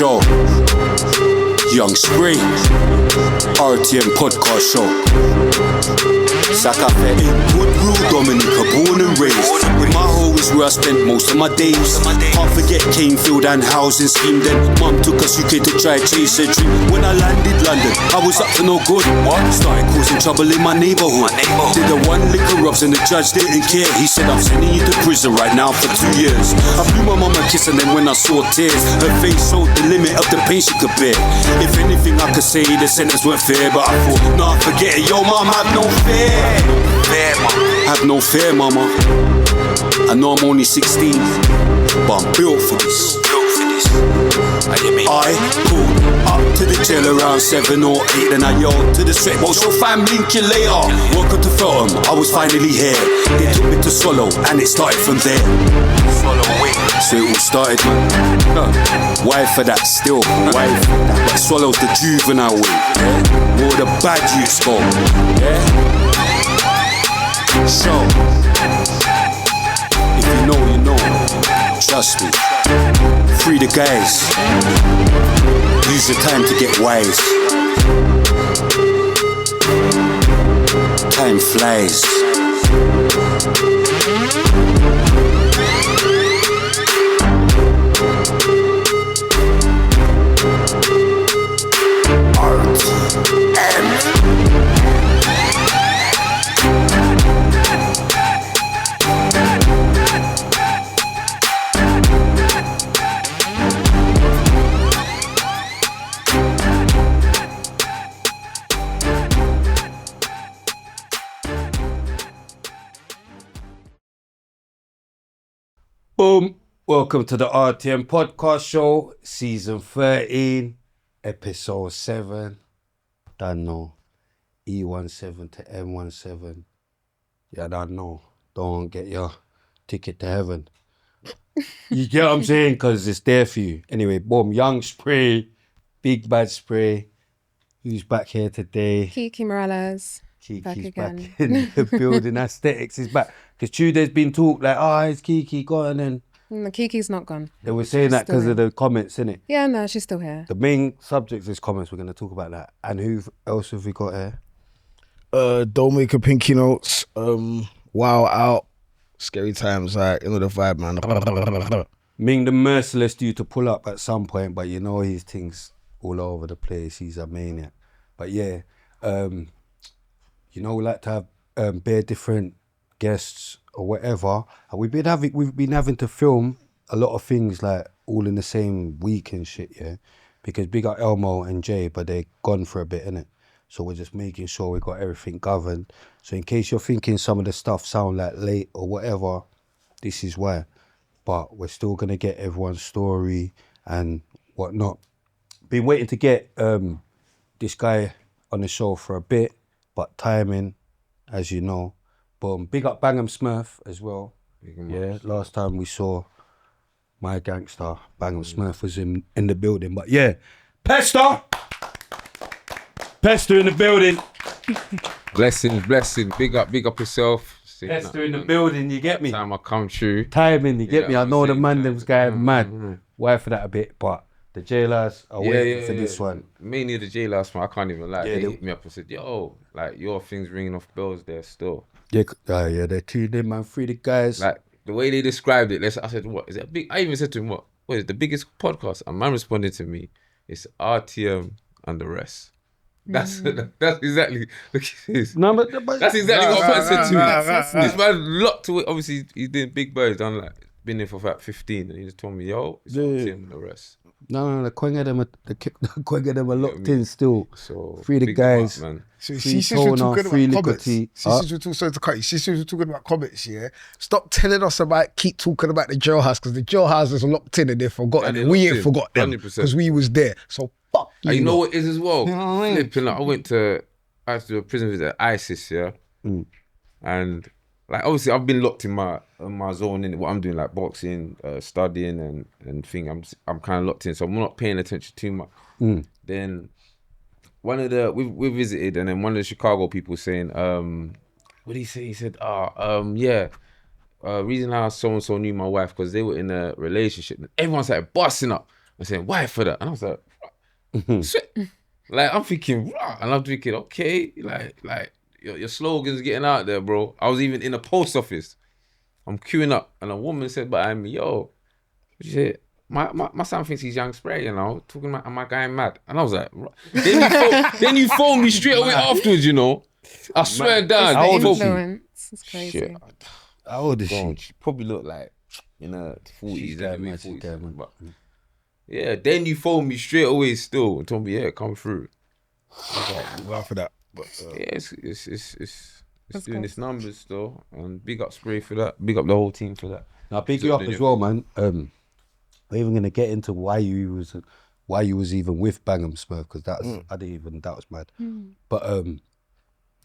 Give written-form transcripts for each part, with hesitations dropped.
show. Young Spring, RTM podcast show. Sakafe, Woodbrook, Dominica, born and raised. In my home is where I spent most of my days. Can't forget Canefield and housing scheme. Then mum took us UK to try chase a dream. When I landed London, I was up to no good. Started causing trouble in my neighbourhood. Did the one liquor rubs and the judge didn't care. He said, I'm sending you to prison right now for 2 years. I blew my mum a kiss and then when I saw tears, her face showed the limit of the pain she could bear. If anything I could say, the sentence weren't fair, but I thought, nah, forget it. Yo, mum, have no fear. Have no fear, mama. I know I'm only 16, but I'm built for this. I pulled up to the jail around 7 or 8. Then I yelled to the straight, what's your fam, link you later. Welcome to Feltham, I was finally here. They took me to Swallow and it started from there. So it all started, man. Why for that still? Why? But Swallow's the juvenile way, yeah? All the bad youths go, yeah? So, if you know, you know. Trust me. Free the guys. Use your time to get wise. Time flies. RTM. Boom. Welcome to the RTM podcast show, season 13, episode 7. Don't know. E17 to M17. Yeah, don't know. Don't get your ticket to heaven. You get what I'm saying? Because it's there for you. Anyway, boom. Young Spray, Big Bad Spray. Who's back here today? Kiki Morales. Kiki's back in the building. Aesthetics is back. Because Tudor's been talk like, it's Kiki gone. And no, Kiki's not gone. They were saying that because of the comments, innit? Yeah, no, she's still here. The main subject is comments. We're going to talk about that. And who else have we got here? Don't make a pinky notes. Wow out. Scary times, like, you know the vibe, man. Ming the Merciless due to pull up at some point, but you know his things all over the place. He's a maniac. But yeah, you know, we like to have bare different guests or whatever. And we've been having to film a lot of things like all in the same week and shit, yeah. Because big up Elmo and Jay, but they're gone for a bit, innit? So we're just making sure we got everything governed. So in case you're thinking some of the stuff sound like late or whatever, this is why. But we're still gonna get everyone's story and whatnot. Been waiting to get this guy on the show for a bit, but timing, as you know. Boom. Big up Bangham Smurf as well. Yeah, last time we saw my gangster, Bangham Smurf was in the building. But yeah, Pester in the building. Blessing. Big up yourself. Pester in the building, you get me? Time I come true. Timing, you get me? I know the man them's going mad. Why for that a bit, but the jailers are waiting for this one. Mainly the jailers, man. I can't even lie. Yeah, they hit me up and said, yo, like, your thing's ringing off bells there still. Yeah, they're tuned in, man. Free the guys. Like, the way they described it, I said, what? Is it big? I even said to him, what is it, the biggest podcast? And man responded to me, it's RTM and the rest. That's exactly, look at this. No, but that's exactly what man said to me. This man locked to it. Obviously, he's doing big birds. Done like, been there for about 15. And he just told me, yo, it's RTM and the rest. No, the Quang of them are locked in still. So free the guys. Up, man. So free Tona, free Liberty. Since we're talking about comments, yeah. Stop telling us keep talking about the jailhouse, because the jailhouses are locked in and they're forgotten. And we ain't forgot them because we was there. So fuck you. You know what it is as well? You know what I mean? Flipping, like, I had to do a prison visit at ISIS, yeah. And like, obviously I've been locked in my zone in what I'm doing, like boxing, studying and thing. I'm kind of locked in, so I'm not paying attention too much. Then one of the we visited, and then one of the Chicago people saying, what did he say? He said, reason how so and so knew my wife because they were in a relationship. And everyone started busting up and saying, why for that? And I was like, sweat. Like, I'm thinking, rah. And I'm thinking, okay, like your slogan's getting out there, bro. I was even in a post office. I'm queuing up, and a woman said behind me, yo, shit, my son thinks he's young spray, you know, talking about, am I going mad? And I was like, then you phoned me straight away afterwards, you know. I swear down. It's the influence. It's crazy. Shit. How old is she? She probably looked like, in her 40s. She's there, man. But, yeah, then you phoned me straight away still and told me, yeah, come through. Well for that. But, yeah, it's doing its numbers still. And big up Spray for that. Big up the whole team for that. Now, big you up as well, man. We're even gonna get into why you was even with Bangham Smurf, because that was mad. But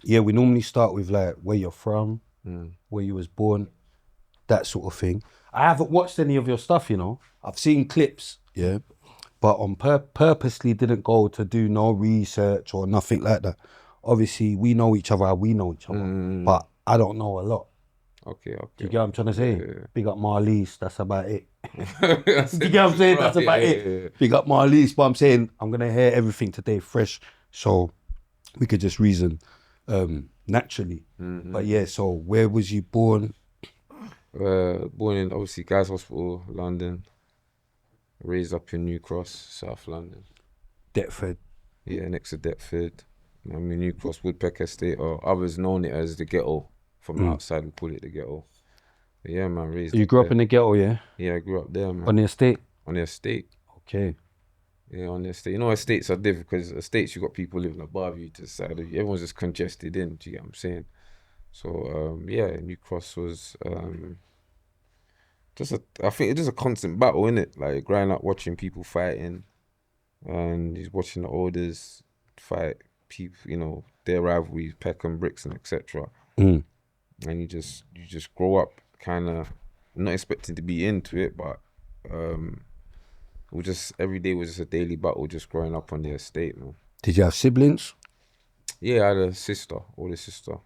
yeah, we normally start with like where you're from, where you was born, that sort of thing. I haven't watched any of your stuff, you know. I've seen clips, yeah, but on purposely didn't go to do no research or nothing like that. Obviously, we know each other, but I don't know a lot. Okay. Do you get what I'm trying to say? Yeah. Big up Marlies, that's about it. Do you get what I'm saying? That's about it. Yeah. Big up Marlies, but I'm saying I'm going to hear everything today fresh, so we could just reason naturally. But yeah, so where was you born? Born in, obviously, Guy's Hospital, London. Raised up in New Cross, South London. Deptford. Yeah, next to Deptford. I mean, New Cross, Woodpecker Estate, or others known it as the Ghetto. From outside, we call it the Ghetto. But yeah, man, raised You grew up in the Ghetto, yeah? Yeah, I grew up there, man. On the estate? On the estate. Okay. Yeah, on the estate. You know, estates are different because estates, you got people living above you to the side of you. Everyone's just congested in, do you get what I'm saying? So, yeah, New Cross was I think it's just a constant battle, innit? Like, growing up watching people fighting and he's watching the elders fight people, you know, their rivalries, Peckham, Brixton, etc. And you just grow up kind of not expecting to be into it, but every day was just a daily battle, just growing up on the estate, man. Did you have siblings? Yeah, I had a sister, older sister.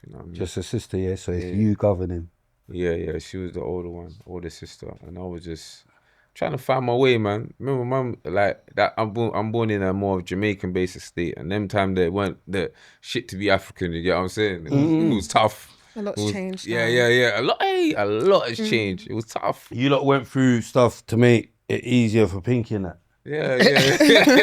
You know what I mean? Just a sister, yeah. So it's you governing. Yeah, she was the older sister, and I was just trying to find my way, man. Remember, mum, like that. I'm born in a more Jamaican-based estate, and them time they weren't the shit to be African. You get what I'm saying? It was tough. A lot's changed. Yeah. A lot has changed. It was tough. You lot went through stuff to make it easier for Pinky and that. Yeah.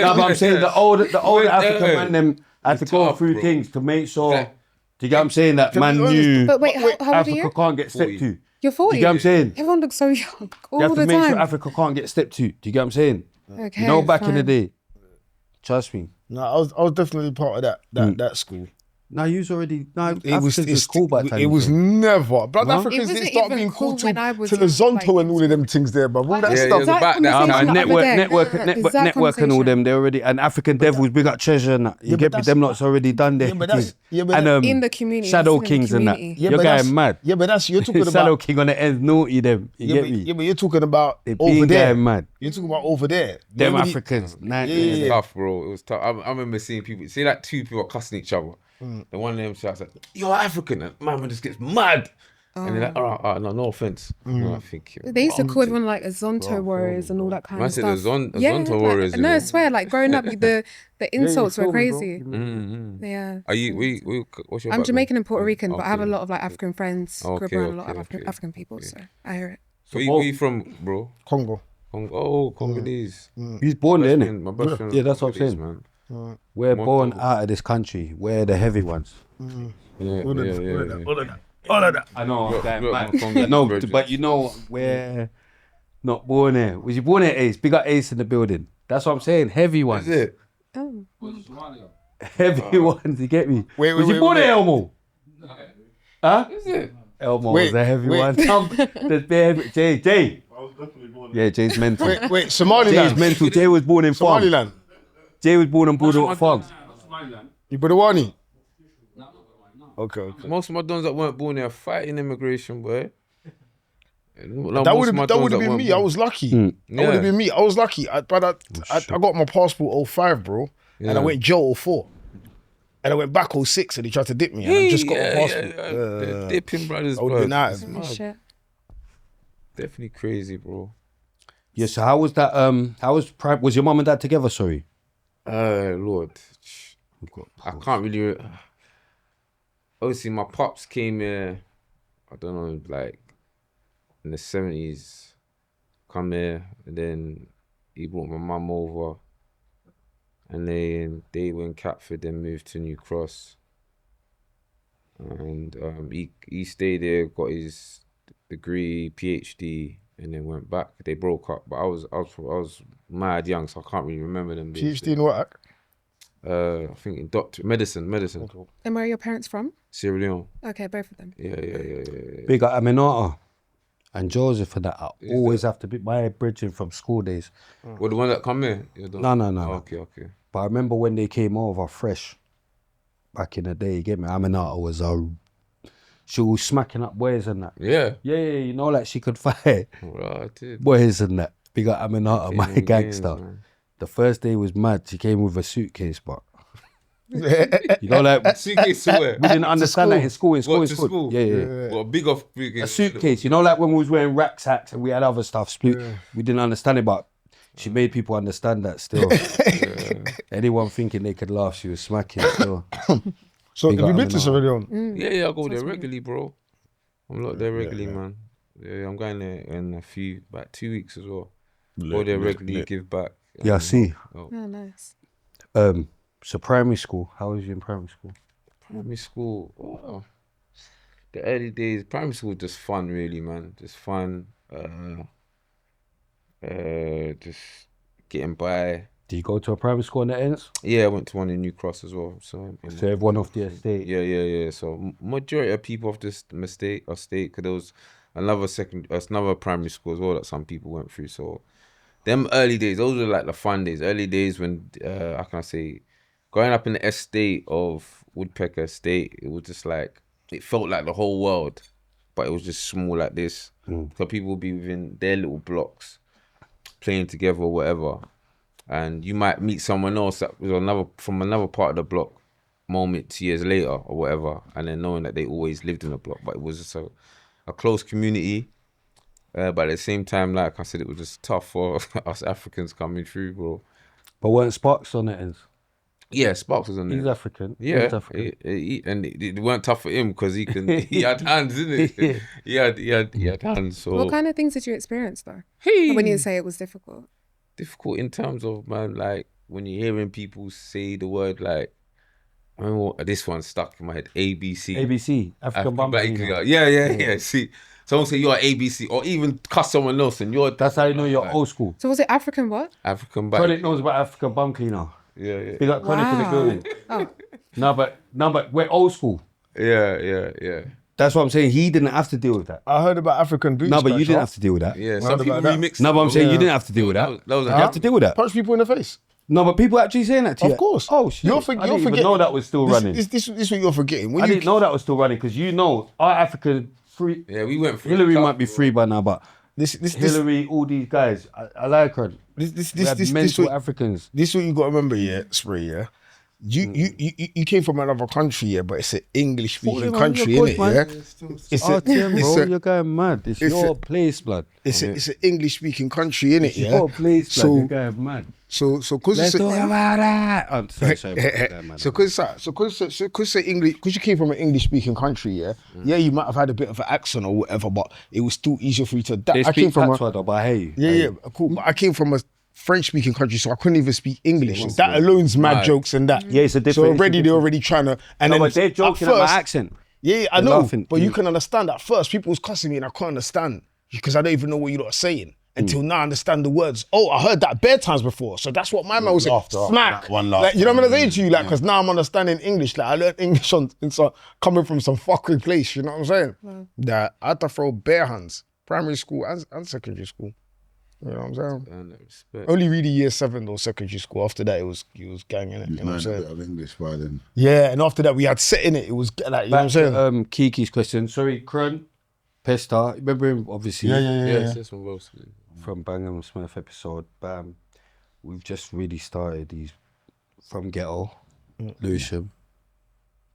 No, but I'm saying the older African man them had to go through bro. things to make sure. Do you get what I'm saying? That man knew But wait, how old are Africa you? can't get stepped to. You're 40. Do you get what I'm saying? Everyone looks so young all You have the to make time. sure Africa can't get stepped to. Do you get what I'm saying? Okay, You know, back in the fine. day. Trust me. no, I was definitely part of that school. No, you was already. No, It was Africans cool back then. It was never. Black No? Africans It didn't wasn't start even being cool cool when I was to the young, Zonto like- and all of them things there, but all that Yeah, stuff. it was about that. conversation the other day. Network and all them. They already and African Devils, big up Treasure and that. You Yeah, but get me? that's- Them lots already done their Yeah, but that's- thing. yeah, but and that- In the community, Shadow it's in the Kings and that. community. Yeah, You're but going that's- mad. Yeah, but that's you're talking Shadow about. King on the end, naughty them. You get me? Yeah, but you're talking about They over been there. going mad. You're talking about over there. Them Nobody- Africans. Yeah. It was tough, bro. It was tough. I remember seeing people, see like two people cussing each other. The one of them shouts like, "You're African," and my man just gets mad. And they're like, all right, no offense. And I think, They used to call everyone like a Zonto warriors and all that kind Man of said stuff. Zonto like, warriors, you No, know. I swear, like growing up, the insults were feel me, bro. crazy. Yeah. Are you? What's your I'm background? Jamaican and Puerto Rican, but I have a Okay. lot of like African friends. Grew up Okay, around a lot of okay. African people, so I hear it. So where you from, bro? Congo. Congolese. You was born there, innit? My best friend Yeah, was that's what I'm Congolese, saying. man. We're More born Congo. out of this country. We're the heavy ones. Yeah. All of that. I know. Look, I'm look, mad. I'm from No, Virgin. but you know, we're not born there. Was you born at Ace? Big up Ace in the building. That's what I'm saying. Heavy ones. Is it? Oh. Heavy ones. You get me? Wait, Was you wait, born wait. at Elmo? Huh? Is it? Elmo Wait, was a heavy wait. one. There's bare heavy. Jay. I was definitely born. Yeah, Jay's mental. Wait, Jay's Somaliland. mental. Jay was born in farm. Somaliland. Jay was born and brought up farm. You Budawani? Okay. Most of my dons that weren't born there are fighting immigration, boy. That would have been me. I was lucky. That would have been me. I was lucky. I got my passport 05, bro, and I went jail 04. And I went back 06 and he tried to dip me and I just got my passport. The dipping brothers, I would've bro. been out. It's mad. Shit. Definitely crazy, bro. Yeah, so how was that? Was your mum and dad together? Sorry. Lord, I can't really. Obviously, my pops came here. I don't know, like in the 70s. Come here, and then he brought my mum over, and then they were in Catford, then moved to New Cross, and he stayed there, got his degree, PhD, and then went back. They broke up, but I was mad young, so I can't really remember them. PhD in what? I think in medicine. And where are your parents from? Sierra Leone. Okay, both of them. Yeah. Big up Aminata and Joseph for that. I always have to be my bridging from school days. Well, the one that come here? No. Okay. But I remember when they came over fresh back in the day, you get me? Aminata was she was smacking up boys and that. Yeah. Yeah, you know, like she could fight Well, I did. boys and that. Big up Aminata, my Games, gangster. man. The first day was mad. She came with a suitcase, but you know, like Suitcase to where? we didn't understand that in school. What, to school? Yeah. What, big off? A suitcase, you know, like when we was wearing racks hats and we had other stuff. We didn't understand it, but she made people understand that still. Anyone thinking they could laugh, she was smacking still. So have you been to Sierra Leone? Yeah, I go there regularly, bro. I'm not there regularly, man. Yeah, I'm going there in about 2 weeks as well. Go there regularly, give back. Yeah, I see. Oh, nice. So primary school, how was you in primary school? Primary school, the early days, primary school was just fun, really, man. Just fun. Just getting by. Did you go to a primary school in the ends? Yeah, I went to one in New Cross as well. So everyone off the estate? Yeah. So majority of people off this estate, because there was another primary school as well that some people went through. So them early days, those were like the fun days. Early days when, how can I say, growing up in the estate of Woodpecker Estate, it was just like, it felt like the whole world, but it was just small like this. So people would be within their little blocks, playing together or whatever. And you might meet someone else that was from another part of the block moments years later or whatever, and then knowing that they always lived in the block. But it was just a close community. But at the same time, like I said, it was just tough for us Africans coming through, bro. But weren't Sparks on it? Yeah, Sparks was on it. He's African. Yeah, He's African. And it weren't tough for him because he had hands, didn't it? He had hands. So What kind of things did you experience though? When you say it was difficult? Difficult in terms of, man, like when you're hearing people say the word, like, I remember this one stuck in my head, ABC, African Banter. Yeah. See, someone say you're ABC, or even cuss someone else, and that's how you know you're old school. So was it African what? African Banter. Chronic knows about African bum cleaner. Yeah. Big up Chronic in the building. Oh. No, but we're old school. Yeah. That's what I'm saying. He didn't have to deal with that. I heard about African boots. No, but you didn't have to deal with that. Yeah, some people remix. No, but I'm saying you didn't have to deal with that. You have to deal with that. Punch people in the face. No, but people actually saying that to you. Of course. Oh, shit. You're I didn't even forgetting. know that was still running. This is what you're forgetting. When I you didn't know that was still running because you know our African free. Yeah, we went through. Hillary might be free by now, but this Hillary, all these guys, I like her. This mental Africans. This is what you got to remember, yeah, Spray, yeah. You came from another country, yeah, but it's an English speaking country, innit? Yeah, it's RTM, bro. You're going mad. It's your place, blood. It's an English speaking country, innit? Yeah, your place, blood. You're going mad. So because let's talk about that. So because English, because you came from an English speaking country, yeah, you might have had a bit of an accent or whatever, but it was still easier for you to adapt. I came from but I hate you. Yeah, cool. But I came from a French-speaking country, so I couldn't even speak English. That alone's mad jokes and that. Yeah, it's a different. So already they're already trying to. And then but they're joking at my accent. Yeah, I know. But you can understand at first. People was cussing me and I can't understand because I don't even know what you lot are saying until now I understand the words. Oh, I heard that bare times before. So that's what my man was saying. Smack. Like, you know what I'm saying to you? Like, because now I'm understanding English. Like, I learned English coming from some fucking place. You know what I'm saying? That I had to throw bare hands, primary school and secondary school. You know what I'm saying? Only really year 7 or secondary school. After that, he was ganging it. You know what I'm saying? A bit of English by then. Yeah, and after that, we had set in it. It was like, you know what I'm saying? Kiki's question. Sorry, Krun, Pester. Remember him, obviously? Yeah. From Bang & Smith episode. Bam. We've just really started these from Ghetto, Lewisham.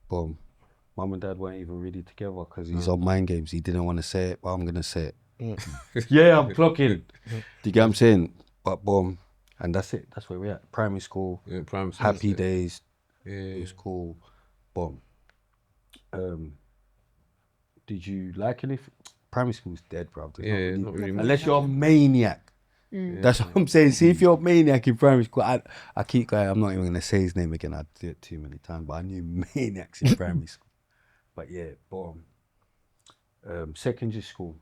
Boom. Mum and Dad weren't even really together because he's on mind games. He didn't want to say it, but I'm going to say it. Yeah, I'm clocking. Do you get what I'm saying? But boom, and that's it. That's where we're at. Primary school. Yeah, primary school. Happy days. Yeah. It was cool. Boom. Did you like anything? Primary school's dead, bro. Yeah, not really. Unless you're a maniac. That's what I'm saying. See, if you're a maniac in primary school, I keep going. I'm not even gonna say his name again. I did it too many times, but I knew maniacs in primary school. But yeah, boom. Secondary school.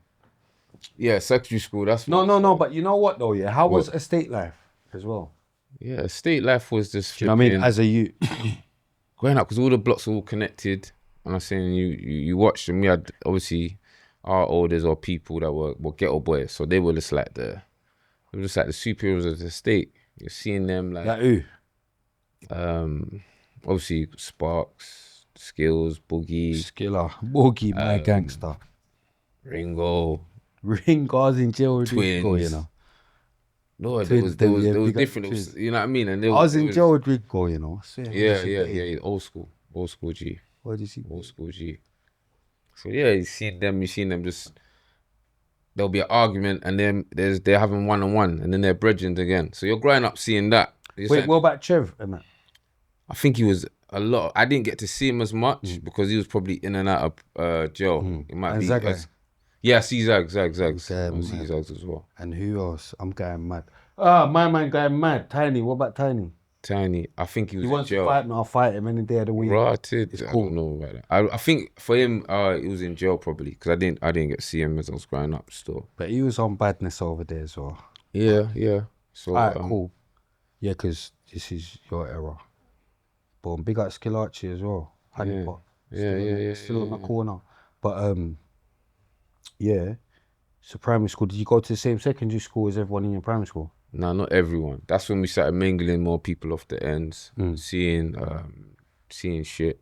Yeah, secondary school. That's No. But you know what though? Yeah, how was estate life as well? Yeah, estate life was just. Do you know what I mean? As a youth, growing up, because all the blocks were all connected. And I'm saying you watched them. We had obviously our elders or people that were ghetto boys, so they were just like the superheroes of the state. You're seeing them like who? Obviously Sparks, Skills, Boogie, Skiller, Boogie, my gangster, Ringo's in jail with Twins. Rico, you know. No, there was different. You know what I mean? And I was in jail with Rico, you know. Yeah. Old school G. What did you see? Old school G. So yeah, you seen them just. There'll be an argument, and then they're having one-on-one, and then they're brethren again. So you're growing up seeing that. Wait, what about Trev and that? I think he was a lot. I didn't get to see him as much because he was probably in and out of jail. It might and be. Zaga? Yeah, see Zags. I see Zags as well. And who else? I'm going mad. My man going mad. Tiny. What about Tiny? Tiny. I think he was He in wants jail. to fight me. I'll fight him any day of the week. Right, I cool. don't know about that. I think for him, he was in jail probably because I didn't get to see him as I was growing up still. But he was on badness over there as well. Yeah. So alright, cool. Yeah, because this is your era. Boom. Big up Skill Archie as well. Honeypot. Still on the corner. But yeah. So primary school. Did you go to the same secondary school as everyone in your primary school? No, not everyone. That's when we started mingling more people off the ends, seeing shit,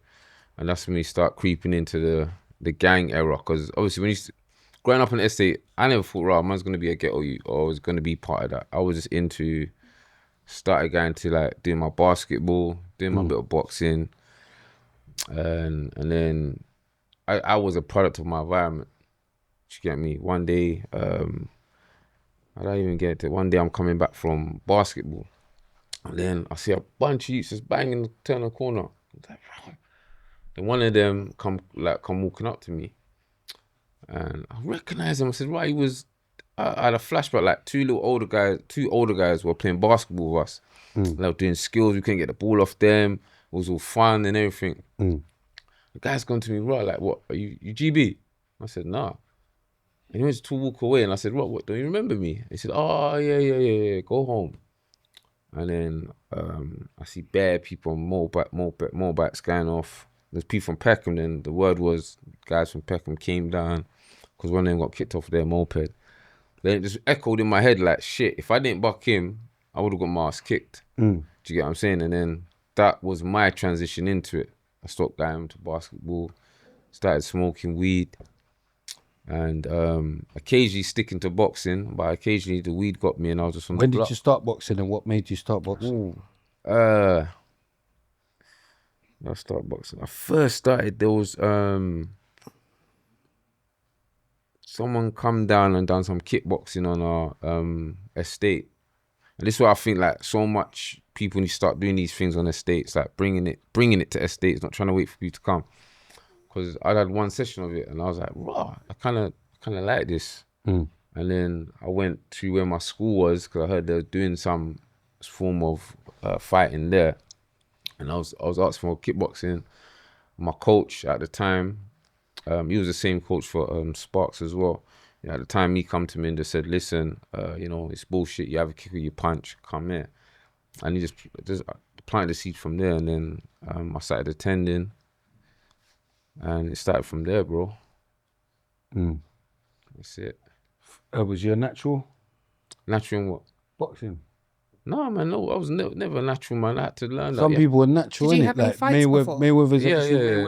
and that's when we start creeping into the gang era. Because obviously, when growing up in the estate, I never thought, right, man's gonna be a ghetto youth or I was gonna be part of that. I was just started going to like doing my basketball, doing my bit of boxing, and then I was a product of my environment. You get me? One day. I don't even get it. One day I'm coming back from basketball, and then I see a bunch of youths just banging, turn the corner. Then one of them come walking up to me, and I recognize him. I said, right, he was. I had a flashback. Like two older guys were playing basketball with us. They were doing skills. We couldn't get the ball off them. It was all fun and everything. The guy's gone to me, right? Like, what? Are you GB? I said, nah. And he went to walk away, and I said, what, don't you remember me? He said, oh, yeah, go home. And then I see bare people on motorbikes going off. There's people from Peckham, then the word was guys from Peckham came down because one of them got kicked off their moped. Then it just echoed in my head like, shit, if I didn't buck him, I would have got my ass kicked. Do you get what I'm saying? And then that was my transition into it. I stopped going to basketball, started smoking weed. And occasionally sticking to boxing, but occasionally the weed got me and I was just on the block. When did you start boxing and what made you start boxing? I started boxing. I first started, there was someone come down and done some kickboxing on our estate. And this is what I think, like, so much people need to start doing these things on estates, like bringing it to estates, not trying to wait for you to come. Because I had one session of it and I was like, raw, I kind of like this. And then I went to where my school was because I heard they were doing some form of fighting there. And I was asked for kickboxing. My coach at the time, he was the same coach for Sparks as well. Yeah, at the time, he come to me and just said, listen, it's bullshit. You have a kick or you punch, come here. And he just planted the seed from there. And then I started attending. And it started from there, bro. That's it. Was you a natural? Natural in what? Boxing. No, man, no. I was never a natural, man. I had to learn that. Some people were natural, Did you innit? have any Like fights before? Mayweather's. Yeah.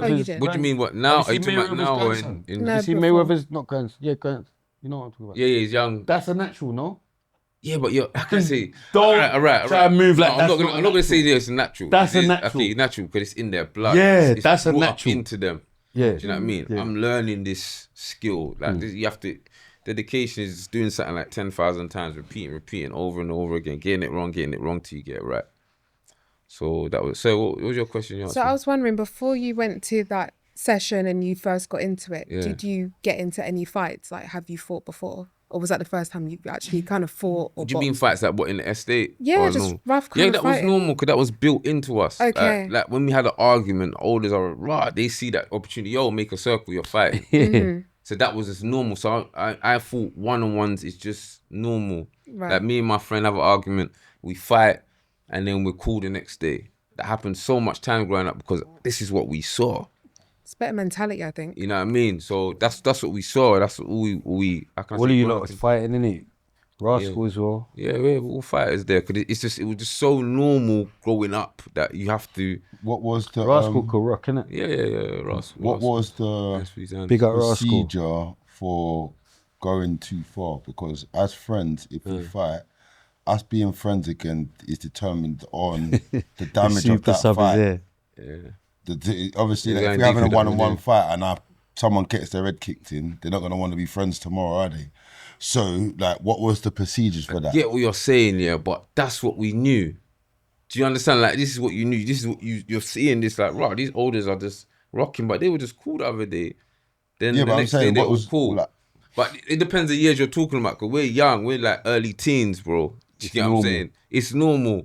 Oh, you did? What do you mean, what? Now? Are you talking about now or grandson? in No. You see before. Mayweather's not grandson. Yeah, grandson. You know what I'm talking about? Yeah, he's young. That's a natural, no? Yeah, but I can say Don't all right. try and move like I'm that's not not gonna, I'm not gonna say it's natural. That's a natural. Okay, natural because it's in their blood. Yeah, it's that's a brought up natural. into them. Yeah. Do you know what I mean? Yeah. I'm learning this skill. Like this, you have to. dedication is doing something like 10,000 times, repeating over and over again, getting it wrong till you get it right. So that was. So what was your question? So I was wondering, before you went to that session and you first got into it, did you get into any fights? Like, have you fought before? Or was that the first time you actually kind of fought or Do you mean fights like what, in the estate? Yeah, just rough kind of that fighting. was normal because that was built into us. Okay. Like when we had an argument, olders are they see that opportunity, make a circle, you're fighting. So that was just normal. So I thought one-on-ones is just normal. Right. Like me and my friend have an argument, we fight, and then we're cool the next day. That happened so much time growing up because this is what we saw. It's better mentality, I think. You know what I mean? So that's what we saw. That's what we All of you lot was fighting, innit? Rascal as well. Yeah, we're all fighters there. Cause it was just so normal growing up that you have to. What was the Rascal could rock, innit? Yeah, Rascal. What was the Big up Rascal procedure for going too far? Because as friends, if we fight, us being friends again is determined on the damage of that fight. Obviously, like, if we're having a one-on-one fight and someone gets their head kicked in, they're not going to want to be friends tomorrow, are they? So, like, what was the procedures for that? I get what you're saying, yeah, but that's what we knew. Do you understand? Like, this is what you knew. This is what you're seeing. This, like, right, these elders are just rocking, but they were just cool the other day. Then the next day they were cool. Like, but it depends the years you're talking about, because we're young. We're like early teens, bro. Do you get what I'm saying? It's normal.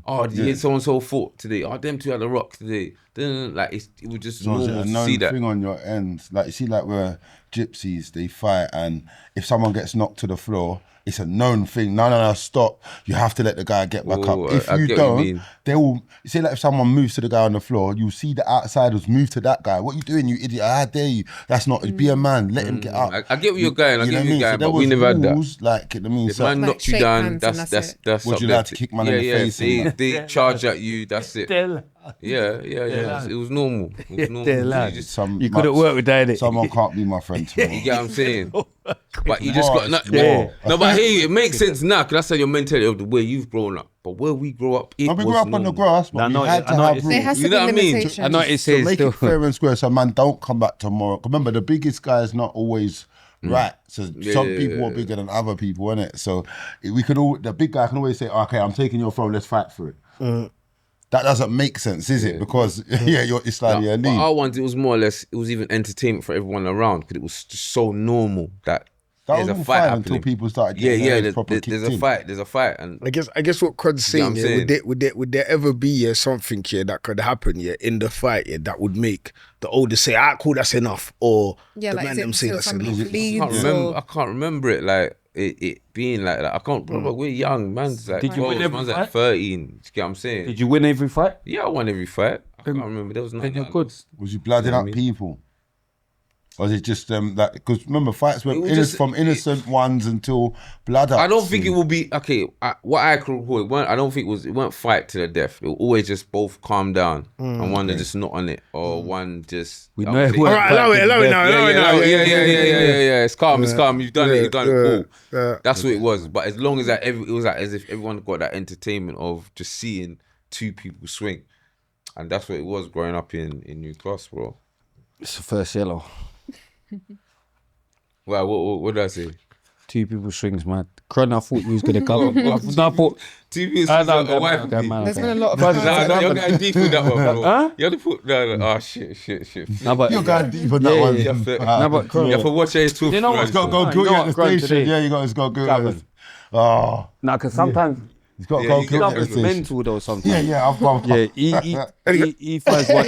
Oh, did you hear so-and-so fought today? Oh, them two had a rock today. Then, like, it was just normal to see that. Thing on your end, like, you see, like, where gypsies, they fight, and if someone gets knocked to the floor, it's a known thing. No, stop. You have to let the guy get back up. If you don't, they will, you see, like, if someone moves to the guy on the floor, you see the outsiders move to that guy. What you doing, you idiot? How dare you? That's not, be a man, let him get up. I get where you're going, but we never had that. Like, if man knocks you down, that's would you like to kick man in the face? They charge at you, that's it. Yeah. It was normal. You couldn't work with that. Someone can't be my friend tomorrow. You get what I'm saying? But you just got no. But hey, it makes sense now because that's how your mentality of the way you've grown up. But where we grew up, we grew up on the grass, but we had to have rules. There has to be limitations. I know it says make it fair and square, so man, don't come back tomorrow. Remember, the biggest guy is not always right. So some people are bigger than other people, innit? So we could all, the big guy can always say, okay, I'm taking your phone, let's fight for it. That doesn't make sense, is it? Because you're Islamic elite. But our ones, it was more or less, it was even entertainment for everyone around because it was just so normal that there's a fight happening. Until people started getting there's a fight, and I guess what Crod's saying, would there ever be something here that could happen in the fight that would make the oldest say, cool, that's enough, or the man them say that's enough? I can't remember it like it being like that. I can't remember. We're young, man's like 12, man's like 13. You get what I'm saying? Did you win every fight? Yeah, I won every fight. I can't remember. There was nothing. Good. Was you blooding up people? Or is it just that? Because remember, fights were from innocent ones until blood. I don't think it will be what I could recall. I don't think it weren't fight to the death. It will always just both calm down and one just not on it, or one just. We know it. All right, allow it now. Yeah. It's calm. It's calm. You've done it. You've done it. Cool. That's what it was. But as long as that, it was like as if everyone got that entertainment of just seeing two people swing, and that's what it was growing up in New Cross, bro. It's the first yellow. Well, what did I say? Two people swings, man. Cron, I thought you was gonna come. I thought two people swings. There's been a lot of you're going deep with that one, bro. Huh? You have to put oh shit. No, but you're going deep with that one. You have to watch it too. You know what's got to go good at the station. Yeah, you got to go good. Oh, now because sometimes. He's got to go kill it's mental though sometimes. He finds one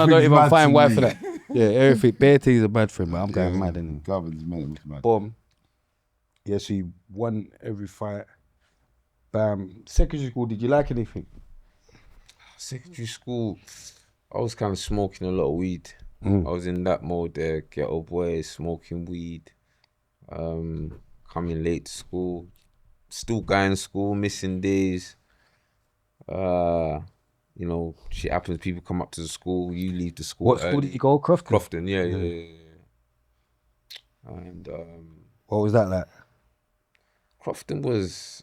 I don't even find why for that. Yeah, everything. Bare things are bad for him, but I'm going mad in him. Govern's mad. Boom. Yeah, so he won every fight. Bam. Secondary school, did you like anything? Secondary school, I was kind of smoking a lot of weed. I was in that mode there, ghetto boy, smoking weed, coming late to school, still going to school, missing days. Shit happens, people come up to the school, you leave the school. What school did you go? Crofton, yeah. And what was that like? Crofton was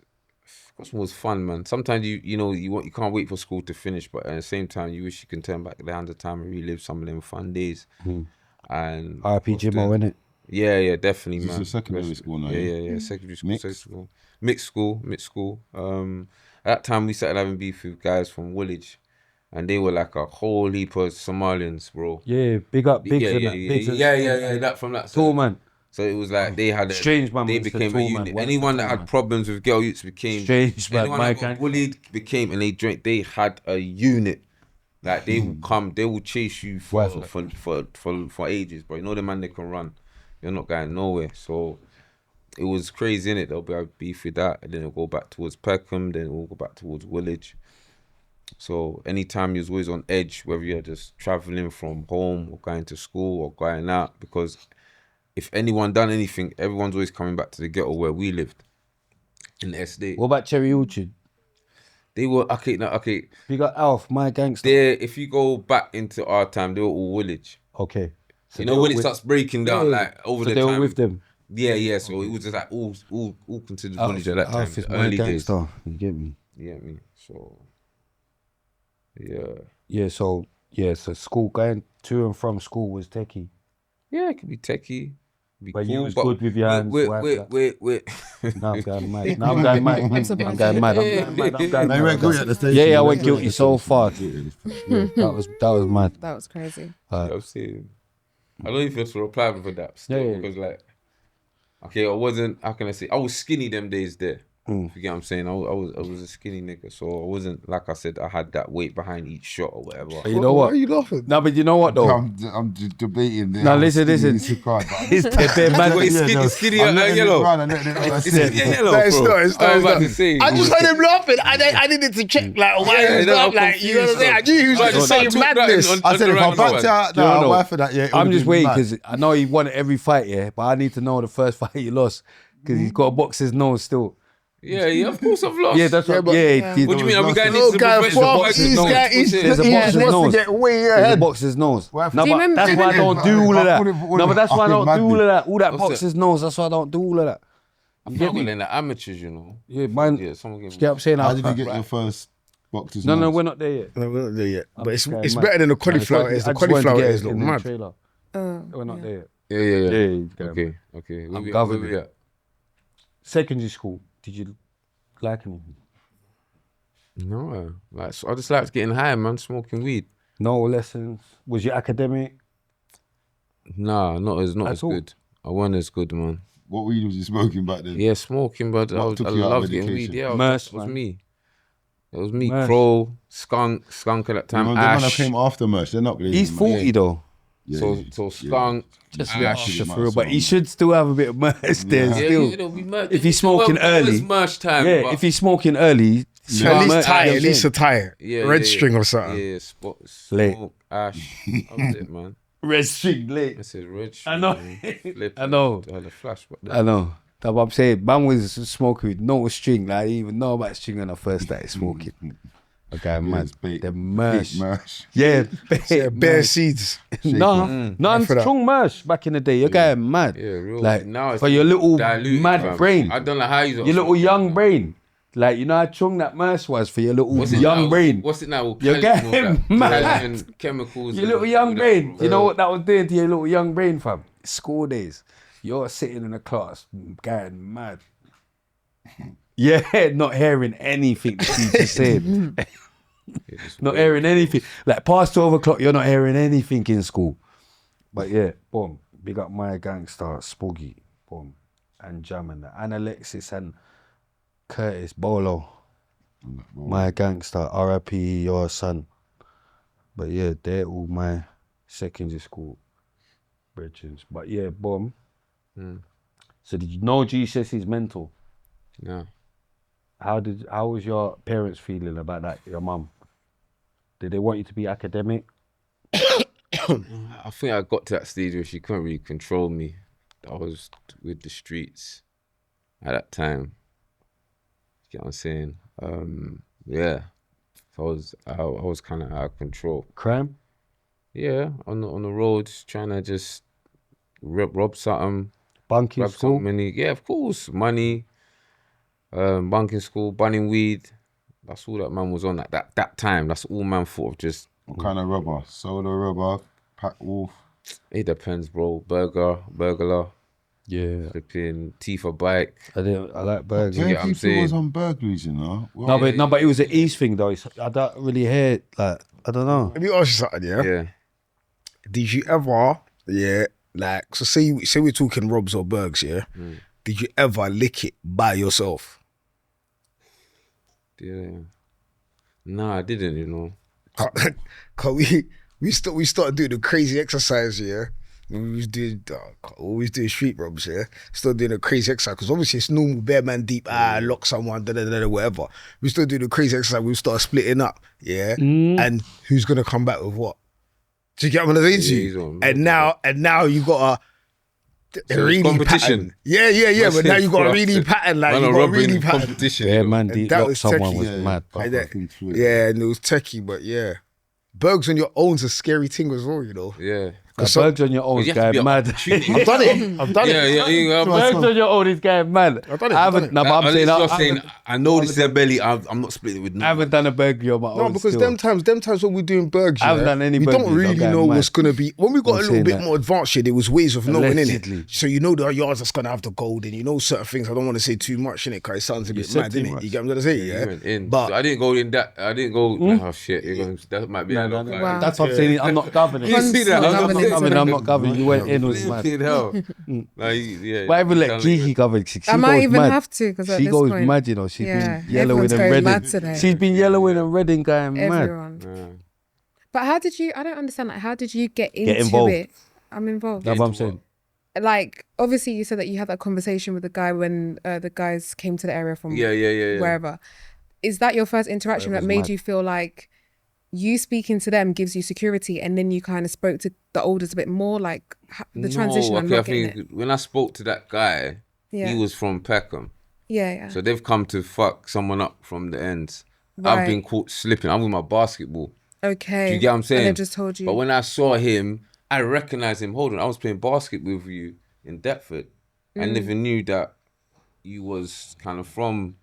fun, man. Sometimes you can't wait for school to finish, but at the same time you wish you can turn back the hands of time and relive some of them fun days. And RP Jimmo, innit? Yeah, definitely, This man. is a secondary school now. Yeah. Secondary school, Mixed? mixed school. At that time we started having beef with guys from Woolwich, and they were like a whole heap of Somalians, bro. Yeah, big up, Biggs and that. Yeah. That from that Tall side. man. So it was like they had Strange man. They was the became a tall man. unit. What's Anyone the that tall had man? problems with girl youths became Strange man. anyone My that got gang. bullied became, and they had a unit. Like they will come, they will chase you for ages, bro. You know the man, they can run. You're not going nowhere. So it was crazy, innit? They'll be have beef with that, and then it'll go back towards Peckham, then it'll go back towards Woolwich. So anytime you was always on edge, whether you're just traveling from home or going to school or going out, because if anyone done anything, everyone's always coming back to the ghetto where we lived in the estate. What about Cherry Orchard? They were okay. We got Alf, my gangster. If you go back into our time, they were all Woolwich. Okay. So you know when it starts breaking down, like over the they time. were with them. Yeah. So it was just like all considered Woolwich at that time. Alf is my Early days. gangster. You get me? Yeah, me. So yeah. So school, going to and from school was techie. Yeah, it could be techie. But you was good with your hands. Wait. Now I'm going mad. I'm going mad. No, you went guilty at the station. Yeah, I went guilty so far. That was mad. That was crazy. I'm saying, I don't even feel to reply for that still, Yeah. because like, okay, I wasn't. How can I say? I was skinny them days there. If you get what I'm saying, I was a skinny nigga, so I wasn't, like I said, I had that weight behind each shot or whatever. But you know what? Why are you laughing? No, but you know what though? I'm debating. No, listen. It's they're mad. It's skinny and yellow. It's not. I was about to say. I just heard him laughing. I needed to check like why he was laughing. Like, you know what I'm saying? I knew he was like saying madness. I said if I backed out, I'll wife for that. Yeah, I'm just waiting because I know he won every fight, but I need to know the first fight he lost because he's got to box his nose still. Yeah, of course I've lost. Yeah, that's what. What do you mean? Are we going into the There's a way There's a ahead. boxer's nose. No, Do you but remember- that's why I don't do all of that. No, but that's why I don't do all of that. All that What's boxer's nose. That's why I don't do all of that. I'm not going to amateurs, you know. Yeah, man. Yeah, someone gave You get what I'm saying? How did you get your first boxer's No, nose? we're not there yet. No, we're not there yet. But it's mad. better than the cauliflower ears. The cauliflower ears look mad. We're not there yet. Yeah. Okay. I'm government. Secondary school. Did you like anything? No, like I just liked getting high, man, smoking weed. No lessons. Was you academic? Nah, not as all? good. I wasn't as good, man. What weed was you smoking back then? Yeah, smoking, but I took you out love of getting weed. education? Yeah, Merce, it was man. me. It was me. Merce. Crow, skunk at that time. The man that Ash. came after Merch, they're not really. He's 40 though. So skunk. Just Ash. for real, but he should still have a bit of merch there Yeah, still. it'll be merch. If he's smoking early, it's merch time. if he's smoking early, At least a tie. Yeah, Red string or something. Yeah, spots. Late. Smoke, ash. That was it, man. red string late. I said red. I know. Flip I know. I had a flashback. I know. That's what I'm saying. Man was smoking with no string. Like I didn't even know about string when I first started smoking. Okay, man. The merch. Yeah, Bare seeds. I'm strong merch back in the day. You're going mad. Yeah, real. Like now it's for your little diluted, mad fam. brain. I don't know how you. Your little young brain. Like, you know how strong that merch was for your little young brain. What's it now? You're getting mad. And chemicals. Your little young brain. You know what that was doing to your little young brain, fam? School days. You're sitting in a class going mad. Yeah, not hearing anything the teacher said. Not hearing anything. Like past 12 o'clock, you're not hearing anything in school. But yeah, boom. Big up my gangster, Spoogie, boom. And Jam and that. And Alexis and Curtis, Bolo. My gangster, RIP, your son. But yeah, they're all my secondary school brethrens. But yeah, boom. So did you know GCSE's mental? No. How was your parents feeling about that, your mum? Did they want you to be academic? I think I got to that stage where she couldn't really control me. I was with the streets at that time. You get what I'm saying? Yeah. I was kind of out of control. Crime? Yeah, on the roads, trying to just rob something. Bunking grab school? money. Yeah, of course. Money. Bunking school, bunning weed. That's all that man was on at that time. That's all man thought of. Just what kind of rubber? Soda rubber, pack wolf. It depends, bro. Burglar. Yeah. Flipping Tifa bike. I like burglaries. You get what I'm saying? was on burglaries, you know. Well, No, but it was an East thing though. I don't really hear it, like, I don't know. Let me ask you something, yeah? Yeah. Did you ever, like, so say we're talking robs or burgs, yeah? Did you ever lick it by yourself? Yeah. No, I didn't, you know. Cause we started doing the crazy exercise, yeah? We was doing, always doing street robs, yeah? Still doing a crazy exercise, because obviously it's normal, bare man deep, lock someone, whatever. We still doing the crazy exercise, we start splitting up, yeah? And who's gonna come back with what? Do you get what I'm saying to you? And now you got a really pattern. Yeah. But now you got a really pattern, like you got a really pattern. Competition. Yeah, man, And deep that lock was someone techie. was mad. Yeah, and it was techie, but yeah. Burgs on your own's a scary thing as well, you know. Yeah. Burgs on your own is going mad. I've done it. Yeah. Burgs on your own is going mad. I've done it. No, but I'm saying, I know this is a belly. I'm not splitting with. I haven't done a burglary on my own. No, because still. them times when we're doing burgs, I haven't done any we don't burglaries, really I'm know going what's mad. gonna be. When we got I'm a little saying bit that. more advanced shit, there was ways of knowing, Allegedly. innit? So you know the yards that's gonna have the gold, and you know certain things. I don't want to say too much, innit? Because it sounds a bit said mad, too innit? much. You get what I'm trying to say, You yeah? went in. But So I didn't go in that. I didn't go. Oh shit! That might be. No. Wow. That's what I'm saying. I'm not governing. You see that? I'm not governing. You went in, was mad. Flipping hell. Like, yeah. Why even let Kiki cover? She I might goes even mad. have to, because at She this goes point, mad, you know. She's been yellowing everyone's and going mad redding. today. She's been yellowing and redding, going mad. Everyone. But how did you? I don't understand. Like, how did you get into involved. it? I'm involved. That's what I'm saying. Like, obviously, you said that you had that conversation with the guy when the guys came to the area from Yeah. wherever. Is that your first interaction that made you feel like you speaking to them gives you security, and then you kind of spoke to the olders a bit more, like the transition? I'm not getting it. When I spoke to that guy, Yeah. he was from Peckham. Yeah. So they've come to fuck someone up from the ends. Right. I've been caught slipping. I'm with my basketball. Okay. Do you get what I'm saying? And they just told you. But when I saw him, I recognized him. Hold on, I was playing basketball with you in Deptford. I never knew that you was kind of from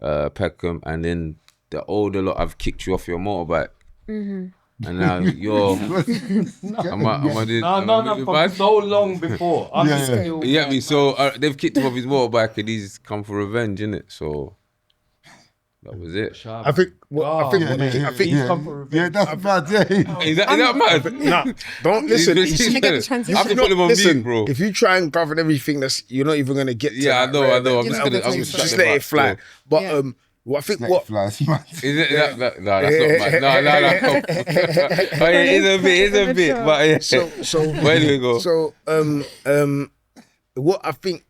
Peckham, and then the older lot have kicked you off your motorbike. And now you're. From so long before. I'm still. Yeah, me. So they've kicked him off his motorbike, and he's come for revenge, innit? So that was it. I think. Yeah, that's bad. Yeah. Is that mad? Nah, don't listen. Trying to get the transition. I have to put him on Listen, mute, bro. if you try and govern everything, you're not even gonna get to Yeah, I that, know. right? I'm Just let it fly. But what I think what Flies, man. Is it that? No, that's not mad. No. Oh yeah, it's a bit. But yeah. so Where do we go? So what I think,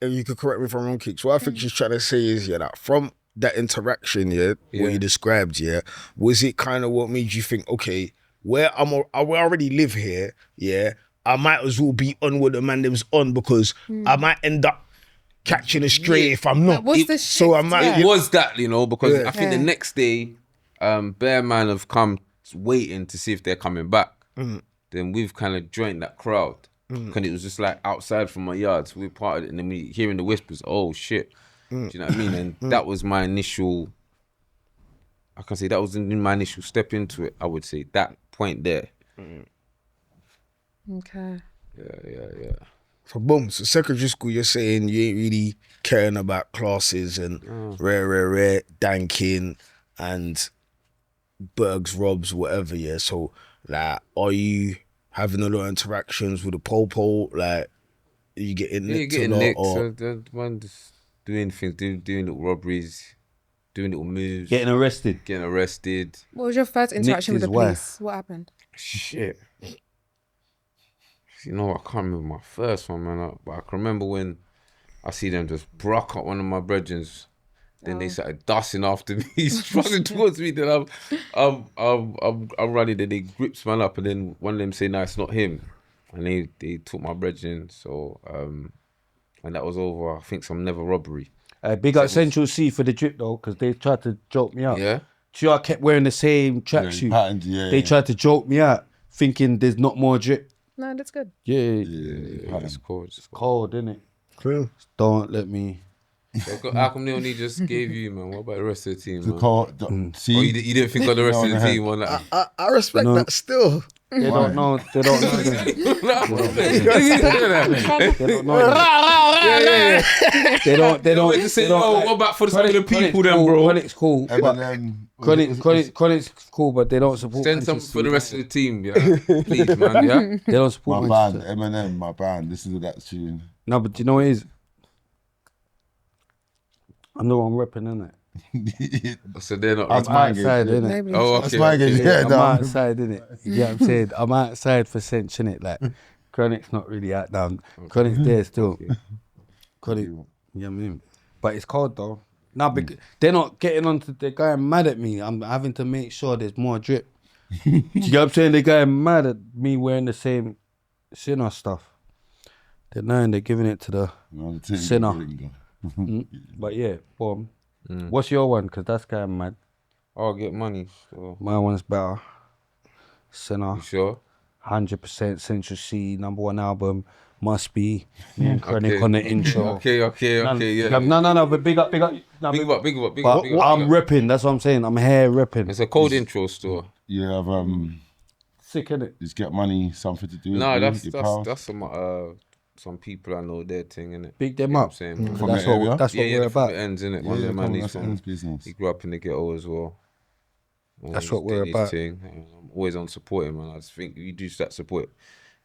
and you could correct me if I'm wrong, Kicks, what I think she's trying to say is that from that interaction, what you described, was it kind of what made you think, okay, where I already live here, I might as well be on what the man them's on, because I might end up catching a stray if I'm not. What's the So I might. It was that, because I think the next day, Bear Man have come waiting to see if they're coming back. Then we've kind of joined that crowd. Because it was just like outside from my yard. So we parted, and then we hearing the whispers, oh shit. Do you know what I mean? And that was my initial, I can say that was my initial step into it, I would say. That point there. Okay. Yeah. So boom, so secondary school, you're saying you ain't really caring about classes and rare, danking and burgs, robs, whatever, So, like, are you having a lot of interactions with the po-po? Like, are you getting nicked a lot? Nicked, Or... so the one just doing things, doing little robberies, doing little moves. Getting arrested. What was your first interaction with the his police? What happened? Shit. You know, I can't remember my first one, man. But I can remember when I see them just broke up one of my brethrens. Then they started dusting after me. He's running towards me. Then I'm running. Then they grips man up, and then one of them say, "No, it's not him." And they took my brethren. So and that was over. I think some never robbery. Big up Central C for the drip though, because they tried to joke me out. Yeah. So I kept wearing the same tracksuit. They tried to joke me out, thinking there's not more drip. No, that's good. Yeah. It's cold. It's cold, isn't it? Cool. Don't let me. So how come they only just gave you, man? What about the rest of the team, man? See, You didn't think of the rest of the team on that? I respect that still. They don't know. They don't know. They don't know. They don't. Just say, oh, what about for the regular people then, bro? Chronic's cool. Chronic's cool, but they don't support. Send something for the rest of the team, yeah. Please, man, yeah. They don't support my band, Eminem, my band. Listen to that tune. No, but do you know what it is? I'm the one repping, innit? So they're not. I'm outside, innit? Oh, okay. That's my game. Yeah, I'm outside, innit? You get what I'm saying? I'm outside for Cinch, innit? Like, Chronic's not really out down. Chronic's there still. Chronic, you know what I mean? But it's cold though. Now, they're not getting onto, they're going mad at me. I'm having to make sure there's more drip. You get what I'm saying? They're going mad at me wearing the same Sinner stuff. They're knowing they're giving it to the Sinner. But yeah, boom. What's your one? Because that's going mad. I'll get money. So. My one's better. Sinner. You sure? 100% Central C, #1 album. Must be. Me and Chronic on the intro. Okay, yeah. No, but big up. Big up. I'm ripping, that's what I'm saying. I'm hair ripping. It's a cold intro store. You have sick, innit? Just get money, something to do. No, that's some people I know their thing, innit? Big them up. From that's what we're about. It ends, innit? One of them man needs some business. He grew up in the ghetto as well. That's what we're about. I'm always on supporting, man. I just think you do that support,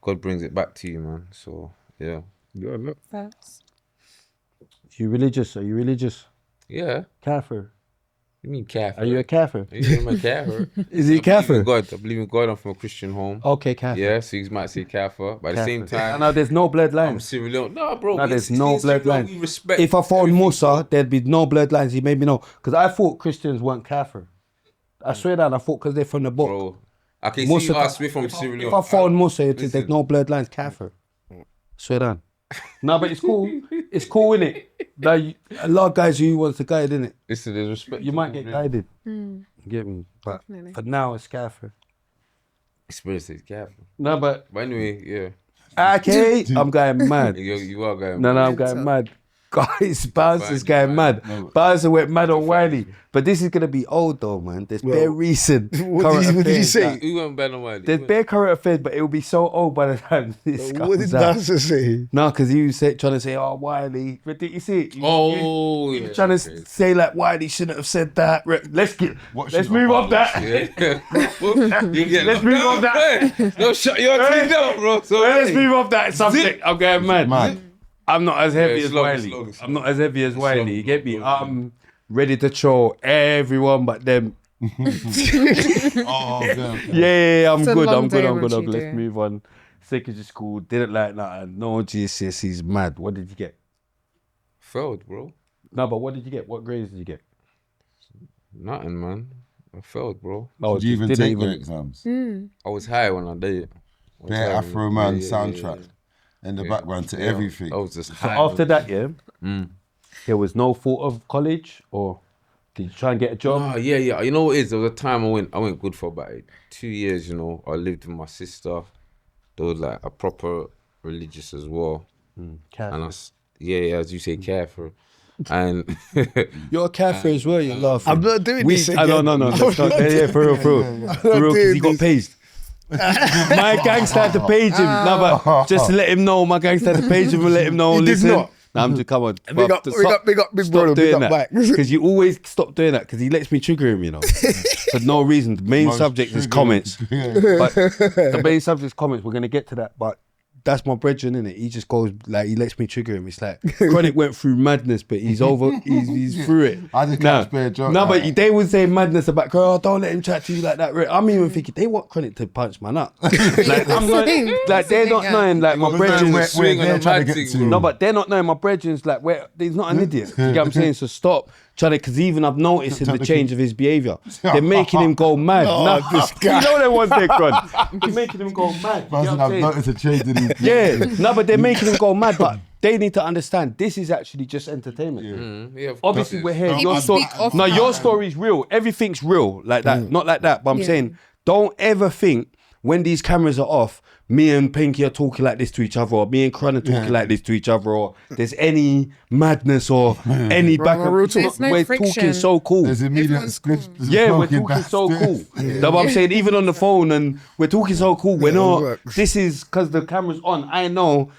God brings it back to you, man. So yeah. Yeah, look. Facts. You religious? Are you religious? Yeah. Kafir. You mean kafir? Are you a kafir? I'm a kafir. Is he kafir? I believe in God. I'm from a Christian home. Okay, kafir. Yeah, so you might say kafir, but at the same time, no, there's no bloodlines. I'm Sierra Leone. No, bro. No, there's no bloodlines. Respect. If I phoned Musa, there'd be no bloodlines. He made me know because I thought Christians weren't kafir. I swear that I thought because they're from the book. Bro, I can Musa, see us. We're from Sierra Leone. If I phoned Musa, there's no bloodlines. Kafir. Swear that. No, but it's cool. It's cool, innit? Like, a lot of guys who wants to guide, innit? Listen, there's respect. You might get guided. You get me? But for now, it's kafir. Experience is kafir. No, but anyway, yeah. Okay, I'm going mad. You are going mad. No, I'm going mad. Guys, Bouncer's going mad. Bouncer went mad on Wiley. But this is going to be old though, man. There's bare recent. What did you say? Who went bad on Wiley? There's bare current affairs, but it will be so old by the time this comes What did Bouncer say? No, because he was trying to say, oh, Wiley. But did you see it? He was trying to say like, Wiley shouldn't have said that. Let's move off that. Let's move off that. No, shut your teeth down, bro. So let's move off that subject. I'm going mad. I'm not as heavy as Wiley. Slow. I'm not as heavy as Wiley. You get me? I'm ready to troll everyone but them. Yeah, I'm good. Let's move on. Secondary school, didn't like nothing. No GCSEs, mad. What did you get? Failed, bro. No, but what did you get? What grades did you get? Nothing, man. I failed, bro. Did you even take your exams? I was high when I did it. Bare Afro Man soundtrack. In the background to everything. I was just so after that, there was no thought of college, or did you try and get a job? Oh, yeah. You know what it is? There was a time I went good for about 2 years, you know. I lived with my sister. There was like a proper religious as well. And as you say, kafir. And you're a kafir as well, you laugh. I'm not doing this again. No. Yeah, for real. Because he got paged. My gangster had to page him. No, but just to let him know, my gangster had to page him and let him know. Listen, did not. Nah, I'm just come on. Big up, big brother, big up back. Because you always stop doing that because he lets me trigger him, you know, for no reason. The main subject is comments. But the main subject is comments. We're gonna get to that, but. That's my brethren, innit? He just goes, like, he lets me trigger him. It's like, Chronic went through madness, but he's over, he's through it. I just can't spare a joke. No, but they would say madness about, girl, don't let him chat to you like that. I'm even thinking, they want Chronic to punch man up. Like, I'm like they're not knowing, like, my brethren's trying to get to. No, but they're not knowing my brethren's, like, he's not an idiot. You get what I'm saying? So stop trying to, because even I've noticed in the change of his behaviour, they're making him go mad. This guy. You know they want their Cron. They're making him go mad. I've noticed a change in his Yeah, but they're making him go mad. But they need to understand this is actually just entertainment. Obviously, we're here. Your story's real. Everything's real like that. Not like that. But I'm saying, don't ever think when these cameras are off, me and Pinky are talking like this to each other, or me and Cron are talking like this to each other, or there's any madness or any back and There's no we're friction. talking so cool. There's immediate spliff. Yeah, we're talking so cool. That's what I'm saying. Even on the phone, and we're talking so cool. We're not. This is because the camera's on. I know.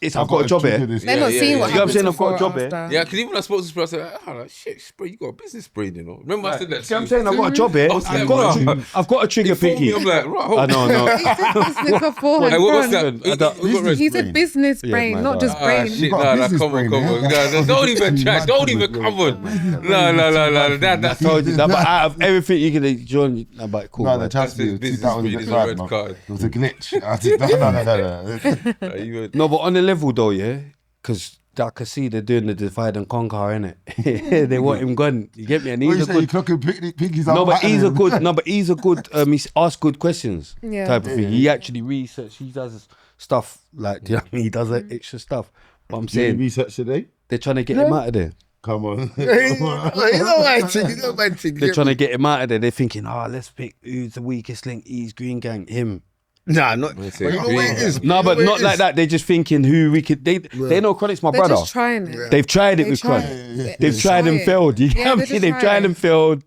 I've got a job here. They're not seeing what You know what I'm saying? happens I've got a before job or here. after. Yeah, because even when I spoke to this person, I said, oh, like, shit, spray, you got a business brain, you know. Remember I said that to You know what I'm saying? I've got a job here. I've got a trigger, Pinky. I'm like, right, I know. He said business beforehand. Hey, what's Ron. that? He said business brain, my not bad. just brain. Shit, got a nah, business come on. brain, yeah? No, don't even try. Don't even come on. No. That's Told you that, but out of everything you can join, but cool. No, man. trust me, business that was a brain bit is a bad, red man. card. It was a glitch. I said, no. No, but on the level though, yeah, because I can see they're doing the divide and conquer, innit? They want him gone. You get me? And What he's you a say, good. you clocking Pinky's No, out but he's a battling good. No, but he's a good. He asks good questions. Yeah. Type of thing. He actually research. He does stuff like. Do you know what I mean? He does like extra stuff. But I'm him. Doing saying research today? they're trying to get him out of there. Come on. He's not writing. He's not writing. They're trying to get him out of there. They're thinking, let's pick who's the weakest link. He's Green Gang. Him. Nah, not. But you know what it is. No, You know but what not it like is? that. They're just thinking who we could. They know Chronic's my They're brother. just trying it. They've tried it They with try Chronic. it. They've tried and Try it. failed. You Yeah, get what they I'm just saying? They've try tried it. and failed.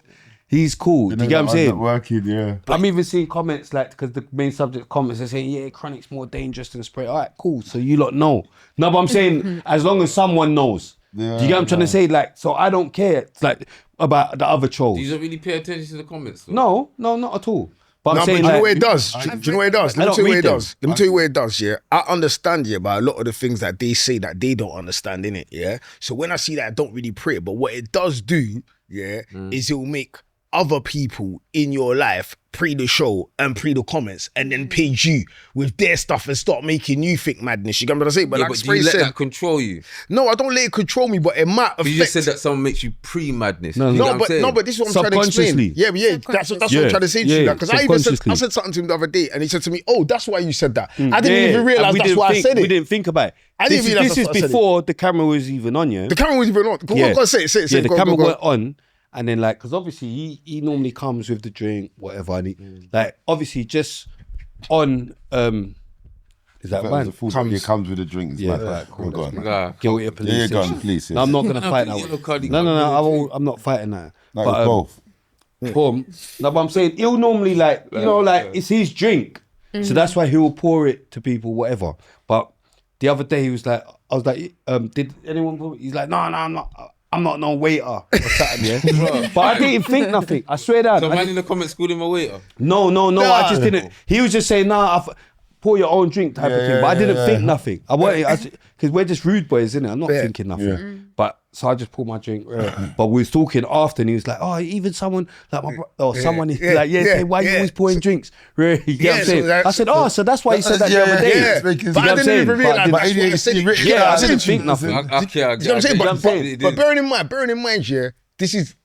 He's cool. Do you get what I'm saying? Working, yeah. I'm even seeing comments like, because the main subject comments are saying, yeah, Chronic's more dangerous than Spray. All right, cool. So you lot know. No, but I'm saying as long as someone knows. Yeah, Do you get what I'm trying to say? Like, so I don't care. It's like about the other trolls. Do you not really pay attention to the comments? Though? No, not at all. But No, I'm but saying do you know like, what it does? Do you know what it does? I Let me don't tell you what read it them. does. Let me tell you what it does, yeah? I understand, yeah, but a lot of the things that they say that they don't understand, innit, yeah? So when I see that, I don't really pray. But what it does do, yeah, is it'll make other people in your life pre the show and pre the comments and then page you with their stuff and start making you think madness. You get what I'm saying? But Yeah, like but do you Spray let said, that control you? no, I don't let it control me, but it might affect. You just said that someone makes you pre-madness. No, You know what I'm saying? but this is what I'm trying to explain. Subconsciously. Yeah, that's what I'm trying to say to you. Because I said something to him the other day, and he said to me, "Oh, that's why you said that." I didn't even realize that's why I said it. We didn't think about it. I didn't realise This that's is what I said it. before the camera was even on, yeah? The camera was even on. Go on, say it. Yeah, the Go camera on. went on, and then like, because obviously he normally comes with the drink, whatever. And he, like, obviously just on, is that fine? It comes with a drink. It's Yeah, mad. right, cool. Go on. Nah, Guilty of police. Yeah, go station. on, please. No, I'm not gonna fight yellow that. card, you No, got I'm not fighting that. Like But, both. Boom. No, but I'm saying he'll normally like, you know, like it's his drink, so that's why he'll pour it to people, whatever. But the other day he was like, I was like, did anyone pour it? He's like, no, I'm not no waiter or something, yeah. But I didn't think nothing. I swear that. So man in the comments called him a waiter. No, I just didn't. He was just saying, pour your own drink type of thing. But I didn't think nothing. I wanted, because we're just rude boys, innit? I'm not thinking nothing. But so I just poured my drink. But we was talking after, and he was like, "Oh, even someone like my bro, or someone is like, say, why you always pouring drinks?" Really? You get what I'm saying? I said, "Oh, so that's why you said that the other day." Yeah, You get but what I I'm didn't saying? even realize But that's what I said. Yeah, I didn't think nothing. You know what I'm saying? But bearing in mind, yeah, this is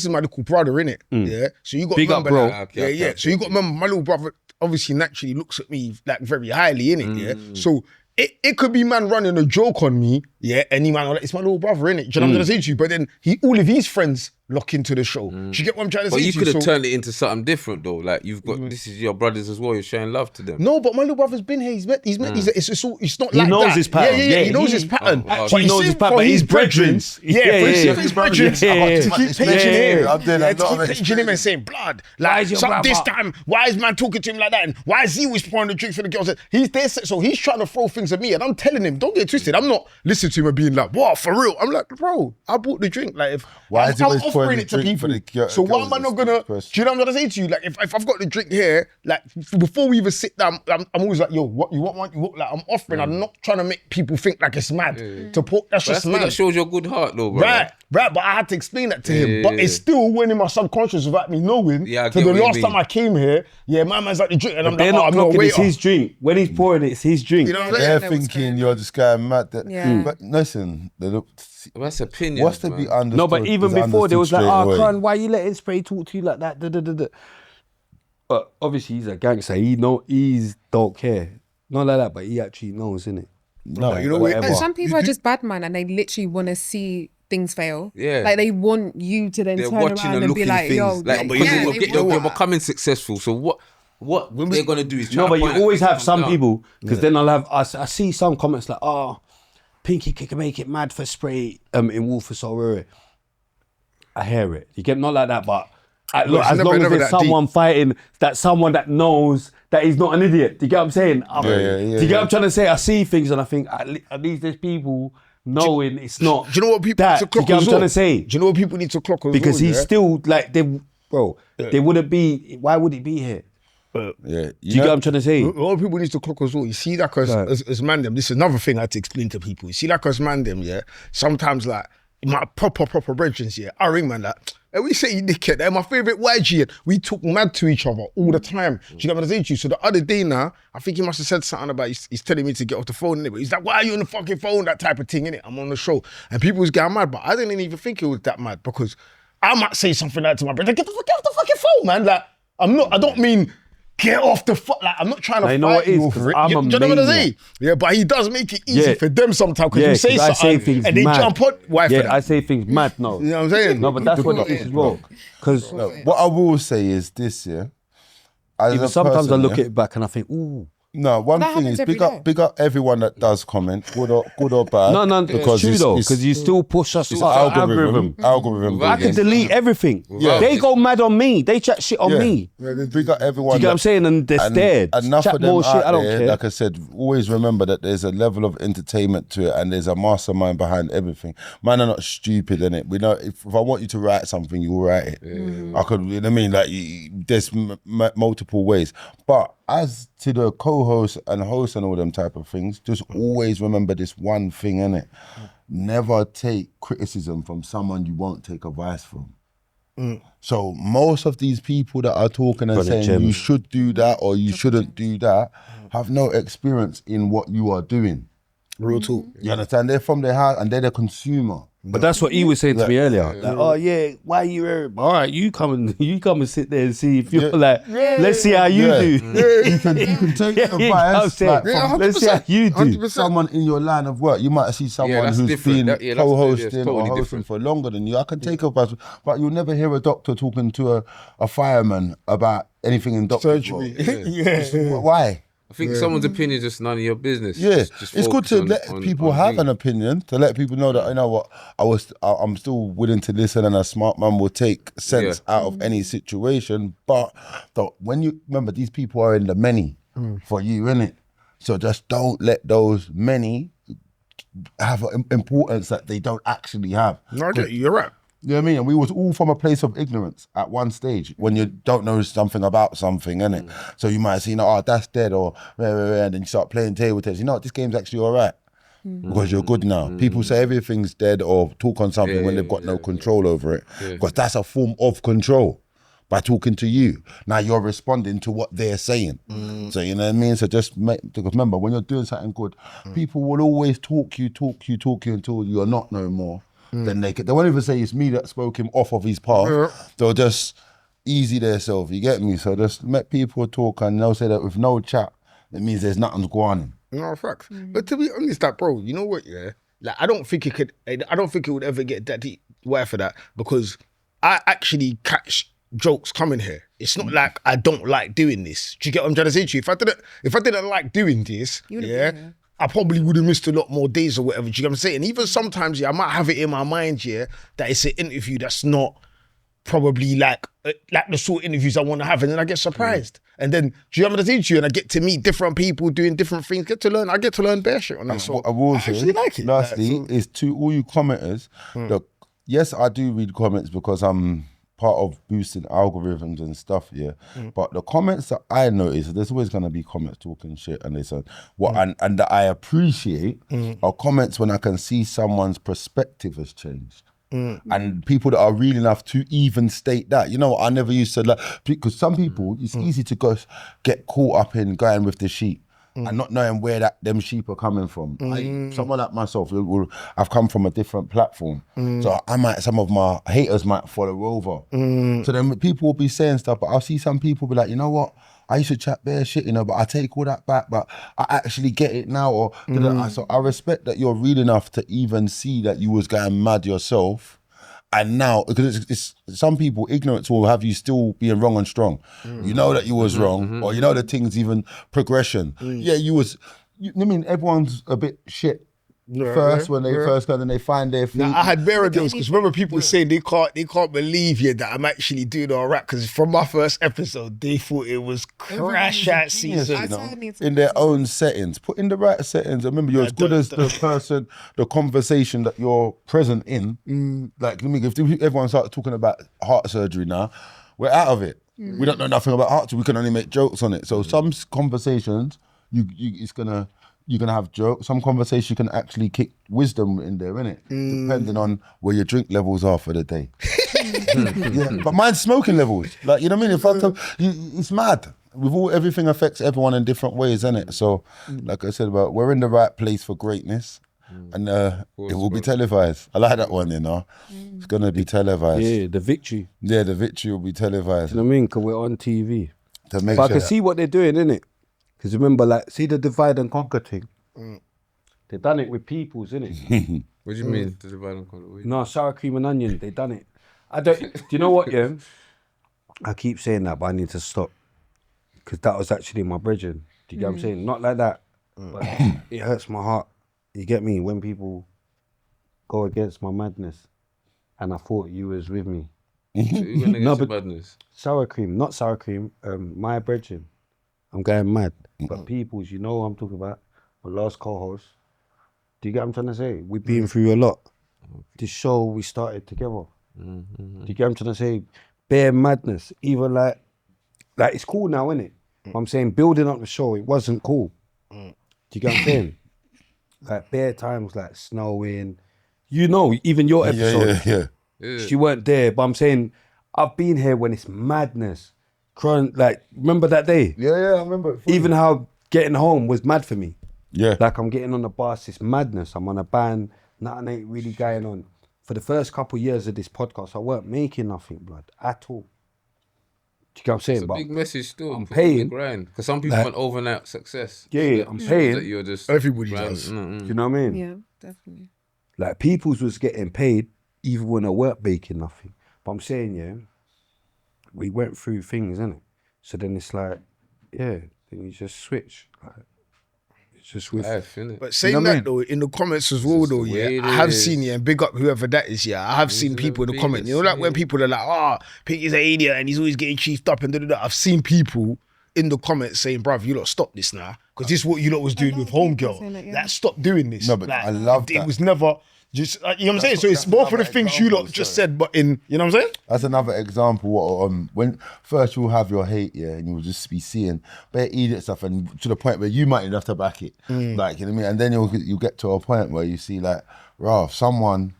my little brother, innit? Yeah. So you got Big up, remember, bro. like, So you got to remember, my little brother obviously naturally looks at me like very highly, innit? Yeah. So it could be man running a joke on me, yeah, and he man, like, it's my little brother, innit? Do you know what I'm gonna say to you? But then all of his friends lock into the show. Do you get what I'm trying to say? But you to could have So- turned it into something different though. Like you've got this is your brothers as well. You're showing love to them. No, but my little brother's been here. He's it's not He like knows that. his pattern. Yeah, he knows his pattern. Oh, But he knows you his see, pattern, for but his his brethrens. Yeah, for his brethrens. To keep paging him. I'm doing a lot To of keep paging him and saying, blood. Why Like, is your so brother- this time, why is man talking to him like that? And why is he always pouring the drink for the girls? He's there, so he's trying to throw things at me. And I'm telling him, don't get twisted. I'm not listening to him and being like, what, for real? I'm like, bro, I bought the drink. Like, if Why I'm is he always offering pouring it the to drink for people. the girl- So why am I girls not gonna, do first? you know what I'm gonna say to you? Like, if I've got the drink here, like, before we even sit down, I'm always like, yo, what you want one? You want, like, I'm offering. I'm not trying to make people think like it's mad to put. That's just mad. That shows your good heart though, bro. Right. But I had to explain that to him. But it's still went in my subconscious without me knowing. Yeah, I to get the what you last mean. time I came here, my man's like the drink, and I'm They're like, not I'm not a clocking. It's waiter. his drink. When he's pouring it, it's his drink. You know what I'm They're saying? thinking you're just going mad. Yeah. But listen, That's opinion. what's to be understood? No, but even is before there was like, understood straight away. Kron, why you letting Spray talk to you like that? Da, da, da, da. But obviously he's a gangster. He's don't care. Not like that, but he actually knows, innit? No, you know what? Whatever. But some people are just bad man and they literally want to see things fail. Yeah. Like they want you to then They're turn watching around and and be looking like, things. yo, Like, yeah, because they you're want- becoming successful. So what? what they're gonna do is try no, but you always have some down. people because then I'll have I see some comments like, oh, Pinky can make it mad for spray in Wolf or I hear it. You get not like that, but look, as long as there's someone fighting, that someone that knows that he's not an idiot. Do you get what I'm saying? Do you get what I'm trying to say? I see things and I think at least there's people knowing it's not. Do you know what people need to clock? Do you get what I'm trying to say? Do you know what people need to clock? Because he's still like they wouldn't be. Why would he be here? Yeah, Do you get what I'm trying to say? A lot of people need to clock as well. You see, like as man them, this is another thing I had to explain to people. You see, like as man them, yeah. Sometimes like my proper brethrens, yeah. I ring man like, and we say you dickhead. They're my favourite YG, and we talk mad to each other all the time. Do you get what I'm saying to you? So the other day now, I think he must have said something about he's telling me to get off the phone, innit? But he's like, why are you on the fucking phone? That type of thing, innit? I'm on the show, and people was getting mad, but I didn't even think it was that mad because I might say something like to my brother, get off the fucking phone, man. Like I don't mean. Get off the like I'm not trying to fight you over it. Do you know what I'm saying? Yeah, but he does make it easy for them sometimes because you say something and they jump on. Why for that? I say things mad. No, you know what I'm saying? No, but that's what it is wrong. Because what I will say is this, yeah. Even sometimes I look at it back and I think, ooh. No, one thing is big up everyone that does comment, good or bad. No, because it's true though, because you still push us. It's algorithm. I can delete everything. Yeah. They go mad on me. They chat shit on me. Yeah, big up everyone. Do you get what I'm saying? And they're scared. Enough chat of them more shit. I don't care. Like I said, always remember that there's a level of entertainment to it, and there's a mastermind behind everything. Man are not stupid, innit? We know if I want you to write something, you'll write it. I could, you know what I mean? Like there's multiple ways, but. As to the co-host and host and all them type of things, just always remember this one thing, innit? Never take criticism from someone you won't take advice from. So most of these people that are talking and saying you should do that or you shouldn't do that have no experience in what you are doing. Real talk. You understand? They're from their house and they're the consumer. But that's what he was saying to me earlier. Like, oh yeah, why are you here? All right, you come and sit there and see if you're let's see how you do. You can take advice. Let's see how you do. 100%. Someone in your line of work, you might see someone who's been co-hosting or hosting for longer than you. I can take advice, but you'll never hear a doctor talking to a fireman about anything in doctor surgery. Why? I think someone's opinion is just none of your business. Yeah, it's good to let people have an opinion, to let people know that, you know what, I'm still willing to listen and a smart man will take sense out of any situation. But when you remember, these people are in the many for you, innit? So just don't let those many have an importance that they don't actually have. No, I get you, you're right. You know what I mean? And we was all from a place of ignorance at one stage when you don't know something about something, innit? So you might see, oh, that's dead, or and then you start playing table tennis. You know what, this game's actually all right because you're good now. People say everything's dead or talk on something when they've got no control over it because that's a form of control by talking to you. Now you're responding to what they're saying. So you know what I mean? So just because remember, when you're doing something good, people will always talk you until you're not no more. Then they won't even say it's me that spoke him off of his path. They'll just easy themselves, you get me? So just let people talk and they'll say that with no chat, it means there's nothing going on. No, facts. But to be honest, that bro, you know what, yeah? Like I don't think it would ever get that deep. Why for that? Because I actually catch jokes coming here. It's not like I don't like doing this. Do you get what I'm trying to say to you? If I didn't like doing this, I probably would have missed a lot more days or whatever. Do you get what I'm saying? And even sometimes, I might have it in my mind, that it's an interview that's not probably like the sort of interviews I want to have, and then I get surprised. And then, do you know what I'm saying to you? And I get to meet different people doing different things. I get to learn bare shit on that. So I will say, actually like it. Lastly, is to all you commenters. Look, yes, I do read comments because I'm part of boosting algorithms and stuff, but the comments that I notice, there's always going to be comments talking shit and this and what, and that I appreciate are comments when I can see someone's perspective has changed. And people that are real enough to even state that. You know, I never used to like, because some people, it's easy to get caught up in going with the sheep. And not knowing where them sheep are coming from. Someone like myself, I've come from a different platform. So some of my haters might follow over. So then people will be saying stuff, but I'll see some people be like, you know what? I used to chat bare shit, but I take all that back, but I actually get it now. So I respect that you're real enough to even see that you was going mad yourself And now, because it's some people, ignorance will have you still being wrong and strong. You know that you was wrong, or you know that things even progression. Yeah, I mean, everyone's a bit shit first when they first go and they find their feet. Now, I had better deals because remember people saying they can't believe that I'm actually doing all right because from my first episode they thought it was crash out season. You know, in their own settings, put in the right settings. Remember, you're as good as the person, the conversation that you're present in. Like, if everyone starts talking about heart surgery now, we're out of it. We don't know nothing about heart surgery. We can only make jokes on it. So some conversations, you're gonna have jokes. Some conversation can actually kick wisdom in there, innit? Depending on where your drink levels are for the day. But mine's smoking levels. Like, you know what I mean? It's mad. Everything affects everyone in different ways, innit? So, like I said, we're in the right place for greatness. And it will be televised. I like that one, you know. It's gonna be televised. Yeah, the victory. Yeah, the victory will be televised. You know what I mean? Because we're on TV. To make But I sure can see what they're doing, innit? Because remember, like, see the divide and conquer thing? They done it with peoples, innit? What do you mean, the divide and conquer? No, sour cream and onion, they done it. Do you know what, yeah? I keep saying that, but I need to stop. Because that was actually my brethren. Do you get what I'm saying? Not like that. But it hurts my heart. You get me? When people go against my madness. And I thought you was with me. So you went against the madness? Sour cream, not sour cream, my brethren. I'm going mad. But peoples, you know what I'm talking about. My last co-host. Do you get what I'm trying to say? We've been through a lot. This show, we started together. Do you get what I'm trying to say? Bare madness. Even like it's cool now, innit? But I'm saying building up the show, it wasn't cool. Do you get what I'm saying? Like bare times, like snowing. You know, even your episode. Yeah. She weren't there, but I'm saying I've been here when it's madness. Like, remember that day? Yeah, I remember. Even how getting home was mad for me. Yeah. Like, I'm getting on the bus, it's madness. I'm on a band, nothing ain't really going on. For the first couple of years of this podcast, I weren't making nothing, blood, at all. Do you get what I'm saying? It's a big message still. I'm paying. Because some people want overnight success. Yeah, I'm paying. That you're just Everybody does. Do you know what I mean? Yeah, definitely. Like, people's was getting paid even when I weren't making nothing. But I'm saying, yeah, we went through things, innit? So then it's like, yeah, then you just switch. Like, it's just with life, innit? But saying You know what I that though, in the comments as well though, yeah, I have seen, yeah, and big up whoever that is, yeah, I have seen people in the comments, you know, like when people are like, Pinky's an idiot and he's always getting chiefed up and da-da-da. I've seen people in the comments saying, bruv, you lot stop this now, because this is what you lot was doing with Homegirl. Like, stop doing this. No, but like, I love that. It was never just, like, you know what I'm saying? So it's more for the things you lot just said, but in, you know what I'm saying? That's another example. When first you'll have your hate, yeah, and you'll just be seeing bare idiot stuff, and to the point where you might even have to back it, like, you know what I mean. And then you'll get to a point where you see like, someone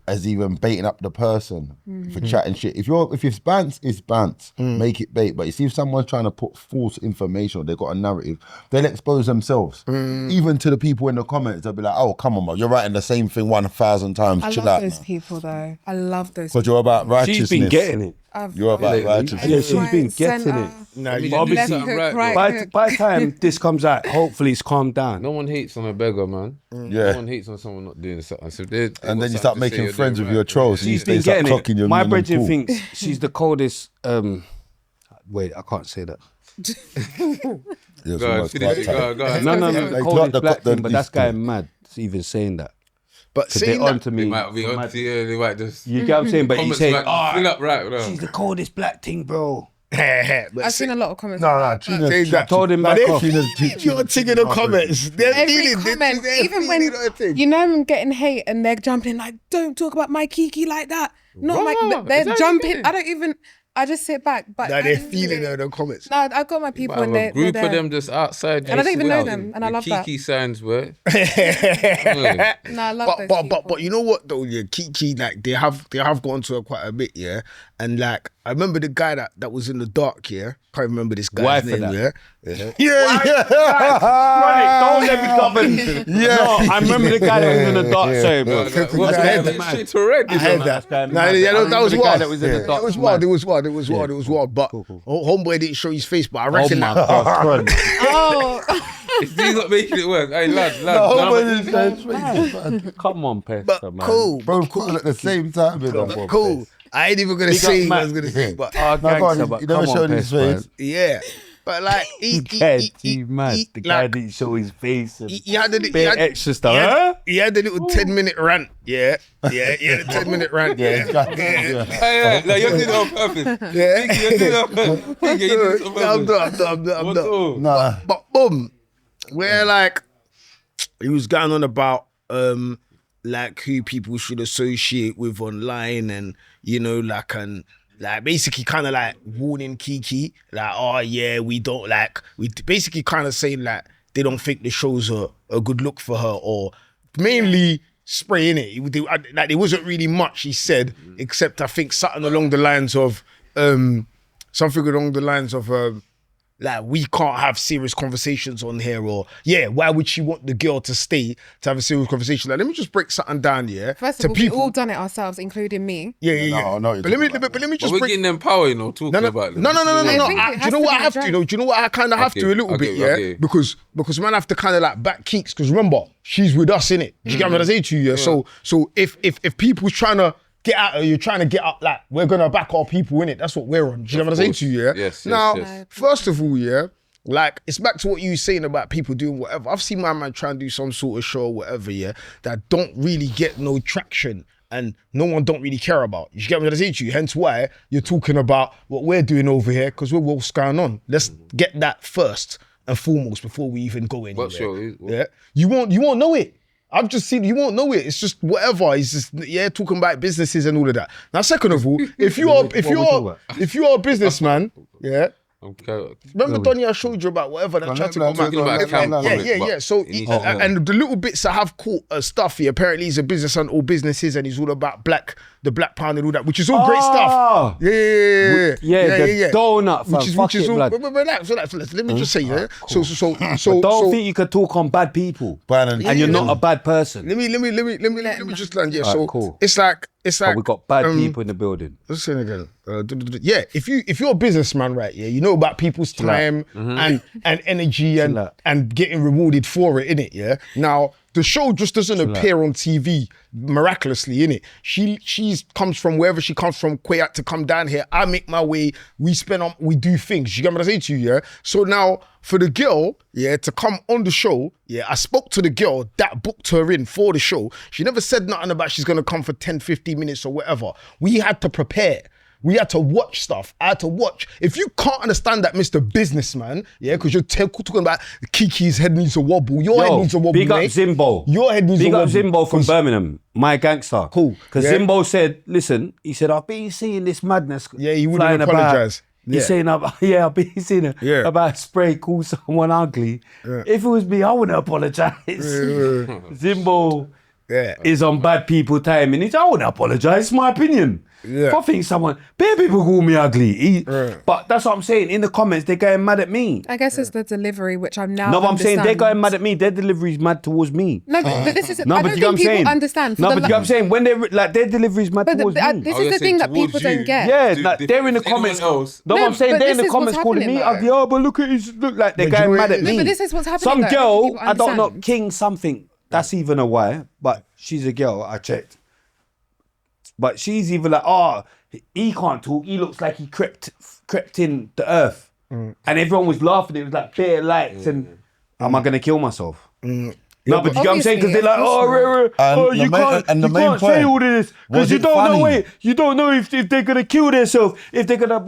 as even baiting up the person for chatting shit. If it's bants, it's bants. Make it bait. But you see, if someone's trying to put false information, or they've got a narrative, they'll expose themselves. Even to the people in the comments, they'll be like, "Oh, come on, bro, you're writing the same thing 1,000 times. I Chill love out, those man." people though. I love those. Because you're about righteousness. She's been getting it. You're about righteousness. Yeah, she's been getting it. Nah, you But Left obviously, hook, right hook. by the time this comes out, hopefully it's calmed down. No one hates on a beggar, man. Yeah. No one hates on someone not doing something. So And then you start making friends with your trolls. She's They been start getting clocking it. your My meaning brethren pool. thinks she's the coldest. Wait, I can't say that. Yeah, Go on, finish it. Go on. No, They the clock coldest the- black the- thing, but that's going mad. It's even saying that. But Because saying they're that, onto They me. might be on to you, they might just... You get what I'm saying? But you comments say, might fill up right now. she's the coldest black thing, bro. but I've seen a lot of comments. No, saying that, told him but back they- off. You're taking the comments. They're Every feeling comment, they're even feeling when thing. you know I'm getting hate and they're jumping like, don't talk about my Kiki like that. Not Raw, like they're is that jumping. what you mean? I just sit back. But Nah, at they're the end of the feeling day- it in the comments. No, I've got my people Might and have a they're group there. of them just outside. And I don't even know Wow. them, and I The love that. Kiki signs were. No, I love those people. But you know what though, yeah, Kiki, like they have gone to her quite a bit, yeah. And like I remember the guy that was in the dark, yeah. Can't remember this guy's Wife for name, that. yeah. Don't let me govern. No, I remember the guy that was in the dark. Sorry, bro. What's I had that? that. Shit to red. I had that. Nah, yeah, that was the guy wild. that was in the dark. It was wild. It was wild. It was wild. But Cool. Homeboy didn't show his face, but I Oh reckon my that. gosh, Oh, He's not making it worse. Hey, lad. Come on, Pester, But man. cool. Both cool at the same time. But cool. I ain't even gonna say what I was gonna say. But You never showed his face. yeah. But like The guy didn't show his face. And he had the bit extra stuff. he had the little 10-minute rant. Yeah. He had a 10-minute rant. Yeah. Hey, like, you're doing it on purpose. Yeah. You're doing it on purpose. I'm not. Nah. But boom, where like he was going on about like who people should associate with online, and like basically kind of like warning Kiki, like, oh yeah, we basically kind of saying like they don't think the show's a good look for her, or mainly spraying it. Like there wasn't really much he said, except I think something along the lines of like, we can't have serious conversations on here, or why would she want the girl to stay to have a serious conversation? Like, let me just break something down, First of all, we've all done it ourselves, including me. Yeah. No, But let me just We're break. getting them power, talking about them. No. I think it Do you has know to what be I have to? addressed. Do you know what I kind of have to a little bit, okay. Because man have to kind of like back Keeks, because remember, she's with us, innit? Do you get what I'm saying to you? So if people's trying to get at her, you're trying to get up, like, we're gonna back our people, innit? That's what we're on. Do you know what I'm saying to you? Yes. Now, first of all, like, it's back to what you were saying about people doing whatever. I've seen my man try and do some sort of show or whatever, that don't really get no traction and no one don't really care about. You get what I'm saying to you? Hence why you're talking about what we're doing over here, because we're what's going on. Let's get that first and foremost before we even go anywhere. What show? You won't know it. I've just seen, you won't know it. It's just whatever. He's just talking about businesses and all of that. Now, second of all, if you are a businessman, remember Donny, I showed you about whatever that tried to come out. So and the little bits that have caught stuff here. Apparently, he's a business on all businesses, and he's all about the black pound and all that, which is all great stuff. The donut, fam. Which is all. Relax. Let me just say, So don't think you can talk on bad people, and you're not a bad person. Let me just land. So cool. It's like we got bad people in the building. Let's say it again. If you're a businessman, right? You know about people's time and energy and getting rewarded for it, innit? Now the show just doesn't appear on TV miraculously, innit? She comes from wherever she comes from, Quayat, to come down here. I make my way. We do things. You get what I say to you, So now for the girl, to come on the show, I spoke to the girl that booked her in for the show. She never said nothing about she's gonna come for 10, 15 minutes or whatever. We had to prepare. We had to watch stuff. I had to watch. If you can't understand that, Mr. Businessman, because you're talking about Kiki's head needs a wobble. Your head needs a wobble. Big up Zimbo. Your head needs a wobble. Big up Zimbo from Birmingham, my gangster. Cool. Because Zimbo said, listen, he said, I've been seeing this madness. He wouldn't apologise. He's saying, I've been seeing it about spray, call someone ugly. If it was me, I wouldn't apologise. Zimbo is on bad people time, and I wouldn't apologise. It's my opinion. If I think bare people call me ugly. But that's what I'm saying. In the comments, they're going mad at me. I guess it's the delivery, which I'm now. No, but I'm saying they're going mad at me. Their delivery's mad towards me. No, but this is. No, I but don't you know what I'm think people saying? understand. No, but you know what I'm saying? When they're like, their delivery's mad towards me. This is the thing that people don't get. Yeah, like they're in the comments. No, I'm saying they're in the comments calling me ugly. Oh, but look at his look, like they're going mad at me. No, but this is what's happening. Some girl, I don't know, King something. That's even a why, but she's a girl. I checked. But she's even like, he can't talk. He looks like he crept in the earth, and everyone was laughing. It was like bare lights, and am I gonna kill myself? No, but you know what I'm saying? Because they're like, you can't say all this because you don't know if they're gonna kill themselves. If they're gonna,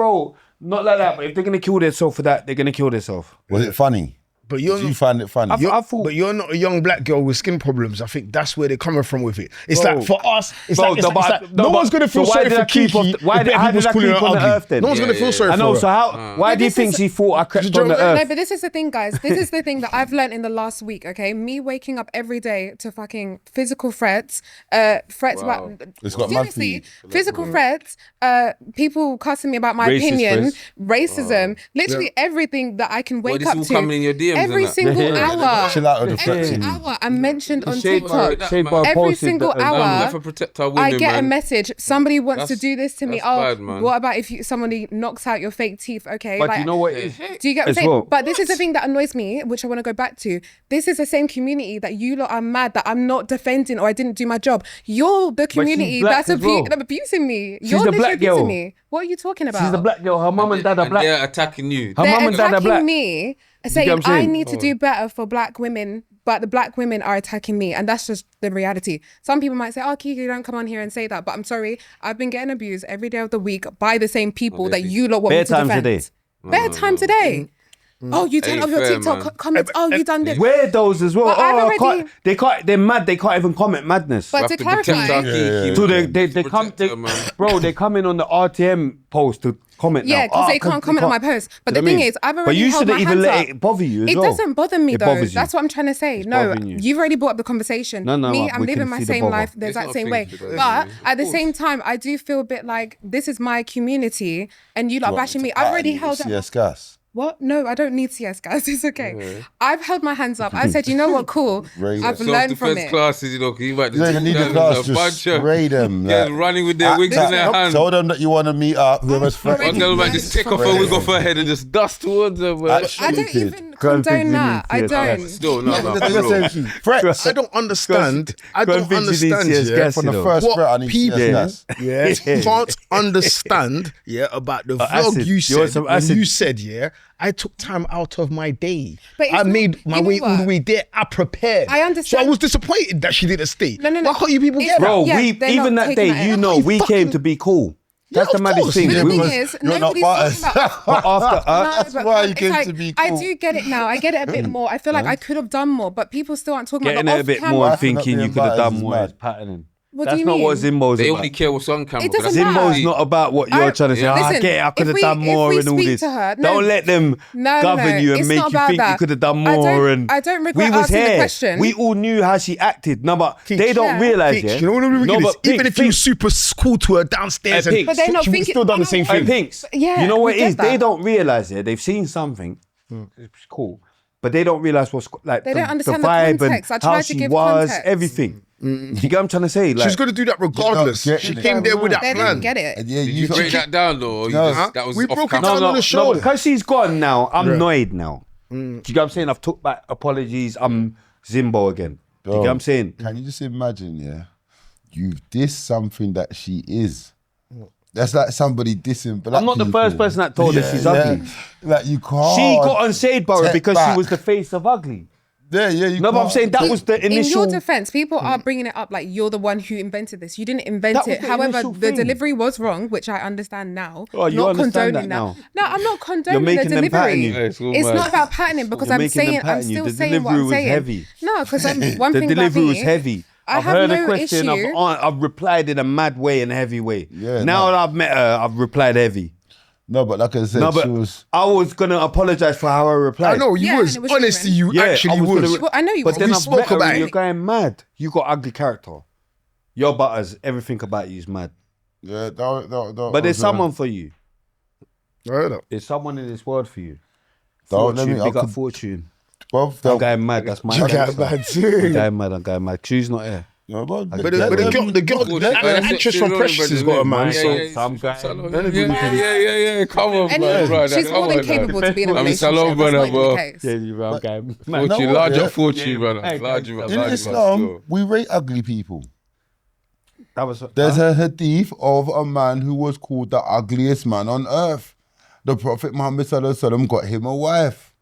not like that. But if they're gonna kill themselves for that, they're gonna kill themselves. Was it funny? But Did you find it funny? But you're not a young black girl with skin problems. I think that's where they're coming from with it. It's like for us, no one's gonna feel sorry for Kiki. Why did I creep on the earth then? No one's gonna feel sorry for her. I know. So why do you think she thought I crept on the earth? No, but this is the thing, guys. This is the thing that I've learned in the last week. Okay, me waking up every day to fucking physical threats, about seriously physical threats, people cussing me about my opinion, racism, literally everything that I can wake up to. Coming in your DMs every single hour. Chill out with the Every flexing. hour I'm mentioned on Shade Bar- TikTok. Shade Bar Every posted single that, hour, for protect our women, I get a man. message. Somebody wants to That's- do this to me. that's Oh, bad, man. what about if somebody knocks out your fake teeth? Okay, But like, you know what it is? do you get what I'm as saying? well? But this is the thing that annoys me, which I want to go back to. This is the same community that you lot are mad that I'm not defending or I didn't do my job. You're the community black that's as well. abusing me. She's You're the literally black abusing girl. me. What are you talking about? She's the black girl. Her mum and dad are black. They're attacking you. Her They're mum and dad are attacking black. me, saying what I'm I saying? need to do better for black women, but the black women are attacking me, and that's just the reality. Some people might say, "Oh, Kiki, don't come on here and say that," but I'm sorry, I've been getting abused every day of the week by the same people that you lot want me Bare to times a defend. day. Bare times a day. Oh, you turned Ain't off your fair, TikTok man. comments. Oh, you done this. Weirdos as well. But I've Oh, already- they can't. They're mad. They can't even comment madness. But We to have protect clarify, our Kiki. So they come, Protect her, man. bro. They come in on the RTM post to comment. yeah, now. because they can't comment on my post. But the thing is, I've already But you held my shouldn't even hands let up. it bother you as It well. doesn't bother me It though. bothers you. That's what I'm trying to say. No, bothering you. you've already brought up the conversation. No, me, we I'm living can my see the same bother. life the It's exact not same things way. to do. But at the course. same time, I do feel a bit like this is my community and you lot bashing me. I've already held up. CS gas. What? No, I don't need CS, guys. It's okay. I've held my hands up. I said, you know what? Cool. Right. I've learned from Self-defense it. classes, you know, you might You don't even need the class to spray them. Yeah, like, running with their wigs in their hand. Tell them that you want to meet up. Whoever's already friend. One girl might just take off her wig off her head and just dust towards her. Man. I don't even condone that. I don't. Still, no, That's bro. the same thing. Threats. I don't understand. I Go and don't think you need understand. CS Yeah, gas, From you the know. first threat, I what need people CS gas. can't understand about the vlog acid. you You want said some when acid? you said I took time out of my day. But it's I not- made my you know way all the what? way there. I prepared. I understand. So I was disappointed that she didn't stay. No. Why can't you people It's get not- that? Bro, Yeah, we they're even not that taking day, that out. we came to be cool. That's Yeah, the of maddest course. thing. But the We thing was- is, you're not nobody's biased. talking about. but after That's but why you it's came like, to be I cool. do get it now. I get it a bit more. I feel like I could have done more, but people still aren't talking getting about it the a bit off-camera. more and Laughing at thinking the you could have done advisors, more man. is patterning. What do That's you not what mean? Zimbo's They about. only care what's on camera. It doesn't That's matter. Zimbo's not about what you're trying to say. Listen, I get it. I could have if done we more and all speak this. to her- no. Don't let them govern you and it's make not you about think you that. could have done I don't- more. And I don't regret we was asking the here. question. We all knew how she acted. No, but they don't Yeah. realize. Pinks, Yeah, you know what I'm no, no, but even Pinks, if you were super cool to her downstairs, Hey, and Pinks. But they're not she would thinking- still done the same Hey, thing. Pinks, Yeah, you know what we it is? get They that. don't realize. Yeah, they've seen something. It's cool, but they don't realize what's like. They the, don't understand the vibe context. I and tried how to she give was, context. everything. You get what I'm trying to say? Like, She's going to do that regardless. You're not She getting came it. there with that They plan. didn't get it. Yeah, Did you break that down though? Or you No. just, that was We off broke it camera? down on the show. because she's gone now. I'm annoyed now. Do you get what I'm saying? I've took back apologies. I'm Zimbo again. Do you get what I'm saying? Can you just imagine, yeah? You've dissed something that she is. That's like somebody dissing black I'm not the people. first person that told her she's ugly. Like you can't. She got on Shade Borough Step because back. she was the face of ugly. Yeah, you No, but I'm can't. saying that was the In initial. your defense, people are bringing it up like you're the one who invented this. You didn't invent That was it. the However, initial the thing. delivery was wrong, which I understand now. Oh, you not understand condoning that now? No, I'm not condoning making the them pattern delivery. you. Yeah, it's all It's mad. not about patterning because You're I'm making them saying I'm pattern you. still The saying what delivery I'm was saying. heavy. No, because one The thing about delivery me, was heavy. I I've have heard no a question. issue. I've replied in a mad way and a heavy way. Yeah, now no. that I've met her, I've replied heavy. No, but like I said, No, she but was. I was gonna apologize for how I replied. I know you Yeah, was. and it was Honestly, genuine. you Yeah, actually I was was. gonna- Well, I know you But was. then We I've spoke met her about and it. you're going mad. You got ugly character. Your butters, everything about you is mad. Yeah, But there's someone for you. I heard that. There's someone in this world for you. Don't let Fortune, me. I big up could, Fortune. bruv, I'm going mad. That's my You answer. got bad I'm too. going mad. I'm going mad. Q's not here. No, but But the girl, the actress from Precious has got a man. So Some guy. Yeah. Come on, Anyway, bro. she's more than capable to be in a I'm relationship. Salon That's brother, not even bro. the case. Yeah, you're right. I'm going mad. know Fortune, what, larger yeah? fortune, brother. Hey, Larger, in in larger, Islam, still. we rate ugly people. That was. There's a hadith of a man who was called the ugliest man on earth. The Prophet Muhammad Sallallahu Alaihi Wasallam got him a wife.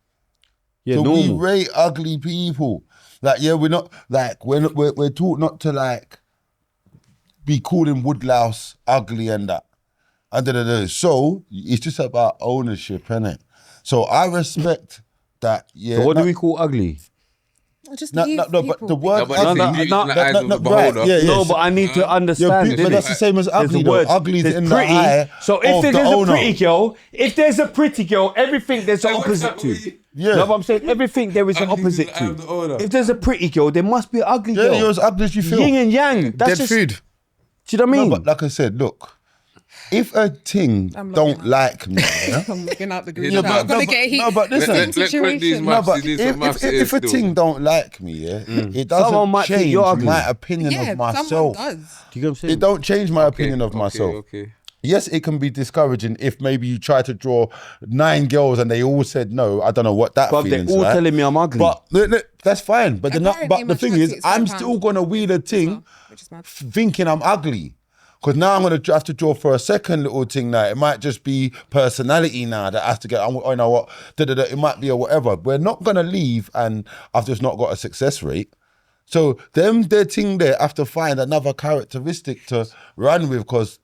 yeah, So normal. we rate ugly people. Like, yeah, we're not like we're taught not to like be calling woodlouse ugly and that. So it's just about ownership, innit? So I respect that. Yeah. So what do we call ugly? Just No, leave but the people. word but ugly. it's in the eyes of the right, beholder. yeah, No, but I need to Yeah, understand. but that's the same as There's ugly a though. word. Ugly is There's in pretty. the eye So if of there's the a owner. pretty girl, everything there's an opposite to. Yeah. No, but I'm saying everything there is an Ugly is in opposite the eye of the to. owner. If there's a pretty girl, there must be an ugly Yeah, girl. you're as ugly as you feel. Yin and yang. That's dead just, food. Do you know what I No, mean? but like I said, look, if a ting don't like me, yeah? I'm looking out the group. Yeah, chat. I'm gonna get heat. no, but listen. Situation. No, but if a ting don't like me, yeah, it Someone doesn't might think change you're ugly. my opinion Yeah, of myself. someone does. Do you get what I'm saying? It don't change my opinion of myself. Okay. Yes, it can be discouraging if maybe you try to draw 9 girls and they all said no. I don't know what that But feeling's they're all like. telling me I'm ugly. But look, that's fine. But Apparently the thing my is, tracksuit's I'm £5 still gonna wheel a ting which is mad. thinking I'm ugly. Because now I'm going to have to draw for a second little thing now. It might just be personality now that has to get, oh, you know what, it might be or whatever. We're not going to leave and I've just not got a success rate. So their thing there have to find another characteristic to run with because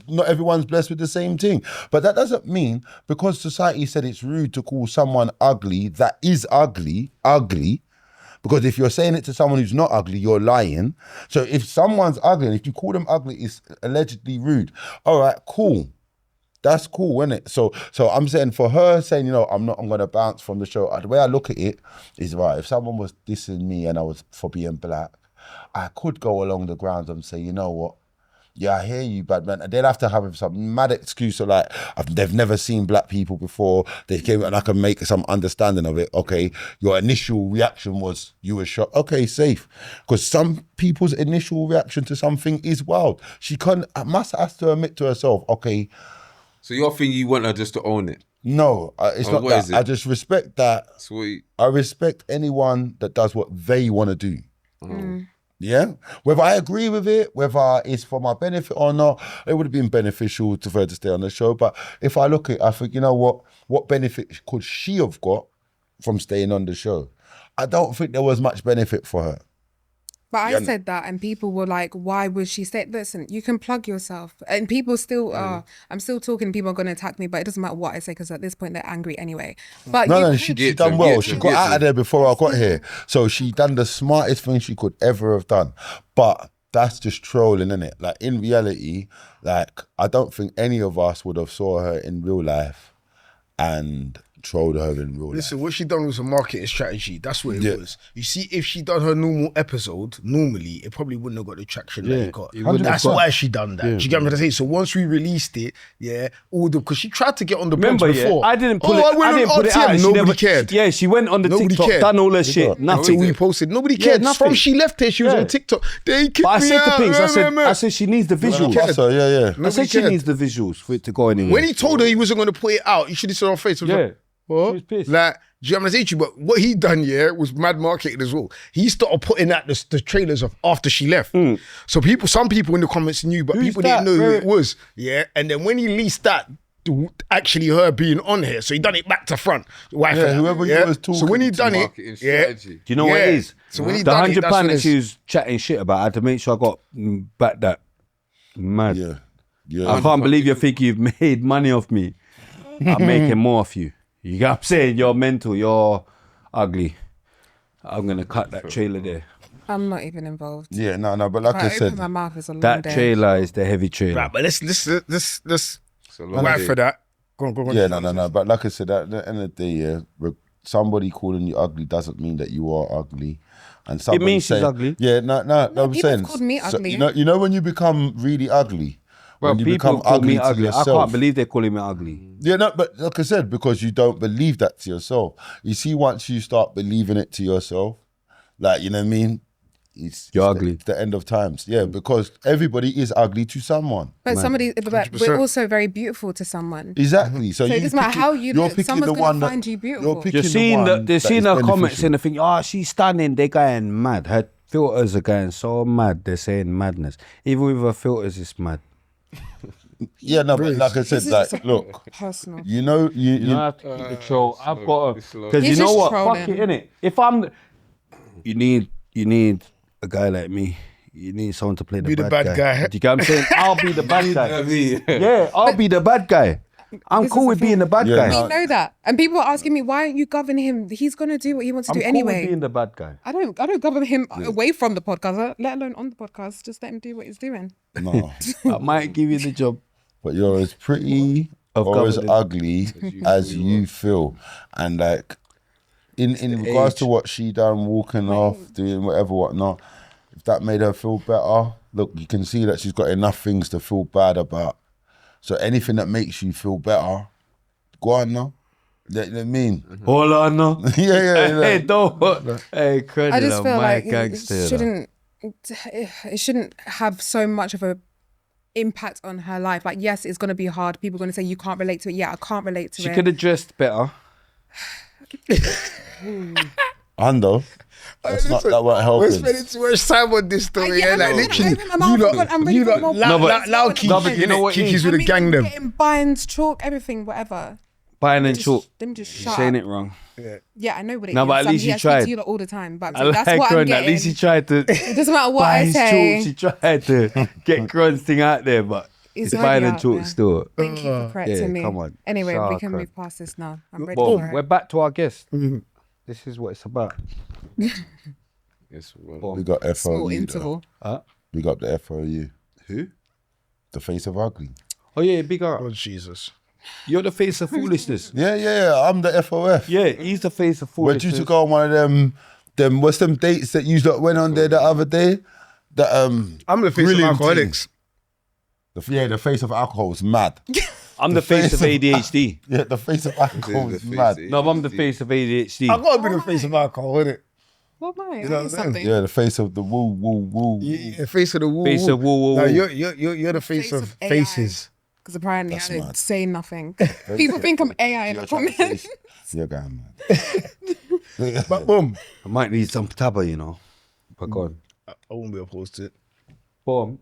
not everyone's blessed with the same thing. But that doesn't mean because society said it's rude to call someone ugly that is ugly. Because if you're saying it to someone who's not ugly, you're lying. So if someone's ugly, and if you call them ugly, it's allegedly rude. All right, cool. That's cool, isn't it? So I'm saying for her saying, I'm going to bounce from the show. The way I look at it is, right, if someone was dissing me and I was for being black, I could go along the grounds and say, you know what? Yeah, I hear you, bad man. And they'll have to have some mad excuse of like, they've never seen black people before. They came and I can make some understanding of it. Okay, your initial reaction was you were shocked. Okay, safe. Because some people's initial reaction to something is wild. She must have to admit to herself, okay. So you're thinking you want her just to own it? No, it's not that. I just respect that. Sweet. I respect anyone that does what they want to do. Yeah, whether I agree with it, whether it's for my benefit or not, it would have been beneficial for her to stay on the show. But if I look at it, I think, you know what benefit could she have got from staying on the show? I don't think there was much benefit for her. But I said that and people were like, why would she say, listen, you can plug yourself. And people still are, I'm still talking, people are going to attack me, but it doesn't matter what I say because at this point they're angry anyway. But no, she done well. She got out of there before I got here. So she done the smartest thing she could ever have done. But that's just trolling, innit? Like in reality, like I don't think any of us would have saw her in real life and trolled her in real life. Listen, what she done was a marketing strategy. That's what it was. You see, if she done her normal episode, normally it probably wouldn't have got the traction that it got. That's why she done that. Do you get what I'm saying? So once we released it, because she tried to get on the boards before. I didn't pull it. I didn't put it out. Nobody cared. Yeah, she went on the TikTok, done all her shit. Nothing. We posted. Nobody cared. From she left here, she was on TikTok. They kicked me out. I said to Pinks, I said she needs the visuals. I said she needs the visuals for it to go anywhere. When he told her he wasn't going to put it out, you should have said her face. What? She was pissed. Like, do you know what I'm saying to you? But what he done, was mad marketing as well. He started putting out the trailers of after she left. So some people in the comments knew, but people didn't know who it was. Yeah, and then when he leased that, actually her being on here, so he done it back to front. Whoever he was talking. So when he done it, strategy. Do you know what it is? So when he the done £100 that she was chatting shit about, I had to make sure I got back that. Mad. Yeah. I can't believe you think you've made money off me. I'm making more of you. You get what I'm saying? You're mental, you're ugly. I'm going to cut that trailer there. I'm not even involved. Yeah, no, but like I said, my mouth is a long that day. trailer is the heavy trailer. Right, but let's wait for that. Go on. Yeah, no. But like I said, at the end of the day, somebody calling you ugly doesn't mean that you are ugly. And it means she's ugly. Yeah, no, I'm saying. People called me ugly. So, you know when you become really ugly? Well, when you people become call me to ugly. yourself. I can't believe they're calling me ugly. Yeah, no, but like I said, because you don't believe that to yourself. You see, once you start believing it to yourself, like, you know what I mean? You're ugly. It's the end of times. Yeah, because everybody is ugly to someone. But we're also very beautiful to someone. Exactly. So it doesn't matter how you look, someone's going to find you beautiful. You're seeing her comments and they think, she's stunning. They're going mad. Her filters are going so mad. They're saying madness. Even with her filters, it's mad. Yeah, no, but like I said, like, look, personal. You know have to keep the troll. I've got because you know what? Fuck it, innit? If I'm, you need a guy like me. You need someone to play the bad guy. Do you get what I'm saying? I'll be the bad guy. Yeah, I'll be the bad guy. I'm cool with being the bad guy. We know that. And people are asking me, why aren't you governing him? He's going to do what he wants to do anyway. I'm cool with being the bad guy. I don't govern him away from the podcast, let alone on the podcast. Just let him do what he's doing. No. I might give you the job. But you're as pretty or as ugly as you feel. And like, in regards to what she done, walking off, doing whatnot, if that made her feel better, look, you can see that she's got enough things to feel bad about. So anything that makes you feel better, go on now. You know what I mean? All on no. yeah. Hey, don't. Hey, credit. I just feel like gangster, it shouldn't have so much of a impact on her life. Like, yes, it's gonna be hard. People are gonna say you can't relate to it. Yeah, I can't relate to it. She could have dressed better. And though, that's not that what helping. We're spending too much time on this story. Yeah, Like literally, you know what? Kiki's with a gang them. Getting binds, chalk, everything, whatever. Buying and chalk. Them just She's shut saying up. it wrong. Yeah, I know what it is. No, but at least he I speak tried. to you lot all the time, but I that's like what I'm Cron. getting. At least he tried to. It doesn't matter what buy I his say. chalk. She tried to get Cron's thing out there, but It's it's buying already and out chalk there. still. Thank you for correcting me. Come on. Anyway, Shout we out, can Cron. move past this now. I'm ready Boom. for We're it. back to our guest. This is what it's about. Yes, well, We got Small FOU. interval. We got the FOU. Who? The face of ugly. Oh yeah, big up. Oh Jesus. You're the face of foolishness. Yeah. I'm the FOF. Yeah, he's the face of We're foolishness. due to go on one of them. What's them dates that you lot went on there the other day? I'm the face of Brilliant alcoholics. The face of alcohol is mad. I'm the face of ADHD. Yeah, the face of alcohol The is face mad. of- No, I'm the face of ADHD. I gotta be the face of alcohol, innit? Well, mate, know that what is I'm saying? something. Yeah, the face of the woo. Yeah, the face of the woo. Face of woo, woo, No, woo. you're the face of AI. faces. Because apparently That's I didn't mad. say nothing. People think I'm AI in the comments. You're going mad. But boom, I might need some taba, you know. But go on. I won't be opposed to it. Boom.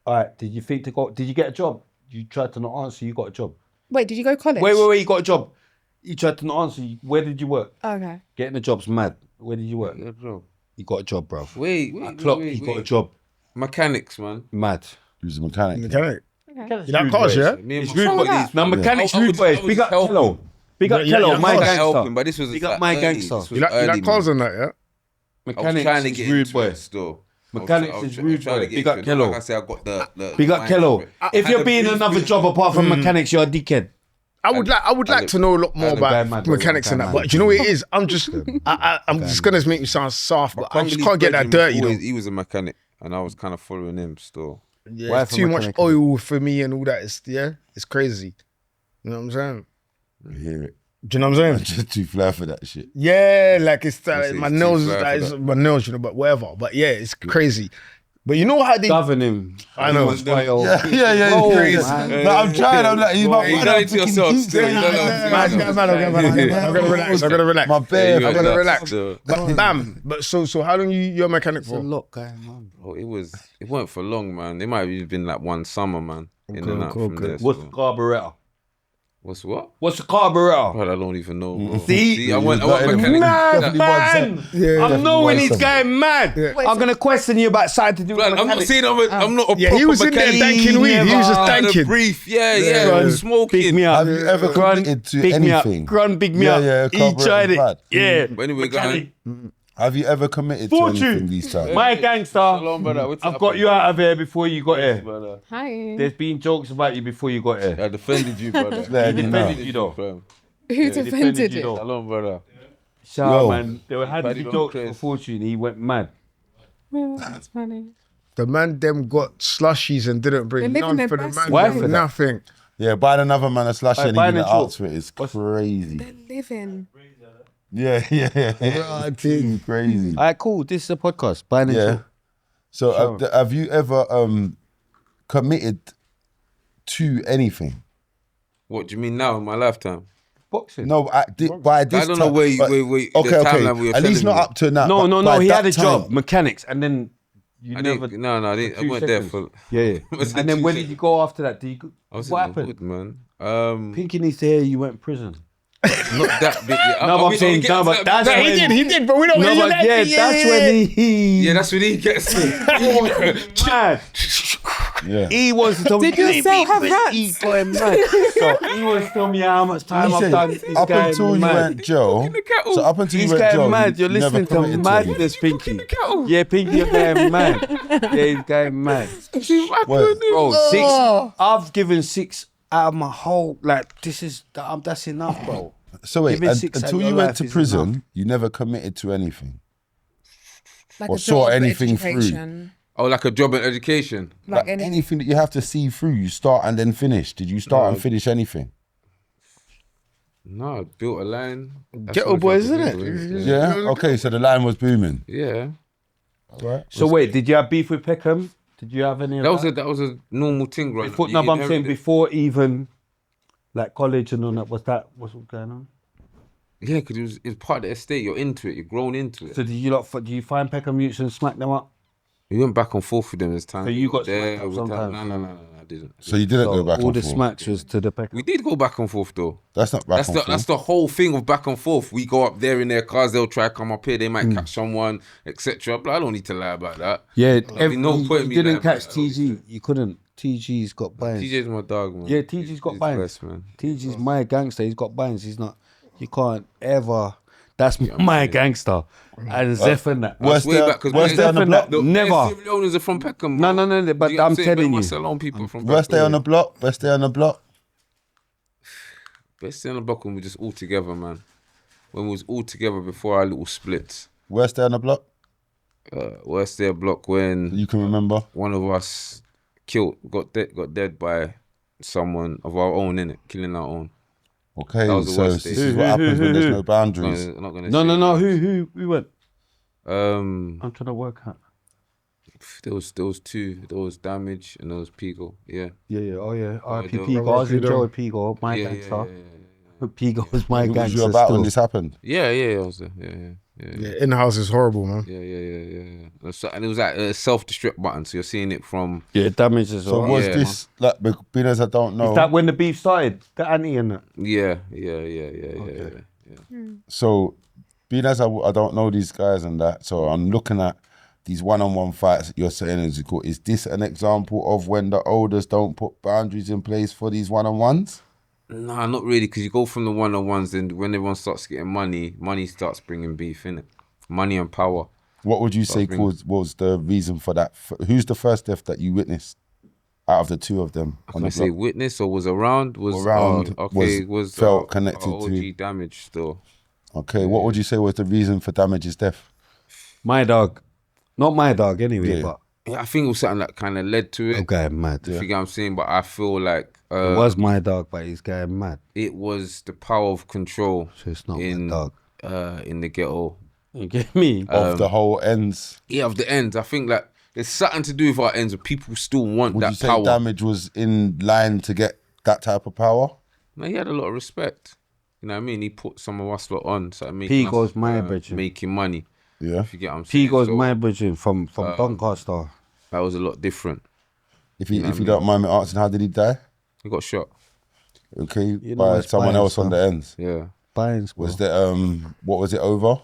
All right. Did you think to go? Did you get a job? You tried to not answer. You got a job. Wait, did you go college? Wait. You got a job. You tried to not answer. Where did you work? Okay. Getting a job's mad. Where did you work? Yeah, bro. You got a job, bro. Wait, Clock. You got a job. Mechanics, man. Mad. He was a mechanic. Mechanic. Okay. You like cars, yeah? Me and It's my rude, What's but that? now mechanics I was- rude I boys. was Big up helping. Kello. Big up Yeah, Kello. yeah, My I was gangster. helping, but this was Big like up my early. gangster. This was You like early, cars man. and that, yeah? I was Mechanics trying to is get rude into boy. it still. Mechanics is rude boy. Big up Like Kello. I said, I got the Big up mind Kello. for it. If I you're had a being brief another bit- job apart from mechanics, you're a dickhead. I would like to know a lot more and the guy about mad, mechanics the and guy that. mad. But do you know what it is? I'm just gonna make you sound soft, but I just can't get that dirty though. He was a mechanic, and I was kind of following him still. Yeah, Why it's for too much mechanic? oil for me and all that. It's crazy. You know what I'm saying? I hear it. Do you know what I'm I'm saying? just too fly for that shit. Yeah, like it's It's my too nails, fly for like, it's that. my nails, you know. But whatever. But yeah, it's crazy. But you know how they? Govern him. I know. Yeah, Bro, it's crazy. man. But I'm trying. I'm like, he's my You done it to yourself still. You done it to Man, yourself. I'm gonna relax. I'm gonna relax. My bare. Yeah, I'm gonna that's relax. still- But bam. But so how long you're a mechanic It's a for? lot going on. Oh, it weren't for long, man. It might have even been like one summer, man. In and Okay, out okay, from okay. there. What's so- the carburetor? What's what? What's the carburetor? God, I don't even know. Bro. See? I went Definitely mechanic. Mad, Definitely man! Yeah, I'm knowing he's definitely going mad. Yeah. I'm going to question you about something to do with Blood, I'm not mechanics. saying I'm not a Yeah, proper he was in there mechanic. danking weed. He was just I had a danking. brief. Yeah, Yeah. smoking. Big me up. Have you ever committed to big me up. anything? Grun, big me Yeah, up. yeah, He carburetor tried it. bad. Yeah. But anyway, go Mechanic. on. Have you ever committed to Fortune. anything these times? My gangster. Shalom, brother. What's I've up, got you out of here before you got here. brother? Hi. There's been jokes about you before you got here. I defended you, brother. Yeah, He you know. defended you though. Fam. Who defended you it? though. Shalom, brother. Shout Yo. out, man. There were had Paddy the don't jokes craze. for Fortune. He went mad. Yeah, that's funny. The man them got slushies and didn't bring They're living none their for the best man. life. them, nothing. Yeah, buying another man a slash Like and he buying didn't a chalk. answer it is crazy. They're living. Yeah. Too crazy. All right, cool. This is a podcast. Buying a Yeah. chalk. So have you ever committed to anything? What do you mean now in my lifetime? Boxing. No, by this I don't know time- where you- but- where okay, the okay. timeline where you're At least telling not me. up to now. No, but no, by he had that a job, time- mechanics, and then you I never. didn't, no, I didn't. I 2 went there seconds. for. Yeah. Was it And then 2 when did seconds? you go after that? Did you? I was What in the happened? hood, man. Pinky needs to hear you went to prison. Not that big. Yeah. No, but I'm saying, no, but that's No, when. he did, but we don't. No, but yeah, that's when he. Yeah, that's when he gets me. mad. Yeah. He wants to tell me. Did your cell have rats? He got him mad. So he wants to tell me how much time He I've said, done. This up guy until you mad. went Joe, kettle. so up until He's you went Joe, going mad. You're you never listening to committed anything. madness, Pinky. kettle. Yeah, Pinky, you're going mad. Yeah, he's going mad. Word. Bro, 6. I've given 6 out of my whole. Like, that's enough, bro. So wait, Giving 6 out until your you went life to is prison, enough. you never committed to anything. Like Or a saw job, anything through. education. Oh, like a job and education? Like anything that you have to see through, you start and then finish. Did you start and finish anything? No, I built a line. Ghetto boys, isn't it? Yeah. Okay, so the line was booming. Yeah. Right. So wait, did you have beef with Peckham? Did you have any of that? That was a normal thing, right? Before, no, but I'm saying before even like college and all that, what's going on? Yeah, because it was part of the estate. You're into it. You're grown into it. So do you find Peckham youths and smack them up? We went back and forth with them this time. So you got smacked up sometimes? No, I didn't. So you didn't go back and forth? All the smacks was to the Peckham. We did go back and forth though. That's not back and forth. That's the whole thing of back and forth. We go up there in their cars, they'll try to come up here, they might catch someone, etc. But I don't need to lie about that. Yeah, point you didn't catch TG. You couldn't. TG's got binds. TJ's my dog, man. Yeah, TG's got binds. Best, man. TG's my gangster. He's got binds. He's not. You can't ever. That's my gangster. And Zeph and that. Where's they on the block? Never. Civil owners are from Peckham. No. But I'm telling you. Salon people from Where's they on the block? Where's they on the block? Best day on the block when we just all together, man. When we was all together before our little splits. Where's they on the block? Worst day of block when You can remember. one of us got dead by someone of our own, innit? Killing our own. Okay, That was the so worst this day. is what happens when there's no boundaries. I'm not gonna No. say. Who went? I'm trying to work out. There was two. There was Damage and there was Pigo. Yeah. Yeah. Oh yeah. R.I.P. the- Pigo. I was enjoying Pigo. My Yeah, gangster. yeah. Pigo was my Who was gangster. you about still. when this happened? Yeah, I was there. Yeah. Yeah, in-house is horrible, man. Yeah. So, and it was like a self-destruct button, so you're seeing it from. Yeah, damage as So well. was Yeah, this like being as I don't know? Is that when the beef started? The anti and that? Yeah. So being as I don't know these guys and that, so I'm looking at these one-on-one fights that you're saying is good. Is this an example of when the elders don't put boundaries in place for these one-on-ones? Nah, not really, because you go from the one-on-ones, and when everyone starts getting money starts bringing beef, innit? Money and power. What would you say was the reason for that? Who's the first death that you witnessed out of the two of them? Can I say witness or was around? Was felt connected OG to Damage still. Okay, what would you say was the reason for Damage's death? My dog. Not my dog anyway, Yeah. but Yeah, I think it was something that kind of led to it. I'm going mad. You get what I'm saying? But I feel like It was my dog, but he's going mad. it was the power of control So it's not in my dog. in the ghetto. You get me? Of the whole ends. Yeah, of the ends. I think like there's something to do with our ends, but people still want Would you that say power. Damage was in line to get that type of power? Man, he had a lot of respect. You know what I mean? He put some of us lot on, so making Pigo's my brethren. making money. Yeah. If you get what I'm saying. Pigo's So my brethren from Doncaster. that was a lot different. If you don't mind me asking, how did he die? He got shot. Okay, You know by it's someone biased, else on the ends. Yeah. Bynes, Was there what was it over?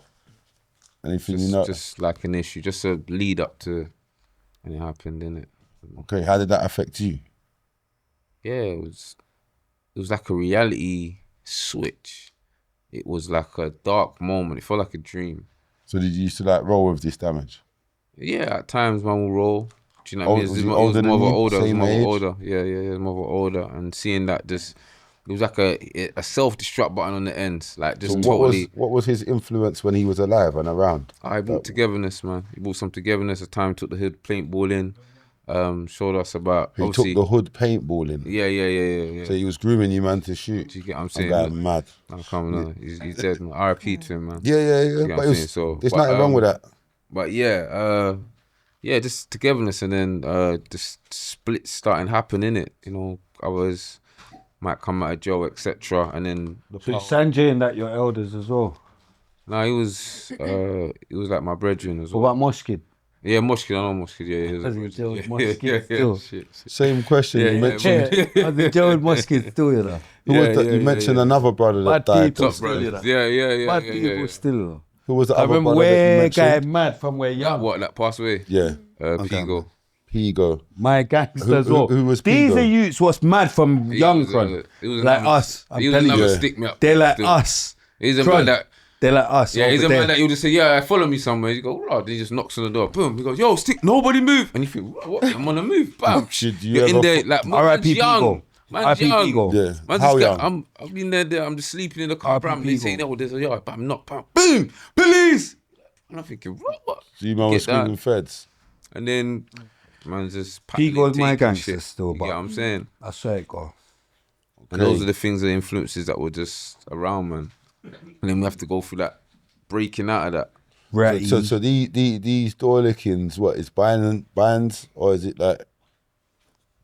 Anything you know? Just like an issue, just a lead up to, and it happened, didn't it? Okay, how did that affect you? Yeah, it was like a reality switch. It was like a dark moment. It felt like a dream. So did you used to like roll with this Damage? Yeah, at times man will roll. Do you know what I mean? Was It he was older more of than an you? older. It was Same more of an age? older. Yeah, more of an older. And seeing that just, it was like a self-destruct button on the end. Like just So totally. what was his influence when he was alive and around? I brought togetherness, man. He brought some togetherness. At time took the hood paintball in. Showed us about. He obviously, took the hood paintballing. Yeah. So he was grooming you, man, to shoot. Do you get what I'm I'm saying? going mad. I'm coming on. He's dead, man. RIP to him, man. Yeah. You get But what I'm saying? So, there's but, nothing wrong with that. But yeah, just togetherness, and then just splits starting happening, innit? You know, others might come out of jail, etc. And then So Sanjay and that your elders as well. no, he was like my brethren as What well. about Moshkid? Yeah, Moshkid, I know Moshkid. Yeah, he was Has he a jailed brethren. Moshkid still? Shit. Same question. You mentioned Yeah, the Joe Moshkid still, you know. who was that? You mentioned another brother that Bad died. people Top still, you know. brothers. Yeah. Bad people still. Who was the I other remember brother that you where mentioned? guy mad from where young. What, that passed away? Yeah, Pigo. Pigo. My gangsters as well. who was These Pigo? are youths was mad from young, was front. he was Like another- us. I'm he was telling another you. stick me up. They're like still. us. He's a Front. man that. They're like us. Yeah, he's a over man there. that you'll just say, yeah, follow me somewhere. You go, oh, then he just knocks on the door. Boom. He goes, yo, stick, nobody move. And you think, what? I'm on the move. Bam. Should you You're in ever there, like, R.I.P. man's young. Pigo. Man's R.I.P. young. Pigo. Yeah. Man's How just young? I've been there, I'm just sleeping in the car. R.I.P. Bam, they say, Pigo. no, there's a yard. Bam, knock, bam, boom, police. And I'm thinking, what? So you man was Get down. screaming feds. And then, man, just He goes my taking gangster shit. still, You but get what I'm saying? I swear it go. And those are the things, the influences that were just around, man. And then we have to go through that, breaking out of that. Right. So these door lickings, what is bands or is it like?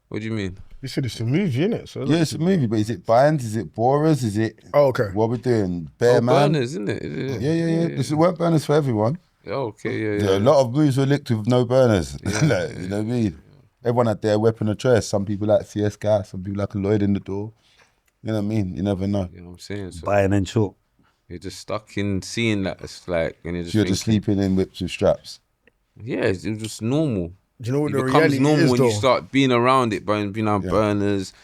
What do you mean? You said it's a movie, innit? So Yeah, it's a movie, but is it bands? Is it borers? Is it? Oh, okay. What we're doing? Bear man. Burners, isn't it? Yeah. This is work burners for everyone. Okay, Yeah, a lot of moves were licked with no burners. Like, you know what I mean? Everyone had their weapon of choice. Some people like CS gas, some people like a Lloyd in the door. You know what I mean? You never know. You know what I'm saying? So Buying and short. you're just stuck in seeing that. It's like, and you're just, So you're just sleeping in whips with straps. yeah, it's just normal. Do you know what It the becomes reality normal is, when though? you start being around it, being around burners.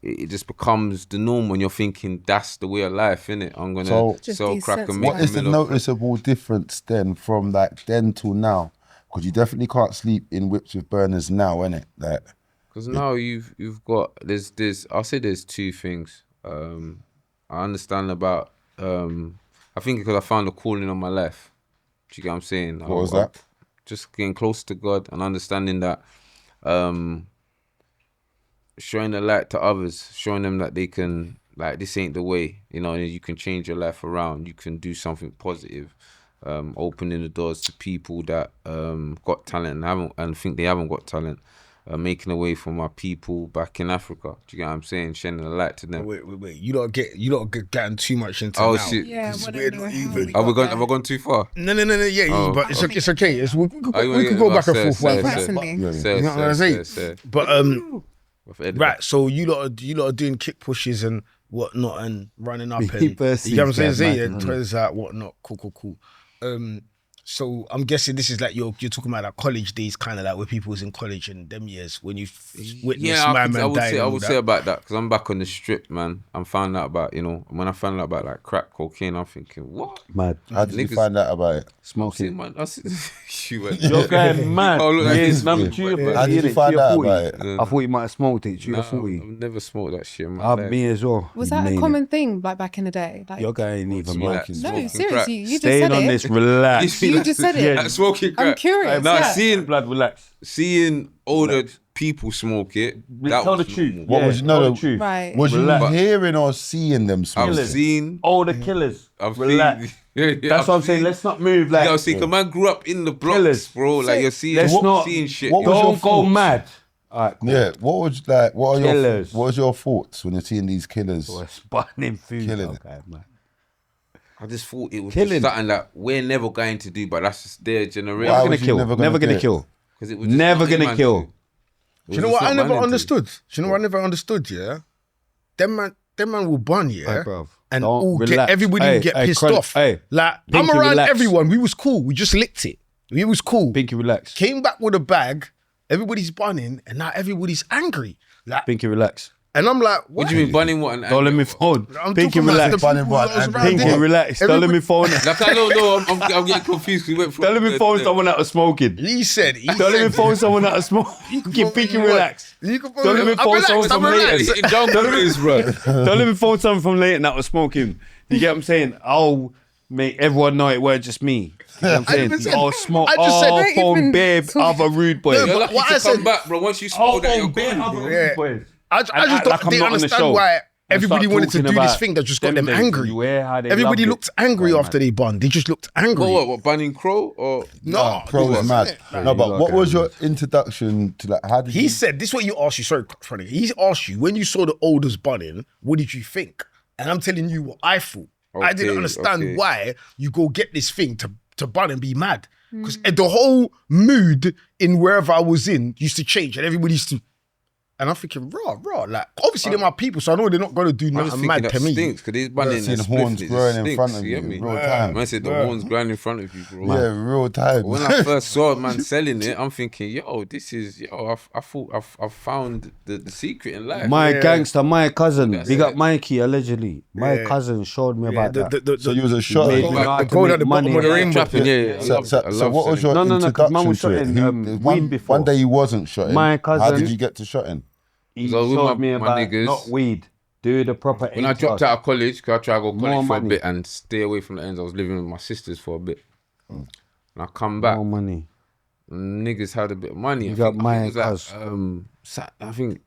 It just becomes the norm when you're thinking that's the way of life, innit? I'm gonna So- sell crack and Just make What a is the million. noticeable difference then from like then till now? Because you definitely can't sleep in whips with burners now, innit? Like, Because now you've got there's I'll say there's two things. I understand about I think because I found a calling on my life. Do you get what I'm saying? what was that? Just getting close to God and understanding that showing the light to others, showing them that they can, like, this ain't the way, you know, and you can change your life around, you can do something positive, opening the doors to people that got talent and think they haven't got talent, making a way for my people back in Africa. Do you get what I'm saying? Shedding the light to them. Wait. You don't get getting too much into Oh, now. shit. Yeah, It's what weird, do you know even. how we Have I gone too far? No. Yeah, Oh, but it's okay. We you could go back and forth. say, whatever. personally. You know what I'm saying? But right. So you lot are doing kick pushes and whatnot and running up and you personally get what I'm is saying? mad, And turns out whatnot. Cool. So I'm guessing this is like you're talking about like college days, kind of like where people was in college and them years when you witnessed my man dying. I would say about that because I'm back on the strip, man. I'm found out about, you know, when I found out about like crack cocaine, I'm thinking, what? Mad. How did you Niggas- find out about it? Smoking. Man, you went, You're going mad. Oh, look, yeah, this- nothing to you, but How did you find out about it? I thought you might have smoked it. You Nah, thought I've you. never smoked that shit in my life. Me as well. Was that a Mean common thing like back in the day? Like, Your guy ain't even you like making. smoking no, crack? seriously, you just Staying said on it. this, relax. You just said it. Like smoking crack. I'm curious. Nah, yeah. blood, relax. seeing older people smoke it, that Tell the was truth. normal. What was tell no, the truth? Right. Was you Relax. hearing or seeing them smoke? I've Killers. seen. All the killers. I've relax. seen. Yeah, That's what I'm saying. Let's not move like. Yeah, I was saying, 'cause man grew up in the blocks, Killers. bro. Like you're seeing, let's not. seeing shit. what was your Don't go thoughts? mad. All right, cool. Yeah. What was like? What are Killers. what was your thoughts when you're seeing these killers? We're spawning food. Killing it. Okay, man. I just thought it was Killing. just something that we're never going to do, but that's just their generation. Why Never gonna was you kill. never Never gonna gonna do it? kill. 'Cause it was just Never something gonna man kill. do. Do you know what I never understood? understood? Do you know what I never understood? Yeah, them man will bun, yeah, Hey, bruv. and Don't all relax. everybody Hey, will get hey, pissed credit- off. hey, Like I'm Pinky, around relax. everyone. We was cool. We just licked it. We was cool. Pinky, relax. Came back with a bag. Everybody's bunning, and now everybody's angry. Like, Pinky, relax. and I'm like, What do you mean, bunning what? Don't let me phone. I'm Pinky, talking about relax. the people Bunning what? that was And around Pinky, there. relax. Don't let me phone. Like I don't know. I'm getting confused. We went from. Don't let me phone someone that was smoking. He said, Don't let me phone someone that was smoking. Pinky, relax. Don't let me phone someone from later. Don't let me phone someone from later that was smoking. You get what I'm saying? I'll make everyone know it weren't just me. You know what I'm saying? 100%. Oh, smoke. I just said- Oh, Don't phone even babe, talk- other rude boy. No, You're but lucky what to I come said- back, bro. Once you Oh, smoke that, you're phone babe, gone, other bro. rude Yeah. boys. I just act don't like I'm didn't not on the understand show. why And everybody start wanted to talking do this about thing that just got them them days. angry. You wear how they Everybody loved looked it. angry Right, after man. they bun. They just looked angry. What, banning crow or No, Pro was mad. No, but you what lot was your guys. introduction to like? How did He you? said, this is what you asked you, sorry, funny. He asked you, when you saw the oldest bunning, what did you think? And I'm telling you what I thought. I didn't Okay, understand okay. why you go get this thing to bun and be mad. Because the whole mood in wherever I was in used to change and everybody used to. And I'm thinking, raw. Like, obviously they're my people, so I know they're not going to do I'm just nothing thinking mad that to me. stinks because these bunning Seeing and horns spliffing, it growing just in stinks, front of you get you, me? real time. Man said the horns growing in front of you, bro. Yeah, real time. When I first saw a man selling it, I'm thinking, yo, this is, I thought I found the secret in life. My Yeah. gangster, my cousin, That's big up it. Mikey, allegedly. My Yeah. cousin showed me Yeah, about that. So you was a shot. Made the me know how to gold make at the bottom money. of the Yeah. rainbow. Trapping, yeah. I So, love- so, I so love what was selling. your No, 'cause man introduction was to it? shotting, Who- weed before. one day he wasn't shotting. My How cousin- did you get to shotting? He So with showed me my about niggas- not weed. Do the proper. When I dropped out of college, because I tried to go More college for a money. bit and stay away from the ends, I was living with my sisters for a bit. And I come back, more money. niggas had a bit of money. You got mine, I think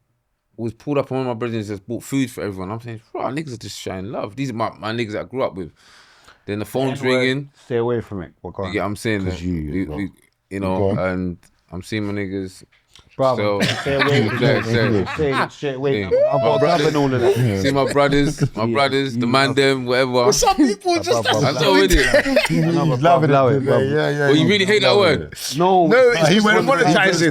was pulled up on one of my brothers just bought food for everyone. I'm saying, bro, niggas are just showing love. These are my niggas that I grew up with. Then the phone's ringing. Stay away from it. You get what I'm saying? You know, and I'm seeing my niggas. Bravo. So, stay away from it. Stay straight away. I've got brothers, all of that. See my brothers, the man them, whatever. But some people just I'm so with it. Love it. Yeah. Well, you really hate that word? No, he went monetizing.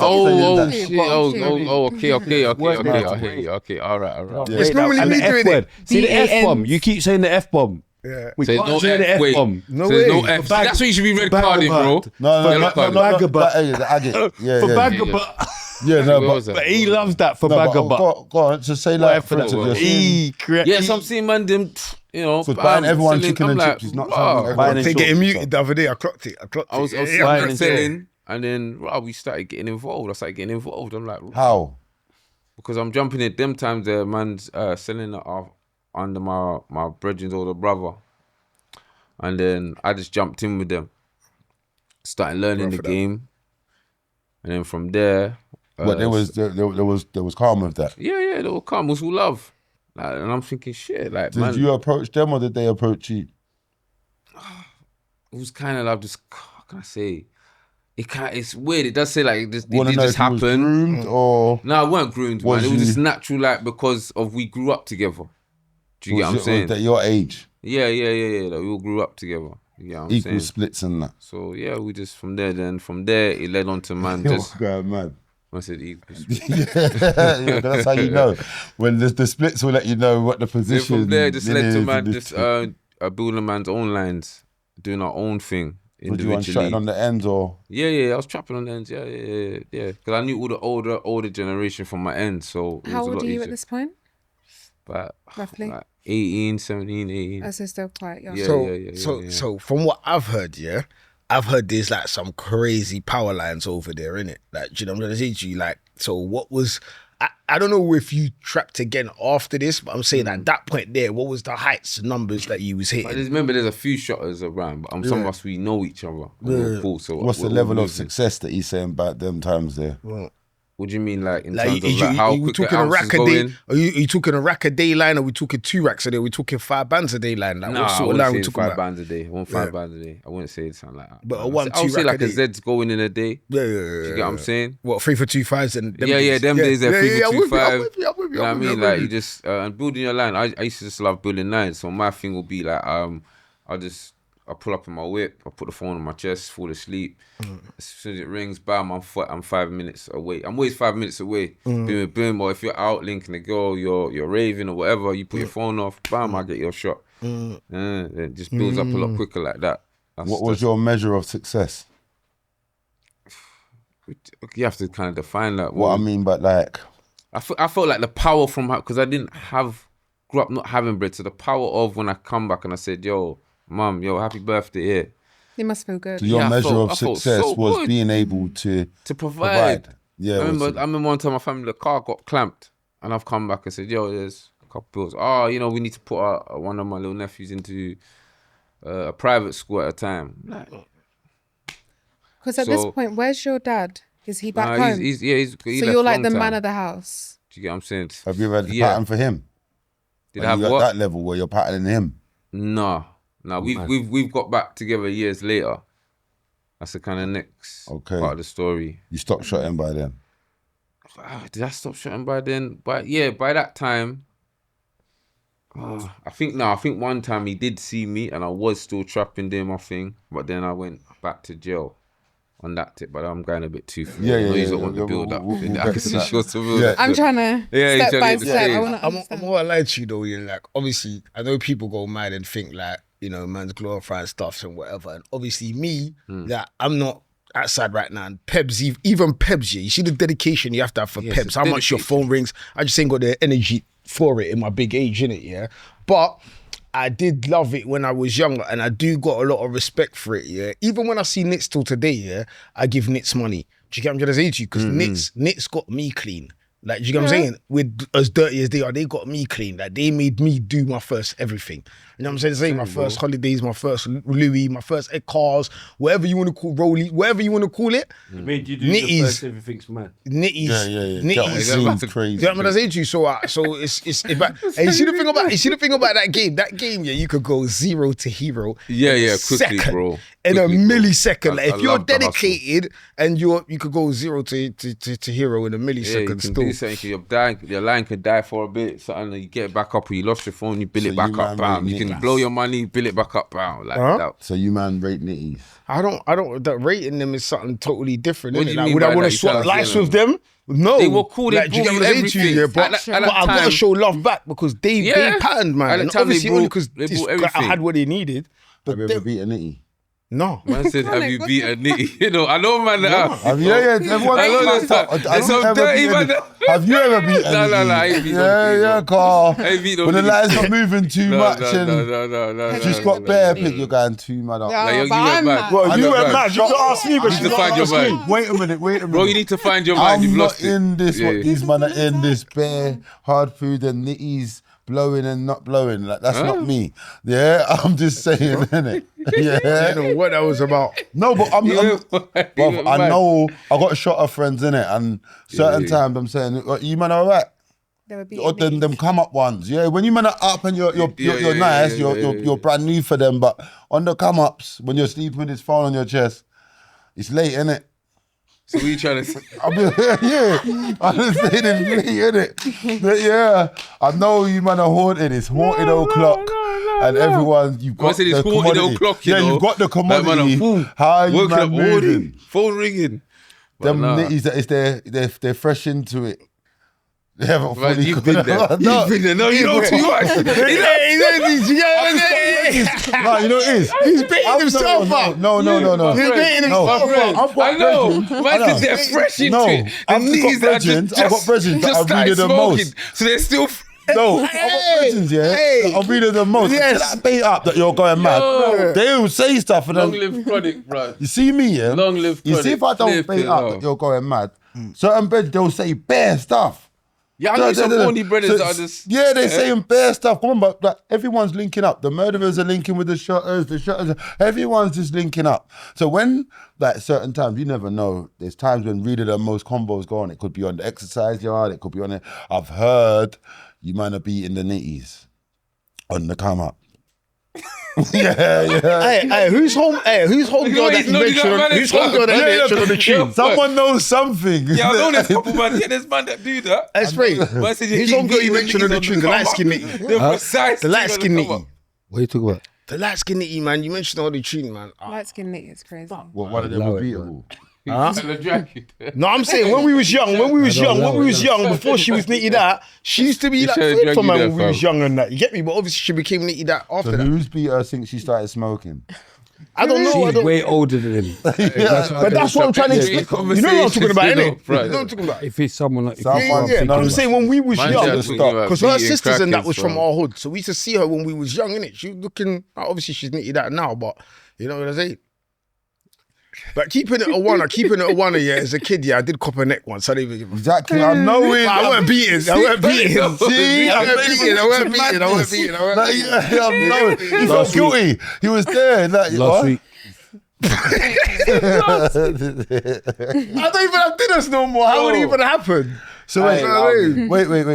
Okay. All right. It's normally me doing it. See the F-bomb. You keep saying the F-bomb. Yeah. We So can't say the F-bomb. No way. No F. That's what you should be red carding, bro. No. For Bagabut. Yeah, no, but he loves that for Bagabut. Go on, to say like, for instance, Yes, I'm seeing man them, you know, buying everyone chicken and chips is not something. They getting muted the other day. I clocked it. I was selling, and then we started getting involved. I started getting involved. I'm like, how? Because I'm jumping in. Them times, the man's selling it off under my brethren's older brother, and then I just jumped in with them, started learning the game, and then from there. But there was calm with that. Yeah, they were calm. It was all love. Like, and I'm thinking, shit. Like, did you approach them or did they approach you? It was kind of like just. How can I say? It's weird. It does say like this. It did just happen. Groomed or no, I weren't groomed. Man. It was just natural, like because of we grew up together. Do you get what I'm saying? At your age. Yeah. Like, we all grew up together. You get what I'm Equal saying? splits and that. So yeah, we just from there. Then from there, it led on to man. Just man. I said equal. Yeah, that's how you know. When the splits will let you know what the position. From there, just led to man just building man's own lines, doing our own thing. Would you want shutting on the ends or? Yeah, I was trapping on the ends. Yeah. Because I knew all the older generation from my end. So how old are you at this point? But roughly like 18, 17, 18. So still quite young. So from what I've heard, I've heard there's like some crazy power lines over there, innit? Like, do you know what I'm gonna say to you? Like, so what was? I don't know if you trapped again after this, but I'm saying at that point there, what was the heights numbers that you was hitting? I just remember there's a few shotters around, but some of us, we know each other. Cool, so what's the level of success that he's saying about them times there? Well, what do you mean, like in terms of how quick the ounce is going? Are you talking a rack a day line, or are we talking 2 racks a day? Are we talking 5 bands a day line? Like, what sort of line we talking 5 about? bands a day. I want 5 bands a day. I wouldn't say something like that. But a 1, 2 I would say rack like a a day. Z's going in a day. Yeah. You get what I'm saying? What, 3 for 2 5s and them days? Them days they're 3 for 2 5. I'm with you. You know what I mean? Like you just and building your line. I used to just love building lines. So my thing will be like I pull up in my whip, I put the phone on my chest, fall asleep. As soon as it rings, bam, I'm 5 minutes away. I'm always 5 minutes away. Boom. Or if you're out linking the girl, you're raving or whatever, you put your phone off, bam, I get your shot. It just builds up a lot quicker like that. What was your measure of success? You have to kind of define that. What I mean, but like... I felt like the power from her, because I grew up not having bread, so the power of when I come back and I said, yo, Mum, happy birthday, yeah. It must feel good. So your measure of success was good. Being able to provide. Yeah. I remember one time my family, the car got clamped and I've come back and said, yo, there's a couple bills. We need to put one of my little nephews into a private school at a time. Because at this point, where's your dad? Is he back home? He's so you're like the man of the house. Do you get what I'm saying? Have you ever had a pattern for him? Did I have you what? At that level where you're patterning him? No, we've got back together years later. That's the kind of next part of the story. You stopped shotting by then? Did I stop shotting by then? But yeah, by that time, I think one time he did see me and I was still trapping, doing my thing. But then I went back to jail on that tip. But I'm going a bit too far. You don't want to build up. I can see short to build up. I'm trying to step by step. I'm not lying to you though. Like, obviously, I know people go mad and think like, man's glorifying stuff and whatever. And obviously me, that I'm not outside right now. And Pebs, even Pebs, you see the dedication you have to have for Pebs. How much your phone rings. I just ain't got the energy for it in my big age, innit, yeah? But I did love it when I was younger and I do got a lot of respect for it, yeah? Even when I see Nitz till today, yeah, I give Nitz money. Do you get what I'm trying to say to you? Because Nitz got me clean. Like, do you know what I'm saying? With as dirty as they are, they got me clean. Like, they made me do my first everything. You know what I'm saying? My first holidays, my first Louis, my first cars, whatever you want to call Rollie, whatever you want to call it. Made you do the first everything's mad. Nitties. Yeah. Nitties. That's crazy. Do you know what I'm saying to you? So it's and you see the thing about that game. That game, yeah, you could go 0 to hero. Yeah, quickly, bro. In a Quickly, millisecond. Like, if you're love the hustle. dedicated and you could go 0 to hero in a millisecond. You can do something. Your line could die for a bit. Something you get it back up, or you lost your phone, you bill it back up. Bam. You can blow your money, bill it back up. Bam. Like that. So you man rate nitties? I don't. That rating them is something totally different. What do you Like, mean would by I want that? to You swap trying to lives say with them? No. They were cool. They Like, do you brought get you what I'm saying to you? everything. Yeah, but At that I got to time- show love back because they patterned, man. At that And time, obviously they only brought- because they brought I everything. had what they needed. But Have you ever beat a nitty? no. Man said, have you beat a nitty? You know, I know, man. Everyone I know knows that. that. There's some dirty man. Have you ever beat a No, nitty? I ain't beat no Yeah, nitty, Carl. I ain't beat no When the nitty. line's not moving too much and No. just got bare pick, you're going too mad up. Yeah, Like, you but went I'm mad. mad. Well, I you know, went man. mad. You got ask me, but You you need to find your got mind. Wait a minute. Bro, you need to find your mind. You've I'm lost not it. in this. Yeah. What these man are in this bare hard food and nitties blowing and not blowing. Like that's not me. Yeah, I'm just saying, innit? I Yeah. don't know what that was about. No, but I'm bruv, I mad. know I got a shot of friends in it, and certain Yeah. times I'm saying, you man are right. They were Or beating them come up ones, yeah. When you man are up and you're nice, you're brand new for them. But on the come ups, when you're sleeping with this phone on your chest, it's late, innit? So what are you trying to say? I mean, yeah, I'm just saying it's late, innit? But yeah, I know you man are haunted. It's haunted o'clock, and everyone you've got said it's the haunted commodity. o'clock, you Yeah, know. you've got the Like, man, commodity. I'm How are you Woken man up morning, moving? phone ringing. But Them nah. nitties that they're fresh into it. They haven't Man, fully you've been there. No. You've been there. No, you know too much. No, you know it is. He's beating himself up. No. He's beating himself up. I know. Man, they're fresh into No, it. I've got brethren that I read the most. So they're still. No, I've got brethren, yeah. I read the most. Yes. Yes. That bait up that you're going mad. Yo. They will say stuff and Long then live chronic, bro. you see me, yeah. Long live You see if I don't Chronic. bait Flip up it that you're going mad. Certain brethren they'll say bare stuff. Yeah, I know some horny brothers that are just. Yeah, they're saying bare stuff. Come on, but like, everyone's linking up. The murderers are linking with the shutters, everyone's just linking up. So when, like, certain times, you never know. There's times when really the most combos go on. It could be on the exercise yard. It could be on it. I've heard you might have beaten the nitties on the come up. yeah. Hey, who's home? Hey, who's home girl that you mentioned? Who's home girl that you mentioned on the tune? Someone knows something. Yeah, I know there's a couple man. Yeah, there's man that do that. That's right. Man said Who's home girl you mentioned on the tune? The light skin nitty. The precise. The light skin thing on nitty. What are you talking about? The light skin nitty, man. You mentioned on the tune, man. Light skin nitty is crazy. What, one of them were beatable. the cover. No, I'm saying when we was young, before she was nitty that, she used to be like should've food dragged for you man there, when we was fam. young and that. You get me? But obviously she became nitty that after So that. who's beat her since she started smoking? I don't know. I She's don't. way older than him. But that's what I'm trying to explain. You know what I'm talking about, innit? You know what I'm talking about. If it's someone like Someone- Yeah, No, I'm saying when we was Man, young, yeah, talking about because her beating sisters and that was crackheads, from bro. our hood, so we used to see her when we was young, innit? She was looking, obviously she's nitty that now, but you know what I'm saying? But keeping it a one, yeah, as a kid, yeah, I did cop a neck once. I didn't even give a Exactly, I know it. I weren't beating. See, I weren't beating. I know. He felt Last guilty. He was there. Like, last week. I don't even have dinners no more. How would it even happen? So wait,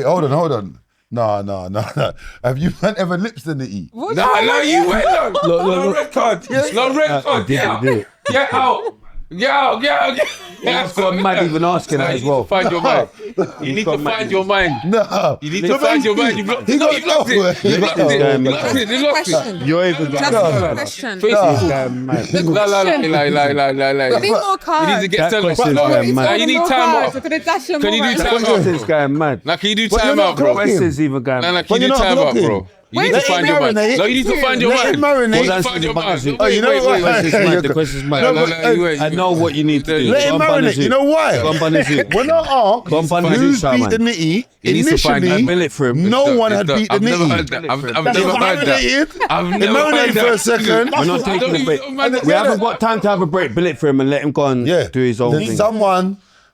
hold on. No. Have you ever lips the nitty? Nah, you wait on. No red card. No red card. Did it. Get out. Get out. That's got mad even asking that as well. Find your mind. You need to find your mind. No. You need to find your mind. You've lost it. got You've lost lost. it. You've lost lost it. it. You've lost it. You've lost it. Question. You're even Just a question. Face it. Mad. Lie. Need more cards. You need to get That tell question is going mad. You need time out. We're gonna dash them Can you all do right time now. out? This is going mad. Like, can you do But you're time not out, bro? clocking. This is even going Nah, mad. can you But do you're not time out, blocking. bro? You need Let to it find your mind. marinate. No, you need to find your Let mind. it marinate. You need to That's find the your mind. button. Oh, you know what? Question's mad. The question's mad. No, but, I know what you need to do. Let him Go and bun marinate. his You know why? Go and bun his suit. When I asked Go and bun his who's suit, beat the man. nitty, He needs to find initially, I bill it for him. no one had beat the I've never heard nitty. that. I've That's never heard that. marinated. I've It never heard marinated for a that. second. We're not taking a break. We haven't got time to have a break. Bill it for him and let him go and do his own thing. Someone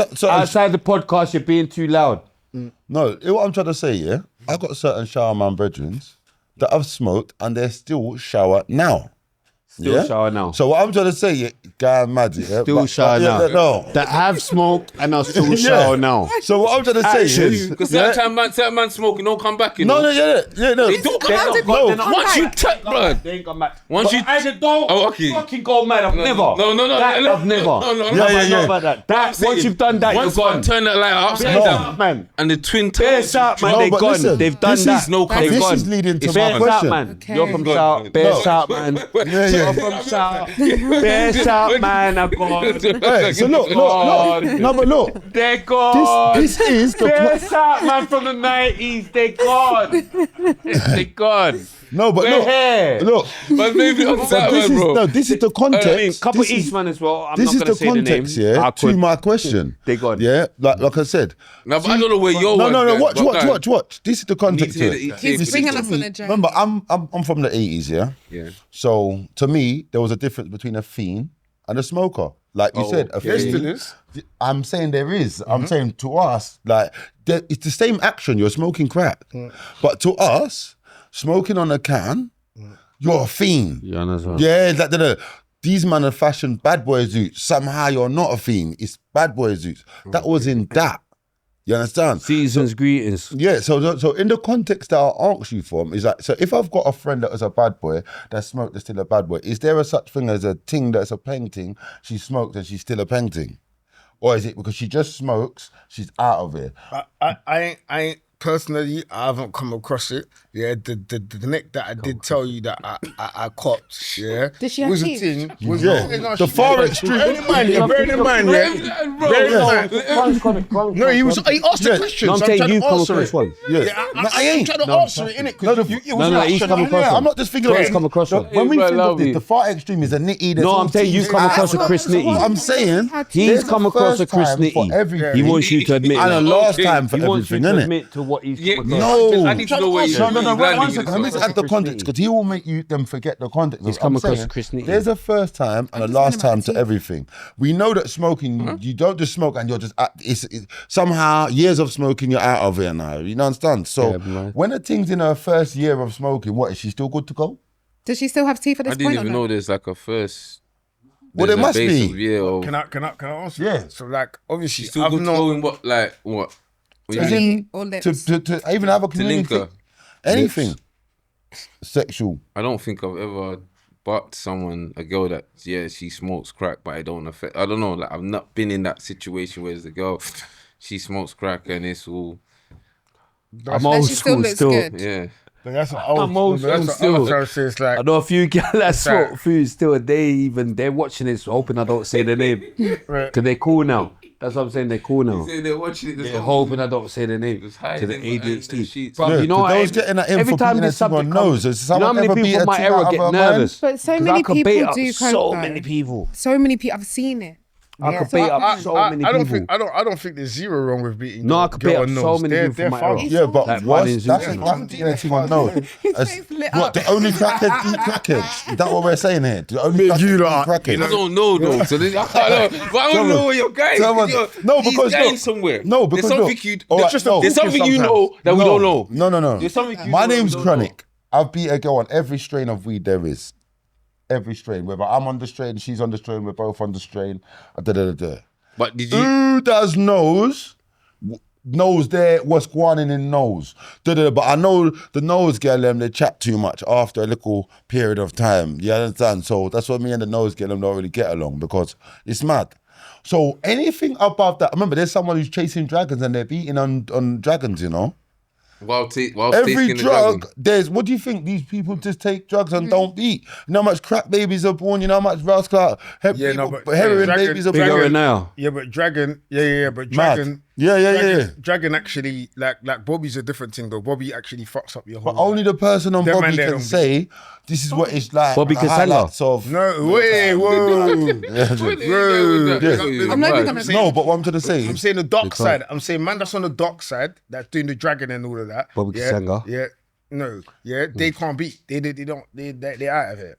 outside the podcast, you're being too loud. No, what I'm trying to say, yeah, I got certain shower man brethren that I've smoked and they still shower now. Still shower now. So what I'm trying to say, guy mad, yeah. Still shower now. No. That have smoked and are still shower now. So what I'm trying to say is, because certain man smoking don't come back. You know? no, no. They don't come back. Once you touch blood, they ain't come back. Once you, I said don't fucking go mad. I've never. No. I've never. No. That once you've done that, you're gone. Turn that light upside down, man. And the twin Bears out, man. They're gone. listen, They've done that. This is leading to my question. Man. You're from South. Bears out, man. You're from South. Bears out, man. I've gone. Right, so look. No, but look. They're gone. This is the Bears out, man, from the 90s. They're gone. They're gone. No, but look. But maybe on that one, bro. No, this is the context. Couple Eastman as well. I'm This not is the gonna say context, the name. yeah, to my question. They gone. Yeah, like I said. No, but I don't know where you're. No. Watch. This is the context to it. He's bringing us on a journey. Remember, I'm from the 80s, yeah. Yeah. So to me, there was a difference between a fiend and a smoker. Like you said, a There fiend. still is. I'm saying there is. I'm saying to us, like it's the same action. You're smoking crack, but to us, smoking on a can, you're a fiend. Yeah, that's right. Yeah, these men are fashioned bad boy suits. Somehow you're not a fiend. It's bad boy suits. That was in that. You understand? Season's greetings. Yeah, so in the context that I asked you from, is like, so if I've got a friend that is a bad boy, that smoked, that's still a bad boy, is there a such thing as a ting that's a painting, she smoked and she's still a painting? Or is it because she just smokes, she's out of it? I ain't personally, I haven't come across it. Yeah, the neck that I did tell you that I copped, yeah. Did she have was teeth? a thing. The far extreme. Bearing in mind, No, he asked the question. No, I'm so saying trying you to come answer across it. one. Yeah. I ain't trying to answer it, innit? No, he's come across one. I'm not just thinking He's come across one. When we Hey, think bro, of this, love the far extreme is a nitty. No, I'm saying you come across a Chris Nitty. I'm saying He's come across a Chris Nitty. everything. He wants you to admit And a that. last time for He wants you everything, to innit? admit to what he's Yeah, come across. No. I need to know where you. No, wait, one landing second. Let this me one. add the context because he will make them forget the context. He's I'm come across saying Chris Nitty. There's a first time and a last time to everything. We know that smoking, you don't just smoke and you're just, it's somehow years of smoking, you're out of it now. You understand? So when a thing's in her first year of smoking, what, is she still good to go? Does she still have teeth at this I didn't point? even know there's like a first. Well, there's there a must base be. of, yeah, or Can I answer? Yeah. So like, obviously, still I've good not. going what like what? What do you As mean? in, Or lips. to even have a To link community, her. anything sexual. I don't think I've ever bucked someone, a girl that she smokes crack, but I don't affect. I don't know. Like I've not been in that situation where the girl, she smokes crack and it's all I'm And old she still school looks still. good. yeah. But that's what I'm old that's what school I'm still. trying to say. It's like I know a few guys that like- smoke food still, and they're watching this, hoping I don't say their name. Right. Cause they're cool now. That's what I'm saying, they're cool now. They're watching it. They're hoping I don't say their name. Just hide To the them behind the ADHD. sheets. Bruv, Yeah, you know 'cause what? those getting that in Every for time being this a thing on subject nose. comes, Does you know how someone many ever beat people a from my thing era out of get her nervous? But so 'Cause many I could people bait up do so coke, though. many people. So many people. I've seen it. I could bait up so many I don't people. think I don't think there's zero wrong with beating. No, I girl could bait up on so nose. many They're- people they're from my fine. era. Yeah, but Like what's running that's Zoom. one thing anyone knows. His As- face lit What, up. the only crackheads eat crackheads? Is that what we're saying here? The only You crackheads lot, eat crackheads? I don't know though. So I can't know. But I don't know where you're going. Someone- no, He's because going look, somewhere. no, because there's look, something you. all There's, right, just no. there's something you know that we don't know. No. There's something you My know name's we don't know. Chronic. I've beat a girl on every strain of weed there is. Every strain. Whether I'm on the strain, she's on the strain, we're both on the strain. But did you? Who does knows there what's going on in nose. But I know the nose girl they chat too much after a little period of time. You understand? So that's why me and the nose girl don't really get along because it's mad. So anything above that, remember there's someone who's chasing dragons and they're beating on dragons, you know? While Every tasting the drug, dragon. there's, what do you think these people just take drugs and don't beat? You know how much crack babies are born? You know how much rascal heroin babies are Big born? going now. Yeah, but Dragon, but Mad. Dragon, Yeah. Dragon actually, like Bobby's a different thing though. Bobby actually fucks up your whole. But only the person on Them Bobby man there can don't say, this is what it's like. Bobby the Cassandra. highlights of. No, wait, whoa. I'm not even gonna say. No, but what I'm trying to say I'm is, saying the dark side. I'm saying man that's on the dark side, that's doing the dragon and all of that. Bobby yeah, Cassandra. Yeah, no, yeah, they can't beat. They're out of it.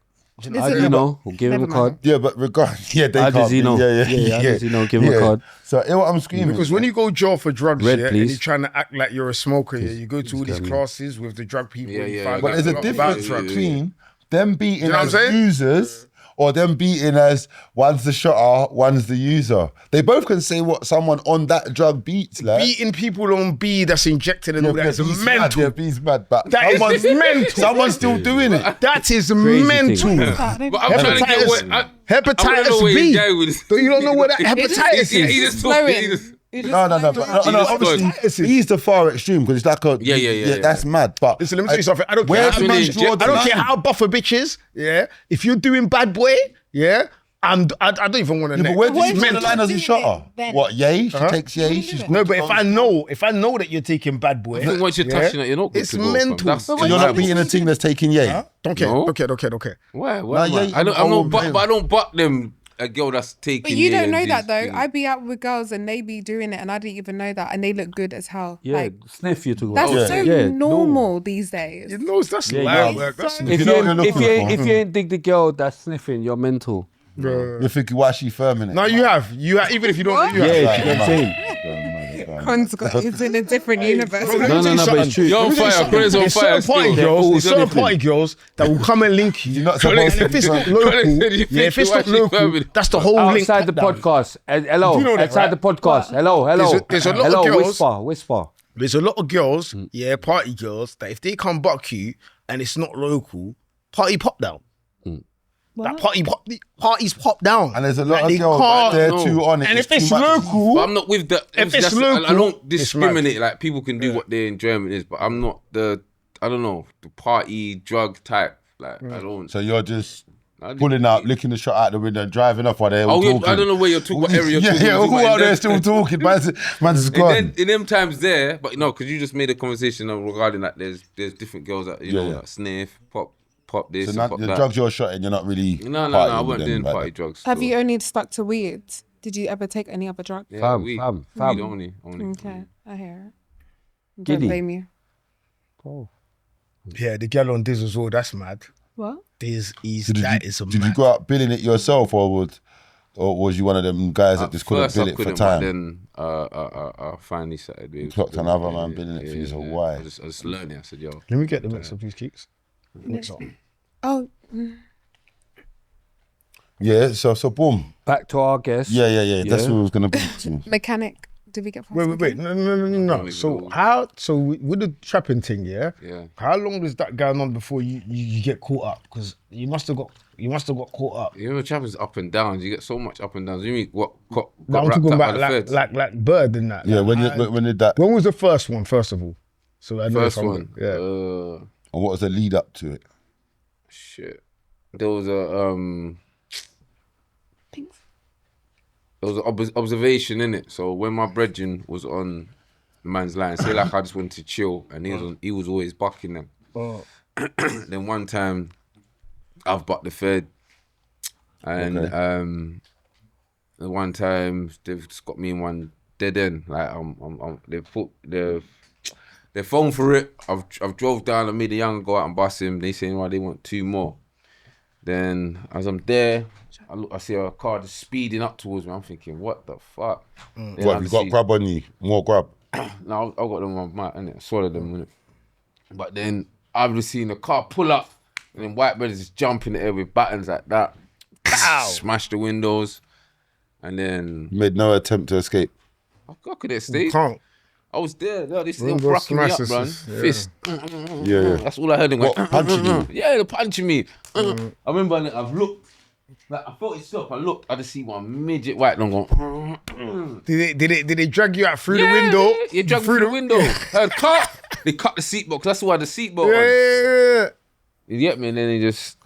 How do you know? We'll give him a Never card. mind. yeah, but regardless, yeah, they How can't does he be. know? Yeah, how does he know? Give him a card. So, you know what I'm screaming? Because when you go jail for drugs, Red, yeah, and please. you're trying to act like you're a smoker, yeah, you go to all these classes with the drug people. Yeah, you yeah, find But out there's a lot about difference drugs. between them beating You know what as I'm saying? users or them beating as one's the shotter, one's the user. They both can say what someone on that drug beats. Like beating people on B that's injected and all that is mental. Yeah, B's mad, but that is mental. Someone's still doing it. That is mental. But I'm trying to get what hepatitis B. You don't know what that hepatitis is. He just talking. No. Obviously, he's the far extreme because it's like a that's mad. But listen, let me tell you something. I don't care how buff a bitch is. Yeah, if you're doing bad boy, yeah, I don't even want to know. But where does she draw the line as a shotter? What? Yay? She takes yay. No, but if I know that you're taking bad boy, once you're touching it, you're not good. It's mental. So you're not beating a team that's taking yay. Don't care. Why? I don't butt them. A girl that's taking. But you don't know that though. I be out with girls and they be doing it, and I didn't even know that, and they look good as hell. Yeah, like, sniff you to go. That's so normal these days. You know, that's loud. If you ain't dig the girl that's sniffing, you're mental. You're thinking, why is she firm in it? No, you have. Even if you don't, you have. Yeah, you know what I'm saying. It's in a different universe. No, but it's true. You're on fire. There's certain party girls that will come and link you. If it's not local, that's the whole link. Outside the podcast. Hello. Outside the podcast. Hello. There's a lot of girls. Whisper. There's a lot of girls, party girls, that if they come buck you and it's not local, party pop down. That parties pop down. And there's a lot of girls right there too on it. And if it's local... But I'm not with the... If it's local... I don't discriminate. Like, people can do what their enjoyment is, but I'm not the party, drug type. Like, I don't... So you're just pulling up, licking the shot out the window, driving off while they're all talking. I don't know where you're talking, what area you're talking. Yeah, who out there still talking? Man's gone. In them times there, but because you just made a conversation regarding that, there's different girls that, that sniff, pop this, so pop the that. drugs you're shotting, you're not really. No, I wasn't doing party drugs. Have you only stuck to weed? Did you ever take any other drug? Yeah, weed only. Okay, I hear it. Giddy. Don't blame you. Oh. Yeah, the girl on Diz as well, that's mad. What? Did you go out billing it yourself, or was you one of them guys that just couldn't bill it for time? But then I finally started. You clocked another man billing it for you, so why? I just learning. I said, yo. Let me get the mix of these kicks. Oh. Yeah, so boom. Back to our guest. Yeah. That's what I was gonna be to. Mechanic. Did we get past Wait. No. So with the trapping thing, yeah? How long was that going on before you get caught up? Because you must have got caught up. You know, trapping's up and down. You get so much up and downs. You mean what? I'm talking about like Bird and that. Yeah, when did that? When was the first one? First of all, so I know first one. Yeah. And what was the lead up to it? Shit. There was a observation in it. So when my brethren was on the man's line, say like I just wanted to chill, and he was always bucking them. Then one time, I've bucked the Fed, and one time they've just got me in one dead end. Like they've put their phone for it. I've drove down. I made the young go out and bust him. They saying they want 2 more. Then as I'm there, I see a car just speeding up towards me. I'm thinking, what the fuck? What, you got grab on you? More grab? No, I got them on my mouth, innit? I swallowed them, innit? But then I've just seen the car pull up, and then white brothers just jump in the air with buttons like that. Pow! Smash the windows, and then... Made no attempt to escape. I could escape. You can't. I was there. This thing fucking me up, man. Fist. Yeah. That's all I heard. What, punching you? Yeah, they're punching me. I remember I've looked. Like, I felt it stop. I looked. I just see one midget white long going. Did they drag you out through the window? Yeah, dragged through the window. They cut the seatbelt. That's why the seatbelt. Yeah. You get me? And then they just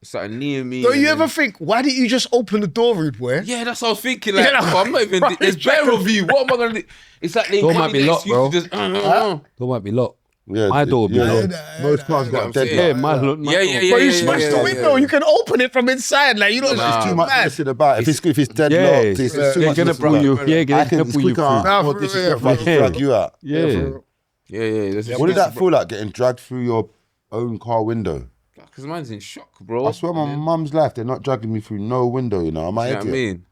started near me. Don't you ever think, why didn't you just open the door, rude boy? Yeah, that's what I was thinking. Like, I'm not even. There's bare of you. What am I gonna do? It's like they might be locked, bro. Door might be locked. Yeah, my door be locked. Most cars got dead. Yeah, my door. But you smashed the window. You can open it from inside. Like, you know, it's too much messing about. If it's dead locked, it's too much. They're gonna pull you. Yeah, they're gonna pull you through. Drag you out. Yeah. What did that feel like, getting dragged through your own car window? Because man's in shock, bro. I swear, my mum's life, they're not dragging me through no window. You know, am I? You know what I mean?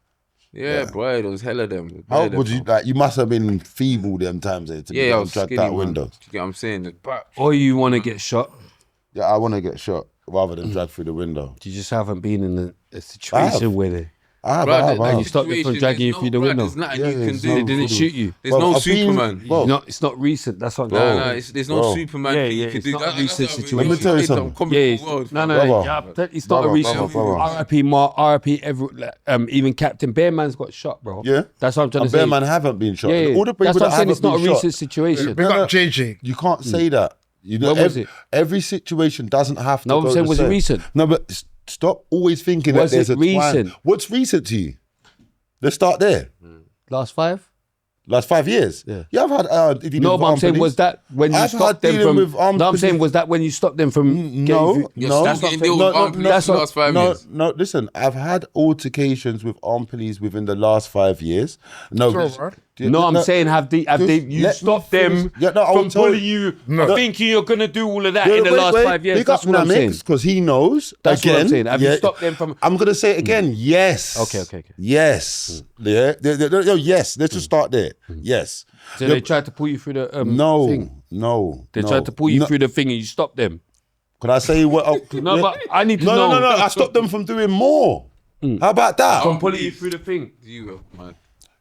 Yeah, bro, there was hella them. How would you like? You must have been feeble them times to I was drag skinny, that man. window. You get what I'm saying? Or you want to get shot? Yeah, I want to get shot. rather than drag through the window. You just haven't been in a situation where they... You stopped them from dragging you through the window. There's nothing you can do. They didn't shoot you. There's no Superman. It's not recent. That's what. There's no Superman. It's not a recent situation. Let me tell you something. It's not a recent. R.I.P. Mark. R.I.P. Even Captain Bearman's got shot, bro. Yeah, that's what I'm trying to say. Bearman haven't been shot. All the people that's what I'm saying. It's not a recent shot. situation. Big up JJ. You can't say that. You know, every situation doesn't have to. No, I'm saying was it recent? No, but stop always thinking that there's a recent. What's recent to you? Let's start there. Last 5 years. Yeah, I've had. No, but I'm saying was that when you stopped them from? No, I'm saying was that when you stopped them from? No. That's the last 5 years. No, listen. I've had altercations with armed police within the last 5 years. I'm saying have you stopped them from pulling you, thinking you're gonna do all of that in the last 5 years? That's what I'm saying. Because he knows. That's what I'm saying. Have you stopped them from? I'm gonna say it again. Yes. Okay. Yes. Yeah. Yes. Let's just start there. Yes. So they tried to pull you through the thing? No. They tried to pull you through the thing and you stopped them. Could I say what? No, but I need to know. No. I stopped them from doing more. How about that? From pulling you through the thing.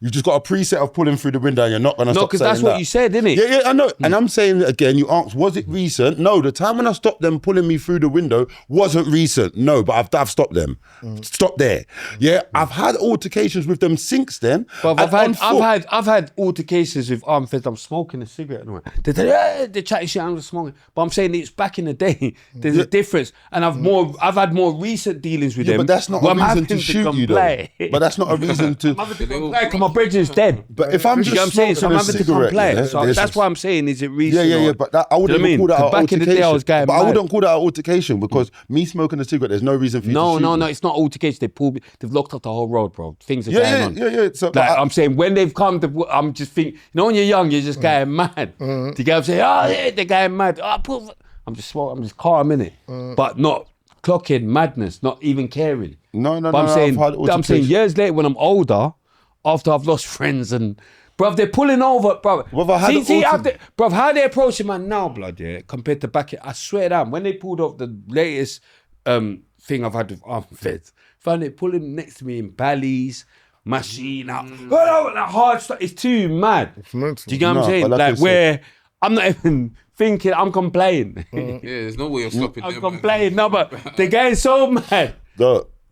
You just got a preset of pulling through the window and you're not going to stop saying that. No, because that's what you said, didn't it? Yeah, I know. And I'm saying it again, you asked, was it recent? No, the time when I stopped them pulling me through the window wasn't recent. No, but I've stopped them. Stop there. Yeah, I've had altercations with them since then. But I've had altercations with armed feds. I'm smoking a cigarette. They're chatting shit, I'm just smoking. But I'm saying it's back in the day. There's a difference. And I've had more recent dealings with them. But that's not a reason to shoot you, though. But that's not a reason to... My bridge is dead. But if I'm just smoking a cigarette, that's why I'm saying, is it recent? Yeah. But I wouldn't call that an altercation. Back in the day, I was going But I wouldn't call that an altercation because me smoking a cigarette, there's no reason for you to shoot me. No, it's not altercation. They've locked up the whole road, bro. Things are going on. Yeah. So I'm saying when they've come, I'm just thinking, when you're young, you're just going mad. The guy say, they're going mad. I'm just calm in it, but not clocking madness, not even caring. No. But I'm saying years later when I'm older, after I've lost friends and bruv, they're pulling over, bruv. How they approaching man now, blood, compared to back, I swear down, when they pulled off the latest thing I've had with armed feds, found it pulling next to me in Bally's, machine out, hard stuff, it's too mad. Do you get what I'm saying? Like where I'm not even thinking, I'm complaining. There's no way you're stopping them. I'm complaining, but they're getting so mad.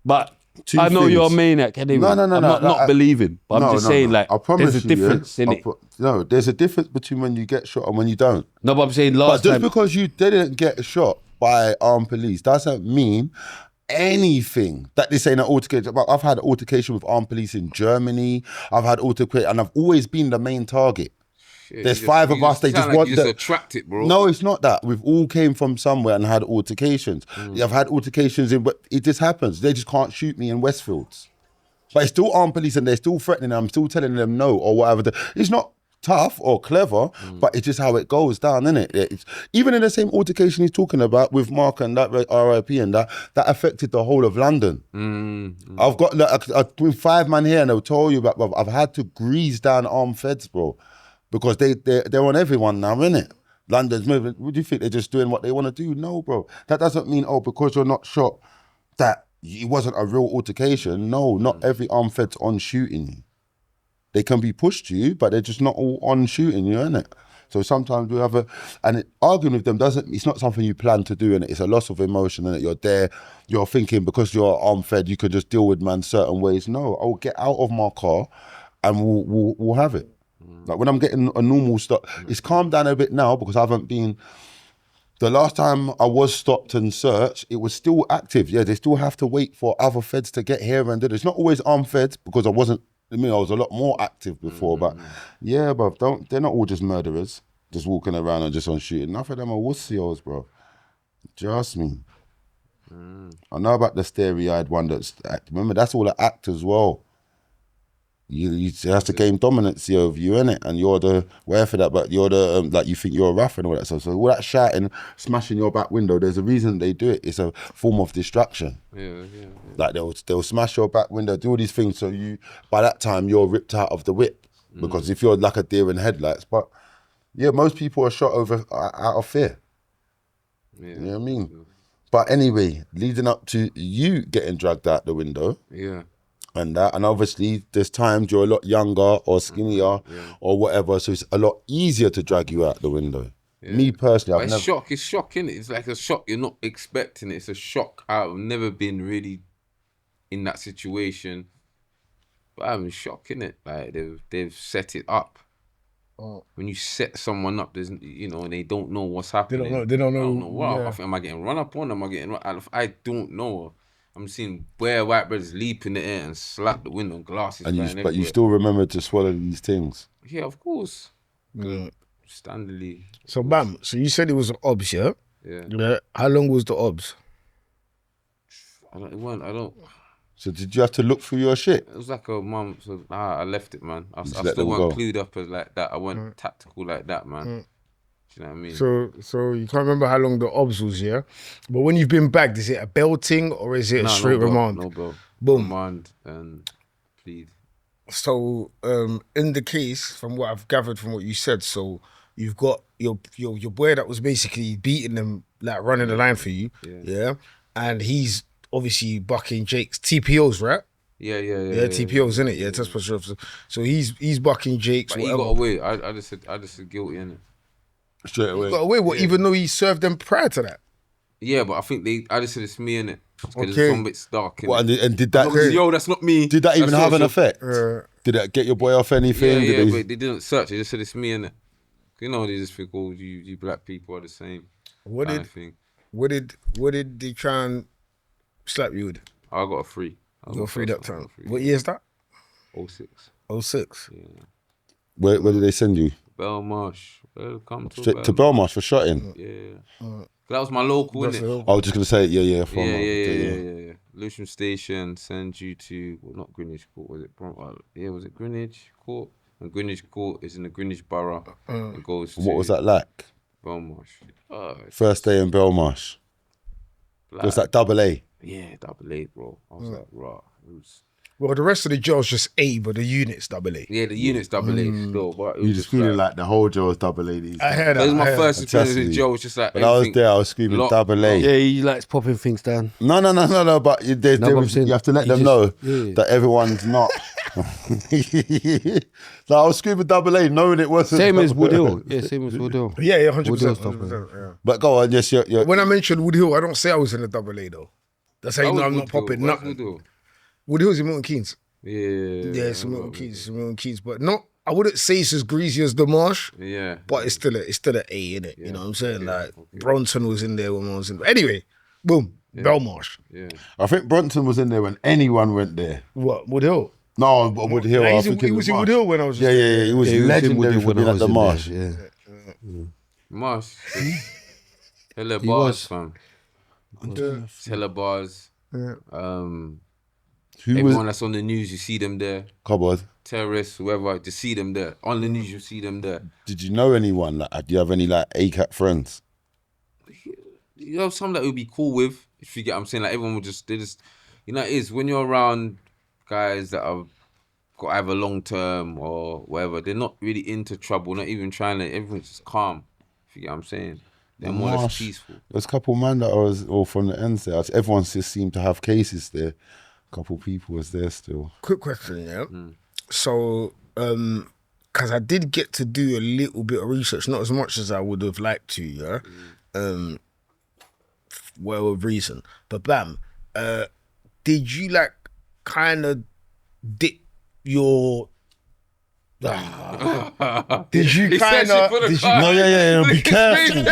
But I know you're a maniac anyway. No. I'm not believing, but I'm just saying, like, I promise there's a difference in it. No, there's a difference between when you get shot and when you don't. No, but I'm saying But just because you didn't get shot by armed police doesn't mean anything that this ain't an altercation. I've had altercation with armed police in Germany. I've had altercation, and I've always been the main target. There's 5 of us. They just want to attract it, bro. No, it's not that. We've all came from somewhere and had altercations. I've had altercations but it just happens. They just can't shoot me in Westfields. But it's still armed police and they're still threatening them. I'm still telling them no or whatever. It's not tough or clever, but it's just how it goes down, isn't it? Even in the same altercation he's talking about with Mark and that RIP and that affected the whole of London. I've got with 5 man here and they'll tell you about, I've had to grease down armed feds, bro. Because they're on everyone now, innit? London's moving. What do you think? They're just doing what they want to do? No, bro. That doesn't mean, because you're not shot, that it wasn't a real altercation. No, not every armed fed's on shooting you. They can be pushed to you, but they're just not all on shooting you, innit? So sometimes we have arguing with them it's not something you plan to do, and it's a loss of emotion, and you're there, you're thinking because you're armed fed, you could just deal with man certain ways. No, I'll get out of my car and we'll have it. Like when I'm getting a normal stop, it's calmed down a bit now because I haven't been. The last time I was stopped and searched, it was still active. Yeah, they still have to wait for other feds to get here and do it. It's not always armed feds because I was a lot more active before. But yeah, bro, they're not all just murderers, just walking around and just on shooting. Enough of them are wussios, bro. Just me. I know about the starry-eyed one remember, that's all an act as well. You have to gain dominance over you, innit? And you're the for that, but you're the like you think you're rough and all that stuff. So all that shouting, smashing your back window, there's a reason they do it. It's a form of distraction. Yeah. Like they'll smash your back window, do all these things. So by that time you're ripped out of the whip because if you're like a deer in headlights. But yeah, most people are shot out of fear. Yeah. You know what I mean? But anyway, leading up to you getting dragged out the window. Yeah. And obviously there's times you're a lot younger or skinnier or whatever, so it's a lot easier to drag you out the window. Yeah. Me personally, it's shocking. It's like a shock. You're not expecting it. It's a shock. I've never been really in that situation, but I'm shocked, innit? Like they've set it up. Oh. When you set someone up, there's and they don't know what's happening. They don't know. I don't know what. Yeah. Am I getting run up on? I don't know. I'm seeing bare white brothers leap in the air and slap the window glasses. But you still remember to swallow these things. Yeah, of course. Yeah. Standardly. So bam. So you said it was an obs, yeah? Yeah. How long was the obs? I don't. So did you have to look through your shit? It was like a month. So I left it, man. I still weren't clued up as like that. I weren't tactical like that, man. Do you know what I mean? So you can't remember how long the obs was, yeah? But when you've been bagged, is it a belting or is it a straight remand? No belt. Boom. Remand and plead. So in the case, from what I've gathered from what you said, so you've got your boy that was basically beating them, like running the line for you, yeah? And he's obviously bucking Jake's TPOs, right? Yeah, TPOs, innit? Yeah, test position officer. So he's bucking Jake's. But he got away. I just said guilty, innit? Straight away. He got away, what? Even though he served them prior to that. Yeah, but I think I just said it's me, innit? Because it's some bit dark. Well, and did that? Yo, that's not me. Did that even have an effect? Did that get your boy off anything? Yeah, but they didn't search. They just said it's me, innit? You know, they just think, oh, you black people are the same. What did they try and slap you with? I got a free. You got free that time. What year is that? 06. 06. Yeah. Where did they send you? Belmarsh. Come to Belmarsh for shotting. Yeah. That was my local, innit? I was just gonna say, yeah. Yeah. Lewisham Station sends you to not Greenwich Court. Was it? Was it Greenwich Court? And Greenwich Court is in the Greenwich Borough. It goes to. What was that like? Belmarsh. First day in Belmarsh. Was that double A? Yeah, double A, bro. I was like, raw. Well, the rest of the jail's just A, but the unit's double A. Yeah, the unit's double A still. But you just feeling like the whole jail was double A. I heard that. That was my first experience with jail. Was just like when I was there, I was screaming double A. Yeah, he likes popping things down. No. But you have to let them know that everyone's not. I was screaming double A, knowing it wasn't. Same as Wood Hill. Yeah, same as Wood Hill. Yeah, 100%. But go on, yes. When I mentioned Wood Hill, I don't say I was in a double A though. That's how you know I'm not popping nothing. Wood Hill's in Milton Keynes. Yeah, it's in Milton Keynes. But not. I wouldn't say it's as greasy as the Marsh. Yeah, but it's still a A, innit? You know what I'm saying? Like Bronson was in there when I was in. Anyway, boom, Belmarsh. Yeah, I think Bronson was in there when anyone went there. What, Wood Hill? No, Wood Hill. He was in Wood Hill when I was. Yeah. He was legendary for being at the Marsh. Yeah. Marsh. Hella bars, fam. Hella bars. Yeah. Everyone that's on the news, you see them there. Cupboard. Terrorists, whoever, just see them there. On the news, you see them there. Did you know anyone? Like, do you have any like ACAT friends? You have some that would be cool with, if you get what I'm saying. Like everyone would just, it is when you're around guys that have got either long term or whatever, they're not really into trouble, not even trying to, everyone's just calm, if you get what I'm saying. They're more or less peaceful. There's a couple man that was all from the ends there. Everyone just seemed to have cases there. A couple people was there still. Quick question, yeah? So, because I did get to do a little bit of research, not as much as I would have liked to, yeah? Well, with reason. But bam, did you like kind of dip your... Did you kind of? No, yeah. Be careful.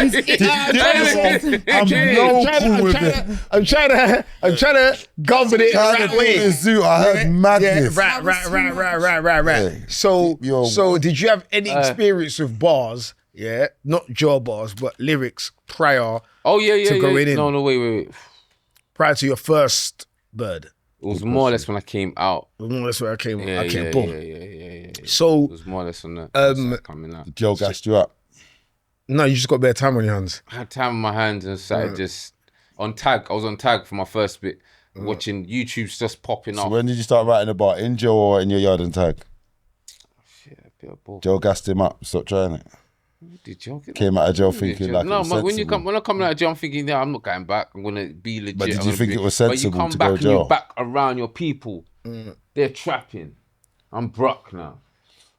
I'm trying to govern it the right way. I heard madness. Right. So did you have any experience with bars? Yeah, not jaw bars, but lyrics prior. Oh yeah. To going in. No, wait. Prior to your first bird. It was more or less when I came out. More or less when I came out. Yeah. So it was more or less on that coming out. Joe gassed you up. No, you just got better time on your hands. I had time on my hands and started just on tag. I was on tag for my first bit, watching YouTube's just popping up. So when did you start writing about in jail or in your yard and tag? Shit, a bit of both. Joe gassed him up. Stop trying it. Came out of jail thinking like no, it was man, sensible. when I come out of jail, I'm thinking, I'm not going back. I'm gonna be legit. But did you think it was sensible but you come to back go and jail? you're back around your people. They're trapping. I'm broke now.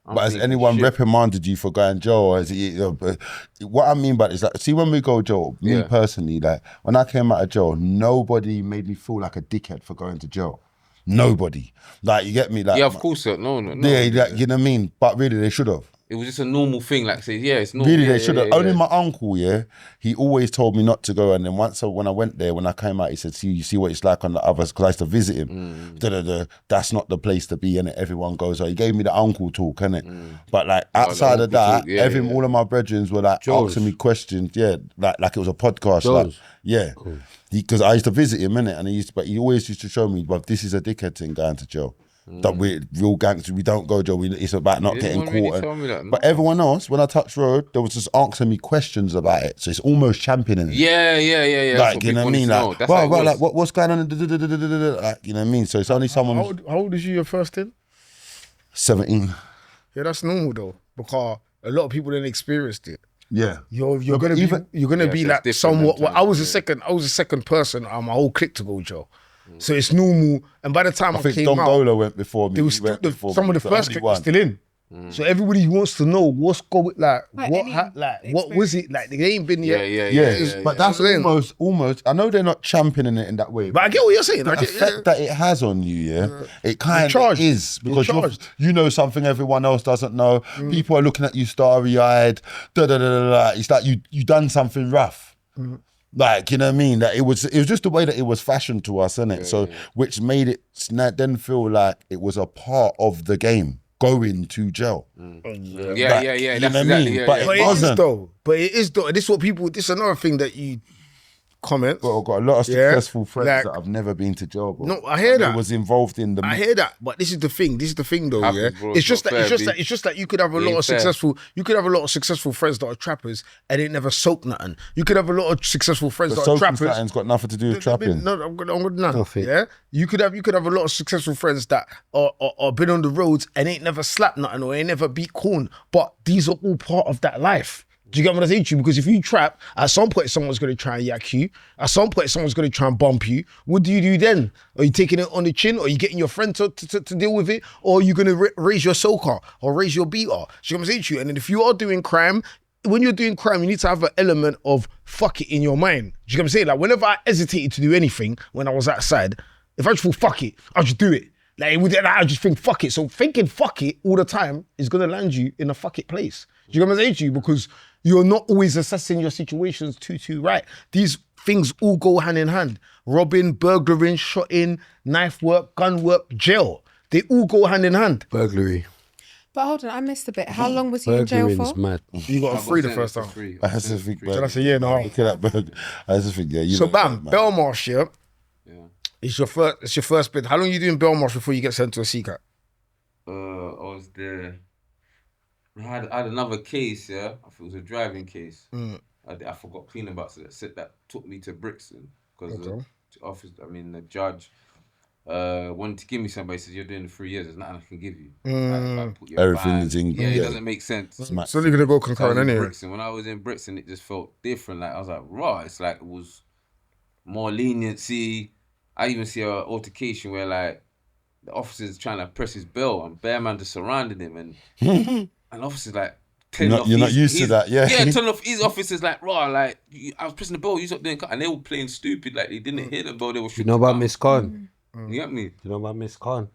But has anyone reprimanded you for going jail? Or is it, what I mean by this, like, see, when we go jail, me personally, like when I came out of jail, nobody made me feel like a dickhead for going to jail. Nobody. Like, you get me? Like, yeah, of course. No. Yeah, like, you know what I mean? But really, they should have. It was just a normal thing, like say, it's normal. Really, they should have. Only my uncle, he always told me not to go. And then once when I went there, when I came out, he said, "See, you see what it's like on the others," because I used to visit him. That's not the place to be, innit? Everyone goes. So he gave me the uncle talk, innit? But like outside of that, all of my brethren were like asking me questions. Yeah, like it was a podcast. Like, yeah, because I used to visit him, innit? And he always used to show me, "But this is a dickhead thing going to jail." That we're real gangsters, we don't go jail, it's about not getting caught. Really but everyone else, when I touched road, they was just asking me questions about it. So it's almost championing it. Yeah. Like, you know what I mean? Like, like what's going on? Like, you know what I mean? So it's only someone. How old is you your first in? 17. Yeah, that's normal though, because a lot of people didn't experience it. Yeah, you're gonna be like somewhat. Well, I was the second person on my whole clique to go jail. So it's normal, and by the time I think came Don out, Golo went before me. There was some of the first clique was still in. So everybody wants to know what's going, like what was it like? They ain't been yet. Yeah. But that's almost. I know they're not championing it in that way, but I get what you're saying. The effect that it has on you, it kind of is, because you know something everyone else doesn't know. People are looking at you starry-eyed. It's like you done something rough. Like, you know what I mean? That it was just the way that it was fashioned to us, innit? Which made it then feel like it was a part of the game, going to jail. Yeah. You know what I mean? But it wasn't. But it is though. This is what people. This is another thing that you comment. Well, I've got a lot of successful friends that have never been to jail. Bro. No, I hear that. I was involved in the. I hear that, but this is the thing. This is the thing, though. It's just that you could have a lot of successful. You could have a lot of successful friends that are trappers and they never soak nothing. You could have a lot of successful friends that are trappers. Nothing's got nothing to do with trapping. No, I'm good none. Yeah, you could have a lot of successful friends that are been on the roads and ain't never slapped nothing or ain't never beat corn. But these are all part of that life. Do you get what I'm saying to you? Because if you trap, at some point someone's going to try and yak you. At some point someone's going to try and bump you. What do you do then? Are you taking it on the chin? Or are you getting your friend to deal with it? Or are you going to raise your soaker or raise your beater? Do you get what I'm saying to you? And then if you are doing crime, when you're doing crime, you need to have an element of fuck it in your mind. Do you get what I'm saying? Like whenever I hesitated to do anything when I was outside, if I just thought fuck it, I'll just do it. Like I just think fuck it. So thinking fuck it all the time is going to land you in a fuck it place. Do you get what I'm saying to you? Because you're not always assessing your situations too right. These things all go hand in hand. Robbing, burglaring, shotting, knife work, gun work, jail. They all go hand in hand. Burglary. But hold on, I missed a bit. How long was he in jail for? Mad. You got a free the first time. I just think, so that's a year and a half. Look at that burg. I just think, So bam, Belmarsh, it's your first bid. How long you doing Belmarsh before you get sent to a CCAT? I was there. I had another case, I think it was a driving case. I forgot cleaning about it. That took me to Brixton because the judge wanted to give me somebody. He says, "You're doing the 3 years. There's nothing I can give you." Everything's in. It doesn't make sense. So you're gonna go concurrent anyway. When I was in Brixton, it just felt different. Like I was like, raw. It's like it was more leniency. I even see an altercation where like the officer's trying to press his bell and Bearman just surrounded him and. And officers like you're not used to that, telling off his officers like, raw, like I was pressing the bell, you stop doing cut, and they were playing stupid, like they didn't hear the bell, they were shooting. You know about Miss Khan? You get me? You know about Miss Khan?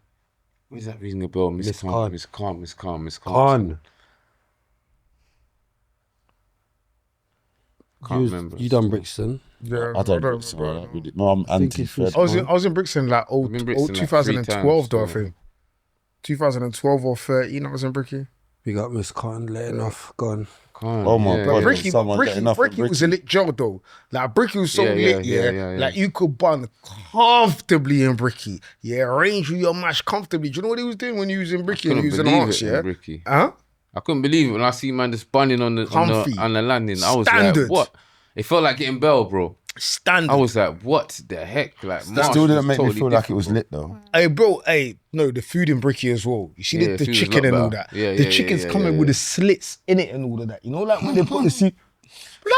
What is that ringing the bell? Miss Khan. Khan. Can't remember. You done Brixton? Yeah, I don't Brixton, bro. No, I'm anti. I was in Brixton like 2012 though, I think. 2012 or 13, I was in Bricky. We got Miss Khan letting off, gone. Oh my God, Bricky was a lit jail though. Like Bricky was so lit, like you could bun comfortably in Bricky. Arrange with your mash comfortably. Do you know what he was doing when he was in Bricky and he was in Hawks, Bricky. I couldn't believe it when I see man just bunning on the landing. I was like, what? It felt like getting bail, bro. Standard. I was like, what the heck? Like, That still didn't make me feel like it was lit though. Hey, bro, no, the food in Bricky as well. You see the chicken and all that. The chicken's coming with the slits in it and all of that. You know, like when they put the soup.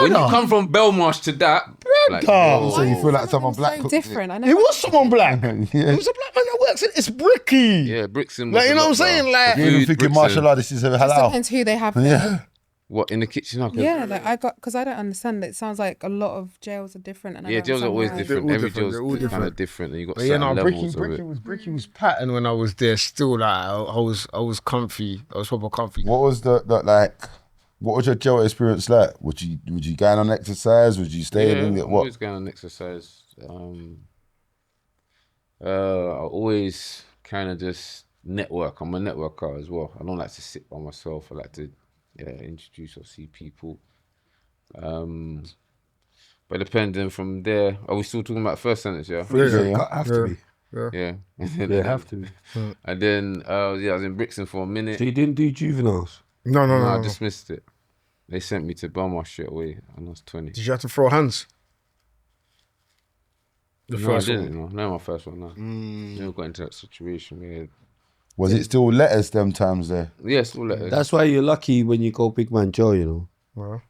When you come from Belmarsh to that, like, so you feel like someone black. So different. I know. It was someone black. It was a black man that works in. It's Bricky. Yeah, Brixton. Like, you know what I'm saying? Like, You're even thinking martial arts, this is a halal. Depends who they have there. What, in the kitchen? Yeah, like because I don't understand. It sounds like a lot of jails are different. And jails are always different. Every jail's kind of different, and you got certain levels of it. Bricky was pattern when I was there. Still, like I was comfy. I was proper comfy. What was the like? What was your jail experience like? Would you go on exercise? Would you stay in it? What? Always going on exercise. I always kind of just network. I'm a networker as well. I don't like to sit by myself. I like to introduce or see people. But depending from there, are we still talking about first sentence? Yeah, Have to be. Yeah, They have to be. And then I was in Brixton for a minute. So you didn't do juveniles? No. I dismissed it. They sent me to Belmarsh straight away, and I was 20. Did you have to throw hands? The first I didn't. One? No, my first one. No, never got into that situation where. Was it still letters them times there? Yeah, still letters. That's why you're lucky when you go big man Joe, you know. Well.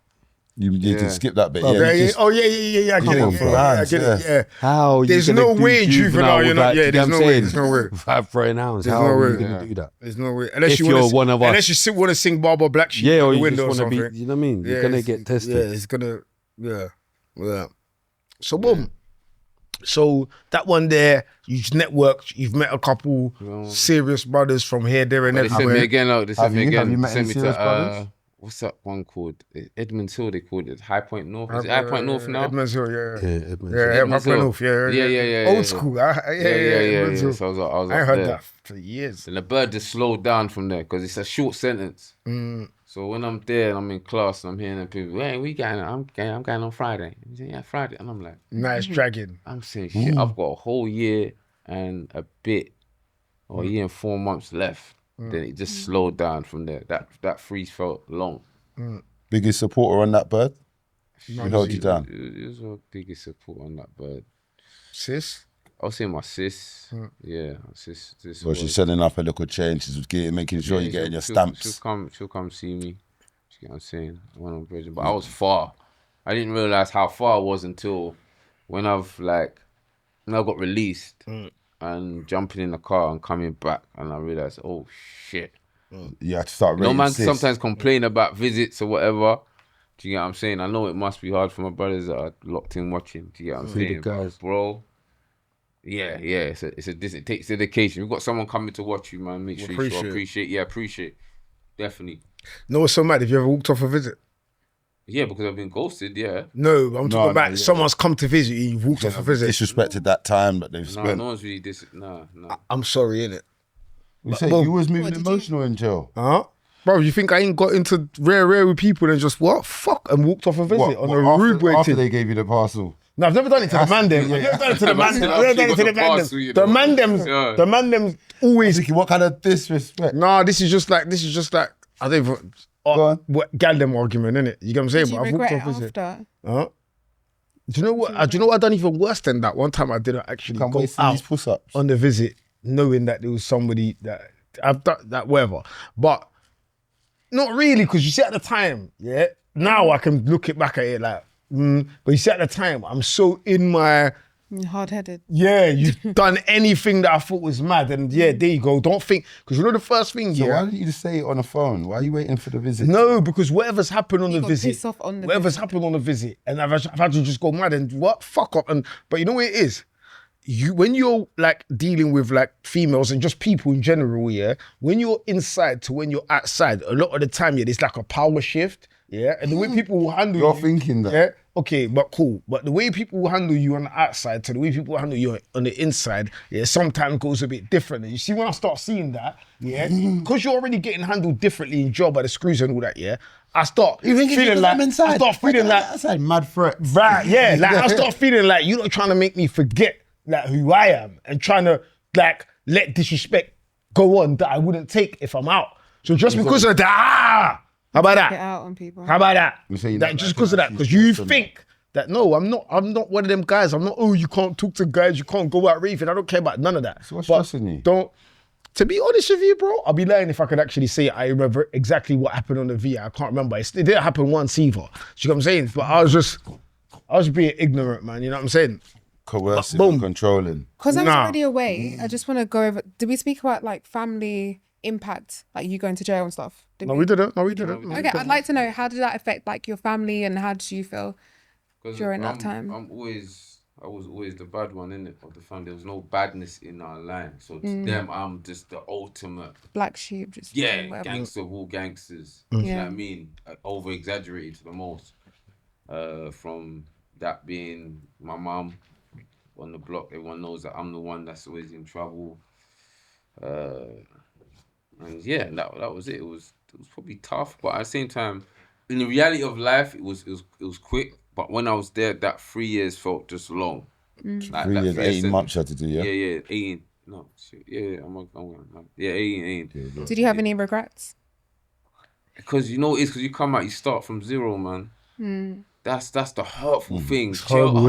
You can skip that bit. I get it. Yeah. How? There's no way in juvenile you're not. Yeah, there's no way. Without throwing hands. How are you going to do that? There's no way. Unless if you're one of us. Unless you want to sing Barbara Black Sheep or the you window just or want to something. be, you know what I mean? You're going to get tested. Yeah, it's going to, yeah. So, boom. So, that one there, you've networked, you've met a couple serious brothers from here, there, and everywhere. They sent me again, Have you met any serious brothers? What's that one called? Edmonds Hill, they called it. High Point North. Is it High Point North now? Edmonds Hill, Yeah, High Point North, Yeah. Old school. Yeah. So I was I heard there. that for years. And the bird just slowed down from there because it's a short sentence. So when I'm there and I'm in class and I'm hearing people, hey, we going? I'm going on Friday. He said, yeah, Friday. And I'm like, nice dragging. I'm saying, shit, I've got a whole year and a bit, or a year and 4 months left. Then it just slowed down from there. That freeze felt long. Biggest supporter on that bird? Who held you down? It was the biggest support on that bird. Sis? I'll say my sis. Yeah, sis. Well, she's setting up a little chain. She's making sure you're getting your stamps. She'll come see me. You get what I'm saying? I went on bridge, but I was far. I didn't realize how far I was until when I got released and jumping in the car and coming back, and I realized, oh shit. You have to start rating man sis. sometimes complain about visits or whatever. Do you get what I'm saying? I know it must be hard for my brothers that are locked in watching. Do you get what I'm saying? Guys. Bro. Yeah. It takes dedication. You've got someone coming to watch you, man. Make sure you show appreciate. Yeah, appreciate. Definitely. No, what's so mad? Have you ever walked off a visit? Yeah, because I've been ghosted, yeah. No, I'm talking about someone's come to visit you, you've walked off a visit. Disrespected that time that they've spent. No one's really No. I'm sorry, innit? You say you was moving emotional in jail. Huh? Bro, you think I ain't got into rare with people and just fuck and walked off a visit on a rude way? After they gave you the parcel. No, I've never done it to the man them. I've never done it to the man them. I've never done it to the man them. The man them always. What kind of disrespect? Nah, this is just like I don't even. Gal them argument, innit? You get what I'm saying? Did you I've regret walked off it visit. after? Huh? Do you know what? Do you know what I done even worse than that? One time I didn't actually go out these push-ups on the visit, knowing that there was somebody that I've done that, whatever. But not really, because you see at the time, yeah. Now I can look it back at it like, but you see at the time, I'm so in my. Hard-headed. Yeah, you've done anything that I thought was mad, and yeah, there you go. Don't think, because you know the first thing. So why didn't you just say it on the phone? Why are you waiting for the visit? No, because whatever's happened on the visit, whatever's happened on the visit, and I've had to just go mad and fuck up. But you know what it is? When you're like dealing with like females and just people in general, yeah. When you're inside to when you're outside, a lot of the time, yeah, there's like a power shift, yeah. And the way people will handle you're thinking that, yeah. Okay, but cool. But the way people will handle you on the outside to the way people handle you on the inside, yeah, sometimes goes a bit different. And you see, when I start seeing that, yeah, because you're already getting handled differently in job by the screws and all that, yeah, I start feeling like, inside, mad threat. Right, yeah, like I start feeling like you're not trying to make me forget like who I am and trying to like let disrespect go on that I wouldn't take if I'm out. So just because of that, how about that? Get out on people. How about that? Just because of that, because you think that no, I'm not one of them guys. I'm not, you can't talk to guys, you can't go out raving. I don't care about none of that. So what's stressing you? To be honest with you, bro, I'll be lying if I could actually say I remember exactly what happened on the VIA. I can't remember. It didn't happen once either. Do you know what I'm saying? But I was just being ignorant, man. You know what I'm saying? Coercive and controlling. Because I was already away, I just want to go over. Did we speak about like family impact, like you going to jail and stuff? We didn't. Okay, I'd like to know, how did that affect like your family and how did you feel during that time? I was always the bad one, innit, of the family. There was no badness in our line. So to them, I'm just the ultimate black sheep, just gangster of all gangsters. You know what I mean? Over exaggerated to the most. From that being my mum on the block, everyone knows that I'm the one that's always in trouble. And yeah, that was it. It was probably tough, but at the same time, in the reality of life, it was quick. But when I was there, that 3 years felt just long. Like 3 years, 18 months you had to do, yeah? Yeah, 18. No, shit. Yeah, I'm 18. Yeah. Did you have any regrets? Because you know, it's because you come out, you start from zero, man. That's the hurtful thing. It's horrible,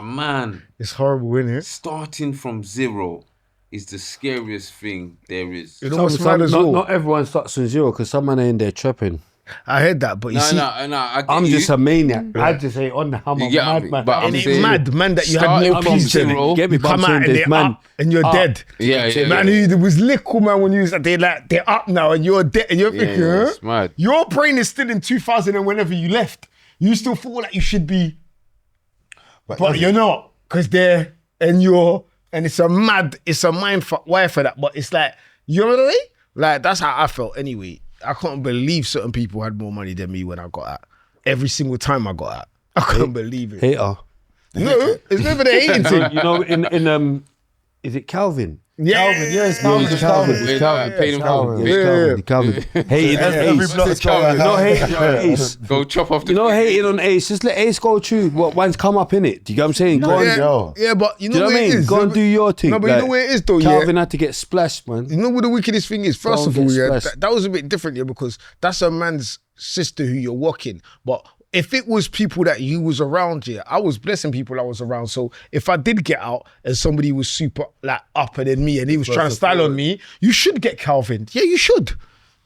man. It's horrible, isn't it? Starting from zero is the scariest thing there is. You know what's mad as well? Not everyone starts from zero because some man are in there trapping. I heard that, but you see, I'm just a maniac. I just say on the hammer, madman. But and it's mad, man, that you had no peace. Get me, you come out and they're up and you're dead. Man, it was little, man, when you was they're up now and you're dead and you're thinking, it's mad. Your brain is still in 2000 and whenever you left, you still feel like you should be, but you're not, because they're and it's a mind fuck why for that, but it's like, you know what I mean? Like, that's how I felt anyway. I couldn't believe certain people had more money than me when I got out. Every single time I got out. I couldn't believe it. Hater. No, it's never the hating thing. You know, in is it Calvin? Yeah, Calvin, yeah, it's Calvin. It's Calvin. Hating on Ace. No hating on Ace. Go chop off the... You know, hating on Ace. Just let Ace go through what one's come up in it. Do you get what I'm saying? Go on. Yeah, but you know what what I mean? it is. Go and do your thing. No, but you know where it is though, Calvin had to get splashed, man. You know what the wickedest thing is? First of all, that was a bit different, yeah, because that's a man's sister who you're walking. But if it was people that you was around, yeah, I was blessing people I was around. So if I did get out and somebody was super like upper than me and he was trying to style on me, you should get Calvin. Yeah, you should.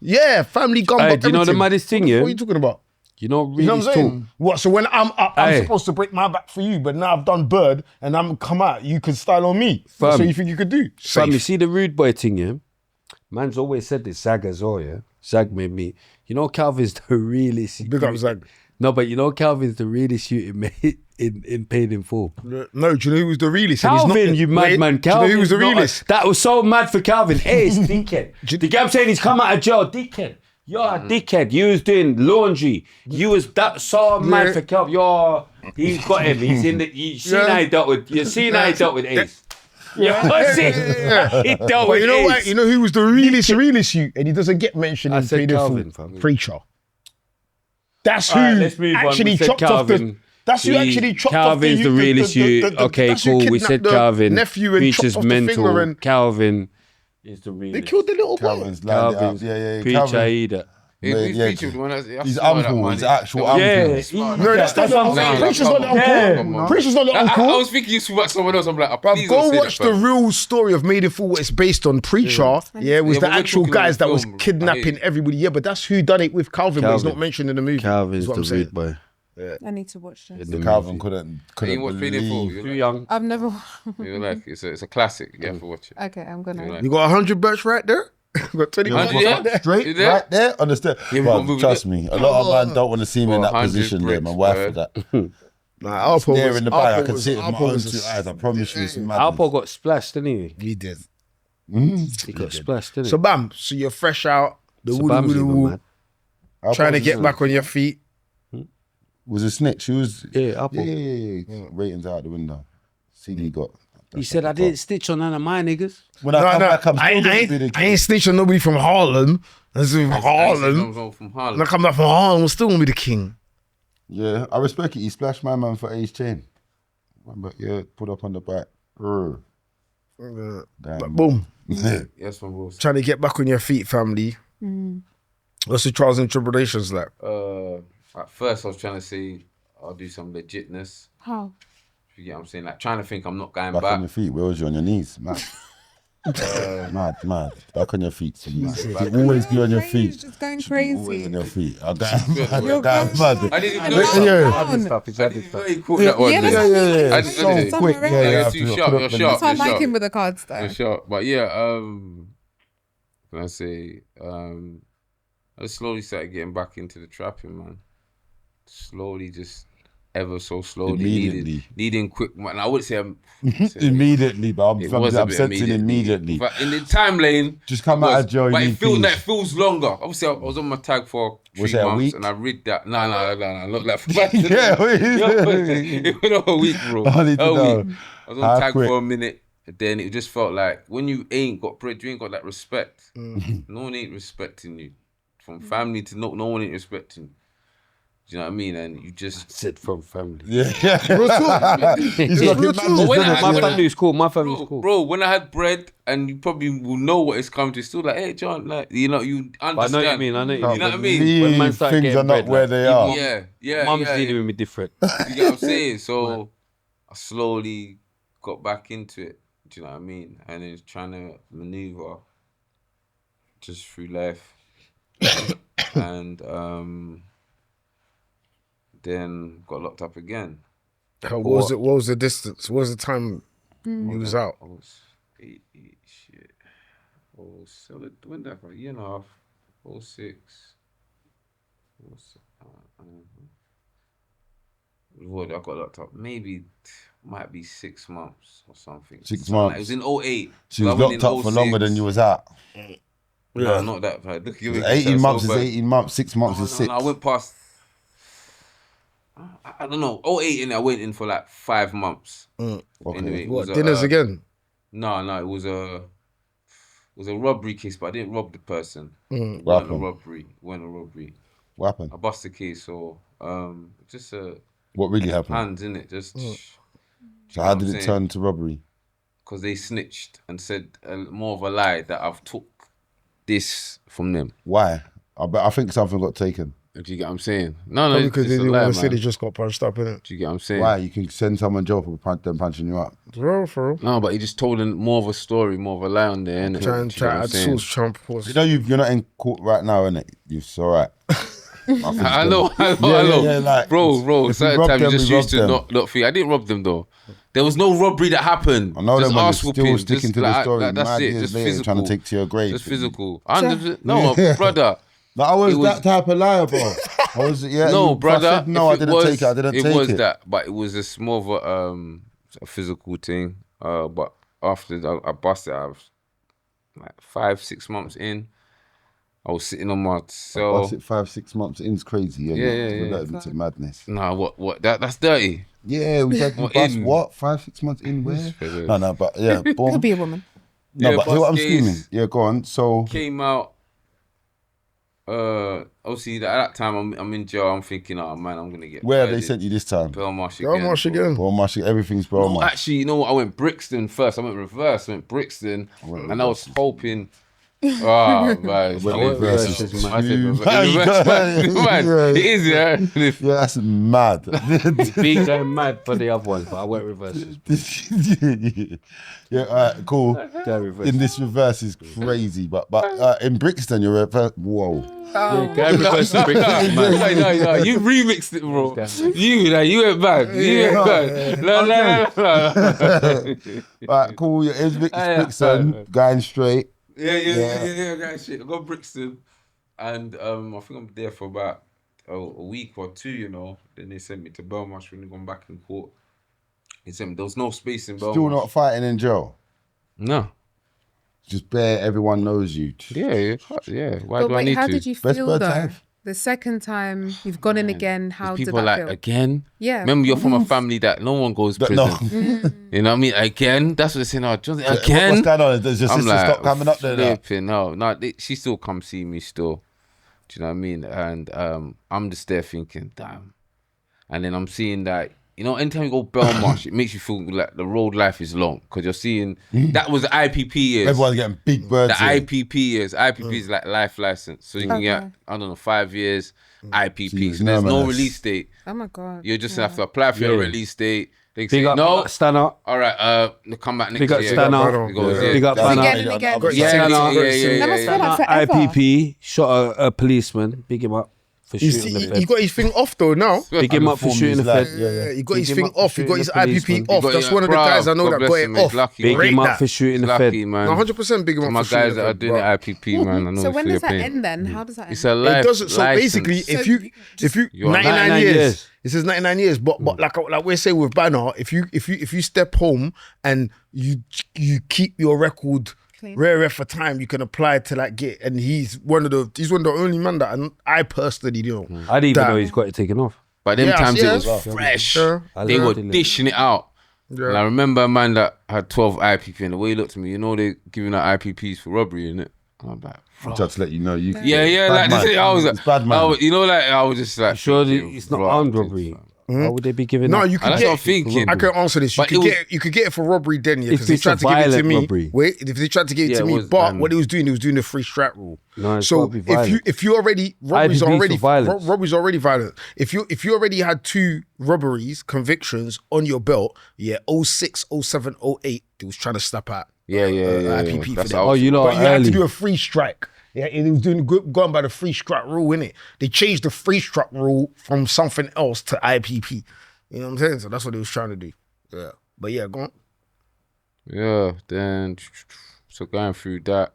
Yeah, family gum. Hey, do you know the maddest thing, yeah? What are you talking about? You know, really you know what I'm saying? What? So when I'm up, I'm supposed to break my back for you, but now I've done bird and I'm come out, you can style on me. That's what you think you could do. Fam, you see the rude boy thing, yeah? Man's always said this, Zag as well, yeah? Zag made me. You know, Calvin's the realest. Big up Zag. No, but you know, Calvin's the realest shooting in Paid in Full. No, do you know who was the realest? Calvin, you madman. Calvin, do you know who was the realest? That was so mad for Calvin. Hey, it's dickhead. Do you get what I'm saying? He's come out of jail, dickhead. You're a dickhead. You was doing laundry. You was that so mad for Calvin. He's got him. He's in the. You seen how he dealt with. You seen how he dealt with Ace. He dealt with you know Ace. what? You know who was the realest you, and he doesn't get mentioned in Paid in Full. Preacher. That's who actually chopped off the. That's who actually chopped off the. Calvin's the realest you. Okay, cool. We said Calvin. Nephew and chopped off the finger and Calvin is the realest. They killed the little boy. Calvin's yeah. Preacher either. His uncle, his actual uncle. No, that's not the uncle. Preacher's not the uncle. Preacher's not the uncle. I was thinking you spoke about someone else. I'm like, go watch the real story of Made in Full, what it's based on. Preacher, was the actual guys that was kidnapping everybody. Yeah, but that's who done it with Calvin, but he's not mentioned in the movie. Calvin's the rude boy. Yeah. I need to watch this. Calvin couldn't believe. Too young. I've never. You're like, it's a classic. You have to watch it. Okay, I'm gonna. You got 100 birch right there. You got 20 straight right there. Understand? Trust me, a lot of man don't want to see me in that position. There, my wife for that. Nah, Alpo there in the back. I can see it with my own 2 eyes. I promise you, it's mad. Alpo got splashed, didn't he? He did. He got splashed, didn't he? So bam, so you're fresh out. The woo. Trying to get back on your feet. Was a snitch. She was. Yeah, Alpo. Yeah. Ratings out the window. CD got. He said, I didn't stitch on none of my niggas. When I come back, I ain't snitch on nobody from Harlem. That's from Harlem. When I come back from Harlem, I'm still gonna be the king. Yeah, I respect it. He splashed my man for Ace chain. But yeah, put up on the back. But boom. Yes, one was. Trying to get back on your feet, family. What's the trials and tribulations like? At first, I was trying to say, I'll do some legitness. How? You get what I'm saying? Like trying to think I'm not going Back back. on your feet. Where was you? On your knees? Mad. Mad. Back on your feet. So you always be on your feet. Just going Always crazy. on your feet. I'm You're mad. going I didn't even Yeah. know. Yeah. I didn't know you caught that one. Yeah, then. that's So I did. quick. You're Yeah, too sharp. You're sharp. That's why I You're like sharp. him with the cards though. You're sharp. But yeah, can I say, I slowly started getting back into the trapping, man. Slowly, just ever so slowly. Immediately. Needing quick, man. I would say Immediately, but I'm a bit sensing immediately. But in the time lane, Just come out of jail. but You it need feels peace. like it feels longer. Obviously, I was on my tag for 3 Was it a months, week? and I read that. No, not that. Yeah, It went a week, bro. I need to know. Week. I was How on tag quick? for a minute. Then it just felt like when you ain't got bread, you ain't got that respect. No one ain't respecting you. From family to no one ain't respecting you. Do you know what I mean? And you just Said from family. Yeah. My family's cool. My family's cool. Bro, when I had bread, and you probably will know what it's coming to, it's still like, hey, John, like, you understand. I know what you mean. You know what I mean? When man start Things getting are not bread, where like, they are. Yeah. Mum's dealing with me different. You get what I'm saying? So I slowly got back into it. Do you know what I mean? And it's trying to maneuver just through life. And then got locked up again. What was the distance? What was the time you was out? I was 8, shit. When did I go? A year and a half. 06. Lord, I got locked up. Maybe might be 6 months or something. 6 Something months. Like, it was in 08. She was locked up for longer than you was out. No, not that bad. Look, 18 months is 18 months. 6 months is 6. No, I went past. I don't know. 08 and I went in for like 5 months. Okay. Anyway, it What, was dinners again? No, it was a robbery case, but I didn't rob the person. It What wasn't happened? a robbery. What happened? I bust the case, so just What really happened? hands in it, just. So how did it turn to robbery? Because they snitched and said more of a lie that I've took this from them. Why? I think something got taken. Do you get what I'm saying? No, Probably because it's they a didn't lie, want to say man. they just got punched up, innit? Do you get what I'm saying? Why? You can send someone jail for them punching you up. For real. No, but he just told more of a story, more of a lie on there, innit? Try Do you know what I'm add saying? sauce, champ. You know you're not in court right now, innit? You're so right. I know. Yeah, like, bro. if we Certain rob times them, you just we used to rob not feel. I didn't rob them though. There was no robbery that happened. I know just them when arse you're still whooping, sticking just to the story. that's Mad it. years Just later, physical. trying to take to your grave. Just physical. No, brother. Like, I was It was- that type of liar, bro. I was, yeah. No, brother. I said, no, I if it didn't was, take it. I didn't take it. It was that, but it was just more of a physical thing. But after I busted, I was like 5-6 months in. I was sitting on my cell. Bust it 5-6 months in's crazy. Yeah. It's madness. Nah, what? That's dirty. Yeah, we had What, bust in? what? 5-6 months in where? Fair. No, but yeah, boom. Could be a woman. No, Yeah, but hear what I'm bust screaming. case. Yeah, go on. So Came out. Obviously, at that time, I'm in jail. I'm thinking, oh man, I'm gonna get. where have they murdered. sent you this time? Belmarsh Go march again. Bro, everything's bro. No, actually, you know what? I went Brixton first. I went reverse. I went Brixton, and I was hoping. Oh man, reverse is man. Yeah. It is, yeah. Yeah, that's mad. Be going mad for the other ones, but I went reverses. Yeah, all right, cool. Go reverse. In this reverse is crazy, but in Brixton you're reverse. Whoa. Go reverse and bring it back, man. No, you remixed it, bro. You went back. No. All right, cool. You're in Brixton, going straight. Yeah, guys. Shit. I got Brixton, and I think I'm there for about a week or two. You know, then they sent me to Belmarsh when they gone back in court. They sent me. There was no space in Belmarsh. Still not fighting in jail. No. Just bare. Everyone knows you. Yeah. Why But do I wait, need how to? did you Best feel bird though? time. The second time you've gone in again, how did People that are like, feel? again? Yeah. Remember, you're from a family that no one goes prison. No. You know what I mean? Again? That's what they're saying. Oh, Johnny, What's again? going on? Does your I'm sister like, stop coming up there? Now? flipping, no, she still come see me still. Do you know what I mean? And I'm just there thinking, damn. And then I'm seeing that you know, anytime you go Belmarsh, it makes you feel like the road life is long because you're seeing that was the IPP years. Everyone's getting big birds. The IPP years. IPP is like life license, so you can get I don't know 5 years IPP. So there's no release date. Oh my god! You just have to apply for your release date. They say, Big up, no, Stanner. all right, come back next year. Big up, Stanner. Big up, Again Stanner. and again. Yeah. That must feel like forever. IPP shot a policeman. Big him up for shooting the Fed. He got his thing off though now. Big him up for shooting the Fed. Yeah, he got his Big him thing up for off. He got shooting his the IPP policeman. off. That's one of the guys I know that got it off. Big him up for shooting the Fed. Lucky, man. 100% big him up My for shooting guys the that are Fed, doing bro. the IPP, man. I know So it's when for does your that pain. end then? How does that end? It's a life It doesn't. So basically, license. if you You're 99 years. 99 years. It says 99 years, but like we're saying with Banner, if you step home and you keep your record Clean. rare for time, you can apply to like get. And he's one of the only man that I personally know. I didn't even that- know he's got it taken off. By them Yeah, times yeah. it was fresh. Yeah. They were dishing it out. Yeah. And I remember a man that had 12 IPP, and the way he looked at me, you know, they giving out IPPs for robbery, innit? And I'm like, Just to let you know, you. yeah, Bad like man. this. I was like, It's bad man. you know, like I was just like, Sure, thinking, it's not right, armed robbery. Why would they be giving No, that? you could that's get. what I'm thinking. I can answer this. But You could get it for robbery then, yeah, If because they it's tried a to give it to violent me. robbery. Wait, if they tried to give it Yeah, to it me, was, but what he was doing the free strap rule. No, it's So gotta be violent. if you already robberies IPP are is already for violence. robberies are already violent. If you already had 2 robberies convictions on your belt, yeah, 06, 07, 08, they was trying to snap out. Yeah. IPP for That's them. how I was you know, But you had to early. do a free strike. Yeah, and it was going by the free strike rule, innit? They changed the free strike rule from something else to IPP. You know what I'm saying? So that's what they was trying to do. Yeah. But yeah, go on. Yeah, then, so going through that,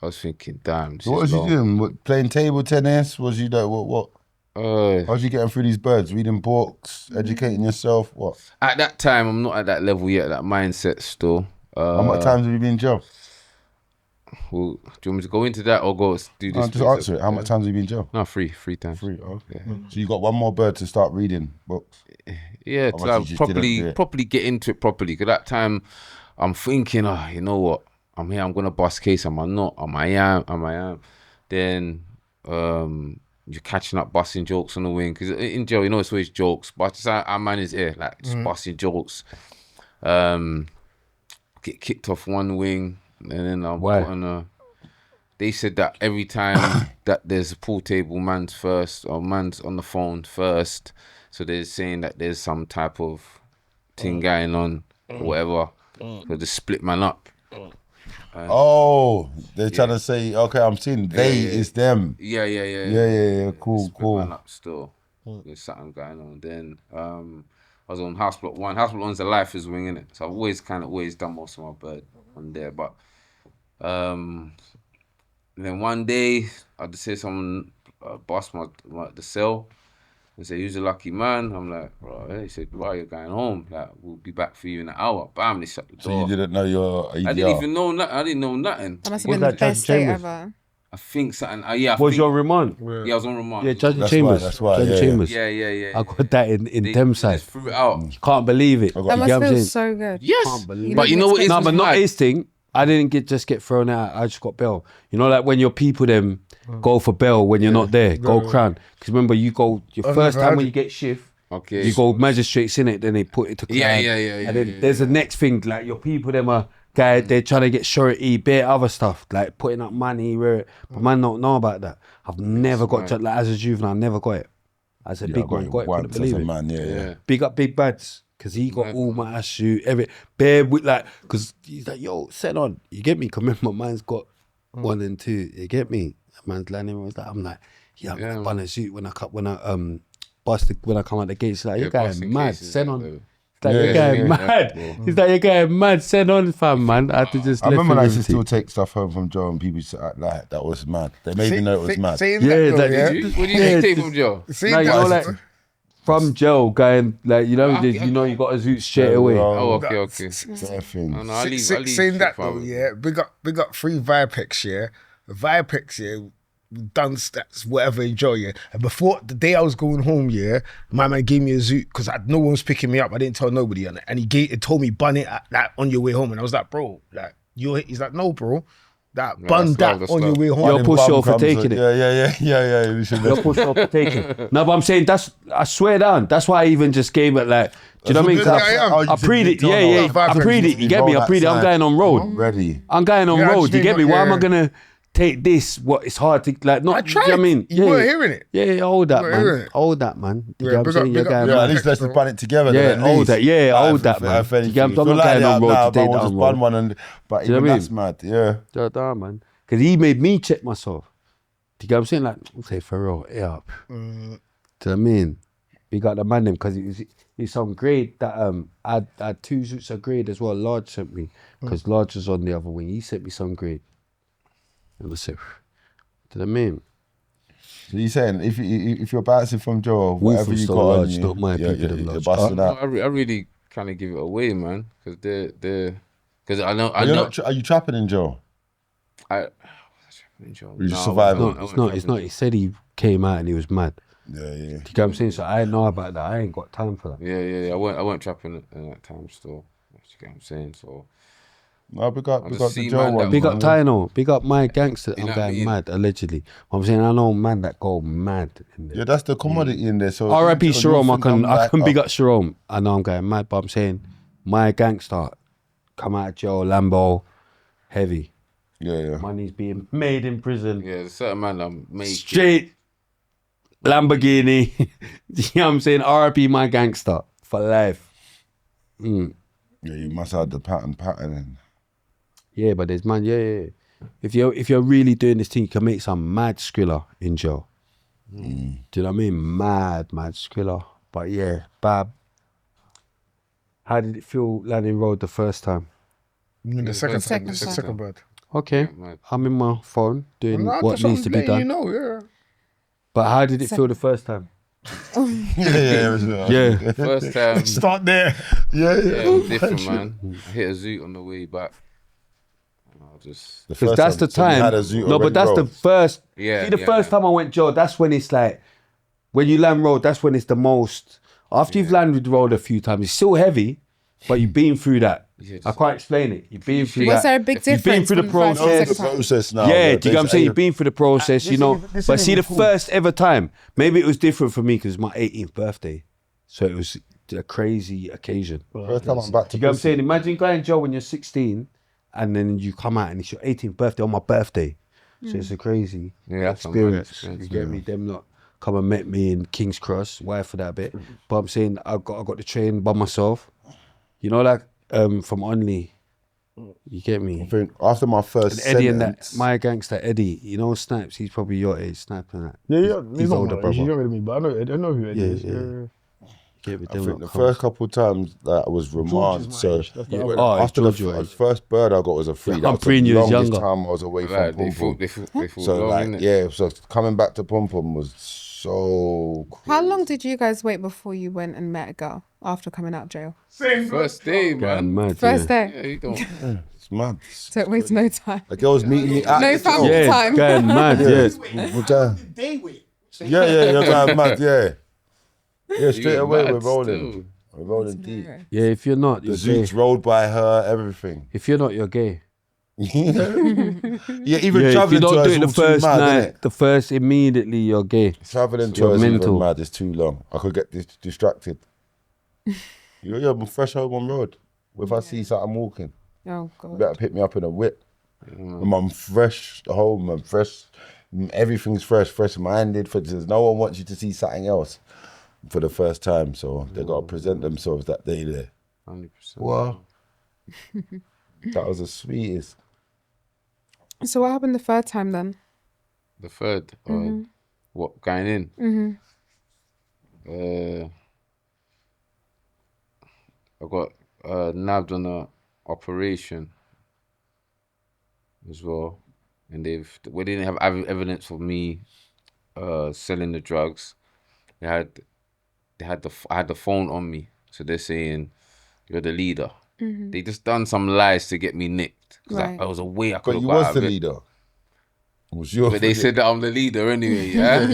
I was thinking, damn, this What was is you long. doing? What, playing table tennis? Was you like what? How was you getting through these birds? Reading books, educating yourself? What? At that time, I'm not at that level yet, that mindset still. How much times have you been in jail? Well, do you want me to go into that or go do this? Just answer it. How much times have you been in jail? No, free times. 3. Okay. So you got one more bird to start reading books. Yeah, How to much like you just didn't do it? properly get into it properly. Because that time, I'm thinking, you know what? I'm here. I'm gonna bust case. Am I not? Am I am? Then, you're catching up busting jokes on the wing. Because in jail, you know, it's always jokes. But just our man is here, like just busting jokes. Get kicked off one wing, and then I'm Why? put on a. They said that every time that there's a pool table, man's first or man's on the phone first. So they're saying that there's some type of thing going on or whatever. So they split man up. They're trying to say, okay, I'm seeing they is them. Yeah. Cool, Split cool. man up still. There's something going on. Then I was on House Block 1. House Block 1's the lifers wing, innit? So I've always done most of my bird on there. But then one day I just say someone bossed the cell and say, "Who's a lucky man?" I'm like, "Bro," he said, "Why you're going home? Like, we'll be back for you in an hour." Bam, they shut the door. So you didn't know you're a I didn't even know nothing. I didn't know nothing. That must have Was been the that Judge best day Chambers? ever. I think something. I Was think, your remand? Yeah, I was on remand. Yeah, Judge That's Chambers. why, that's why, Judge yeah, Chambers. Yeah. I got that in They them side. just threw it out. Can't believe it. got You That get must what I'm feel saying? so good. Yes, Can't believe but you know what is No, but not mad? his thing. I didn't just get thrown out. I just got bail. You know, like when your people them go for bail when you're not there, go crown. Because remember, you go your first time when you get shift. Okay. You go magistrates in it, then they put it to crown. Yeah. And then there's the next thing, like your people them are they're trying to get surety, bare other stuff, like putting up money. But man don't know about that. I've never got like as a juvenile, I never got it. As a big man, got it. Couldn't believe it. Man, yeah. Big up Big Bads, because he got all my ass shoot, bare with like, because he's like, yo, set on, you get me? Because remember, man's got 1 and 2, you get me? Man's landing, was like, I'm like, yeah, I'm gonna bun a suit when I come out the gates. He's like, you're going mad, send on. He's like, you're going mad. He's like, you're going mad, send on, fam, man. I had to just. I remember I used to still take stuff home from Joe and people used to act like that was mad. They made me know it was mad. Saying Yeah, that, though, like, yeah. What do you take from Joe? Saying No, you that, know, like from jail, going like you know, you know, you got a zoot straight away. Oh, okay. Fair things. No, I leave. saying that though, Fam. yeah. Big up free Vipex, yeah. Vipex, yeah. Done stats, whatever, enjoy, yeah. And before the day I was going home, yeah, my man gave me a zoot because no one was picking me up. I didn't tell nobody, and he told me bun it like on your way home, and I was like, bro, like he's like, no, bro, That bun that on your way home. You're push off for taking it. Yeah. You're push off for taking it. No, but I'm saying I swear down. That's why I even just gave it like, do you know what I mean? 'Cause I preed it. Yeah. I preed it. You get me? I preed it. I'm going on road. Ready. I'm going on road. You get me? Why am I gonna take this? What it's hard to like. Not. I tried. You know what I mean? You weren't hearing it. Yeah, hold that, man. Hold that, man. You get what I'm saying? You're going. At least let's just bun it together. Yeah, hold that. Yeah, hold that, man. You get what I'm going on road to take that on road. But even that's mad. Yeah. Damn, man. Because he made me check myself. Do you get what I'm saying? Like, say, Pharrell, hey up. Do you know what I mean? We got the man them because he's some grade that I had 2 suits of grade as well. Large sent me because Large was on the other wing. He sent me some grade. And I said, do you know what I mean? So you're saying if you're bouncing from Joe, whatever you got on you, not my people, you're busting out. I really kind of give it away, man, because because I know. Are you trapping in Joe? You just surviving. It's not. He said he came out and he was mad. Yeah. Do you get what I'm saying? So I know about that. I ain't got time for that. Yeah. I weren't trapping in that time still. You get what I'm saying? So. No, big up the Joe one. Big up Tyno. Big up my gangster. I'm going mad, allegedly. I'm saying I know man that go mad in there. Yeah, that's the commodity in there. So R.I.P. Sharome. I can big up Sharome. I know I'm going mad, but I'm saying my gangster come out of jail, Lambo, heavy. Yeah. Money's being made in prison. Yeah, there's certain man I'm making. Straight Lamborghini. You know what I'm saying? R.I.P. my gangster for life. Yeah, you must have the pattern. Yeah, but there's man, yeah. If you're really doing this thing, you can make some mad Skrilla in jail. Do you know what I mean? Mad Skrilla. But yeah, Bab. How did it feel landing road the first time? The second bird. Okay, I'm in my phone doing what needs to be done. You know, yeah. But how did it feel the first time? Yeah. First time. Start there. Yeah, it was different, man. I hit a zoot on the way back. Because that's the time. No, but that's the first. Yeah. See, the first time I went Joe, that's when it's like, when you land road, that's when it's the most. After you've landed road a few times, it's still heavy, but you've been through that. I can't explain it. You've been through that. Was there a big difference? You've been through the process. Now. Yeah, do you know what I'm saying? You've been through the process, you know. But see, the first ever time, maybe it was different for me because it's my 18th birthday. So it was a crazy occasion. First time I'm back to you know what I'm saying? Imagine going Joe when you're 16 and then you come out and it's your 18th birthday on my birthday. So it's a crazy experience. You get me? Them lot come and met me in King's Cross, wife for that bit. But I'm saying I got the train by myself. You know, like from Only. You get me? I think after my first and Eddie sentence, and that, my gangster Eddie, you know Snipes, he's probably your age, Snipes and that. Yeah, he's older brother. He's younger than me, but I know who Eddie is. Yeah. I think the first couple of times that I was remand, so after the first bird I got was a free. I'm freeing you as younger. Time I was away from Pom Pom. So long, so coming back to Pom Pom was so cool. How long did you guys wait before you went and met a girl after coming out of jail? First day, man. Mad, First day. Yeah, you don't. It's mad. So it wastes no time. The girls meeting me at No family time. Going mad, yeah. You're going mad, yeah. Yeah, straight away we're rolling. We're rolling deep. Yeah, if you're not, The you're gay. zoots rolled by her, everything. If you're not, you're gay. Yeah, even If you traveling to don't her do is it the all first too mad, night, immediately you're gay. Traveling to You're her is mental. even mad. It's too long. I could get distracted. I'm fresh home on road. If I see something walking, Oh, you God. better pick me up in a whip. I'm fresh home. I'm fresh. Everything's fresh minded. No one wants you to see something else for the first time, so they got to present themselves that day there. 100%. Wow. That was the sweetest. So what happened the third time then? The third, what, going in? I got nabbed on a operation as well, and they didn't have evidence of me selling the drugs. I had the phone on me, so they're saying you're the leader. They just done some lies to get me nicked because I was away. I could But have you got was out the of it. leader. Was your But they said that I'm the leader anyway, yeah?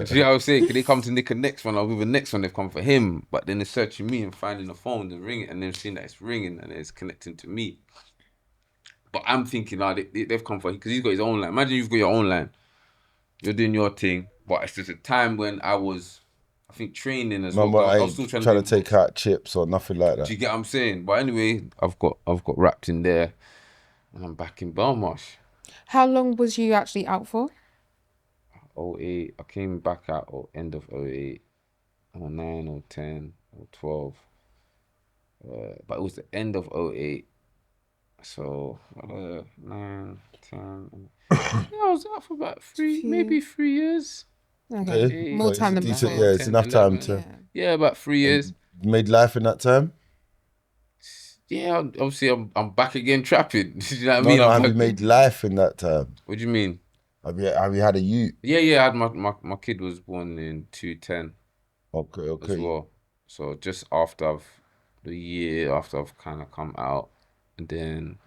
See how I was saying? Could they come to nick a next one? Or with the next one, they've come for him. But then they're searching me and finding the phone and ringing, and then seeing that it's ringing and it's connecting to me. But I'm thinking, they've come for, because he's got his own line. Imagine you've got your own line. You're doing your thing. But it's just a time when I was, I think, training as well. I was ain't still trying to take out chips or nothing like that. Do you get what I'm saying? But anyway, I've got wrapped in there. And I'm back in Belmarsh. How long was you actually out for? 08. I came back out end of 08. Or 9 or 10 or 12. But it was the end of 08. So 9, 10. I was out for about maybe 3 years. Okay, more time than decent. before. Yeah, it's enough 11, time to. Yeah, about 3 years. You made life in that time. Yeah, obviously I'm back again trapping. You know what I mean? No, have you made life in that time? What do you mean? Have you had a youth? Yeah. I had my kid was born in 2010. Okay. As well. So just after the year after I've kind of come out, and then,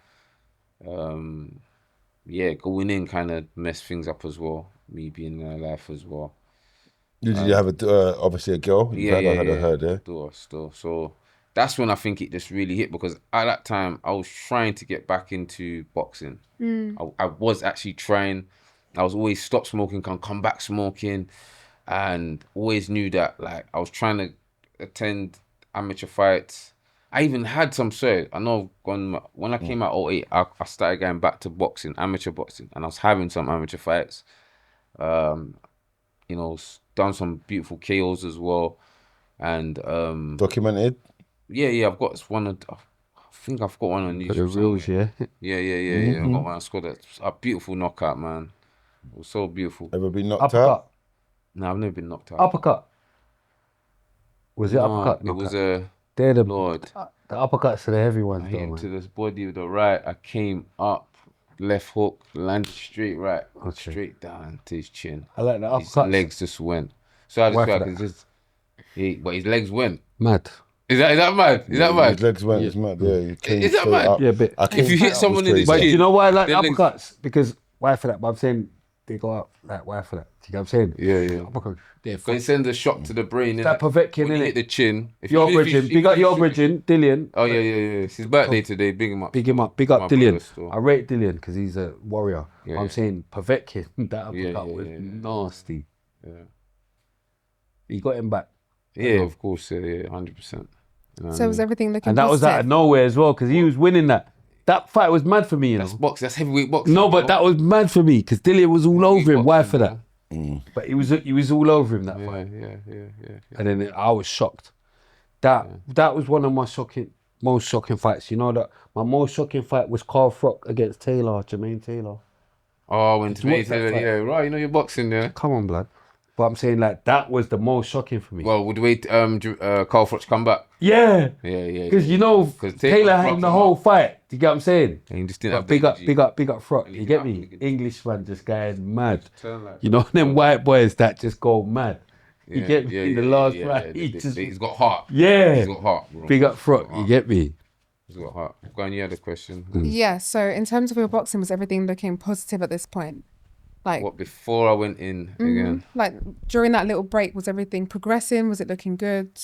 going in kind of messed things up as well. Me being in their life as well. Did you have obviously a girl? Yeah, Her there. Still. So that's when I think it just really hit, because at that time I was trying to get back into boxing. I was actually trying. I was always stop smoking, come back smoking, and always knew that like I was trying to attend amateur fights. I even had some I know when I came out 08, I started going back to boxing, amateur boxing, and I was having some amateur fights. Done some beautiful KOs as well, and documented. Yeah, I've got one. I think I've got one on YouTube. The reels, yeah. Yeah. I got one. I scored a beautiful knockout, man. It was so beautiful. Ever been knocked out? No, I've never been knocked out. Uppercut. Was it uppercut? It was a. They're the Lord. The uppercuts are the heavy ones, I though, hit him man. to this body with the right. I came up, left hook, landed straight right, straight down to his chin. I like the His uppercuts. legs just went. So I just Why felt for like it's just. But his legs went. Mad. Is that mad? Is that mad? His legs went. It's mad. Yeah. You came Is that straight mad? up. Yeah, but If you hit someone in the But chin, you know why I like their legs- uppercuts? Because why for that? But I'm saying they go up like why for that? Do you get what I'm saying? Yeah. Uppercut. Yeah, Because it sends a shock to the brain. that Povetkin, when you innit? hit the chin. Your bridging, big up your bridging, Dillian. Oh yeah. It's his birthday today. Big him up. Big him up, big up My Dillian. brother still. I rate Dillian because he's a warrior. Yeah. I'm saying Povetkin, that uppercut Yeah, was yeah. nasty. Yeah. He got him back. Yeah, of course. Yeah, 100%. So was everything looking And that was out of nowhere as well because he was winning that. That fight was mad for me, you know. That's heavyweight boxing. No, but that was mad for me because Dillian was all over him. Why for that? Mm. But he was all over him that fight. Yeah. And then I was shocked. That was one of my most shocking fights. You know that my most shocking fight was Carl Frock against Jermaine Taylor. Oh, when Did you watch that Taylor, fight? yeah, right. You know you're boxing there. Come on, blood. But I'm saying like that was the most shocking for me. Well, would wait Carl Froch come back? Yeah. Yeah. Because you know Taylor had the whole fight. Do you get what I'm saying? And he just didn't have Big the up Frock. You get me? Englishman just going mad. Turn like- You know them white boys that just go mad. You Yeah, get me? yeah, In the yeah, last yeah, fight, yeah. he He's got heart. Yeah. He's got heart, bro. Big up Frock. You get me? He's got heart. Go on, you had a question. Yeah. So in terms of your boxing, was everything looking positive at this point? Like What, before I went in again? like during that little break, was everything progressing? Was it looking good?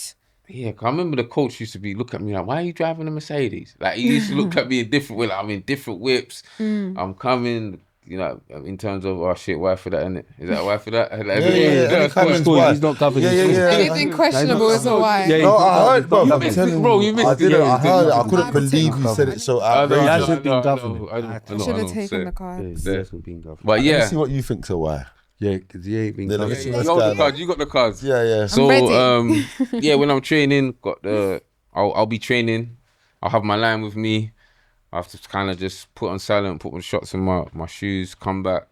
Yeah, 'cause I remember the coach used to be looking at me like, why are you driving a Mercedes? Like, he used to look at me in different ways. Like, I'm in different whips. I'm coming, you know, in terms of, oh shit, why for that, innit? Is that why for that? Like, Any comments, why? He's not covered. Yeah. Anything questionable is a why. Yeah, No, I heard, bro. You I'm missed telling it, bro. you, You missed I it. didn't. Yeah, I heard it. I didn't. couldn't believe you said it so He outrageous. hasn't been governed. I should have taken the cards. He hasn't been governed. But Let yeah. me see what you think. So why? Yeah, because he ain't been Let me governed. see You what's got the going on. cards. You got the cards. Yeah. So ready. yeah, when I'm training, I'll be training. I'll have my line with me. I have to kind of just put on silent, put my shots in my shoes, come back,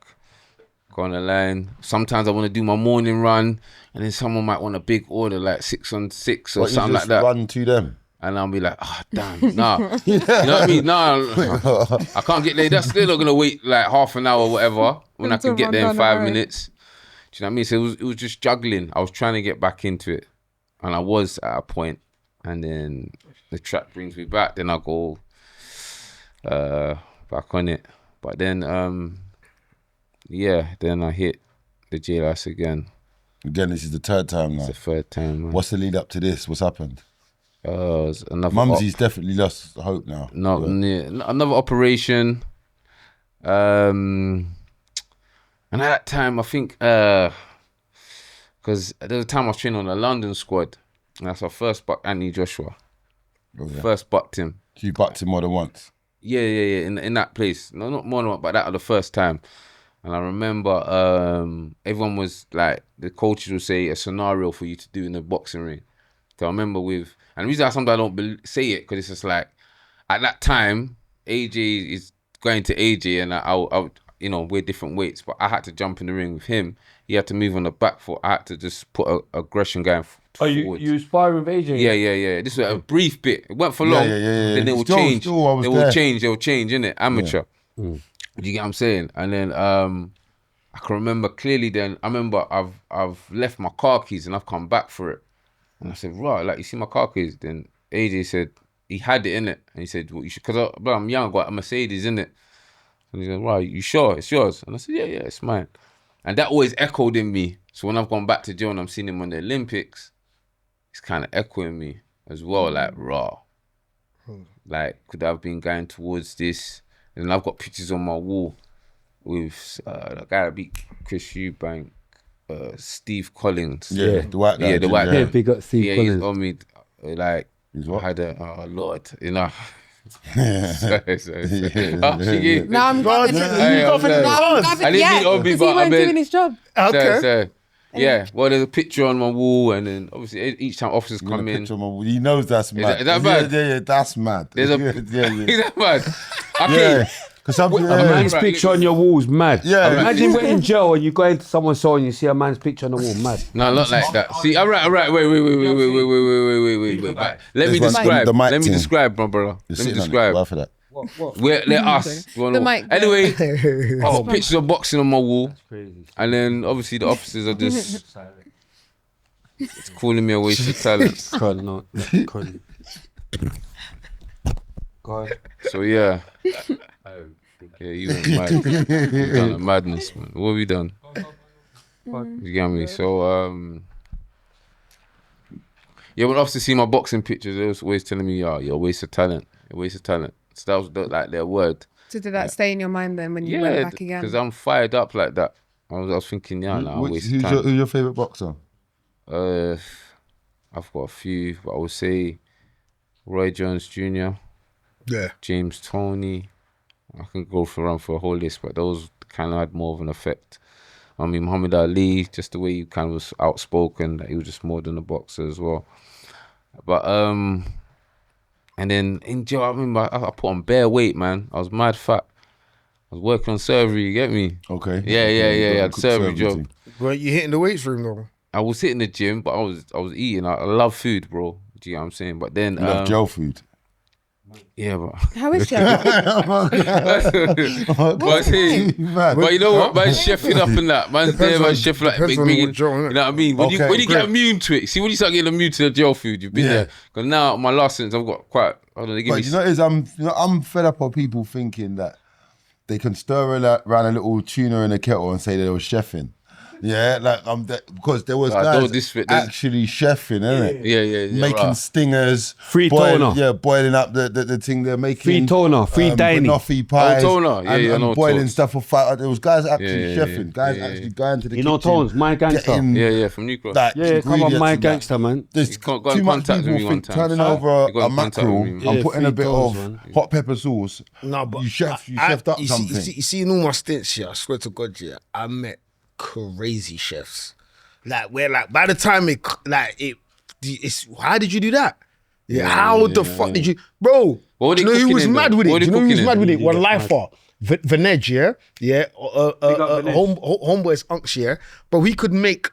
go on the line. Sometimes I want to do my morning run, and then someone might want a big order like 6 on 6 or What, you something like just that. run to them. And I'll be like, damn, nah. You know what I mean? Nah, I can't get there. That's still not gonna wait like half an hour or whatever when I can get there in 5 minutes. Do you know what I mean? So it was just juggling. I was trying to get back into it, and I was at a point, and then the track brings me back. Then I go back on it. But then, then I hit the jailhouse again. Again, this is the third time now. It's the third time. Man. What's the lead up to this? What's happened? It was another Mumsy's definitely lost hope now. another operation. And at that time, I think, because there was a time I was training on the London squad, and that's our first buck Anthony Joshua. Oh, yeah. First bucked him. You bucked him more than once. Yeah. In that place, no, not more than once, but that was the first time. And I remember everyone was like, the coaches would say a scenario for you to do in the boxing ring. So I remember and the reason sometimes I don't say it, because it's just like, at that time, AJ is going to AJ, and I we're different weights, but I had to jump in the ring with him. He had to move on the back foot. I had to just put aggression going forward. You sparring with AJ? Yeah. This was a brief bit. It weren't for long. Yeah. Then they will change. They will change, innit? Amateur. Yeah. Do you get what I'm saying? And then I can remember clearly then, I remember I've left my car keys and I've come back for it. And I said, right, like, you see my car keys? Then AJ said, he had it in it. And he said, well, you should, because I'm young, I got a Mercedes in it. And he said, right, you sure it's yours? And I said, yeah, it's mine. And that always echoed in me. So when I've gone back to jail and I'm seeing him on the Olympics, it's kind of echoing me as well, like, raw. Like, could I have been going towards this? And I've got pictures on my wall with the guy that beat Chris Eubank, Steve Collins. Yeah, the white guy. Yeah, the white guy. Yeah, big up Steve Collins. He's on me, like, He's what? I had a, Lord, you know. Yeah. No, I'm going I didn't mean on me, because he but I weren't mean, doing his job. Okay. Yeah, well, there's a picture on my wall, and then obviously each time officers come in. He knows that's mad. Is that bad? Yeah, that's mad. There's a, yeah. is that bad? Yeah. Because A man's picture on your wall's mad. Yeah. Imagine we're in jail and you go into someone's cell and you see a man's picture on the wall, mad. No, not like that. See, all right. Wait. Let me describe, my brother. Let me describe. Why for that? Let us. The mic. Anyway, pictures of boxing on my wall. Crazy. And then obviously the officers are just calling me a waste of talent. God. So yeah. Yeah, you went mad. You done a madness, man. What have you done? You get me? So yeah, when officers see my boxing pictures, they was always telling me, "You're a waste of talent. You're a waste of talent." So that was like their word. So did that stay in your mind then when you went back again? Because I'm fired up like that. I was thinking, yeah, nah, waste of talent. Who's your favourite boxer? I've got a few, but I would say Roy Jones Jr. Yeah. James Toney. I can go around for a whole list, but those kind of had more of an effect. I mean, Muhammad Ali, just the way he kind of was outspoken, that he was just more than a boxer as well. But and then in jail, I remember I put on bare weight, man. I was mad fat. I was working on surgery, you get me? Okay. Yeah. I had surgery job. Were you hitting the weights room though? I was hitting the gym, but I was eating. I love food, bro. Do you know what I'm saying? But then You love jail food. yeah, but How is Joe? but you know what? Man's chefing up and that. Man's there, man's chefing like big bringing. You know what I mean? When you get immune to it, see, when you start getting immune to the jail food, you've been there. Because now my last sentence, I've got quite. I don't know, they give me. I'm fed up of people thinking that they can stir around a little tuna in a kettle and say they were chefing. Yeah, like because there was guys actually chefing, innit? Yeah. Making stingers, Free toner. Yeah, boiling up the thing they're making. Free toner, free dining. Banoffee pies. Toner. Yeah, and boiling stuff for fire. There was guys actually chefing. Guys actually going to the kitchen. Tones, my gangster. Yeah, from New Cross. Come on, my gangster, man. There's Go too in much contact with me people one think time. turning over You got a in contact mackerel with me, and putting a bit tones, of man. hot pepper sauce. No, but you chefed up something. You see, in all my stints here, I swear to God, yeah, I met crazy chefs. Like where, like by the time it's how did you do that? Yeah, how the fuck did you, bro? What Do you know who was mad with it? Do you know who was mad with it? One One lifer, Vaneg, yeah, homeboy's unks, yeah, but we could make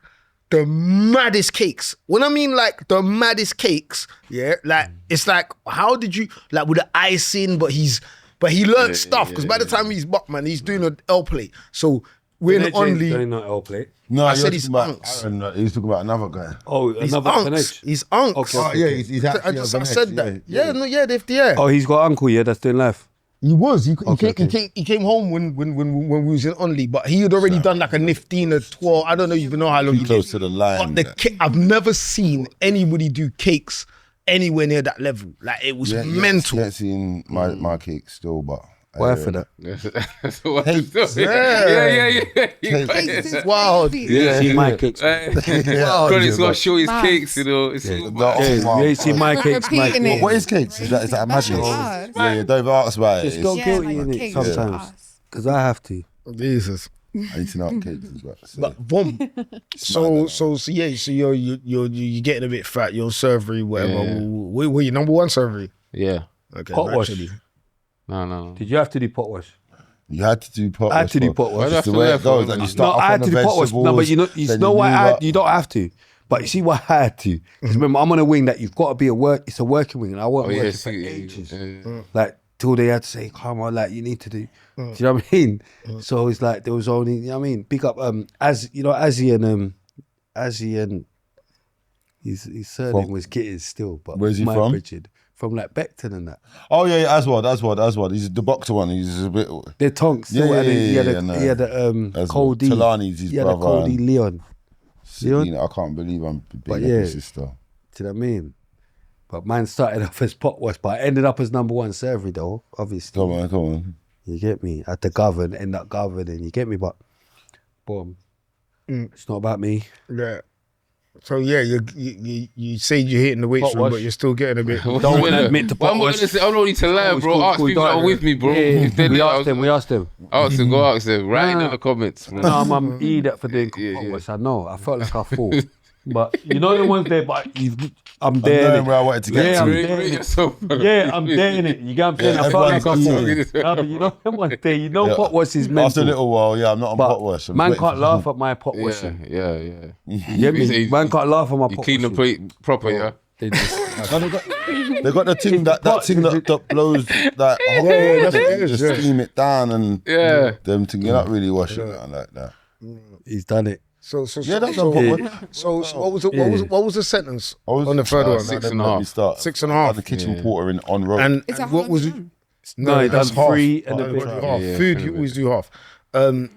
the maddest cakes. When I mean like the maddest cakes, yeah, like it's like how did you like with the icing? But he learned stuff because by the time he's buck, man, he's doing an L plate. So we're only. Not L plate. No, I said he's unks. Aaron, he's talking about another guy. Oh, He's another unks. Vanessa. He's unks. Okay. Oh, yeah, he's actually I said that. Yeah. Oh, he's got uncle, that's doing life. He was. He Okay. came home when we was in Only, but he had already done like a 15, a 12. I don't know even know how long he Close did. to the line. But I've never seen anybody do cakes anywhere near that level. Like it was mental. I haven't seen my cake still, but Why for that? Cakes. Yeah. Cakes. It's wild. Yeah, see my cakes. Credit's got to show his Nice. cakes, you know. It's all about- Yeah, you see my cakes, my Repeating cakes. it. What is cakes? Is that a magic? Us. Yeah, don't even ask about it. Just go Yeah, guilty like in it cakes. sometimes. Us. Because I have to. Jesus. I need to know what cakes is about. But boom. So yeah. So you're getting a bit fat. You're on surgery, whatever. Yeah. Were you number one surgery? Yeah. Okay. Pot wash. naturally. No. Did you have to do pot wash? You had to do pot wash. I had to do pot wash. That's the way it goes. And you No, start I off had on to the do pot wash. No, but you know then why move you don't have to. But you see why I had to. Because remember, I'm on a wing that you've got to be it's a working wing, and I wasn't working for ages. Like till they had to say, come on, like you need to do. Do you know what I mean? So it's like there was only, you know what I mean? Big up Azzy and his surname was Gittins still, but Where's he Mike from? Richard. From like Beckton and that. Oh yeah, Aswad. He's the boxer one. He's a bit. They're tonks still, and he had a Cole D. Talani's his He had a brother. Cole D Leon. Leon. I can't believe I'm But being yeah. his sister. Do you know what I mean? But mine started off as pot wash, but I ended up as number one surgery though, obviously. Come on. You get me? I had to end up governing, you get me? But boom. It's not about me. Yeah. So yeah, you say you're hitting the weights Pot room, wash. but you're still getting a bit. Don't want to admit to pot wash. I don't need to lie, bro. Ask people that are with me, bro. If they We know, asked them. ask them, go ask them. Write it in the comments. Bro. No, I'm idiot for doing pot wash. I know. I felt like I fool. But you know the ones there, but I'm there. knowing where I wanted to get Yeah, to. I'm Rate there. yourself, bro. Yeah, I'm there in it. You get what I'm saying? I felt like I everyone's fool. No, but you know them ones there. You know pot wash is mental. After a little while, I'm not on But pot wash. I'm man waiting can't for- laugh at my pot washing. Yeah. You get me? Man can't laugh at my You pot clean the washing. plate proper, yeah? They just, No, they got the thing that thing that blows that. Yeah, that's what it is, Just yeah. steam it down and Yeah. them thing. You're not really washing it like that. he's done it. So Yeah, that's so, not what was the sentence on the third one? 6.5. 6.5. The kitchen porter on road. And Is that what how was much it? done? No, he that's done half. 3 and a Oh, bit. half. Yeah, Food, and you a always do half.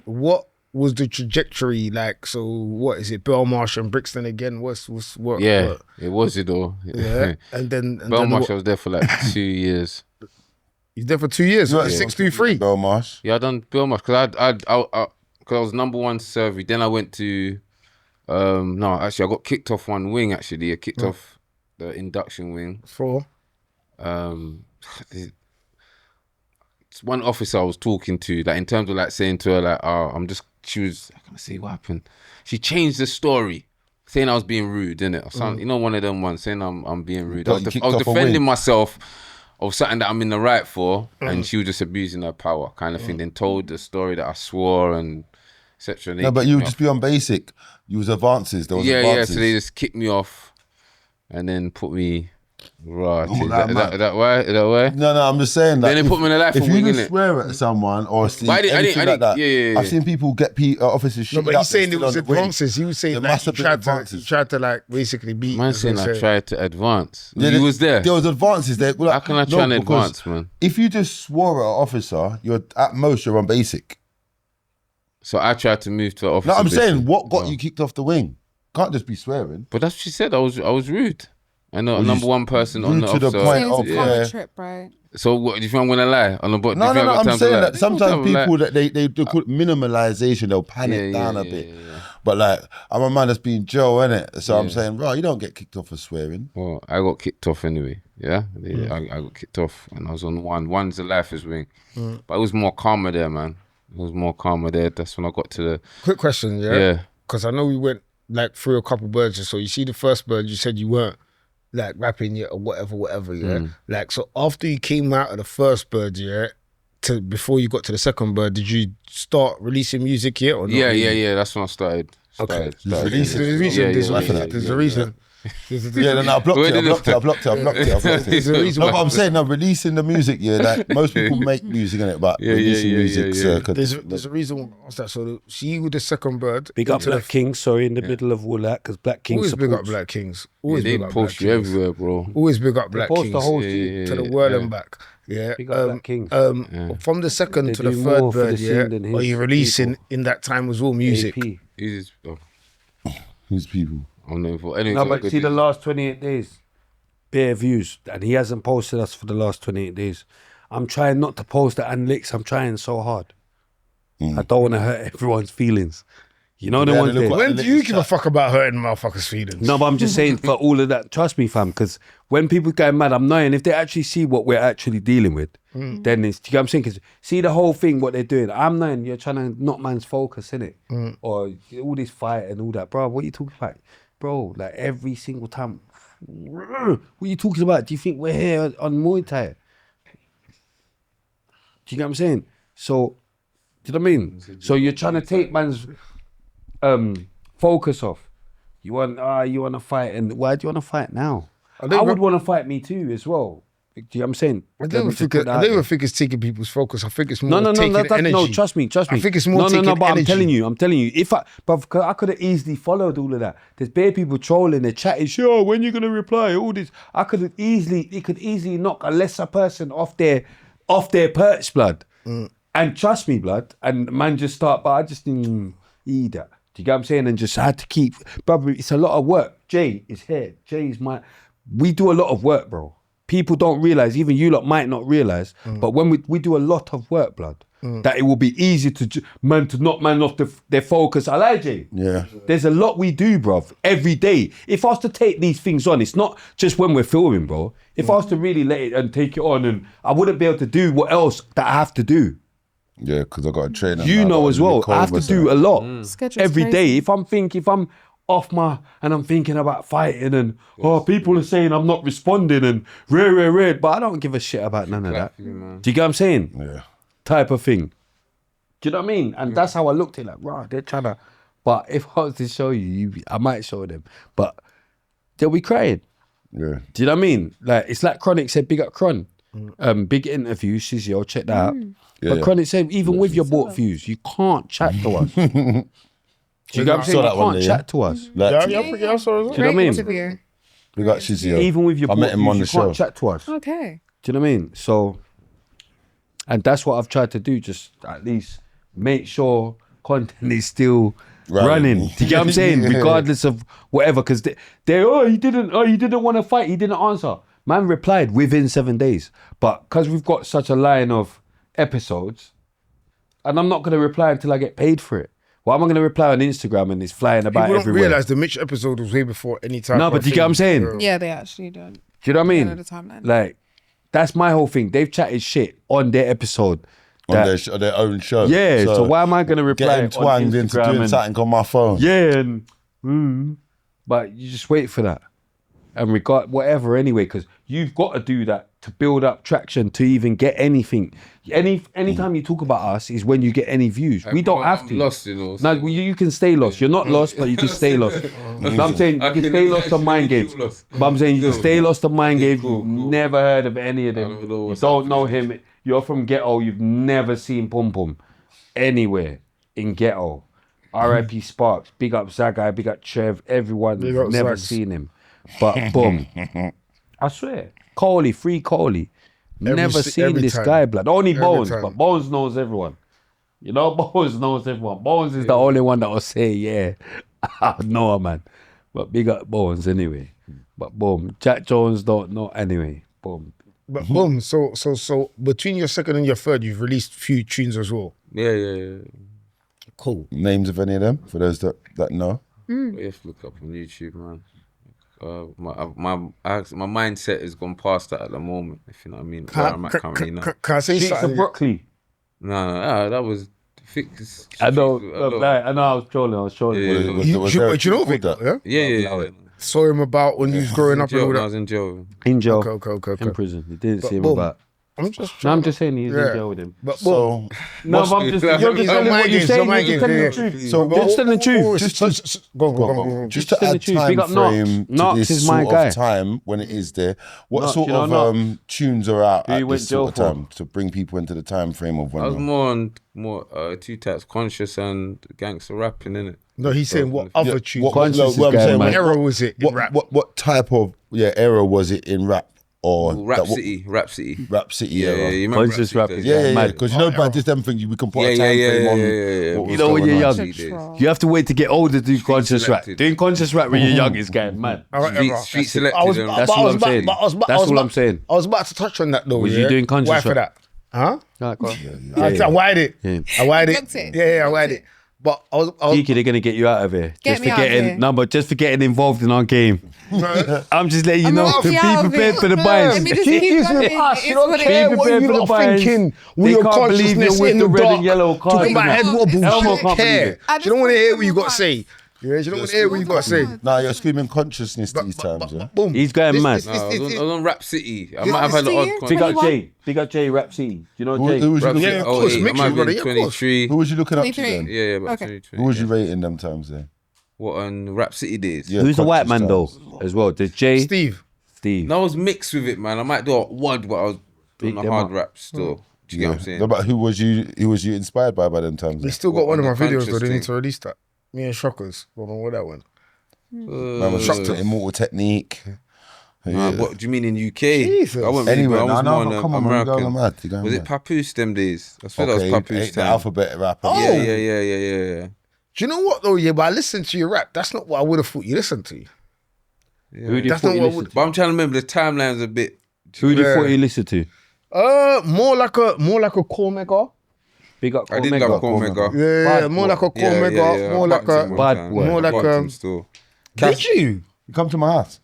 What was the trajectory like? So what is it? Belmarsh and Brixton again? What? Yeah, what? it was it though. Yeah. And then Belmarsh, I what? was there for like 2 years. He's there for 2 years. Yeah. 623. Belmarsh. Yeah, I done Belmarsh because I was number one survey. Then I went to no, actually I got kicked off one wing. Actually, I kicked off the induction wing. For It's one officer I was talking to, like in terms of like saying to her like, she was, I can't say what happened. She changed the story, saying I was being rude, innit? Or something, you know, one of them ones saying I'm being rude. I was defending myself of something that I'm in the right for, and she was just abusing her power, kind of thing. Then told the story that I swore and etc. No, but you would just be on basic. You was advances. There was advances. So they just kicked me off, and then put me. Right, is that that why? Is that why? No, I'm just saying that. Then they put me in a life if for you wing, just innit? swear at someone or see But I anything didn't- like that, yeah. I've seen people get officers no, shit but up. he's saying they're it was still on the wing. advances. He was saying There like must he have been tried advances. to like basically beat. Man as saying they I say. tried to advance. Yeah, You was there. There was advances there. Like, How can I try and because advance, man? If you just swore at an officer, you're at most you're on basic. So I tried to move to the office. No, I'm saying what got you kicked off the wing? Can't just be swearing. But that's what she said. I was rude. I know number one person on the rude to officer. the point It was of a karma yeah. trip, right? So what, do you think I'm gonna lie on the bot? No, I'm saying that sometimes people that that they call it minimalization, they'll panic down a bit. Yeah. But like, I'm a man that's been Joe, innit? So I'm saying, right, you don't get kicked off for swearing. Well, I got kicked off anyway. Yeah, I got kicked off, and I was on one. One's the lifers wing, but it was more calmer there, man. It was more calmer there. That's when I got to the Quick question, yeah? yeah. Because I know we went like through a couple birds. So you see the first bird, you said you weren't like rapping yet or whatever, yeah? Like, so after you came out of the first bird, yeah, to before you got to the second bird, did you start releasing music yet or not? Yeah. That's when I started. Okay. Releasing. There's a reason. Yeah, There's a yeah, reason. yeah, There's yeah, a reason. Yeah, no, I blocked it. I blocked it. There's a reason. No, but I'm saying, no, releasing the music, yeah, like most people make music in it, but releasing music, circa. There's a reason why I asked that. So she with the second bird. Big up into Black the- Kings, sorry, in the middle of all that, because Black Kings Always big up supports. Black Kings. Always They big up post Black you Kings. everywhere, bro. Always big up Black post Kings. the whole to the world and back. Yeah. Big up Black Kings. From the second They to the do third more for the bird, scene yeah. than Are his you releasing people. in that time as well music? AP. He's Who's people? I'm known for anyway. No, so but good see the news. last 28 days, bare views, and he hasn't posted us for the last 28 days. I'm trying not to post the analytics. I'm trying so hard. I don't want to hurt everyone's feelings. You know the ones there. When do you give a fuck about hurting motherfuckers' feelings? No, but I'm just saying for all of that, trust me, fam, because when people get mad, I'm knowing if they actually see what we're actually dealing with, then it's, you know what I'm saying? Because see the whole thing, what they're doing, I'm knowing you're trying to knock man's focus, innit? Or all this fight and all that. Bro, what are you talking about? Bro, like every single time, what are you talking about? Do you think we're here on Muay Thai? Do you get what I'm saying? So, do you know what I mean? So you're trying to take man's focus off. You want to fight, and why do you want to fight now? I would want to fight me too as well. Do you know what I'm saying? I don't even think it's taking people's focus. I think it's more taking energy. No, trust me. I think it's more taking energy. But I'm telling you, but I could have easily followed all of that. There's bare people trolling, they're chatting, sure, when you gonna reply? All this, it could easily knock a lesser person off their perch, blood. And trust me, blood. And man just start, but I just didn't eat that. Do you get what I'm saying? And just had to keep, brother, it's a lot of work. Jay is here. We do a lot of work, bro. People don't realize, even you lot might not realize, but when we do a lot of work, blood, that it will be easy to knock man off their focus. I like Jay. Yeah. There's a lot we do, bro, every day. If I was to take these things on, it's not just when we're filming, bro. If I was to really let it and take it on, and I wouldn't be able to do what else that I have to do. Yeah, because I got a trainer. You know as well, I have to do a lot every crazy. day. If I'm off and I'm thinking about fighting and people are saying I'm not responding and red, but I don't give a shit about none of that. Man. Do you get what I'm saying? Yeah. Type of thing. Do you know what I mean? And that's how I looked at it, like, right, they're trying to, but if I was to show you, I might show them, but they'll be crying. Yeah. Do you know what I mean? Like, it's like Chronic said, big up Chron. Big interview, Shizzy, check that out. But Chronic said, even with your bought views, you can't chat to us. Do you get what I'm saying? You can't chat to us. Yeah, Do you know what I mean? We got Shizzy. Even with your I met him on the views, you can't show. chat to us. Okay. Do you know what I mean? So, and that's what I've tried to do, just at least make sure content is still running. Do you get what I'm saying? Regardless of whatever, because he didn't want to fight, he didn't answer. Man replied within 7 days. But because we've got such a line of episodes, and I'm not going to reply until I get paid for it. Why am I going to reply on Instagram and it's flying about everywhere? People don't realise the Mitch episode was way before any time. No, but do you get what I'm saying? Yeah, they actually don't. Do you know what I mean? The timeline. Like, that's my whole thing. They've chatted shit on their episode. On their own show. Yeah, so why am I going to reply getting twanged into doing something on my phone? Yeah, and but you just wait for that. And regard whatever anyway, because you've got to do that to build up traction to even get anything. Anytime you talk about us is when you get any views. We don't have to. Lost, you know. No, you can stay lost. You're not lost, but you can stay lost. But I'm saying you can stay lost on mind games. But I'm saying you can stay lost on mind games. You've never heard of any of them. You don't know him. You're from Ghetto. You've never seen Pum Pum anywhere in Ghetto. R.I.P. Sparks. Big up Zagai. Big up Trev. Everyone. Never seen him. But boom. I swear. Free Coley. Never seen this guy, blood. Only Bones, but Bones knows everyone. You know, Bones knows everyone. Bones is the only one that will say, yeah, I know, man. But big up Bones anyway. But boom. Jack Jones don't know anyway. Boom. But boom, so between your second and your third, you've released a few tunes as well. Yeah. Cool. Names of any of them, for those that know? You have to look up on YouTube, man. My mindset has gone past that at the moment, if you know what I mean. Where I'm at currently now. Can I say Streets something? of Broccoli. No, that was thick. I know I was trolling. Yeah. You know Victor, Yeah. Saw him about when you was growing up and all I that. was in jail. In jail. Okay. In prison. You didn't see him boom. about. I'm just saying he's in jail with him. But So, No, but I'm just telling what you're saying. You're just telling the truth. So Just telling the truth. Go. just to telling add the truth. Big time up Knox. frame to Knox this is my sort guy. of time when it is there, what Knox, sort you know of Knox? tunes are out Who you at went this sort of jail for? time to bring people into the time frame of when I was you're- more two types, conscious and gangster rapping, innit? No, he's saying what other tunes. Conscious is What going, man. era was it in rap? What type of era was it in rap or Rap City. Rap City, Yeah, you remember Conscious Rap yeah, City? yeah. Because you know, but just them things we can put a time frame on. Yeah. You know when you're young, Control. you have to wait to get older to do conscious rap. selected. Doing conscious rap when you're young is getting mad. Street selected. That's what I'm saying. That's what I'm saying. I was about to touch on that though. Was you doing conscious Why for rap? that? Huh? Right, go on. I wired it. Yeah. I wired Booked it. it. Yeah, I wired it. But I was Kiki, they're gonna get you out of here. Get me out of here. Just for getting involved in our game. I'm just letting you know not to be out of prepared it. for the Let bias. me just He keep is going. with us. It's You don't what it care is. what prepared you for the lot bias. thinking. They With your can't believe consciousness you're with in the the red and dark. yellow card. Talking about innit? head wobble. Elmo She don't can't believe care. it. She don't want to hear what you got to say. Yeah, she don't want to hear what you got to say. Nah, you're screaming consciousness these times, yeah. Boom. He's going mad. No, I was on Rap City. I might have had an See odd you? Big up 21? Jay. Big up Jay, Rap City. Do you know Jay? Who was you Rap looking City. Yeah, at? of course, 08. I mix might it, have brother, been yeah, of course. 23. Who was you looking up to 23. then? Yeah, about Okay. 23. Who was you yeah. rating them times then? What, on Rap City days? Yeah, Who's the white man conscious though? times. As well. There's Jay. Steve. Steve. No, I was mixed with it, man. I might do a wad, but I was doing Beat the them hard up. rap still. Do you get what I'm saying? No, but who was you inspired by them times? We then? still got What, one of on my the videos though. conscious They need thing? to release that. Me and Shockers. Don't know what that one. Man was shocked at Immortal Technique. Nah, what do you mean in UK? Jesus. I wasn't really, Anyway, I was no, more but on come on, man, you're American. going mad, you're going Was it mad. Papoose them days? I swear that Okay, was Papoose the time. alphabet rapper. Oh. Yeah. Do you know what though? Yeah, but I listened to your rap. That's not what I would have thought you listened to. Who do you That's thought not you what listened But to? I'm trying to remember the timeline's a bit. Who do you Yeah. thought you listened to? More like a core mega. Big up I did Omega. love Omega. Yeah, Bad more boy. like a core mega. More like a. Bad boy. More like a. Still. Did you? You come to my house.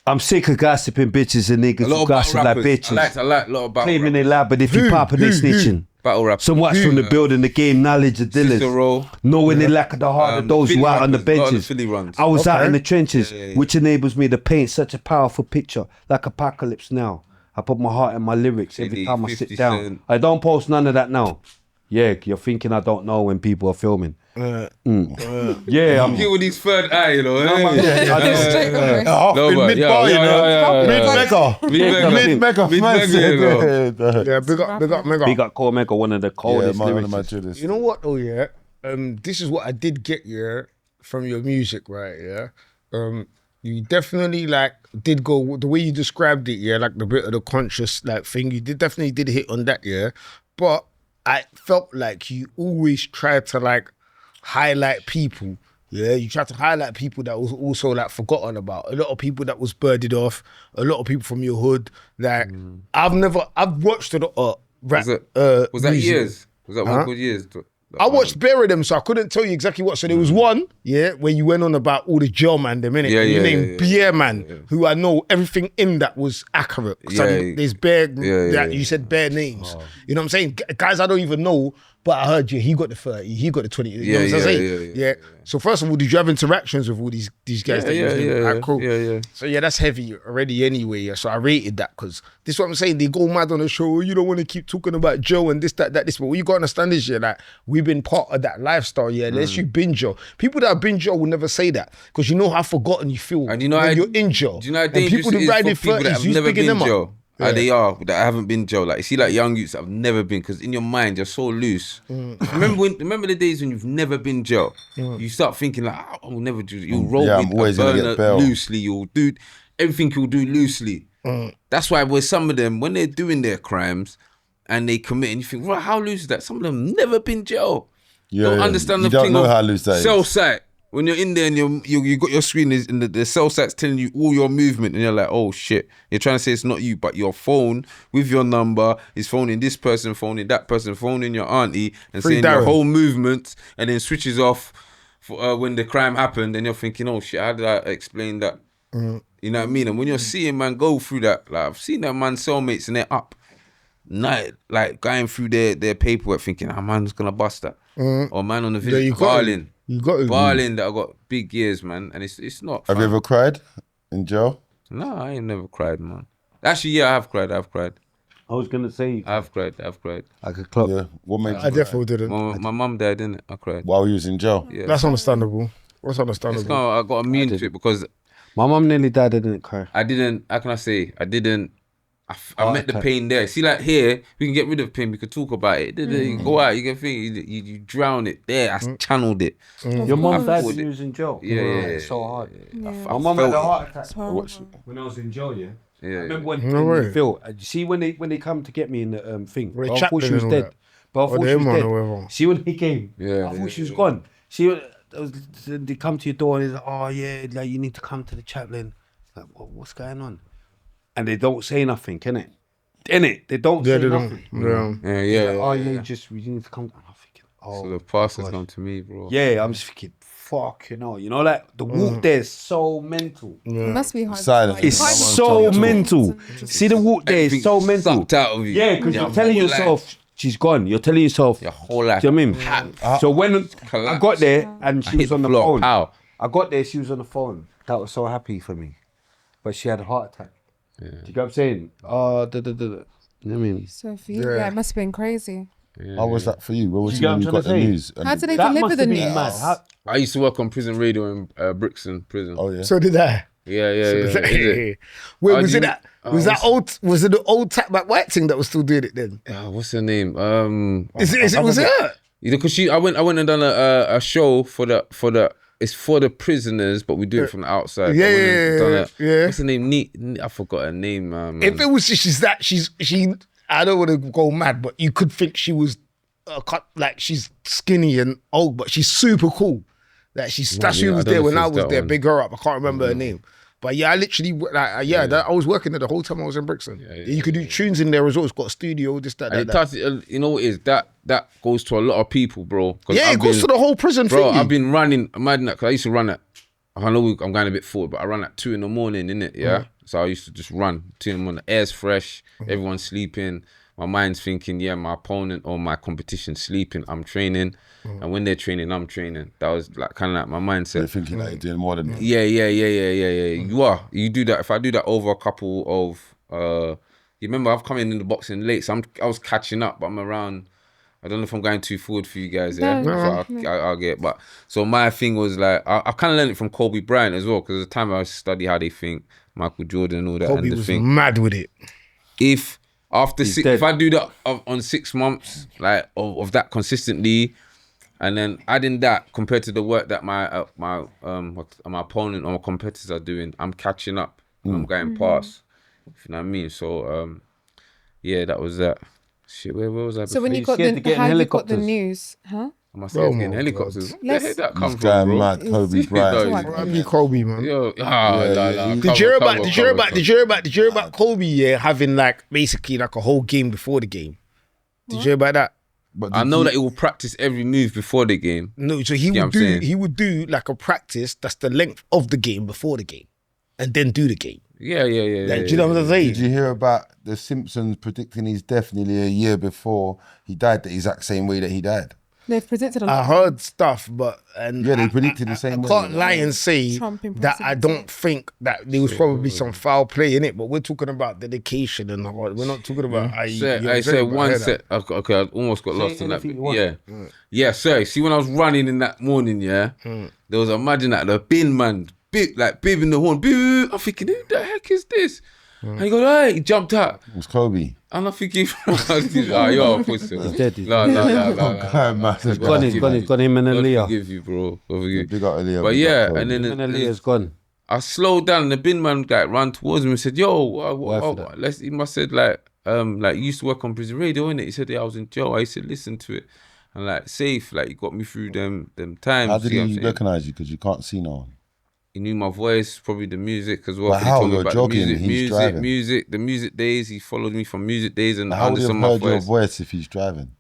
I'm sick of gossiping bitches and niggas A lot who of gossip battle like rappers. bitches. I like a lot of battle Claiming they rappers. lie, but if you popping, they snitching. Battle rappers. Some watch from the building, the game, knowledge of dealers. Cicero. Knowing the lack of the heart of those Philly who out on the rappers, a lot of the benches. Philly runs. I was out Okay. in the trenches, Yeah. which enables me to paint such a powerful picture, like apocalypse now. I put my heart in my lyrics every 50, time I sit 50 down. Cent. I don't post none of that now. Yeah, you're thinking I don't know when people are filming. Yeah, I'm. Get with his third eye, you know. Straight away. No, but mid yeah, bar, you yeah, know. yeah, yeah, Mid yeah. mega. Mid mega. Mid mega. Yeah, big up, mega. Big up Core Mega, one of the Yeah, coldest man, one of my lyrics. Judas. You know what though, yeah? This is what I did get, yeah, from your music, right, yeah? You definitely like did go the way you described it, yeah, like the bit of the conscious like thing. You definitely did hit on that, yeah. But I felt like you always tried to like highlight people. Yeah, you tried to highlight people that was also like forgotten about. A lot of people that was birded off. A lot of people from your hood. Like I've watched a lot of rap. Was that music. years? Was that one good years? I watched bare of them, so I couldn't tell you exactly what. So there was one, yeah, where you went on about all the jail man, them innit? Yeah, And you yeah, named Beer Man, who I know everything in that was accurate. So Yeah, there's bare yeah, that yeah. you said bare names. You know what I'm saying? Guys I don't even know, but I heard you. He got the 30, he got the 20. You know what I'm saying? yeah. So first of all, did you have interactions with all these guys? that you was naming? Alright, cool. Yeah. So yeah, that's heavy already anyway. Yeah. So I rated that because this is what I'm saying. They go mad on the show. You don't want to keep talking about Joe and this, that, this. But what you got to understand is, yeah, like we've been part of that lifestyle. Yeah, unless you been Joe. People that have been Joe will never say that because you know how forgotten you feel And you know when how- you're in Joe. Do you know how And dangerous people it who is ride for in people that 30s, have who's never picking been them up? Joe? Yeah. They are that haven't been Joe. Like you see, like young youths that have never been, because in your mind you're so loose. Remember the days when you've never been Joe? You start thinking like, I will never do. You'll roll Yeah, with I'm always a gonna get burner bail. loosely. You'll do everything. You'll do loosely. That's why with some of them, when they're doing their crimes and they commit, and you think, well, how loose is that? Some of them never been Joe. Don't understand You the don't thing know of how loose that is. cell site. When you're in there and you got your screen and the cell site's telling you all your movement and you're like, oh shit, you're trying to say it's not you, but your phone with your number is phoning this person, phoning that person, phoning your auntie and Free saying Darren. your whole movement, and then switches off for, when the crime happened, and you're thinking, oh shit, how did I explain that? You know what I mean? And when you're seeing man go through that, like I've seen that man cellmates and they're up night, like going through their paperwork thinking, man's gonna bust that. Or man on the Yeah, video you got barling. You got it. Barling that I got big years, man, and it's not. Have you fun. ever cried in jail? No, I ain't never cried, man. Actually, yeah, I have cried. I was gonna say I've cried. I could clock. Yeah. What made you I cry? definitely didn't. My mum died, didn't it? I cried. While you was in jail? Yeah. That's understandable. That's It's understandable. kind of, I got immune to it because My mum nearly died. I didn't cry. I didn't. How can I say? I didn't. I Heart met the attack. pain there. See, like here, we can get rid of pain. We could talk about it. You go out, you can think, you drown it. There, I channeled it. Your mum died thought when you was in jail. Yeah. It's so hard. Yeah. My mum had a felt heart attack It's horrible. when I was in jail. Yeah, I remember when Phil, see when they come to get me in the thing, but I thought she was dead. But I thought she was dead. See when he came, I thought she was gone. They come to your door and they're like, oh yeah, like you need to come to the chaplain. Like, what's going on? And they don't say nothing, innit? They don't say nothing. Yeah. We need to come. I'm thinking, so the pastor's come to me, bro. Yeah, I'm just thinking, fuck, you know, like the walk there is so mental. It must be hard. Silence. It's so mental. See the walk there is so mental. Sucked out of you. Yeah, because you're telling yourself she's gone. You're telling yourself your whole life. Do you know what I mean? So when I got there and she was on the phone, I got there, she was on the phone. That was so happy for me, but she had a heart attack. Do you get what I'm saying? You know what I mean? So for you, it must have been crazy. How was that for you? Where was you when you got the news? How did they deliver the news? I used to work on prison radio in Brixton prison. Oh yeah. So did I. Yeah. Wait, was it that? Was it the old tap back white thing that was still doing it then? What's her name? Was it her? Because I went and done a show for the. It's for the prisoners, but we do it from the outside. Yeah. What's her name? I forgot her name. If it was she. I don't want to go mad, but you could think she was like she's skinny and old, but she's super cool. Like that's who was there when I was there. Big her up. I can't remember her name. But yeah, I literally I was working there the whole time I was in Brixton. You could do tunes in there as well. It's got a studio, this, that, that. You know what it is? That goes to a lot of people, bro. Yeah, it goes to the whole prison thing. Bro, I've been running, imagine that, because I used to run at, I know I'm going a bit forward, but I run at 2 a.m, innit, yeah? So I used to just run 2 a.m, the air's fresh, everyone's sleeping, my mind's thinking, yeah, my opponent or my competition's sleeping, I'm training, and when they're training, I'm training. That was like kind of like my mindset. They're thinking that you're doing more than that. Yeah. You are. You do that. If I do that over a couple of, you remember I've come in the boxing late, so I was catching up, but I'm around. I don't know if I'm going too forward for you guys, yeah? So I'll get, but so my thing was like, I kind of learned it from Kobe Bryant as well, because at the time I study how they think, Michael Jordan and all that. Kobe was mad with it. If I do that on 6 months, like of that consistently, and then adding that compared to the work that my opponent or my competitors are doing, I'm catching up. I'm going past. You know what I mean? So yeah, that was that. Shit, where was I before? So when you got the news, huh? I must say getting helicopters. Where did that come from, going bro? mad, Kobe Bryant. Kobe, man. Yo, Did you hear about Kobe having like basically like a whole game before the game? Did you hear about that? But I know that he will practice every move before the game. No, so he would do like a practice that's the length of the game before the game, and then do the game. Yeah. Do you know what I'm saying? Did you hear about the Simpsons predicting his death nearly a year before he died, the exact same way that he died? They've predicted a lot. I heard stuff, but they predicted the same way. I can't lie and say that I don't think that there was probably some foul play in it, but we're talking about dedication and we're not talking about. I said one set. Okay, I almost got lost in that. Yeah. Sorry. See, when I was running in that morning, there was imagine that the bin man. Like bibbing the horn, boo. I'm thinking, who the heck is this? And he goes, hey, he jumped out. It was Kobe. And I'm thinking, you're a pussy. He's dead. No. He's gone him and Aaliyah. Forgive you, bro. Big up Aaliyah. But yeah, and then Aaliyah's gone. I slowed down and the bin man guy ran towards me and said, he must said like you used to work on prison radio, innit? He said, yeah, I was in jail. I said, listen to it. And like, safe, like, you got me through them times. How did he recognize you? Because you can't see no one. He knew my voice, probably the music as well. But how? You're jogging, the music days. He followed me from music days and how would he have heard your voice if he's driving?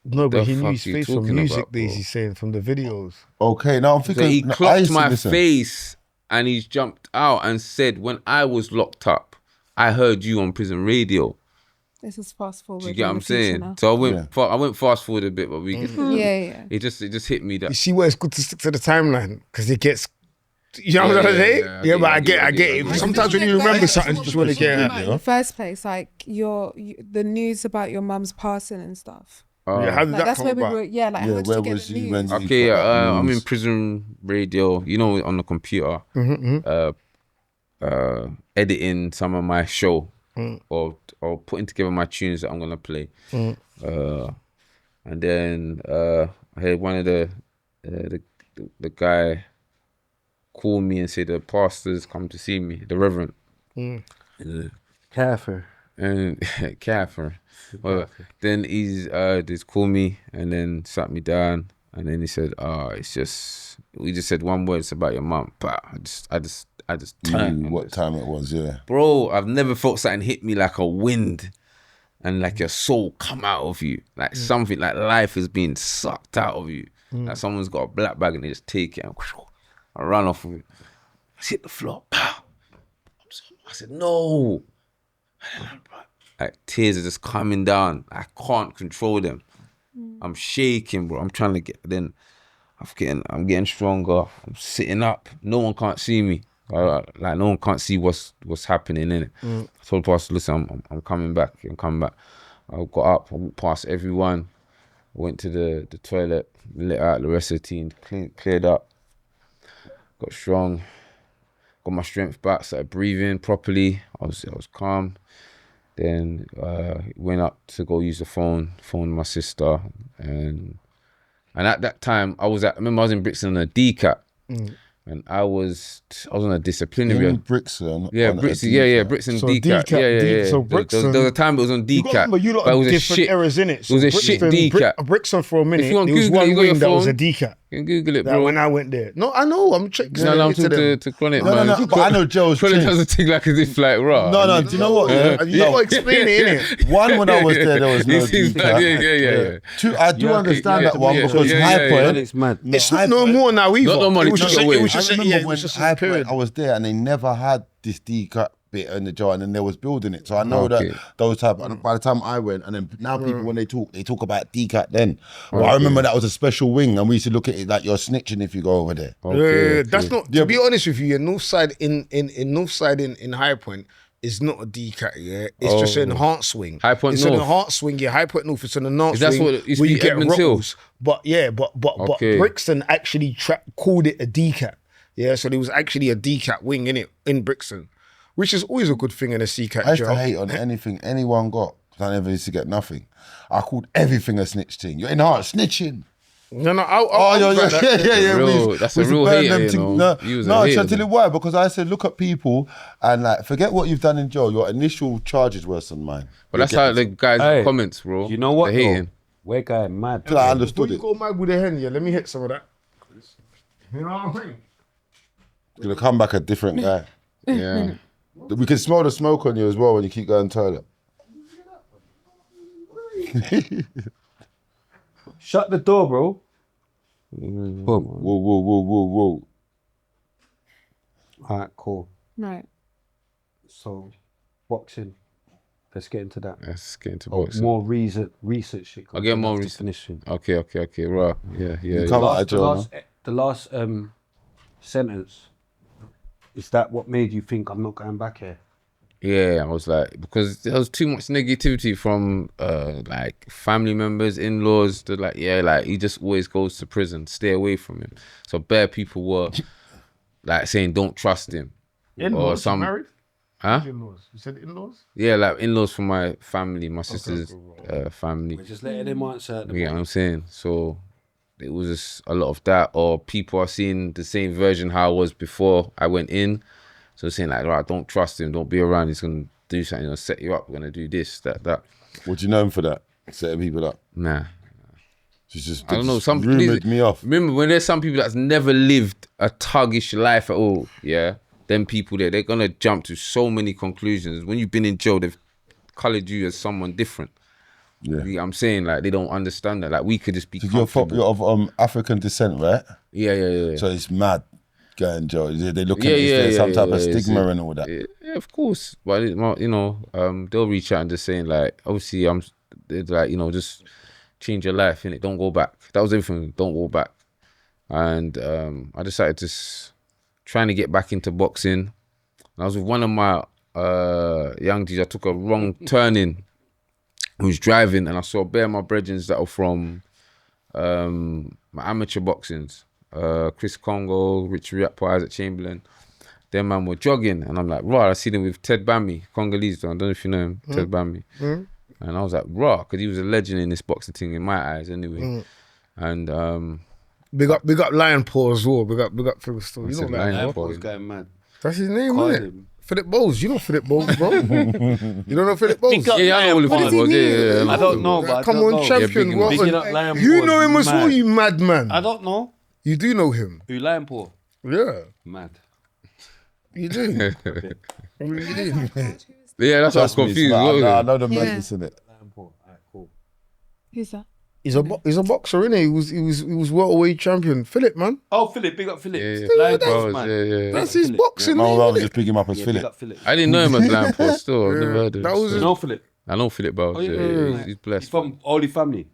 No, but he knew his face from music days, he's saying, from the videos. Okay, now I'm thinking... So he clocked my face and he's jumped out and said, when I was locked up, I heard you on prison radio. This is fast forward. Do you get what I'm saying? Now. So I went fast forward a bit, but we it just hit me that. You see where it's good to stick to the timeline because it gets... You know what I'm saying? Yeah, but I get it. Sometimes when you remember something, you just want to get it. In the first place, like the news about your mum's passing and stuff. How did that come about? Where was you when? Okay, I'm in prison radio. You know, on the computer, editing some of my show or putting together my tunes that I'm gonna play. And then I had one of the guy call me and say the pastor's come to see me, the reverend. Kafir. And Kafir. Well, then he's just called me and then sat me down and then he said, we just said one word, it's about your mum. But I just turned. What time it was, yeah. Bro, I've never felt something hit me like a wind and like your soul come out of you. Like something, like life is being sucked out of you. Like someone's got a black bag and they just take it and I run off with it. I hit the floor. Pow. I said, no. Like tears are just coming down. I can't control them. I'm shaking, bro. I'm trying to get. Then I'm getting stronger. I'm sitting up. No one can't see me. Like no one can't see what's happening in it. I told the pastor, listen, I'm coming back. I'm coming back. I got up. I walked past everyone. I went to the toilet, lit out the rest of the team, cleared up. Got strong. Got my strength back. Started breathing properly. I was calm. Then went up to go use the phone my sister, and at that time I remember I was in Brixton on a DCAT, and I was on a disciplinary. In Brixton? Yeah, Brixton, Brixton so DCAT. Yeah. So Brixton, there was a time it was on DCAT. But you lot had different errors in it. So it was a shit DCAT. Brixton for a minute, if you want there was Google one it, wing that was a DCAT. You can Google it, bro. When I went there. No, I know, I'm checking. No, I'm talking to Chronic, man. No, but I know Joe's Chronic doesn't think like as if like, raw. No, do you know what? You got to explain it, innit? One, when I was there was no DCAT. Yeah. Two, I do understand that one because High Point. It's mad. It's not no more now either. Not no more, It was it just was I remember when just High a period. Point, I was there and they never had this DCAT bit in the jar and then they was building it. So I know that those type, and by the time I went, and then now people when they talk about DCAT then. Well, I remember that was a special wing and we used to look at it like you're snitching if you go over there. That's not, to be honest with you, your north side in High Point is not a DCAT, yeah. It's just an enhanced swing. High Point it's North. An enhanced swing, yeah. High Point North, it's an enhanced That's swing what it used to where be you get Edmonds Hill. rolls. But Brixton actually called it a DCAT. Yeah, so there was actually a DCAT wing in Brixton, which is always a good thing in a CCAT I used job. to hate on anything anyone got because I never used to get nothing. I called everything a snitch thing. You're enhanced snitching. No, Yeah. That's a real hater, you know. No, I'll tell you why. Because I said, look at people and like, forget what you've done in jail. Your initial charge is worse than mine. But that's how the guys comments, bro. You know what? They're hating. We're going mad. I understood Before you it. go mad with the hen, yeah, let me hit some of that. You know what I mean? You're going to come back a different guy. Yeah. We can smell the smoke on you as well when you keep going toilet. Shut the door, bro. Boom. Whoa. All right, cool. Right. So, boxing. Let's get into that. Let's get into boxing. More research shit. I'll get more research. Finishing. Okay, right. Yeah. Come out of jail, the last sentence. Is that what made you think I'm not going back here? Yeah, I was like, because there was too much negativity from like family members, in-laws. They're like, yeah, like he just always goes to prison. Stay away from him. So bare people were like saying, don't trust him. In-laws, married? Huh? In-laws. You said in-laws? Yeah, like in-laws from my family, my sister's family. We're just letting them answer. You get what I'm saying? So it was just a lot of that. Or people are seeing the same version how I was before I went in. So saying like, right, don't trust him, don't be around, he's gonna do something, he's gonna set you up, we're gonna do this, that. What do you know him for that? Setting people up? Nah. Just I don't know, some rumoured me off. Remember when there's some people that's never lived a thuggish life at all, yeah? Them people there, they're gonna jump to so many conclusions. When you've been in jail, they've coloured you as someone different. Yeah. You know what I'm saying? Like they don't understand that. Like we could just be comfortable. You're of African descent, right? Yeah. So it's mad. Going Joe, they look at it, some type of stigma and all that. Yeah, of course. But you know, they'll reach out and just saying like, obviously, they're like, you know, just change your life innit? Don't go back. That was everything. Don't go back. And I decided to trying to get back into boxing. And I was with one of my young G's. I took a wrong turning. Who was driving, and I saw bare my brethren that were from my amateur boxings. Chris Congo, Rich Riakpo, Isaac Chamberlain. Them man were jogging, and I'm like, raw. I see them with Ted Bammy, Congolese. I don't know if you know him, Ted Bammy. And I was like, raw, because he was a legend in this boxing thing in my eyes, anyway. And big up Lion Paw as well. Big up Phil Still. You know Lion Lion Paw. He's going mad. That's his name, isn't it? Philip Bowles. You know Philip Bowles, bro. You don't know Philip Bowles? Yeah, I know all the What does Philip he Bowles. mean? I don't know, but Come I don't on, know. champion. Yeah, What Bigging a- up Lion you Paw know him is as well, mad. you madman. I don't know. You do know him. Who Lion Paw? Yeah, Mad. you do. Yeah, that's what I was Trust me, confused. Smack, What was I it? know the Yeah. madness in it. Lion Paw. Alright, cool. Who's that? He's a boxer, innit? He was welterweight champion. Philip, man. Oh, Philip, big up Philip. Yeah, Lion Bowles, Paw's mad. yeah. That's his boxing My name, rather innit? just pick him up as Yeah, big Philip. up Philip. I didn't know him as Lion Paw still. I've never heard of That him. was You know Philip? I know Philip Bowles. Oh, yeah, yeah, yeah, he's He's blessed. from Holy Family.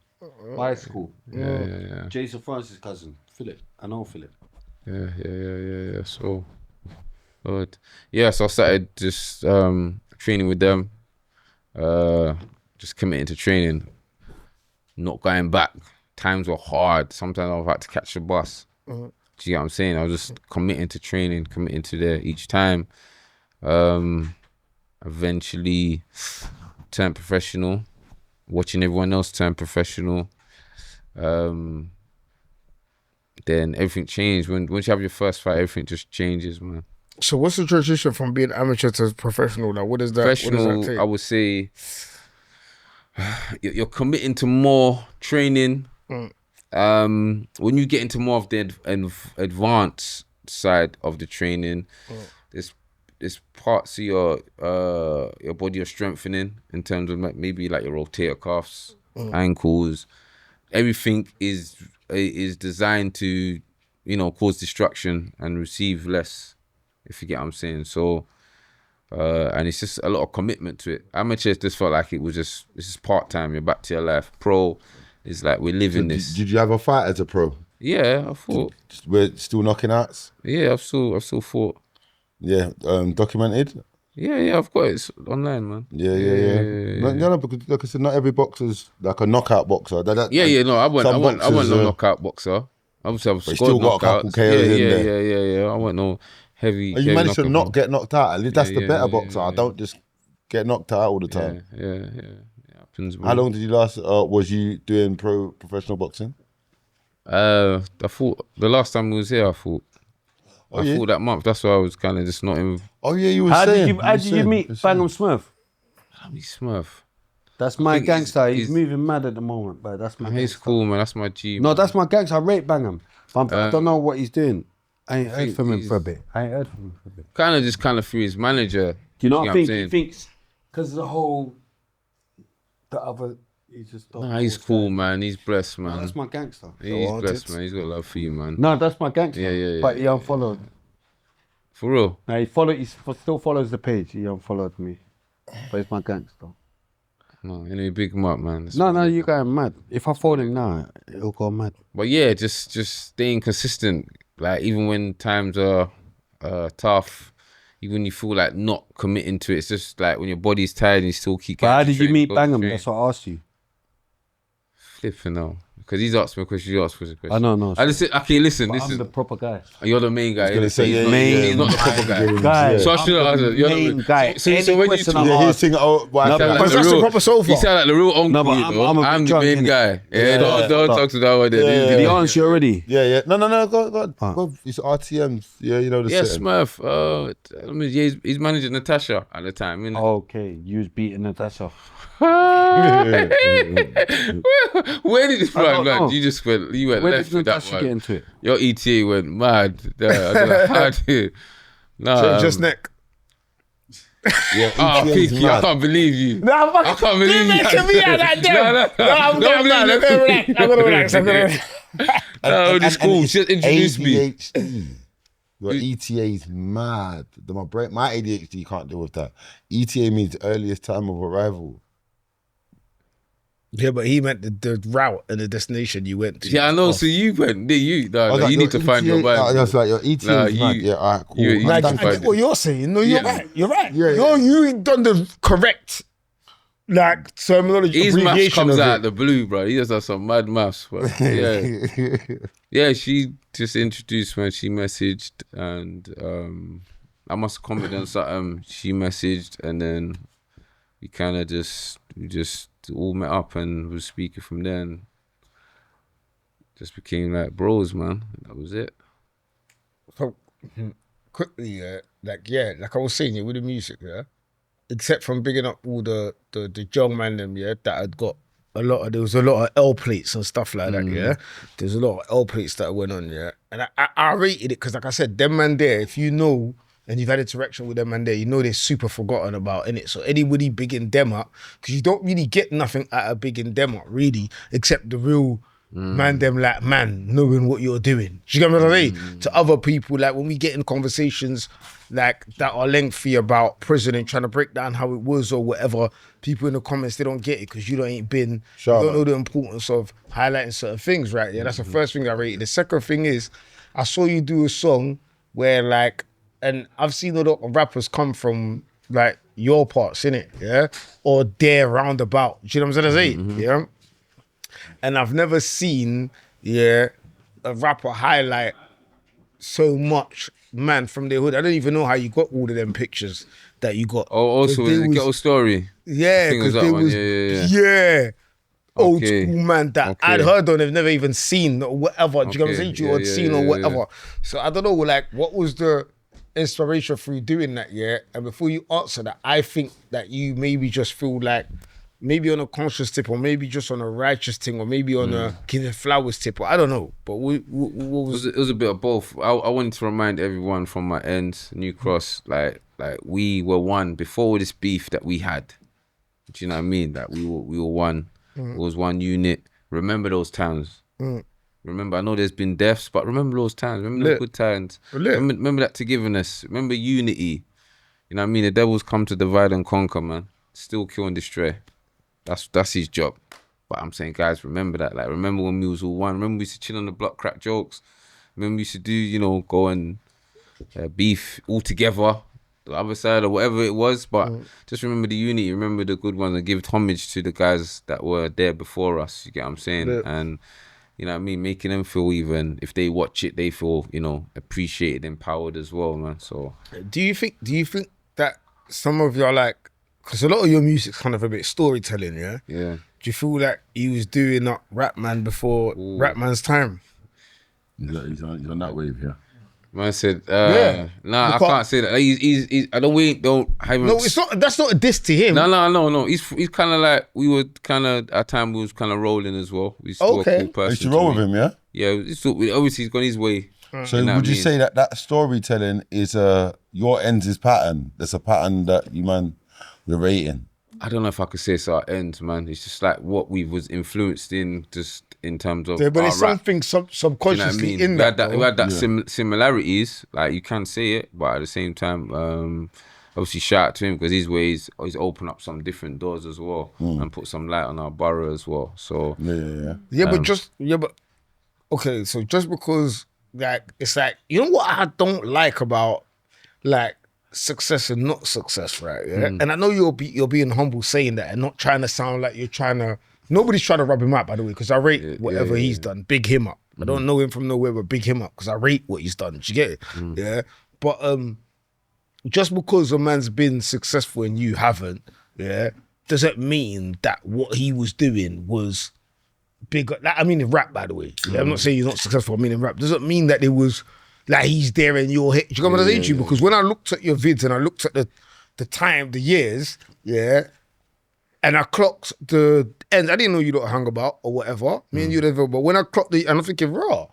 High school. Yeah. Jason Francis' cousin. Philip. I know Philip. Yeah. So, good. Yeah, so I started just training with them. Just committing to training, not going back. Times were hard. Sometimes I've had to catch the bus. Do you get what I'm saying? I was just committing to training, committing to there each time. Eventually turned professional, watching everyone else turn professional. Then everything changed. Once you have your first fight, everything just changes, man. So what's the transition from being amateur to professional now? What does that Professional, take? I would say you're committing to more training. When you get into more of the advanced side of the training, there's parts of your body you're strengthening in terms of maybe like your rotator cuffs, ankles. Everything is designed to, cause destruction and receive less, if you get what I'm saying. So, and it's just a lot of commitment to it. Amateurs just felt like this is part-time, you're back to your life. Pro is like, we're living this. Did you have a fight as a pro? Yeah, I fought. We're still knocking outs? Yeah, I've still fought. Yeah, documented? Yeah, I've got it online, man. Yeah. No, because like I said, not every boxer's like a knockout boxer. No, I went boxers, no knockout boxer. Obviously, I've but scored still got a couple KOs in there. Yeah. I went no heavy. And you heavy managed to knockout, not man. get knocked out. At least that's the better boxer. yeah. I don't just get knocked out all the time. Yeah. It happens, bro. How long did you last? Was you doing professional boxing? I fought the last time we was here. I fought that month. That's why I was kind of just not in. Oh yeah, you were How saying. did you meet Bangham Smurf? Smurf. That's my think gangster. He's he's- moving mad at the moment, but that's my He's gangster. cool, man. That's my G. No, man. that's my gangster. I rate Bangham. But I don't know what he's doing. I ain't heard think from him he's- for a bit. kind of through his manager. Do you know what I what think? I'm He saying? thinks because the whole, the other, he's just. Nah, he's cool, man. He's blessed, man. That's my gangster. He's blessed, man. He's got love for you, man. No, that's my gangster. Yeah. But he unfollowed. For real. No, he followed. He still follows the page. He unfollowed me, but he's my gangster. No, anyway, big him up, man. That's No, you guys mad. If I follow him now, he'll go mad. But yeah, just staying consistent. Like even when times are tough, even when you feel like not committing to it, it's just like when your body's tired and you still keep. But how did you meet go to Bangham? train. That's what I asked you. Flipping now. Because he's asked me a question, you asked me a question. I know, no. I listen, okay, listen, But this I'm is the proper guy. you're the main guy. gonna say, he's, yeah, not, yeah, he's not the proper guy. Guy, So I should have I'm answered. the You're main guy. So Any when you question talk, I'm Yeah, he's asked, singing. Oh, why? No, I feel but like- Because that's the proper sofa. You sound like the real uncle. No, but you know? I'm a I'm big the drunk, main innit? guy. Yeah, Yeah, don't talk to that one. Yeah. did he answer you already? Yeah. No. Go. It's RTMs. Yeah, you know the Yeah, setting. Smurf. He's managing Natasha at the time, innit? Okay, you was beating Natasha. Where did this don't man? know. You went Where left did with that Natasha one. get into it? Your ETA went mad. I don't know how to. Nah, Just neck. Yeah, Ah, ETA is Pinky, I mad. can't believe you. No, I can't believe you. making me out like them. No, I'm gonna relax. I'm gonna relax. No, it's cool. it's Just introduce me. ADHD. Your ETA is mad. My ADHD can't deal with that. ETA means earliest time of arrival. Yeah, but he meant the route and the destination you went to. Yeah, I know. So you went. You Like, need to find your I Bible. was like, your ETA Nah, is mad. you- Yeah, all right, cool. you- I you Thank find get what you're saying. No, you're Yeah. right. You're right. Yeah. You done the correct, like, terminology, His maths abbreviation comes of out it. of the blue, bro. He just has some mad maths, bro. Yeah. Yeah, she just introduced me. She messaged, and I must have commented on something. She messaged, and then we kind of just all met up and was speaking from there, and just became like bros, man. That was it. So, quickly, yeah, like I was saying, yeah, with the music, yeah, except from bigging up all the young man them, yeah, that had got there was a lot of L plates and stuff like that, yeah. There's a lot of L plates that went on, yeah. And I rated it because, like I said, them man there, if you know and you've had interaction with them man there, you know they're super forgotten about, innit? So anybody bigging them up, because you don't really get nothing out of bigging them up, really, except the real man them like man knowing what you're doing. Do you get what I mean? To other people, like when we get in conversations like that are lengthy about prison and trying to break down how it was or whatever, people in the comments, they don't get it because you ain't been, you don't know the importance of highlighting certain things, right? Yeah, that's the first thing I rated. The second thing is, I saw you do a song where like, and I've seen a lot of rappers come from like your parts, innit? Yeah? Or their roundabout. Do you know what I'm saying? Yeah? And I've never seen, yeah, a rapper highlight so much man from their hood. I don't even know how you got all of them pictures that you got. Oh, also the Ghetto story. Yeah, because they was old school man that I'd heard on, they've never even seen or whatever. Do you know what I'm saying? Or seen or whatever. So I don't know, like, what was the inspiration for you doing that, yeah? And before you answer that, I think that you maybe just feel like maybe on a conscious tip, or maybe just on a righteous thing, or maybe on a giving flowers tip, or I don't know. But what was it? Was a bit of both. I wanted to remind everyone from my end, New Cross, like we were one before this beef that we had. Do you know what I mean? That we were one. It was one unit. Remember those times. Remember, I know there's been deaths, but remember those times. Remember the good times. Remember that togetherness. Remember unity. You know what I mean? The devil's come to divide and conquer, man. Still kill and destroy. That's his job. But I'm saying, guys, remember that. Like, remember when we was all one. Remember we used to chill on the block, crack jokes. Remember we used to do, you know, go and beef all together, the other side or whatever it was. But just remember the unity, remember the good ones, and give homage to the guys that were there before us. You get what I'm saying? Yeah. And you know what I mean, making them feel, even if they watch it, they feel, you know, appreciated, empowered as well, man. So do you think that some of your, like, because a lot of your music's kind of a bit storytelling, yeah? Yeah. Do you feel like he was doing up Rap Man before Rap Man's time? He's on that wave, yeah. Man said, nah, I can't say that. He's I don't. No, it's not. That's not a diss to him. No. He's kind of like, we were kind of, at time we was kind of rolling as well. We still a cool person. Used to roll with him, yeah. Yeah, obviously he's gone his way. So would you say that storytelling is your ends is pattern? There's a pattern that we're rating. I don't know if I could say it's our ends, man. It's just like what we was influenced in, just in terms of. Yeah, but it's something subconsciously, you know, in that. We had that similarities, like you can say it, but at the same time, obviously shout out to him because his ways he's opened up some different doors as well and put some light on our borough as well. So okay. So just because, like, it's like, you know what I don't like about, like, success and not success, right? Yeah. And I know you're being humble saying that and not trying to sound like you're trying to. Nobody's trying to rub him out, by the way, because I rate whatever he's done. Big him up. I don't know him from nowhere, but big him up because I rate what he's done. Do you get it? Yeah. But just because a man's been successful and you haven't, yeah, doesn't mean that what he was doing was bigger. Like, I mean in rap, by the way. Yeah, I'm not saying he's not successful. I mean in rap. Doesn't mean that it was like he's there in your head. Do you know what I'm saying to you? Because when I looked at your vids and I looked at the time, the years, yeah, and I clocked the ends. I didn't know you lot hung about or whatever. Me and you never. But when I clocked and I'm thinking, raw,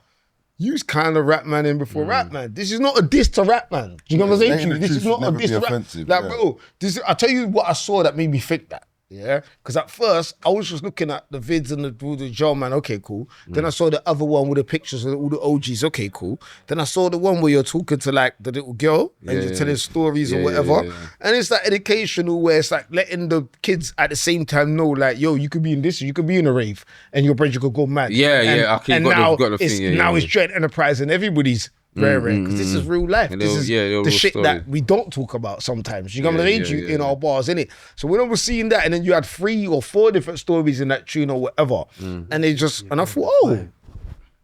you was kind of Rap Man in before Rap Man. This is not a diss to Rap Man. Do you know what I'm saying to you? This is not a diss to Rap Man. Like, bro, I tell you what I saw that made me think that. Yeah, because at first I was just looking at the vids and the Joe man. Okay, cool. Then I saw the other one with the pictures of all the OGs. Okay, cool. Then I saw the one where you're talking to like the little girl and you're telling stories or whatever. And it's like educational, where it's like letting the kids at the same time know, like, yo, you could be in this, you could be in a rave, and your brother could go mad. Okay, and now it's Dread Enterprise and everybody's rare, because this is real life. This is the shit that we don't talk about sometimes. You know what I'm saying? In our bars, innit? So when I was seeing that, and then you had 3 or 4 different stories in that tune or whatever, and they just, and I thought, oh,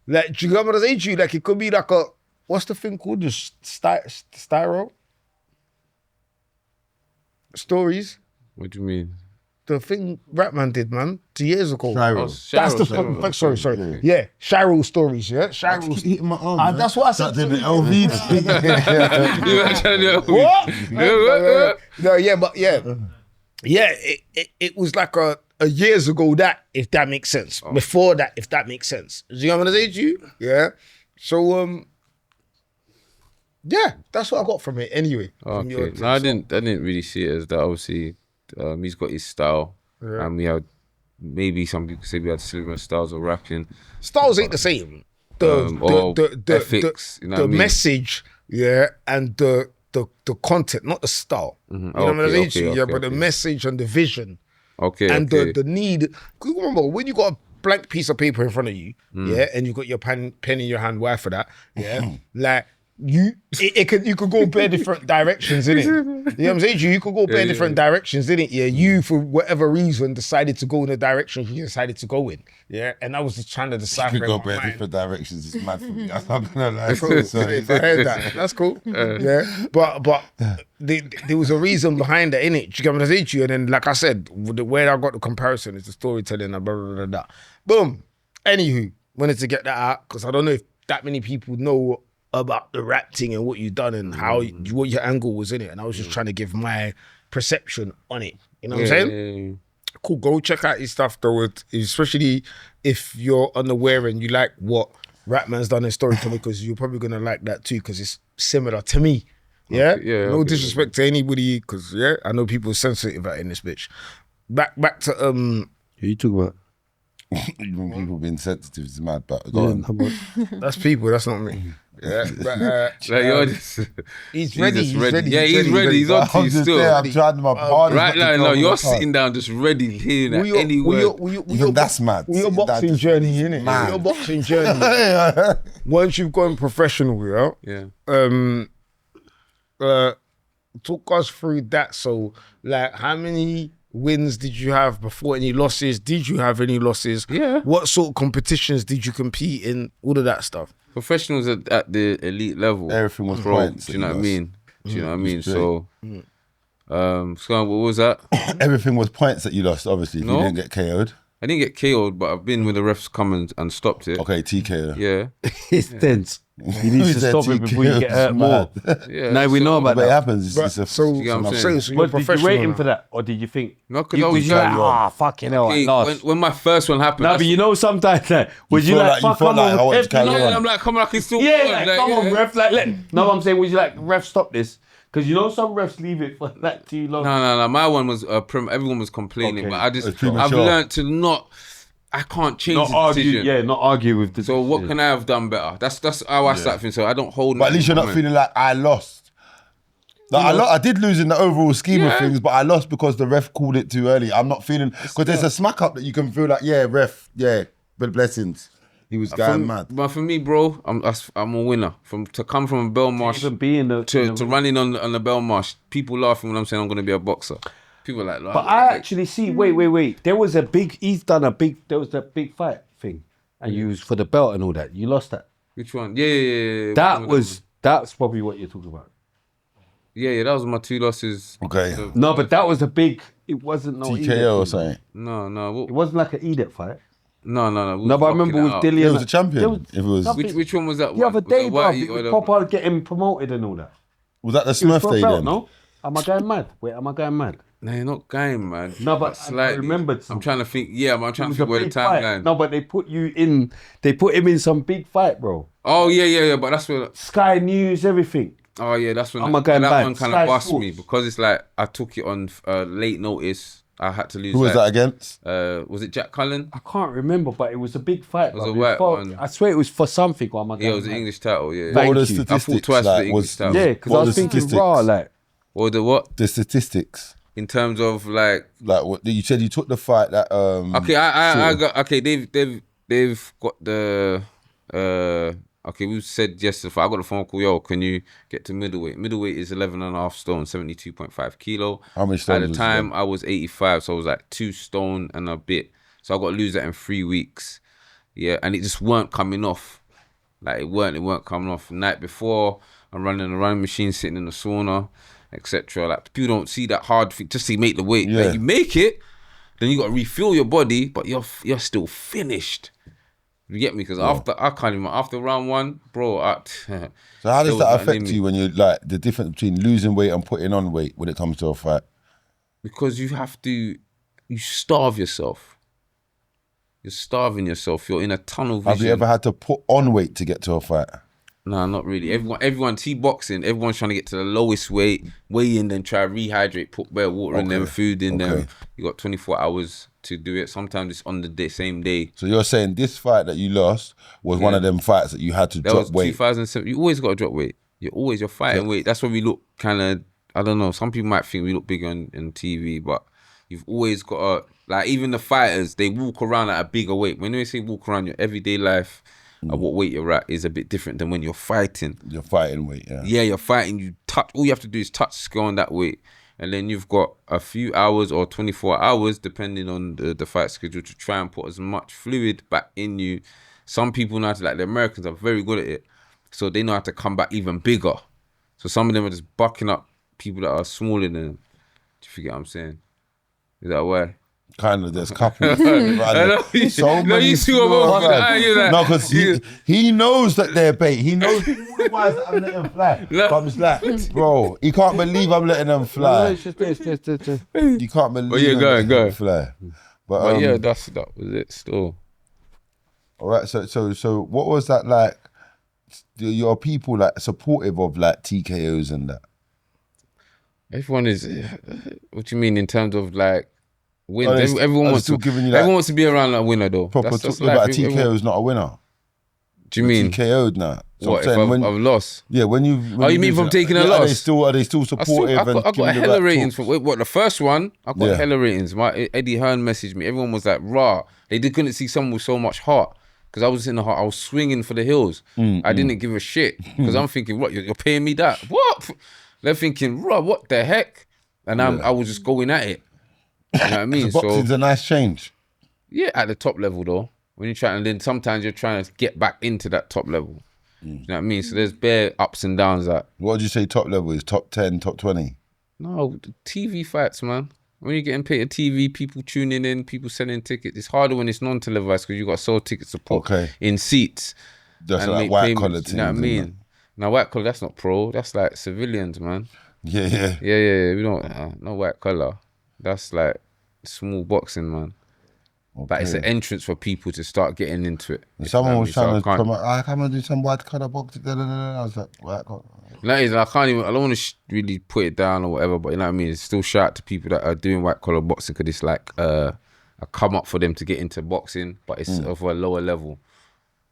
like, you know what I'm saying to you? Like, it could be like a, what's the thing called? The styro? Stories? What do you mean? the thing Ratman did, man, 2 years ago. Shiro. That's the fucking. Sorry. Yeah, Shiro stories. Yeah, Shiro. Keep hitting my arm. That's what I said. That did the LV. What? No, yeah, but yeah. It was like a years ago that, if that makes sense. Before that, if that makes sense. Do you know what I'm saying to you? Yeah. So yeah, that's what I got from it anyway. Okay. No, I didn't really see it as that. Obviously, he's got his style, and we had maybe some people say we had similar styles of rapping. Styles ain't the same. The ethics, you know the what I mean? message, and the content, not the style. You know what I'm saying to you? Yeah, but the message and the vision. And the need. Remember, when you got a blank piece of paper in front of you, and you got your pen in your hand, why for that? Yeah, like you could go bare different directions in it. You know what I'm saying? You could go bare different directions in it. Yeah, you for whatever reason decided to go in the direction you decided to go in. Yeah, and I was just trying to decipher. You could go bare different directions. It's mad for me. I'm not gonna lie. If I heard that, that's cool. Yeah, but there was a reason behind it, innit? You get what I'm saying to you? And then, like I said, the way I got the comparison is the storytelling and blah, blah, blah, blah. Boom. Anywho, wanted to get that out because I don't know if that many people know about the rap thing and what you've done and how what your angle was in it. And I was just trying to give my perception on it. You know what I'm saying? Cool. Go check out his stuff though, especially if you're unaware and you like what Rapman's done in storytelling, because you're probably gonna like that too because it's similar to me. Yeah. No disrespect to anybody, because I know people are sensitive out in this bitch. Back to Who you talking about? People being sensitive is mad, but go on. That's people. That's not me. Yeah, but he's ready. He's ready. Yeah, he's ready. He's on to you still. I'm trying my hardest. Right now, no, you're sitting down just ready, hearing that any word. Even that's mad. Your boxing journey, innit? Your boxing journey. Once you've gone professional, talk us through that. So, like, how many wins did you have before any losses? Did you have any losses? Yeah. What sort of competitions did you compete in? All of that stuff. Professionals at the elite level. Everything was points. Do you know what I mean? Do you know what I mean? So, what was that? Everything was points that you lost, obviously, if you didn't get KO'd. I didn't get KO'd, but I've been with the refs come and stopped it. Okay, TKO. Yeah. It's tense. You need to stop it before you get hurt more. Yeah, now we know about but that. it happens. But, so I'm saying, so but did you wait him for that, or did you think? No, because I was like, fucking hell, I lost. When my first one happened. No, but you know sometimes like, would you like, fuck on, I'm like, come on, I can still. Yeah, like, come on, ref, like, no, I'm saying, would you like, ref, stop this? Because you know some refs leave it for like too long. No. My one was everyone was complaining, but I've learned to not. I can't change the decision. Yeah, not argue with the So what can I have done better? That's how I start thinking. So I don't hold. But at least you're not feeling like I lost. Like I did lose in the overall scheme of things, but I lost because the ref called it too early. I'm not feeling, because there's a smack up that you can feel like, ref, but blessings. He was going mad. But for me, bro, I'm a winner. To come from a Belmarsh to running on the Belmarsh, people laughing when I'm saying I'm going to be a boxer. People are like, but I actually see. Wait. There was that big fight thing, and you was for the belt and all that. You lost that. Which one? Yeah. That's probably what you're talking about. Yeah. That was my 2 losses. Okay. No, but that was a big. It wasn't no TKO or something. No. It wasn't like an Edict fight. No. No, but I remember with Dillian. He was a champion. Which one was that? The other day, bro. It was proper getting promoted and all that. Was that the Smurf day then? No. Am I going mad? Wait, am I going mad? No, you're not going mad. No, but I remembered. I'm trying to think. Yeah, I'm trying to think where the timeline. No, but they put him in some big fight, bro. Oh yeah. But that's where Sky News, everything. Oh yeah, that's when that one kind of bust me, because it's like I took it on late notice. I had to lose. Who was that against? Was it Jack Cullen? I can't remember, but it was a big fight. It was a white one. I swear it was for something. Or it was an English title. Yeah. What were the statistics? I fought twice for the English title. Yeah, because I was thinking raw, like. Or the what? The statistics. In terms of like what you said, you took the fight that. Okay, I got. Okay, they've got the. Okay, we said yesterday. I got a phone call. Yo, can you get to middleweight? Middleweight is 11.5 stone, 72.5 kilo. How many stones? At the time, I was 85, so I was like 2 stone and a bit. So I got to lose that in 3 weeks. Yeah, and it just weren't coming off. Like it weren't coming off. The night before, I'm running a running machine, sitting in the sauna, etc. Like people don't see that hard thing. Just to make the weight. Yeah. Like, you make it, then you got to refuel your body, but you're still finished. You get me? Because after round 1, bro. So how does that affect you when you like the difference between losing weight and putting on weight when it comes to a fight? Because you starve yourself. You're starving yourself. You're in a tunnel vision. Have you ever had to put on weight to get to a fight? No, not really. Everyone see boxing, everyone's trying to get to the lowest weight, weigh in, then try to rehydrate, put bare water in them, food in them. You got 24 hours to do it. Sometimes it's on the same day. So you're saying this fight that you lost was one of them fights that you had to drop weight? 2007. You always got to drop weight. You're fighting weight. That's why we look kind of, I don't know, some people might think we look big on TV, but you've always got to, like even the fighters, they walk around at a bigger weight. When they say walk around, your everyday life, what weight you're at is a bit different than when you're fighting. You're fighting weight, yeah. Yeah, you're fighting. All you have to do is touch scale on that weight. And then you've got a few hours or 24 hours, depending on the fight schedule, to try and put as much fluid back in you. Some people know how to, like the Americans are very good at it. So they know how to come back even bigger. So some of them are just bucking up people that are smaller than them. Do you forget what I'm saying? Is that why? Kind of, there's couples. So many No, because he knows that they're bait. He knows all the wise that I'm letting them fly. But I'm just like, bro, you can't believe I'm letting them fly. You can't believe I'm letting them fly. But yeah, that was it still. All right, so what was that like? Your people like supportive of like TKOs and that? Everyone is. What do you mean in terms of like wins? Everyone wants to be around that winner though. Proper talk about a TKO is not a winner. Do you mean TKO'd now? So what, if I've lost? Yeah, when you mean from taking a loss? Are they still supportive? I got hella ratings from the first one. I got hella ratings. Eddie Hearn messaged me. Everyone was like, "Raw." They couldn't see someone with so much heart. Because I was in the heart, I was swinging for the hills. I didn't give a shit. Because I'm thinking, what, you're paying me that? What? They're thinking, bro, what the heck? And I was just going at it. You know what I mean? So boxing's a nice change. Yeah, at the top level though. When you're trying, and then sometimes you're trying to get back into that top level. You know what I mean? So there's bare ups and downs. What would you say top level is? Top 10, top 20? No, TV fights, man. When you're getting paid at TV, people tuning in, people selling tickets. It's harder when it's non-televised because you got to sell tickets to put in seats. That's like white collar teams. You know what I mean? Now white collar, that's not pro. That's like civilians, man. Yeah. We don't no white collar. That's like small boxing, man. But it's an entrance for people to start getting into it. Someone was trying to come out, I can't do some white collar boxing. I was like, white collar. I don't want to really put it down or whatever, but you know what I mean? It's still shout out to people that are doing white collar boxing because it's like a come up for them to get into boxing, but it's of a lower level.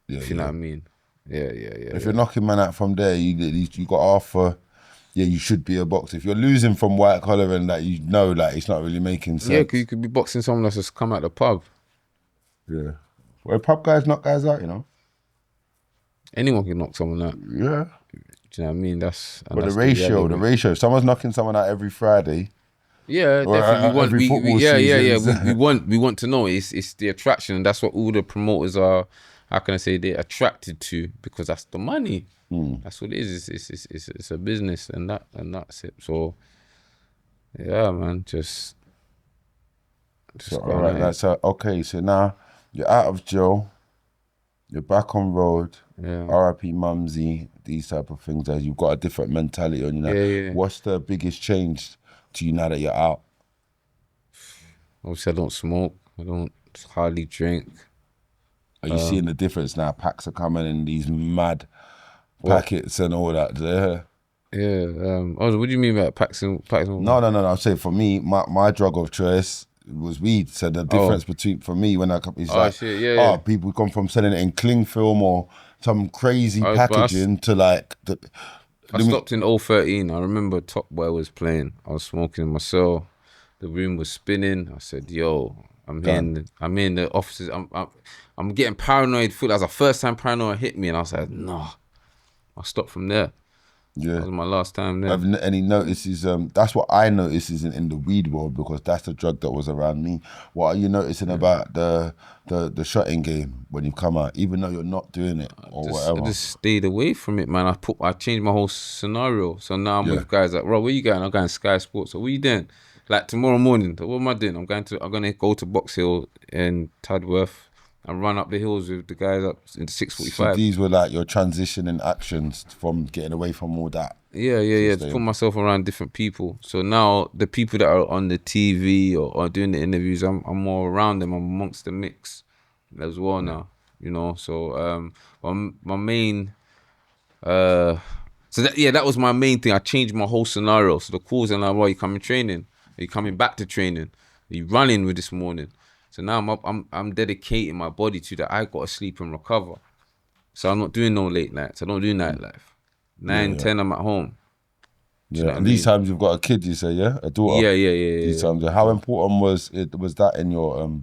If you know what I mean? Yeah. If you're knocking man out from there, you got offer. Yeah, you should be a boxer. If you're losing from white collar and that, you know, like it's not really making sense. Yeah, because you could be boxing someone that's just come out the pub. Yeah. Well, pub guys knock guys out, you know. Anyone can knock someone out. Yeah. Do you know what I mean? That's the ratio. If someone's knocking someone out every Friday. Yeah, definitely. We want to know. It's the attraction, and that's what all the promoters are. How can I say they're attracted to? Because that's the money. That's what it is. It's a business, and that's it. So, yeah, man, just all right. That's okay. So now you're out of jail. You're back on road. Yeah. R.I.P. Mumsy. These type of things. As you've got a different mentality on you now. Yeah. What's the biggest change to you now that you're out? Obviously, I don't smoke. I don't hardly drink. Are you seeing the difference now? Packs are coming in these mad packets and all that. Yeah. What do you mean by packs? No. I'm saying for me, my drug of choice was weed. So the difference between for me when people come from selling it in cling film or some crazy packaging to like. I stopped in 013. I remember Top Boy was playing. I was smoking in my cell. The room was spinning. I said, "Yo, I'm in the offices. I'm getting paranoid. That was the first time paranoia hit me, and I was like, no. I stopped from there. Yeah, that was my last time there. Have any notices? That's what I notice is in the weed world because that's the drug that was around me. What are you noticing about the shotting game when you come out, even though you're not doing it or whatever? I just stayed away from it, man. I changed my whole scenario. So now I'm with guys like, bro, where you going? I'm going Sky Sports. So what you doing? Like tomorrow morning, what am I doing? I'm gonna go to Box Hill in Tadworth and run up the hills with the guys up in 6:45. So these were like your transitioning actions from getting away from all that. Yeah. To put myself around different people. So now the people that are on the TV or doing the interviews, I'm more around them. I'm amongst the mix as well now. You know, so my main that was my main thing. I changed my whole scenario. So the calls are like, well, you coming training? Are you coming back to training? Are you running with this morning? So now I'm dedicating my body to that. I gotta sleep and recover. So I'm not doing no late nights. I don't do nightlife. 9, 10, I'm at home. Yeah, and these times you've got a kid, you say, yeah? A daughter? Yeah. These times, how important was that in your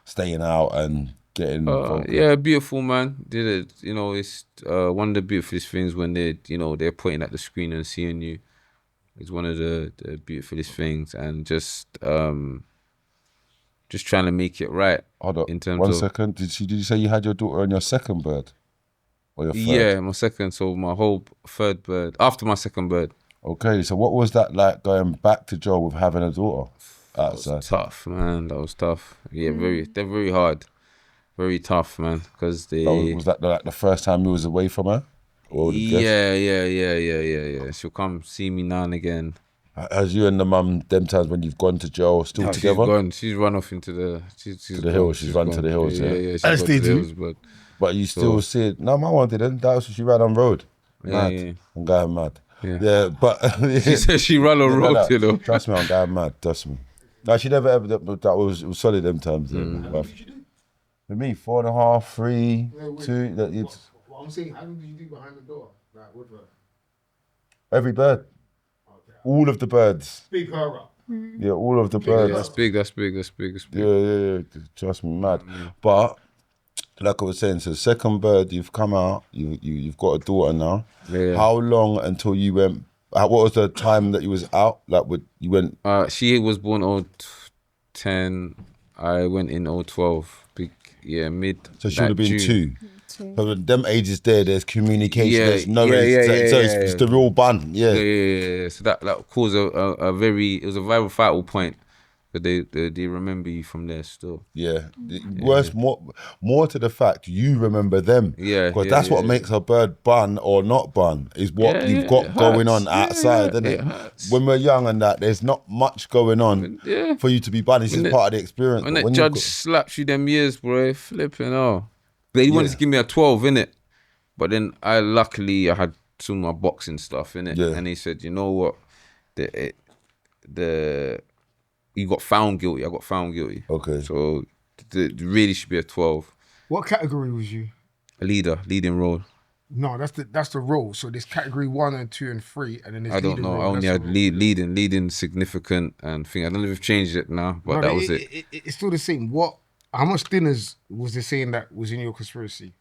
staying out and getting focused? Yeah, beautiful, man. Did it, you know, it's one of the beautifulest things when they're pointing at the screen and seeing you. It's one of the beautifulest things, and just trying to make it right. Hold on, in terms one of, second. Did you say you had your daughter on your second bird? Or your third? Yeah, my second, so my whole third bird, after my second bird. Okay, so what was that like going back to Joe with having a daughter outside? That was tough, man. That was tough. Yeah, they're very hard. Very tough, man, because Was that like the first time you was away from her? Or Yeah. She'll come see me now and again. Has you and the mum, them times when you've gone to Joe, still together? She's gone. She's run off into the... She's the hills. She's run to the hills, yeah. She's gone to the hills, but you still see it. No, my one didn't. That was she ran on road. Mad. Yeah. I'm going mad. Yeah, but she said she ran on road, you know. Trust me, I'm going mad. Trust me. No, she never ever. But it was solid them times. For me, 4.5, 3, 2. What I'm saying, how long did you do behind the door? Like woodwork? Every bird. Okay. All of the birds. Big her up. Yeah, all of the birds. That's big. Yeah. Trust me, mad. But like I was saying, so second bird, you've come out. You've got a daughter now. Yeah. How long until you went? What was the time that you was out? Like, you went? She was born 010. I went in 012. Mid. So she would have been June. 2. So with them ages there's communication. There's no it's the real bun. Yeah. So that caused a very. It was a very vital point. But they remember you from there still. Yeah. Worse, more to the fact you remember them. Yeah. Because that's what makes a bird bun or not bun, is what you've got going on outside, isn't it? When we're young and that, there's not much going on for you to be bun. It's just part of the experience. When that judge slaps you them years, bro, flipping They wanted to give me a 12, innit? But then I had some of my boxing stuff, innit? Yeah. And he said, you know what? You got found guilty. I got found guilty. Okay. So really should be a 12. What category was you? A leading role. No, that's the role. So there's category 1 and 2 and 3, and then there's I don't know. Role. I only had leading significant and thing. I don't know if they've changed it now, but that was it. It's still the same. How much dinners was they saying that was in your conspiracy?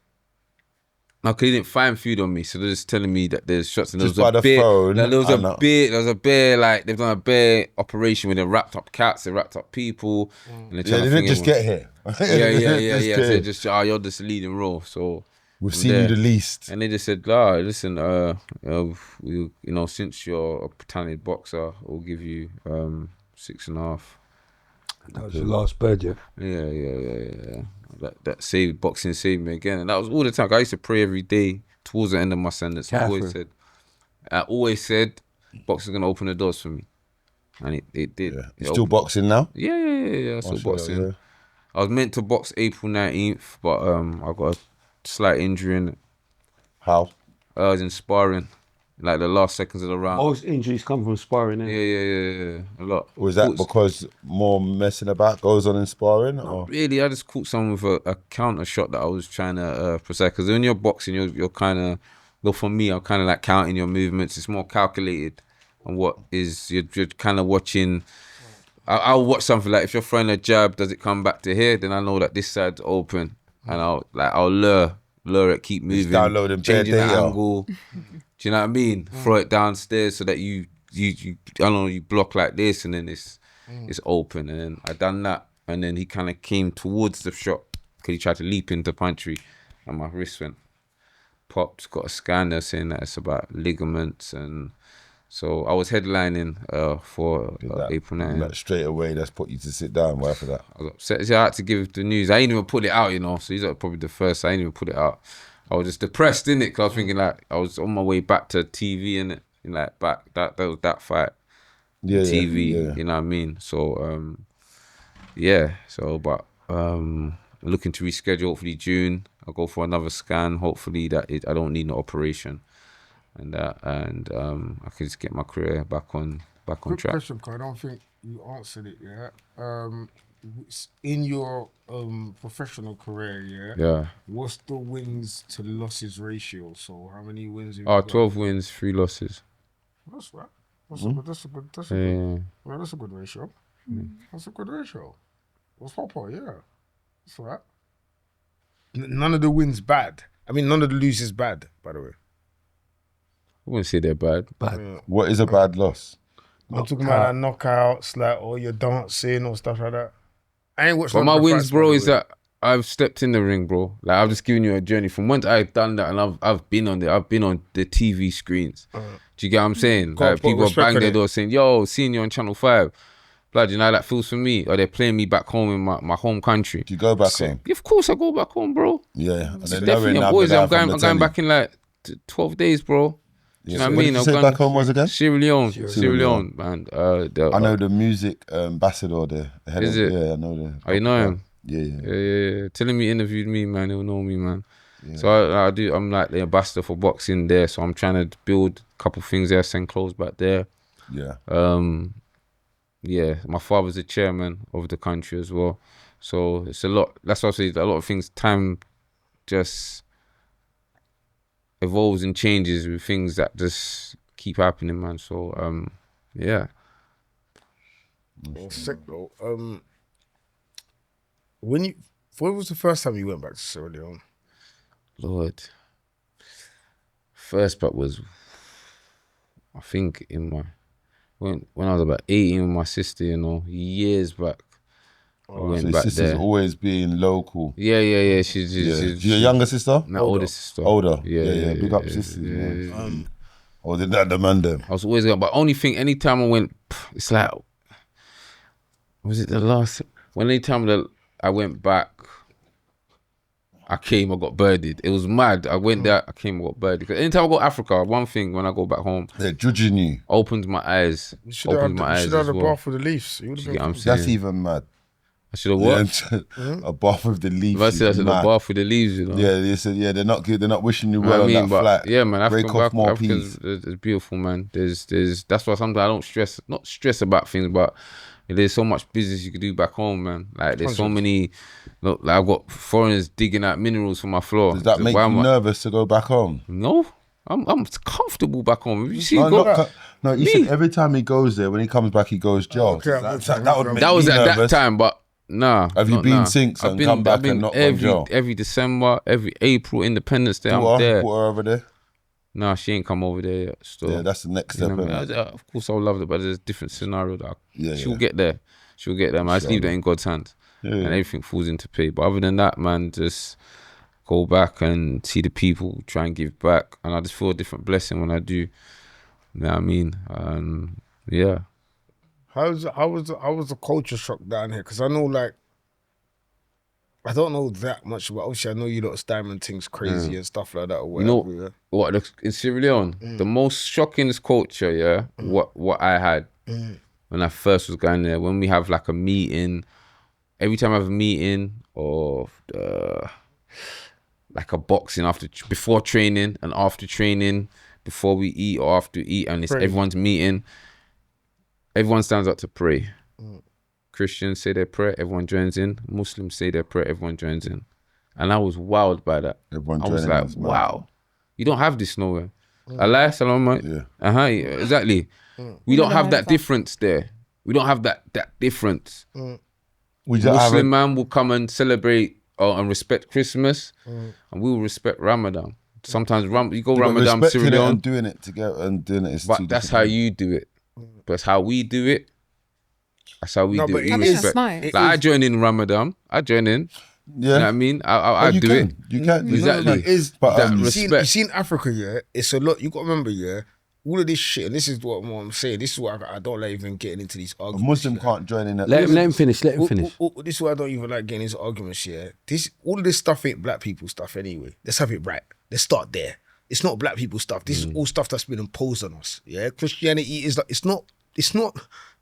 No, because he didn't find food on me, so they're just telling me that there's shots and there just was by the phone. There was a bear, like they've done a bear operation where they wrapped up cats, they wrapped up people, and they didn't just get here. Yeah. So you're just leading role, so we've seen you the least. And they just said, listen, since you're a talented boxer, we'll give you 6.5. That was your last bird, yeah? Yeah. That boxing saved me again. And that was all the time. I used to pray every day towards the end of my sentence. I always said, boxing's going to open the doors for me. And it did. Yeah. You're still boxing now? Yeah. Still boxing. Yeah. I was meant to box April 19th, but I got a slight injury in it. How? I was in sparring. Like the last seconds of the round. Most injuries come from sparring, eh? Yeah. A lot. Was that because more messing about goes on in sparring? Or? Really, I just caught someone with a counter shot that I was trying to precise. Because when you're boxing, you're kind of, well, for me, I'm kind of like counting your movements. It's more calculated. And you're kind of watching. I'll watch something like if you're throwing a jab, does it come back to here? Then I know that this side's open. And I'll lure it, keep moving. Downloading changing the angle. Do you know what I mean? Throw it downstairs so that you block like this and then it's open. And then I done that. And then he kind of came towards the shot because he tried to leap into punchery and my wrist went popped. Got a scan there saying that it's about ligaments and So I was headlining for April 9. That straight away, that's put you to sit down. Why for that? I was upset. So I had to give the news. I ain't even put it out, you know. So he's probably the first. I ain't even put it out. I was just depressed, innit? Because I was thinking like I was on my way back to TV, innit? Like back that was that fight. TV, you know what I mean? So but looking to reschedule hopefully June. I'll go for another scan. Hopefully I don't need an operation, and I can just get my career back on track. Question, because I don't think you answered it yet. In your professional career, what's the wins to losses ratio? So how many wins have you got? 12 wins, 3 losses. That's right. That's a good ratio. That's a good ratio. What's proper, that's right. None of the wins bad. I mean, none of the losses bad, by the way. I wouldn't say they're bad. What is a bad loss? I'm talking about like knockouts, like, or you're dancing or stuff like that. I ain't watched. But my wins, bro, is that I've stepped in the ring, bro. Like I've just given you a journey from once I've done that, and I've been on there. I've been on the TV screens. Do you get what I'm saying? Like people are banging their door saying, "Yo, seeing you on Channel 5." Blood, you know how that feels for me? Or they're playing me back home in my home country. Do you go back home? Yeah, of course I go back home, bro. Yeah. Definitely, boys. I'm going back in like 12 days, bro. Do you know what I mean? What did you say back home was again? Sierra Leone, man. I know the music ambassador there. Is it? Yeah, I know the. Oh, you know him? Yeah. Tell him he interviewed me, man. He'll know me, man. Yeah. So I'm like the ambassador for boxing there. So I'm trying to build a couple things there, send clothes back there. Yeah. My father's the chairman of the country as well. So it's a lot. That's why I say a lot of things. Time just evolves and changes with things that just keep happening, man. So Sick though. When was the first time you went back to Sierra Leone? Lord, first back was, I think when I was about 18 with my sister, you know, years back. I went so back sister's there. Always being local. Yeah. She's your younger sister? My older sister. Older. Yeah. Big up sisters, man. Or did that demand them? I was always going, but only thing, anytime I went, it's like, was it the last? Anytime that I went back, I came, I got birded. It was mad. I went there, I came, I got birded. Because anytime I go to Africa, one thing when I go back home, they're judging you. Opens my eyes. You should have had a bath with the Leafs. That's even mad. I should have what? A bath with the Leafs. I said a bath with the leaves, you know. Yeah, they said they're not good. They're not wishing you well on that flight. Yeah, man. Africans, it's beautiful, man. There's that's why sometimes I don't not stress about things, but there's so much business you can do back home, man. Like there's so many. Look, like I've got foreigners digging out minerals for my floor. Does that make you nervous to go back home? No. I'm comfortable back home. You see, he said every time he goes there, when he comes back, he goes jail. Okay, that was at that time, but nah. Have you been since and come back and not gone jail? Every December, every April, Independence Day, I'm there. Put her over there? Nah, she ain't come over there yet. Still. Yeah, that's the next step. Of course, I would love it, but there's a different scenario that she'll get there. She'll get there, man. I just leave that in God's hands. And everything falls into play. But other than that, man, just go back and see the people, try and give back. And I just feel a different blessing when I do. You know what I mean? Yeah. How was the culture shock down here? Because I know, like, I don't know that much, but obviously I know you lot of Diamond things crazy and stuff like that. Or whatever, you know what? In Sierra Leone, the most shocking culture, what I had when I first was going there, when we have like a meeting, every time I have a meeting or like a boxing before training and after training, before we eat or after we eat, and it's everyone's meeting, everyone stands up to pray. Christians say their prayer, everyone joins in. Muslims say their prayer, everyone joins in. And I was wowed by that. I was like, wow, you don't have this nowhere. Allah, salam, exactly. We don't have that difference there. We don't have that difference. Muslim man will come and celebrate and respect Christmas, and we will respect Ramadan. Sometimes you go Ramadan, Sierra Leone, and doing it together and doing it. But that's how you do it. But it's how we do it. That's how we do it. We respect. Like I join in Ramadan. I join in. Yeah. You know what I mean? I do it. You can. Exactly. But you see in Africa, it's a lot. You got to remember, all of this shit, and this is what I'm saying. This is why I don't like even getting into these A arguments. Muslim can't join in that. Let him finish. Let him finish. This is why I don't even like getting into arguments here. All of this stuff ain't black people stuff anyway. Let's have it right. Let's start there. It's not black people stuff. This is all stuff that's been imposed on us. Yeah, Christianity is like it's not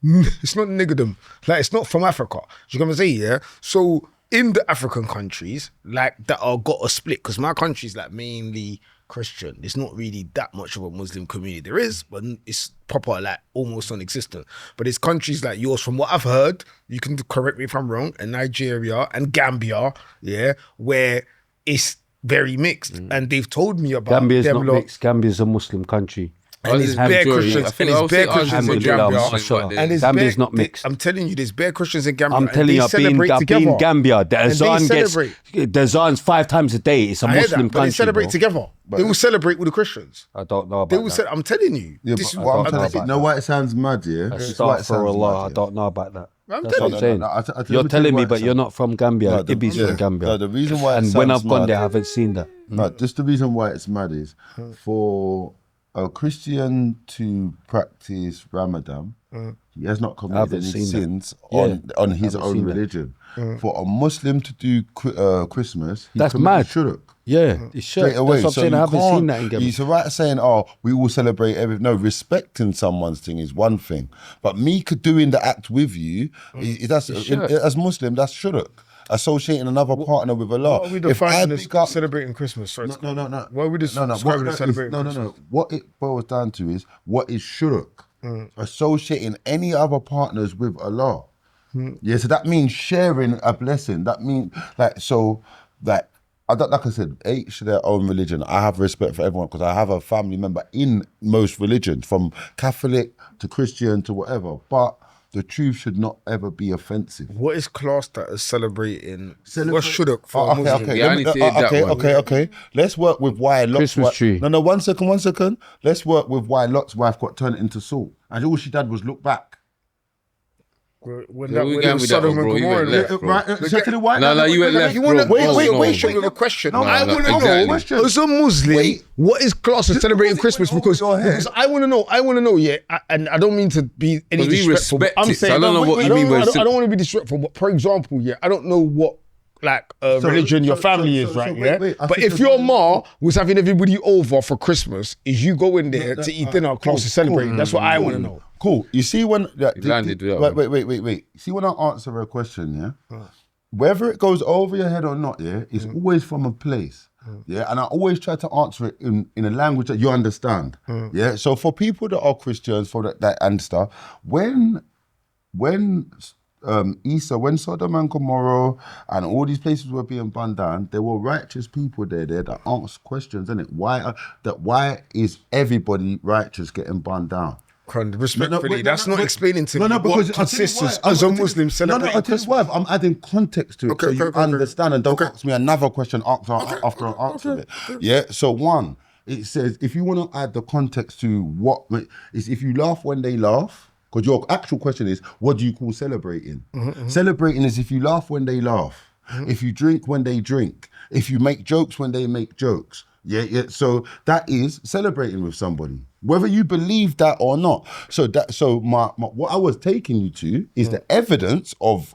niggerdom. Like it's not from Africa. You know what I'm saying? Yeah. So in the African countries, like that are got a split, because my country's like mainly Christian. There's not really that much of a Muslim community. There is, but it's proper like almost non-existent. But it's countries like yours, from what I've heard, you can correct me if I'm wrong, and Nigeria and Gambia, yeah, where it's very mixed. And they've told me about Gambia's them not mixed. Gambia's a Muslim country. And there's bare Christians, and there's bare Christians in Gambia. And there's Gambia's not mixed. I'm telling you, there's bare Christians in Gambia. I'm telling you, I've been in Gambia. The Azan's 5 times a day. It's a Muslim country. But they celebrate together. They will celebrate with the Christians. I don't know about that. I'm telling you. Yeah, this is but what I'm telling you. Know why it sounds mad, yeah? Astaghfirullah, I don't know about that. That's what I'm saying. You're You're telling me, but you're not from Gambia. Ibby's from Gambia. No, the reason why and when I've gone there, I haven't seen that. No, just the reason why it's mad is for a Christian to practice Ramadan, he has not committed any sins on his own religion. For a Muslim to do Christmas, that's mad. Shirk. Yeah, it's shirk. That's what I'm saying. I haven't seen that in Gambia. It's right saying, "Oh, we will celebrate everything." No, respecting someone's thing is one thing, but me doing the act with you, as Muslim, that's shirk. Associating another partner with Allah. What are we defining as celebrating Christmas? Sorry. No. Why are we describing celebrating Christmas? No. What it boils down to is what is shirk? Associating any other partners with Allah. Yeah, so that means sharing a blessing. That means like I said, each their own religion. I have respect for everyone because I have a family member in most religions, from Catholic to Christian to whatever. But the truth should not ever be offensive. What is classed as celebrating? What should it for a Muslim? Okay. Let's work with why Lot's wife. No, 1 second. Let's work with why Lot's wife got turned into salt, and all she did was look back. When Sodom and Gomorrah you went left. Wait, show me a question. I want to know, as a Muslim, what is class of celebrating Christmas? Because I want to know, yeah, and I don't mean to be any disrespectful. I'm saying, I don't know what you mean by I don't want to be disrespectful, but for example, yeah, I don't know what religion your family is, right? Yeah. But if your ma was having everybody over for Christmas, is you going there to eat dinner close to celebrating? That's what I want to know. Cool. You see when wait. See when I answer a question, yeah? Whether it goes over your head or not, yeah, it's always from a place. Yeah, and I always try to answer it in a language that you understand. Yeah. So for people that are Christians, for that and stuff, when Sodom and Gomorrah and all these places were being burned down, there were righteous people there that asked questions, innit? Why is everybody righteous getting burned down? Respectfully, that's not explaining to me what consists as a Muslim celebrating Christmas. I'm adding context to it so you understand and don't ask me another question after I answer it. Yeah, so one, it says, if you want to add the context to what is, if you laugh when they laugh, because your actual question is, what do you call celebrating? Celebrating is if you laugh when they laugh, if you drink when they drink, if you make jokes when they make jokes. Yeah. So that is celebrating with somebody, whether you believe that or not. So my what I was taking you to is the evidence of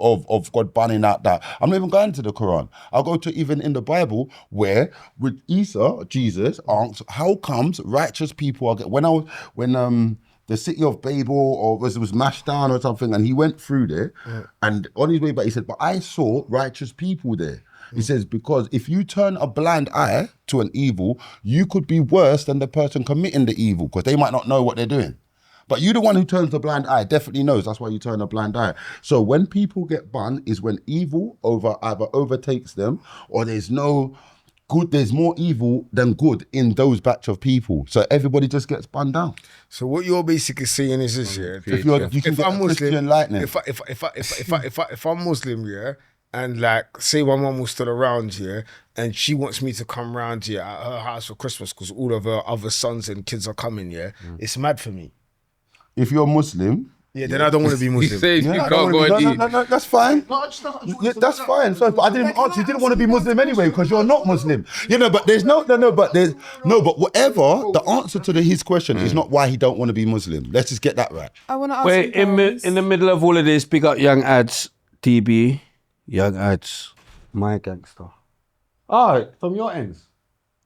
God banning out that. I'm not even going to the Quran. I'll go to even in the Bible where with Jesus asked, how comes righteous people are when the city of Babel or was mashed down or something, and he went through there, and on his way back he said, but I saw righteous people there. He says, because if you turn a blind eye to an evil, you could be worse than the person committing the evil, because they might not know what they're doing. But you, the one who turns the blind eye, definitely knows. That's why you turn a blind eye. So when people get banned is when evil either overtakes them, or there's no good, there's more evil than good in those batch of people. So everybody just gets banned down. So what you're basically saying is this, yeah. If I'm Muslim, if I'm Muslim, yeah, and like say my mum was still around here, and she wants me to come round here at her house for Christmas because all of her other sons and kids are coming, yeah, it's mad for me. If you're Muslim, Yeah, then I don't want to be Muslim. He said you Yeah, can't go and eat. no, that's fine. Yeah, that's fine. So, but I didn't ask you. Didn't want to be Muslim anyway because you're not Muslim. You know, but there's but whatever. The answer to his question is not why he don't want to be Muslim. Let's just get that right. I want to ask Wait, you guys. in the middle of all of this, big up Young Ads, DB, Young Ads, my gangster. From your ends.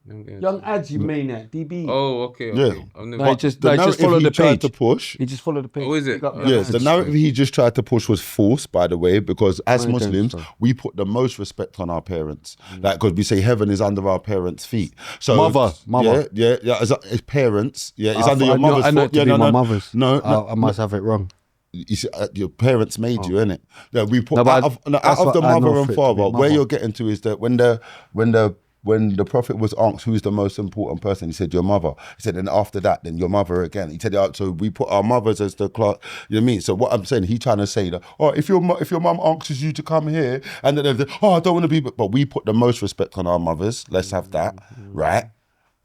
Young Ads, you maniac, DB. Oh, okay. Yeah. Just follow the tried page. to push. He just followed the page. Oh, is it? Big up Young Yes, Ads. the narrative he just tried to push was false, by the way, because as My Muslims, gangster. we put the most respect on our parents. Like, because we say heaven is under our parents' feet. So Mother. Yeah, as parents, it's under your mother's I know foot. it to be my mother's. No, I must have it wrong. you see, your parents made you, innit? Yeah, we put No, but out of the I know mother and for it to be father. Where mother. you're getting to is that when the prophet was asked who's the most important person, he said your mother. He said, and after that, then your mother again. He said, so we put our mothers as the class. You know what I mean? So what I'm saying, he trying to say that, if your mum asks you to come here, and then I don't want to be, but we put the most respect on our mothers. Let's have that, right?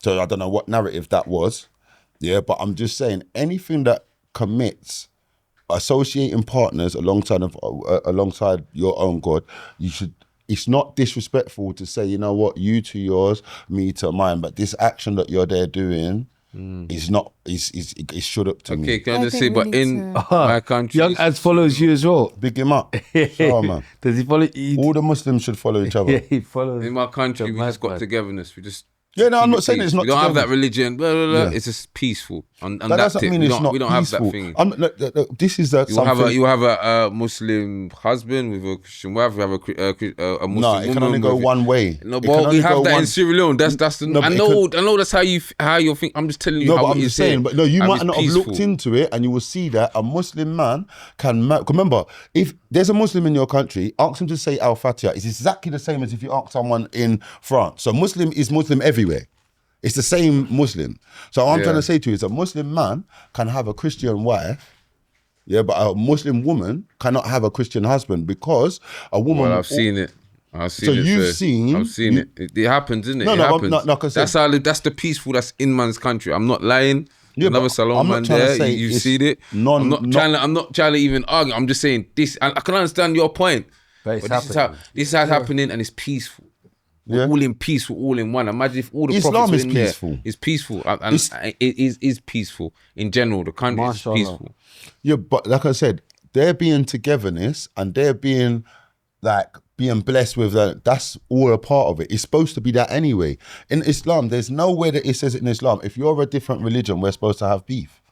So I don't know what narrative that was, yeah. But I'm just saying, anything that commits associating partners alongside your own God, you should. It's not disrespectful to say, you know what, you to yours, me to mine, but this action that you're there doing is not, is should up to me. Okay, can I I just think say, we but need in to- my country, Young Ads follows you as well. Big him up. Sure, man. Does he follow you? All the Muslims should follow each other. Yeah, he follows. in my country, we mad just got man. togetherness. We just Yeah, no, I'm keep not it saying peace. it's not We don't have that together. religion. Blah, blah, blah. Yeah. It's just peaceful. And That that's doesn't it. mean it's not We don't peaceful. have that thing. Look, this is that You have something. a Muslim husband with a Christian wife. You have a Muslim No, it can woman only go with- one way. No, It can but we only have go that one- in Sierra Leone. That's the. No, but I it know that's how you think. I'm just telling you No, how but I'm it just is here. saying, but no, you And might it's not have peaceful. looked into it, and you will see that a Muslim man can. Remember, if there's a Muslim in your country, ask him to say Al Fatiha. It's exactly the same as if you ask someone in France. So Muslim is Muslim everywhere. It's the same Muslim. So what I'm trying to say to you is a Muslim man can have a Christian wife, yeah, but a Muslim woman cannot have a Christian husband because a woman. Well, I've seen it. I've seen So it. you've sir. seen- I've seen you- it. It happens, isn't it? No, It no, I'm happens. not- like I said- That's the peaceful. That's in man's country. I'm not lying. Yeah, Another but Salon I'm not man trying to there. say You've it's seen it. I'm not trying to even argue. I'm just saying this. I can understand your point. But it's This happening. is happening, and it's peaceful. We're all in peace. We're all in one. Imagine if all the Islam prophets is were in peaceful. there. It's peaceful, and it is peaceful in general. The country is Mashallah. peaceful. Yeah, but like I said, there being togetherness and there being blessed with that, that's all a part of it. It's supposed to be that anyway. In Islam, there's nowhere that it says it in Islam, if you're a different religion, we're supposed to have beef.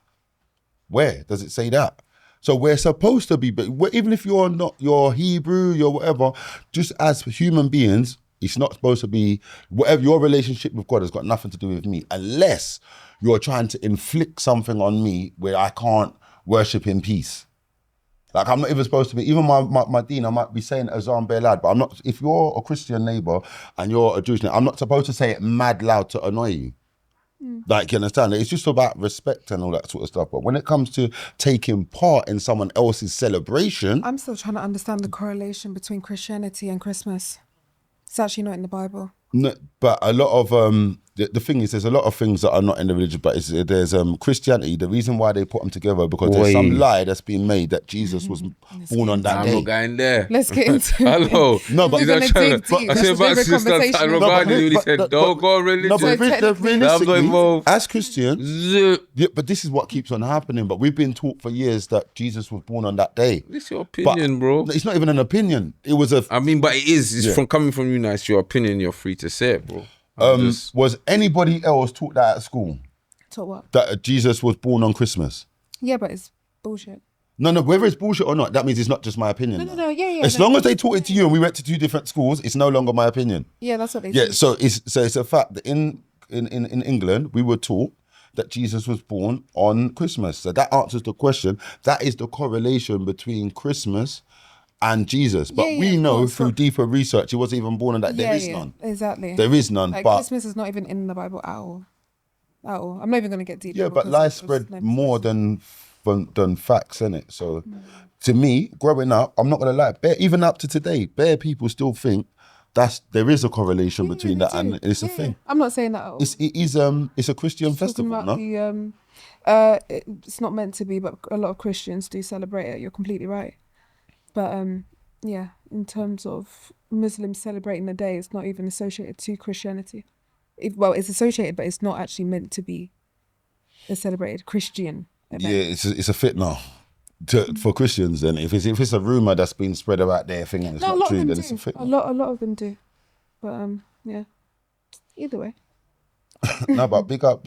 Where does it say that? So we're supposed to be, even if you're Hebrew, you're whatever, just as human beings, it's not supposed to be, whatever your relationship with God has got nothing to do with me, unless you're trying to inflict something on me where I can't worship in peace. Like I'm not even supposed to be, even my deen, I might be saying Azan Belad, but I'm not, if you're a Christian neighbor and you're a Jewish neighbor, I'm not supposed to say it mad loud to annoy you. Like, you understand? It's just about respect and all that sort of stuff. But when it comes to taking part in someone else's celebration, I'm still trying to understand the correlation between Christianity and Christmas. It's actually not in the Bible. no, but a lot of the thing is, there's a lot of things that are not in the religion, but there's Christianity. The reason why they put them together because there's some lie that's been made that Jesus was born on that I'm day. not going there. Let's get into Hello. No, but- He's We're not gonna trying dig to. deep. I That's said a about favorite sister conversation. Regarding you, he said, don't go religion. No, but technically- I'm not realistically, involved. as Christians, yeah, but this is what keeps on happening. But we've been taught for years that Jesus was born on that day. It's your But opinion, bro. It's not even an opinion. It was a. I mean, but it is. It's Yeah. from coming from you now. It's your opinion. You're free to say it, bro. Was anybody else taught that at school? Taught what? That Jesus was born on Christmas? Yeah, but it's bullshit. No, whether it's bullshit or not, that means it's not just my opinion. No, yeah. As long as they taught it to you and we went to two different schools, it's no longer my opinion. Yeah, that's what they Yeah, say. so it's a fact that in England we were taught that Jesus was born on Christmas. So that answers the question. That is the correlation between Christmas and Jesus. But Yeah, we of know course. through deeper research he wasn't even born on that. There is none. Exactly. There is none. Like, but Christmas is not even in the Bible at all. At all. I'm not even going to get deep. yeah, but lies spread more than facts, innit? So to me, growing up, I'm not gonna lie, even up to today, bare people still think there is a correlation between that and it's a thing. I'm not saying that at all. It's a Christian Talking festival, about no? the It's not meant to be, but a lot of Christians do celebrate it. You're completely right. But yeah, in terms of Muslims celebrating the day, it's not even associated to Christianity. It's associated, but it's not actually meant to be a celebrated Christian event. Yeah, it's a fitna for Christians. Then if it's a rumor that's been spread about their thing and it's not true, then it's a fitna. A lot of them do. But yeah, either way. No, but big up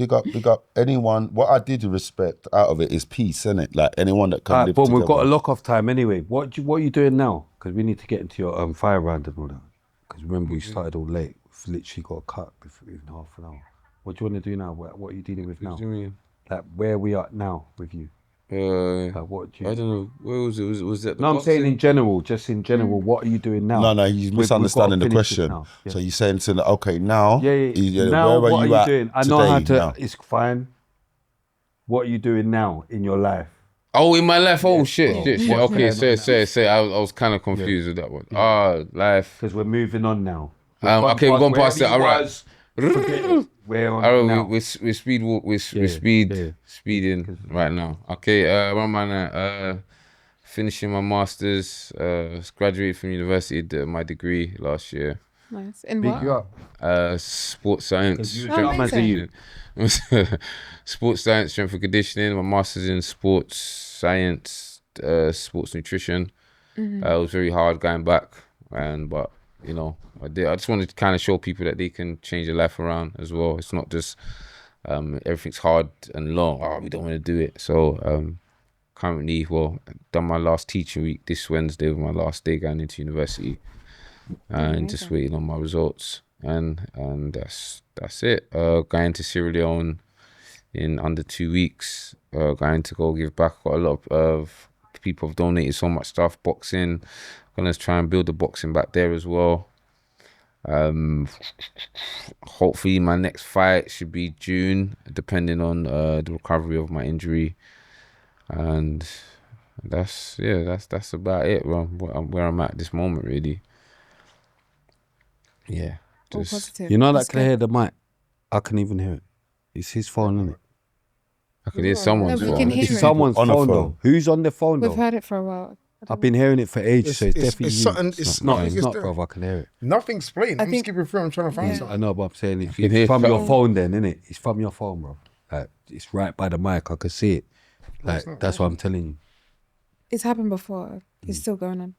anyone. What I did respect out of it is peace, innit? Like anyone that can live boom, together. we've got a lock-off time anyway. What are you doing now? Because we need to get into your fire round and all that. Because remember, we started all late. We've literally got a cut in half an hour. What do you want to do now? What are you dealing with now? What do you mean? Like where we are now with you. What do you... I don't know. Where was it? Was that? No, I'm saying in general. Just in general. What are you doing now? No, he's misunderstanding the question. Yeah. So you're saying to okay now. Yeah. Now where what are you doing? I know how to. Now? It's fine. What are you doing now in your life? Oh, in my life. Oh shit. Okay, say. I was kind of confused with that one. Life. Because we're moving on now. Okay, we're going past it. All right. We're on now. We're speeding right now. Okay, finishing my masters. Graduated from university. Did my degree last year. Nice. In what? Sports science. Sports science, strength and conditioning. My master's in sports science, sports nutrition. It was very hard going back, but you know, I just wanted to kind of show people that they can change their life around as well. It's not just everything's hard and long. We don't want to do it. So currently, done my last teaching week this Wednesday, was my last day going into university, and just waiting on my results. And that's it. Going to Sierra Leone in under 2 weeks. Going to go give back. Got a lot of people have donated so much stuff. Boxing. Gonna try and build the boxing back there as well. Hopefully my next fight should be June, depending on the recovery of my injury. And that's about it. Where I'm at this moment, really. Yeah. Positive. You know that can I hear the mic? I can even hear it. It's his phone, isn't it? I can hear someone's phone. We can hear It's it. someone's phone though. Who's on the phone though? We've heard it for a while. I've been hearing it for ages, so it's definitely it's you. something- It's it's not, there. bro. I can hear it. Nothing's playing. I'm think- skipping through. I'm trying to find I something. know, but I'm saying if can hear it's from your something. phone, then innit? It's from your phone, bro. Like it's right by the mic. I can see it. Like that's what I'm telling you. It's happened before. It's still going on.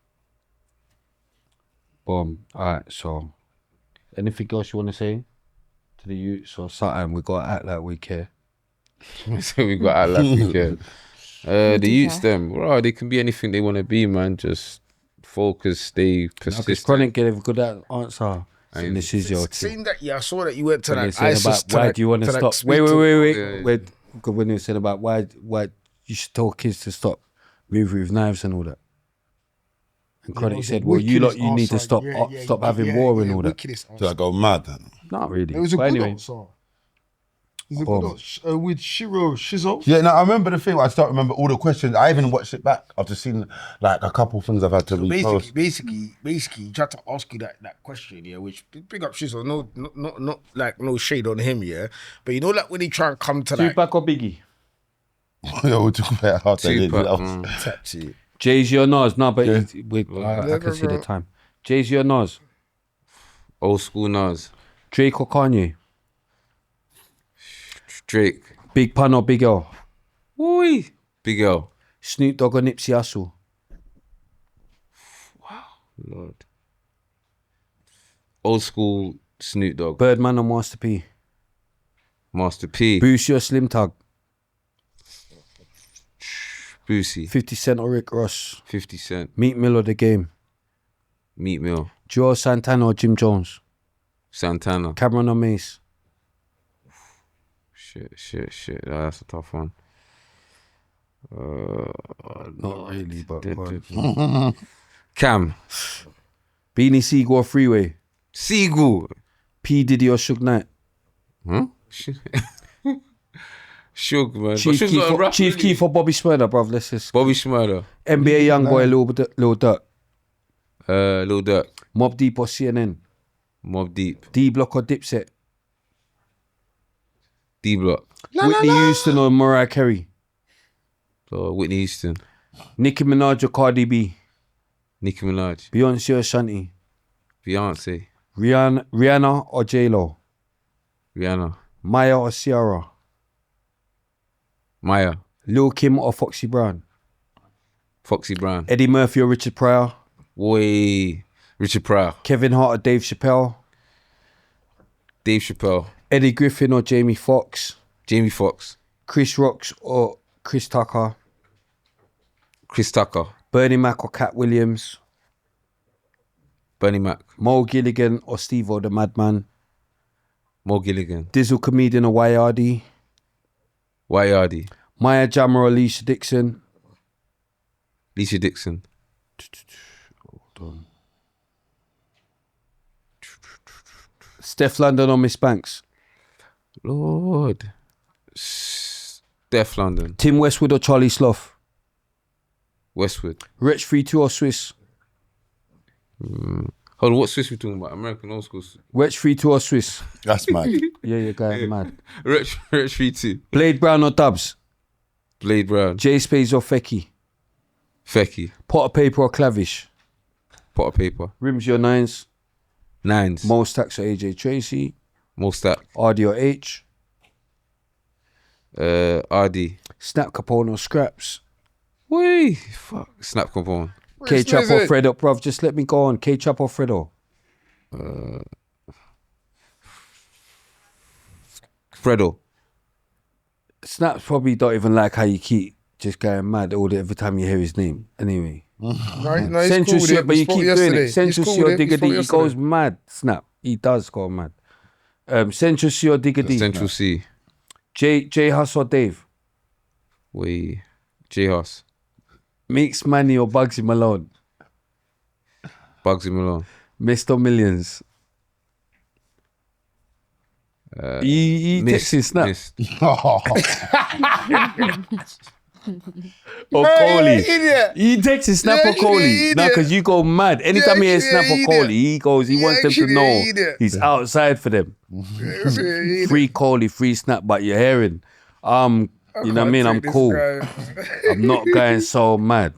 Boom. All right. So, anything else you want to say to the youths or something? We gotta act like we care. So we got our lap weekend. The youths, them, bro, they can be anything they want to be, man. Just focus, stay persistent. Chronic gave a good answer. And this is your team. Saying that, I saw that you went to When that they said ISIS. about why do you want to stop? Wait. Yeah. Wait. When they said about why you should tell kids to stop moving with knives and all that. And Chronic said, well, you need to stop having war and all that. So I go mad then. Not really. It was a But good anyway, answer. It was a good answer. With Shiro Shizo. Yeah, no, I remember the thing. I start remember all the questions. I even watched it back. I've just seen like a couple things I've had to repost. Basically, he tried to ask you that question, which big up Shizo, not like no shade on him, but you know, like when he try and come to like Tupac or Biggie? Yeah, we'll talk about it after Tupac, this. Jay-Z or Nas? No, but I can see the time. Jay-Z or Nas? Old school Nas. Drake or Kanye? Drake. Big Pun or Big L? Oi. Big L. Snoop Dogg or Nipsey Hussle? Lord. Old school Snoop Dogg. Birdman or Master P? Master P. Boosie or Slim Tug? Boosie. 50 Cent or Rick Ross? 50 Cent. Meat Mill or The Game? Meat Mill. Joe Santana or Jim Jones? Santana. Cameron or Mace? Shit. That's a tough one. Not really, but Cam. Beanie Siegel or Freeway? Seagull. P. Diddy or Suge Knight? Huh? Suge, man. Chief Keef or Bobby Smurder, bruv. Let's just... Bobby Schmurder. NBA Youngboy, Lil Durk. Lil Durk. Mobb Deep or CNN? Mobb Deep. D Block or Dipset? D Block. Whitney Houston or Mariah Carey? So Whitney Houston. Nicki Minaj or Cardi B? Nicki Minaj. Beyonce or Shanti? Beyonce. Rihanna or J-Lo? Rihanna. Maya or Ciara? Maya. Lil Kim or Foxy Brown? Foxy Brown. Eddie Murphy or Richard Pryor? Way. Richard Pryor. Kevin Hart or Dave Chappelle? Dave Chappelle. Eddie Griffin or Jamie Foxx? Jamie Foxx. Chris Rocks or Chris Tucker? Chris Tucker. Bernie Mac or Cat Williams? Bernie Mac. Mo Gilligan or Steve-O the Madman? Mo Gilligan. Dizzle Comedian or Yardie? Yardie. Maya Jama or Alicia Dixon? Alicia Dixon. Hold on. Steph London or Miss Banks? Lord. Steph London. Tim Westwood or Charlie Sloth? Westwood. Rich 3-2 or Swiss? Hold on, what Swiss we talking about? American old school. Rich 3-2 or Swiss? That's mad. Yeah, you're going mad. Rich 3-2. Blade Brown or Dubs? Blade Brown. J Spades or Fecky? Fecky. Pot of Paper or Clavish? Pot of Paper. Rims your nines? Nines. Mo Stacks or AJ Tracy? Mo Stack. RD or H? RD. Snap Capone or Scraps? Wait, fuck. Snap Capone. K-Trap or Fredo? Bruv, just let me go on. K-Trap or Fredo? Fredo. Snaps probably don't even like how you keep just going mad every time you hear his name. Anyway. No, Central he's cool shit, but you keep doing it. Central C or Digger D, he yesterday. goes mad. Snap. He does go mad. Central C or Digger D? Central C. J Huss or Dave? Wait. J-Hoss. Meeks Manny or Bugsy Malone? Bugsy Malone. Mr. Millions? He texting Snap. Missed. Or Coley. He texting Snap or Coley. No, because you go mad. Anytime he hears Snap or Coley, he wants them to know he's outside for them. Free Coley, free Snap, but you're hearing. You know what I mean? I'm cool. I'm not going so mad.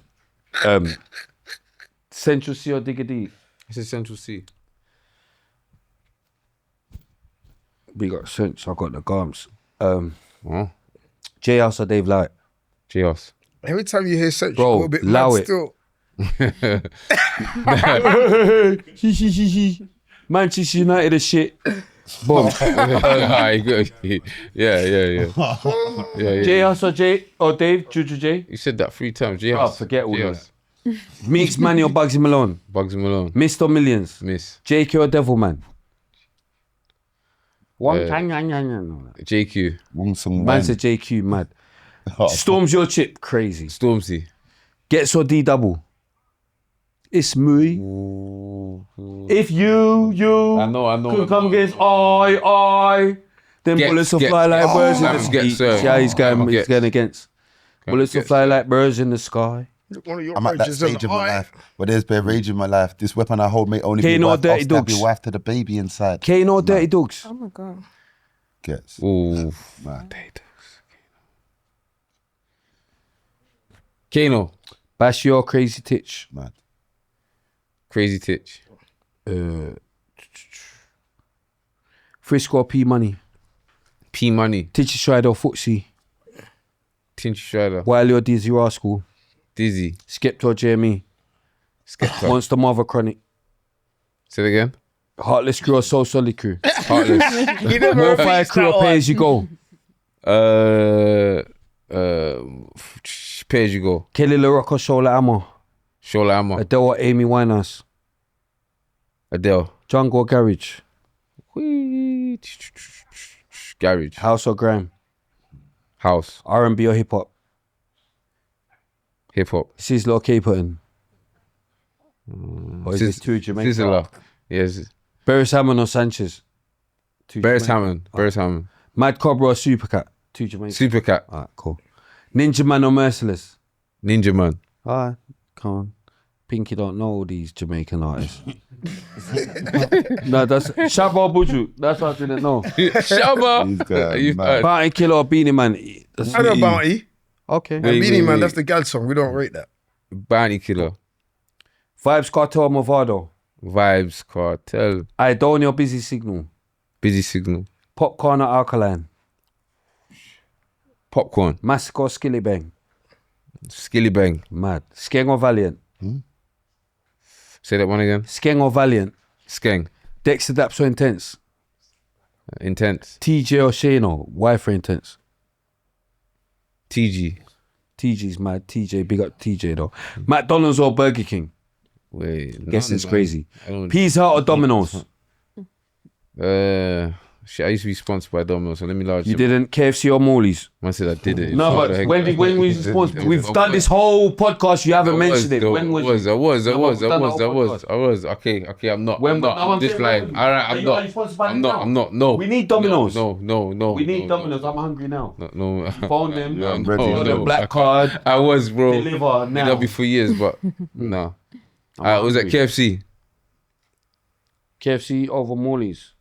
Central C or Digger D? I said Central C. We got Central, I got the Gums. Oh. J House or Dave Light? J-Hoss. Every time you hear Central, Bro, you go a bit allow mad it. still. Manchester United is shit. Boom. Yeah. J House or Dave? Juju J? You said that 3 times. Oh, J-Hoss. forget all J-Hoss. that. Meeks Manny or Bugsy Malone? Bugsy Malone. Mr. Millions? Miss. JK or Devilman? JQ. Man said JQ, mad. Storms your chip, crazy. Stormzy. Gets or D double? It's me. If you I know. could come against I, then bullets will fly like birds in the sky. Yeah, he's going against. Bullets will fly like birds in the sky. I'm at that stage of my life where there's been rage in my life. This weapon I hold may only be Kane or wife. Dirty I'll stab Dogs? your wife to the baby inside. Kane or Dirty Dogs? Oh my God. Gets. Ooh. Man. Kano. Bash your Crazy Titch? Man. Crazy Titch. Frisco or P Money? P Money. Titchy Strider or Footsie? Tinchy Strider. Wiley or Dizzy Rascal? Dizzy. Skepta or JME? Skepta. Monster Mother Chronic? Say it again. Heartless Crew or Soul Solid Crew? Heartless. More Fire Crew or Pay As You Go? Pay As You Go. Kelly LaRock or Shola Amor? Shola Amor. Adele or Amy Winehouse? Adele. Jungle or Garage? Garage. House or Grime? House. R&B or Hip Hop? Hip Hop. Sizzler or K-Puttin? Or is this two Jamaican? Sizzler. Yes. Barry Hammond or Sanchez? Beres Hammond. Beres Hammond. Mad Cobra or Supercat? Two Jamaican. Supercat. Alright, cool. Ninja Man or Merciless? Ninja Man. Alright, come on. Pinky don't know all these Jamaican artists. No, that's Shabba Buju. That's what I didn't know. Shabba. Bounty Killer or Beanie Man. I know Bounty. Okay. Beanie Man, that's the gal song. We don't rate that. Bounty Killer. Vibes Cartel Movado. Vibes Cartel. Idonio Busy Signal. Busy Signal. Popcorn or Alkaline. Popcorn. Massacre or Skilly Bang. Skilly Bang. Mad. Skeng or Valiant. Say that one again. Skeng or Valiant. Skeng. Dexter Daps or Intense. Intense. TJ or Shano. Why for Intense? TG. TG's mad. TJ, big up TJ though. McDonald's or Burger King? Wait. Guess it's crazy. I Pizza or Domino's? Shit, I used to be sponsored by Domino's, so let me large. You didn't? KFC or Morley's? I said I did it. No, but when we sponsored, we've done this whole podcast. You haven't mentioned it. When was? I was. Okay. I'm not. I'm just lying. All right, I'm not. I'm not. No. We need Domino's. No. We need Domino's. I'm hungry now. No. Phone them. No. Black card. I was, bro. Deliver now. That'll be for years, but no. Was that KFC? KFC over Morley's.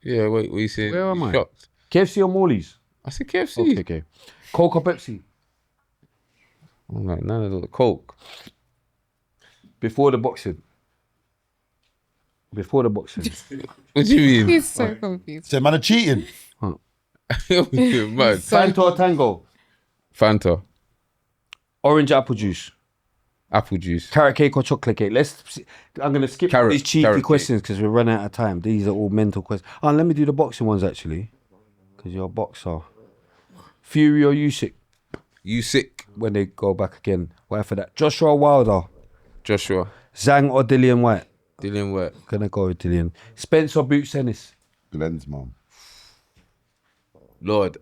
Yeah, wait, what you saying? Where am I? Shocked. KFC or Morley's? I said KFC. Okay. Coke or Pepsi? I'm like, none of the Coke. Before the boxing. What do you mean? He's so confused. So man are cheating. Man. Fanta or Tango? Fanta. Orange apple juice? Apple juice. Carrot cake or chocolate cake? I'm going to skip these cheeky questions because we're running out of time. These are all mental questions. Oh, let me do the boxing ones actually. Because you're a boxer. Fury or Usyk? Usyk. When they go back again. Wait for that. Joshua or Wilder? Joshua. Zhang or Dillian White? Dillian White. Gonna go with Dillian. Spence or Boots Ennis? Glenn's mum. Lord.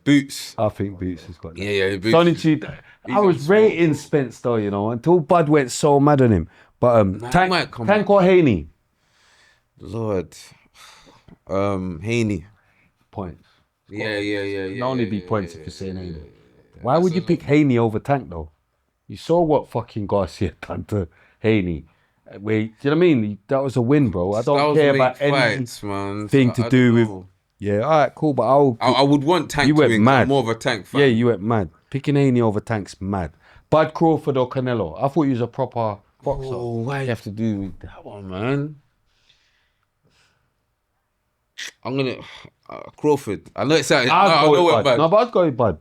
Boots. I think Boots has got that. Yeah, Boots. Solitude. I was rating Spence though, you know, until Bud went so mad on him. But Tank or Haney? Lord. Haney. Points. Yeah. It'll only be points if you're saying Haney. Why would you pick Haney over Tank though? You saw what fucking Garcia done to Haney. Wait, do you know what I mean? That was a win, bro. I don't care about anything to do with. Yeah, all right, cool. But I would want Tank to win. Mad. I'm more of a Tank fan. Yeah, you went mad. Picking Haney over Tank's mad. Bud Crawford or Canelo? I thought he was a proper boxer. Oh, why do you have to do that one, man? I'm gonna Crawford. I know it's like I'd go with Bud. No, but I'd go with Bud.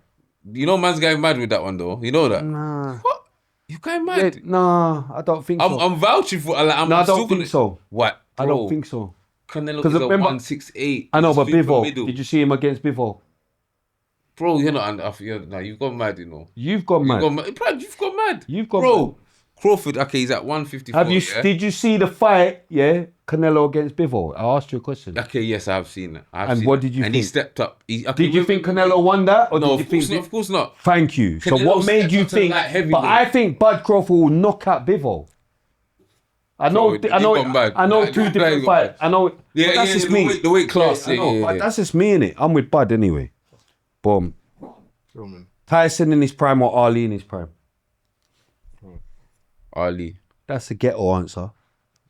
You know, man's going mad with that one though. You know that? Nah. What? You going mad? Yeah, nah, I don't think so. I'm vouching for. Like, I don't think so. What? Bro, I don't think so. Canelo is a 168. I know, but Bivol. Did you see him against Bivol? Bro, you're not. No, you've gone mad. You know. You've gone mad. You've gone mad. You've gone bro. Mad. Crawford. Okay, he's at 154. Have you? Yeah? Did you see the fight? Yeah, Canelo against Bivol. I asked you a question. Okay, yes, I have seen it. What did you think? And he stepped up. Did you think Canelo won that? Or no, did you think of course not. Thank you. Canelo so what made you think? But I think Bud Crawford will knock out Bivol. I know two different fights. I know. Yeah, that's just me. The weight class. But that's just me, innit? I'm with Bud anyway. Boom. Tyson in his prime or Ali in his prime? Ali. That's a ghetto answer.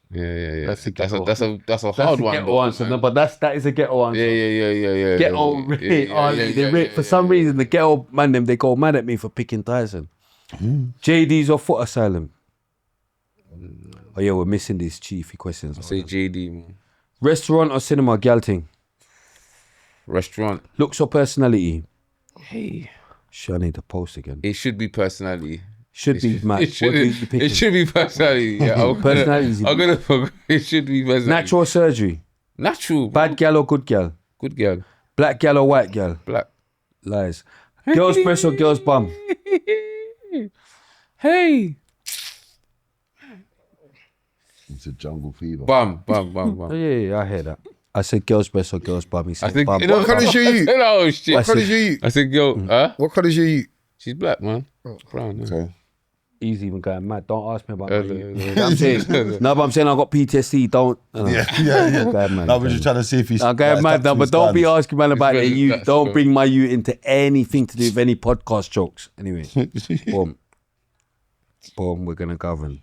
Yeah. That's a That's hard a one. Ghetto answer. No, but that is a ghetto answer. Yeah. Ghetto Ali. For some reason, the ghetto man they go mad at me for picking Tyson. JD's or Foot Asylum? Oh yeah, we're missing these chiefy questions. I say JD, man. Restaurant or cinema, Galting? Restaurant. Looks or personality? Hey. Sure, I need to post again. It should be personality. Should be, Matt. It should be personality. Yeah, personality. It should be personality. Natural surgery? Natural. Bad gal or good gal? Good gal. Black gal or white gal? Black. Lies. Girl's breast or girl's bum? Hey. It's a jungle fever. Bum. Oh, yeah, I hear that. I said girl's breast or girl's bum. He said I think, bum. What colour is your ute? Oh shit. What colour is your ute? I said girl. What colour is your ute? She's black, man. Brown. Yeah. Okay. He's even going mad. Don't ask me about that. I'm saying, no, but I'm saying I got PTSD. Don't. Yeah. Mad, no, we're just trying to see if he's. I'm going mad now, but don't be asking man about it. You don't bring my you into anything to do with any podcast jokes. Anyway, boom. Boom, we're gonna govern.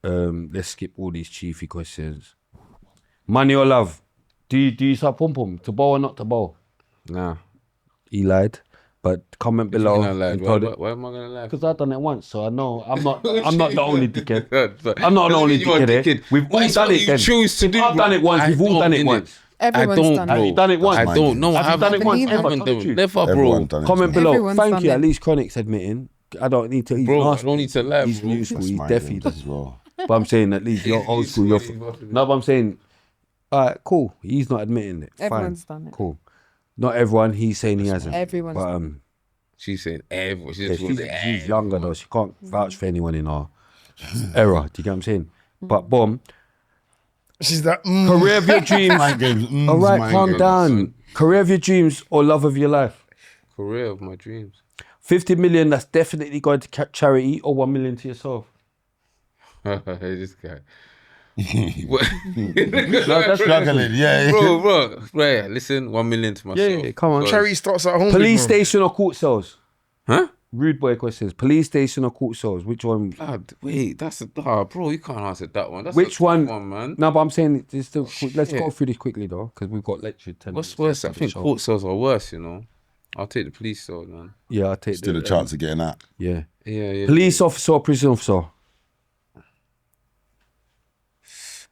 Let's skip all these chiefy questions. Money or love? Do you suck pom pom to bow or not to bow? Nah. He lied. But comment below. Why am I gonna lie? Because I've done it once, so I know I'm not the only dickhead. I'm not the only dickhead. We've all done it. Then. I've done it once. We've all done it once. Everyone's done it. Have you done it once? I don't know. Have you done it once? Never, bro. Comment below. Everyone's Thank done you. it. At least Chronic's admitting. I don't need to. He's Bro, I nasty. don't need to lie, He's bro. new school. He's definitely as well. But I'm saying at least you're old school. No, but I'm saying, all right, cool. He's not admitting it. Everyone's Fine. done it. Cool. Not everyone. He's saying he hasn't. Everyone's But done it. She's saying everyone. She's younger though. She can't vouch for anyone in our era. Do you get what I'm saying? But boom. She's that. Career of your dreams. All right, calm down. Career of your dreams or love of your life? Career of my dreams. 50 million, that's definitely going to charity, or 1 million to yourself. This guy. That's struggling, yeah. Bro, listen, 1 million to myself. Yeah, come on. Charity starts at home. Police station or court cells? Huh? Rude boy questions. Police station or court cells? Which one? Wait, that's bro, you can't answer that one. That's Which one? Man. No, but I'm saying it's still. Let's go through this quickly though, because we've got lecture 10 What's minutes worse? I think court cells are worse, you know. I'll take the police cell, man. Yeah, I'll take Still a chance of getting that. Yeah. Yeah. Police officer or prison officer?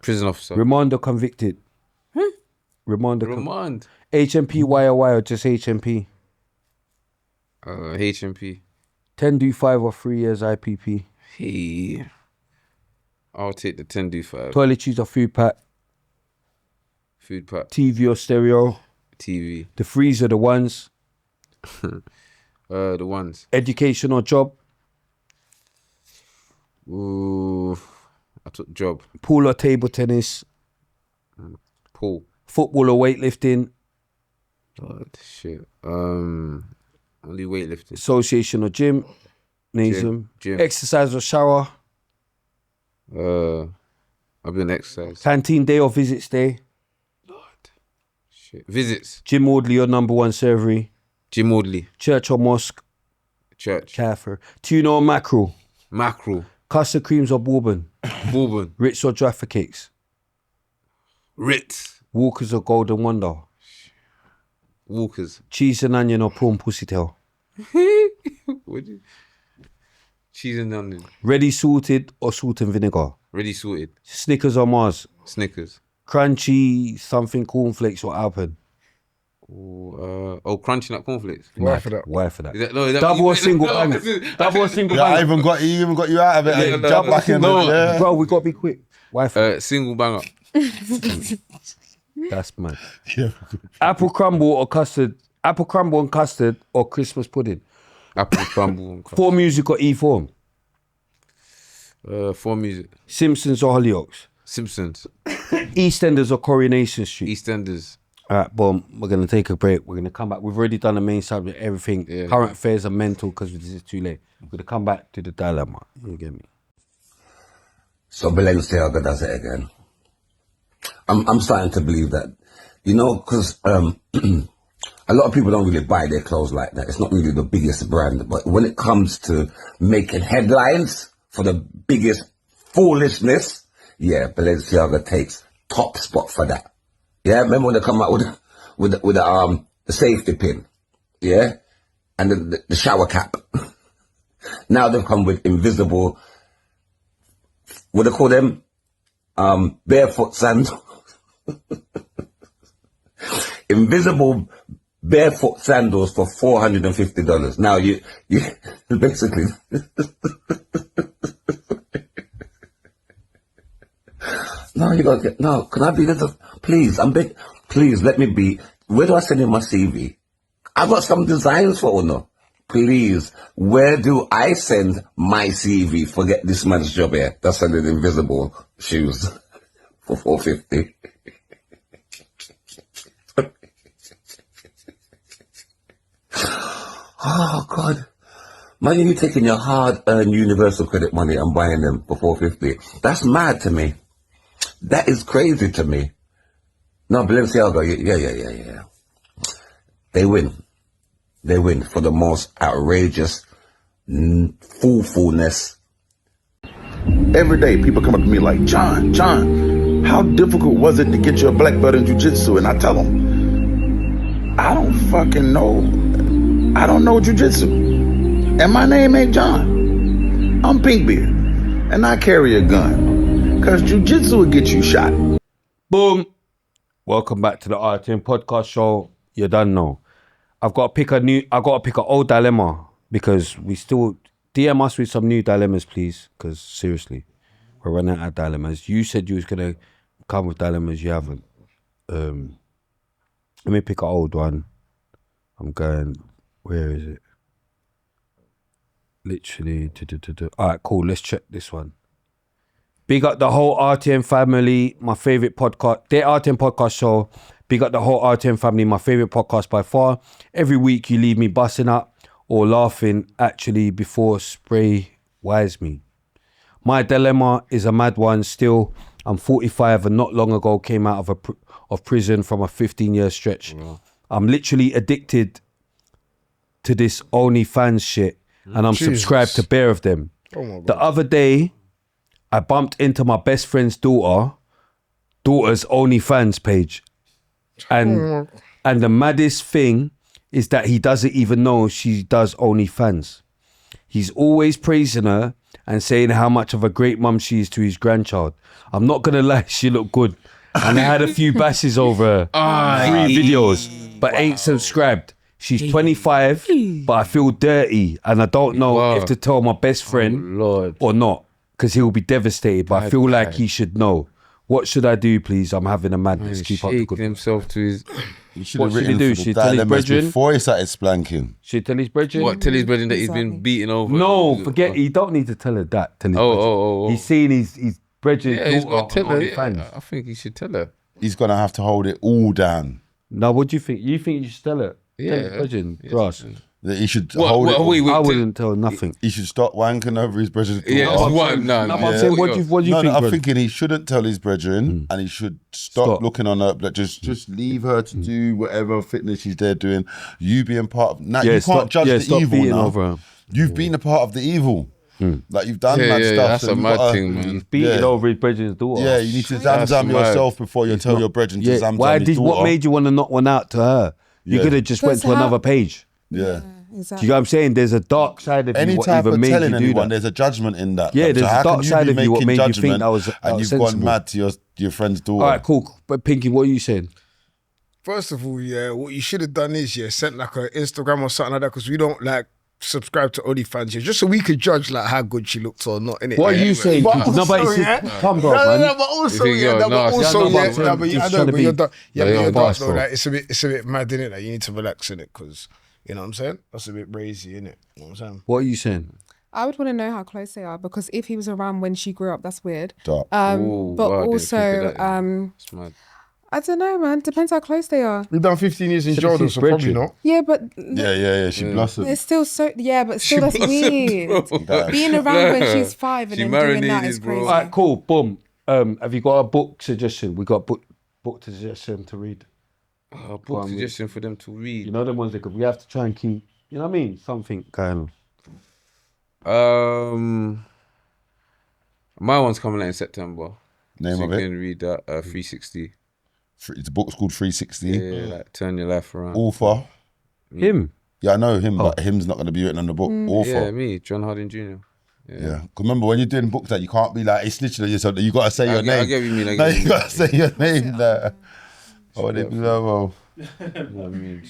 Prison officer. Remand or convicted? Remand. HMP, YOY or just HMP? HMP. 10 do 5 or 3 years IPP? Hey. I'll take the 10 do 5. Toiletries or food pack? Food pack. TV or stereo? TV. The threes or the ones? The ones. Education or job? Ooh, I took job. Pool or table tennis? Pool. Football or weightlifting? Shit. Only weightlifting. Association or gym? Gym. Exercise or shower? I've been exercise. Canteen day or visits day? Shit. Visits. Gym orderly or number one servery? Jim Audley. Church or mosque? Church. Kafir. Tuna or mackerel? Mackerel. Custard creams or bourbon? Bourbon. Ritz or Jaffa cakes? Ritz. Walkers or Golden Wonder? Walkers. Cheese and onion or prawn pussy tail? Cheese and onion. Ready salted or salt and vinegar? Ready salted. Snickers or Mars? Snickers. Crunchy something cornflakes or Alpen? Crunchy nut cornflakes. Why for that? Why for that? Is that Double or single banger? Double or single Yeah, I banger? even got you out of it. Yeah, Jump back in. Yeah. Bro, we got to be quick. Why for that? single banger. That's mad. Yeah. Apple crumble or custard? Apple crumble and custard or Christmas pudding? Apple crumble. And For music or E-form? for music. Simpsons or Hollyoaks? Simpsons. EastEnders or Coronation Street? EastEnders. All right, boom. We're going to take a break. We're going to come back. We've already done the main subject, everything. Yeah. Current affairs are mental because this is too late. We're going to come back to the dilemma. You get me? So Balenciaga does it again. I'm starting to believe that, you know, because a lot of people don't really buy their clothes like that. It's not really the biggest brand. But when it comes to making headlines for the biggest foolishness, yeah, Balenciaga takes top spot for that. Yeah, remember when they come out with the safety pin, yeah, and the shower cap. Now they've come with invisible, what do they call them? Barefoot sandals. Invisible barefoot sandals for $450. Now you basically. No, you gotta get, no, can I be there? Please, please let me be. Where do I send in my CV? I've got some designs for Uno. Please, where do I send my CV? Forget this man's job here. That's sending invisible shoes for $450. Oh, God. Imagine you taking your hard-earned universal credit money and buying them for $450. That's mad to me. That is crazy to me. No, Balenciaga, yeah. They win. They win for the most outrageous foolfulness Every day, people come up to me like, John, how difficult was it to get you a black belt in jiu-jitsu? And I tell them, I don't fucking know. I don't know jiu-jitsu. And my name ain't John. I'm Pinkbeard. And I carry a gun. Because jiu-jitsu will get you shot. Boom. Welcome back to the RTM podcast show. You done know. I got to pick an old dilemma because we still DM us with some new dilemmas, please. Because seriously, we're running out of dilemmas. You said you was gonna come with dilemmas, you haven't. Let me pick an old one. I'm going. Where is it? Literally. All right, cool. Let's check this one. Big up the whole RTM family. My favorite podcast, their RTM podcast show. Big up the whole RTM family. My favorite podcast by far. Every week you leave me busting up or laughing actually before spray wise me. My dilemma is a mad one still. I'm 45 and not long ago came out of prison from a 15-year stretch. Yeah. I'm literally addicted to this OnlyFans shit and I'm subscribed to bare of them. Oh my God. The other day, I bumped into my best friend's daughter's OnlyFans page. And the maddest thing is that he doesn't even know she does OnlyFans. He's always praising her and saying how much of a great mum she is to his grandchild. I'm not gonna lie, she looked good. And I had a few bashes over 3 videos, but ain't subscribed. She's 25, but I feel dirty and I don't know if to tell my best friend or not, because he'll be devastated, but I feel like he should know. What should I do, please? I'm having a madness. Keep up the good. Himself to his. What should he do? Should he tell his brethren before he started splanking? Should he tell his brethren? What? Tell his brethren that he's been beaten over? No, forget. He don't need to tell her that. Tell his He's seen his brethren. Yeah, he's got to tell her. Yeah, I think he should tell her. He's gonna have to hold it all down. Now, what do you think? You think you should tell her? Yeah, tell his brethren, Ross. That he should hold it. I wouldn't tell nothing. He should stop wanking over his brethren. Yeah, that's one. No, I'm saying, what do you think? I'm thinking he shouldn't tell his brethren, and he should stop looking on her. Like just leave her to do whatever fitness she's there doing. You being part of. Now you can't judge the evil now. Over her. You've been a part of the evil. Like you've done mad stuff. That's a mad thing, man. He's beating over his brethren's daughter. Yeah, you need to zam yourself before you tell your brethren to zam his daughter. What made you want to knock one out to her? You could have just went to another page. Yeah. Exactly. Do you know what I'm saying? There's a dark side of you. Any what type even of made telling you do anyone, that. there's a judgment in that. Yeah, there's a dark side of you. What made you think that was and you've sensible. gone mad to your friend's daughter. All right, cool. But Pinky, what are you saying? First of all, what you should have done is sent like an Instagram or something like that, because we don't like subscribe to OnlyFans just so we could judge like how good she looks or not. Innit? What are you saying? Come on, man. But also, you're it's a bit mad, innit? Like you need to relax in it, because you know what I'm saying? That's a bit brazy, innit? You know what I'm saying? What are you saying? I would want to know how close they are, because if he was around when she grew up, that's weird. Dark. But also, I don't know, man. Depends how close they are. We've done 15 years in Jordan, so probably not. Yeah, but She blossomed. it's still so. Yeah, but still that's weird. Being around when she's 5 and then doing that is crazy. All right, cool. Boom. Have you got a book suggestion? We got book suggestion to read. A book suggestion for them to read. You know the ones we have to try and keep. You know what I mean? Something kind of. My one's coming out in September. Name so of you it? can read that 360. The book's called 360. Yeah, like turn your life around. Author. Him? Yeah, I know him, but him's not going to be written on the book. Author. Yeah, me, John Harding Jr. Yeah. Cause remember, when you're doing books that you can't be like, it's literally yourself. You got to say your name. I get what you mean. You got to say your name there. Oh, they do that well. You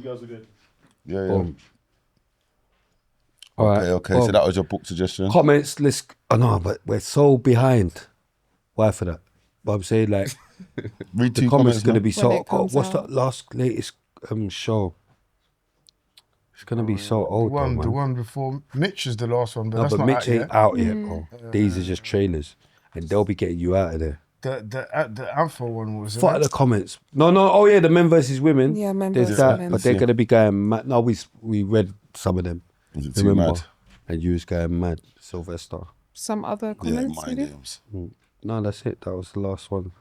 guys are good. Yeah. All right. Okay. So that was your book suggestion. Comments, but we're so behind. Why for that? But I'm saying like, read the comments going to be so. What's that latest show? It's going to be so old. The one before Mitch is the last one, but that's not Mitch out ain't out yet, bro. These are just trailers, and they'll be getting you out of there. The Alpha one was. Fuck the comments. No. Oh yeah, the men versus women. Yeah, men There's versus that, women. but they're going to be going mad. No, we read some of them. Was it too mad? And you was going mad, Sylvester. Some other comments, my maybe? names. No, that's it. That was the last one.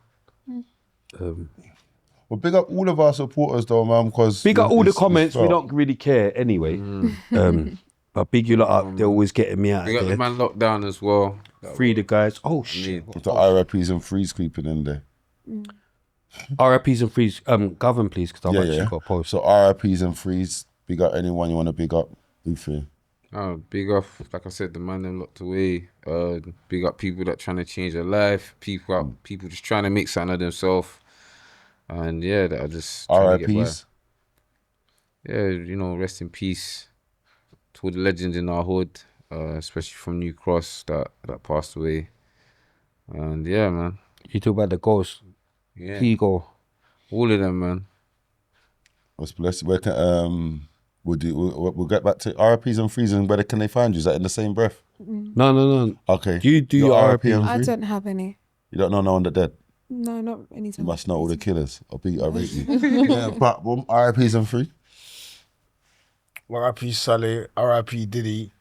Well, big up all of our supporters though, man, because... Big up all the comments. We don't really care anyway. But big you lot up, they're always getting me out We of got there. the man locked down as well. Free the guys. Oh shit. With the RIPs and frees creeping in there. RIPs and frees. Govern please, because I've actually got a post. So RIPs and frees. Big up anyone you want to big up. Who free? Big up, like I said, the man them locked away. Big up people that trying to change their life. People just trying to make something of themselves. And yeah, that are just RIPs. Yeah, you know, rest in peace to all the legends in our hood, especially from New Cross that passed away. And yeah, man. You talk about the ghosts. Yeah. Pigo. All of them, man. What's blessed? Where can we'll get back to RIPs and frees, and where can they find you? Is that in the same breath? No. Okay. You do your RIP and I free? don't have any. You don't know no one that dead? No, not anytime. You must know all the killers. I rate you. Yeah, but RIPs and free. RIP Saleh, RIP Diddy.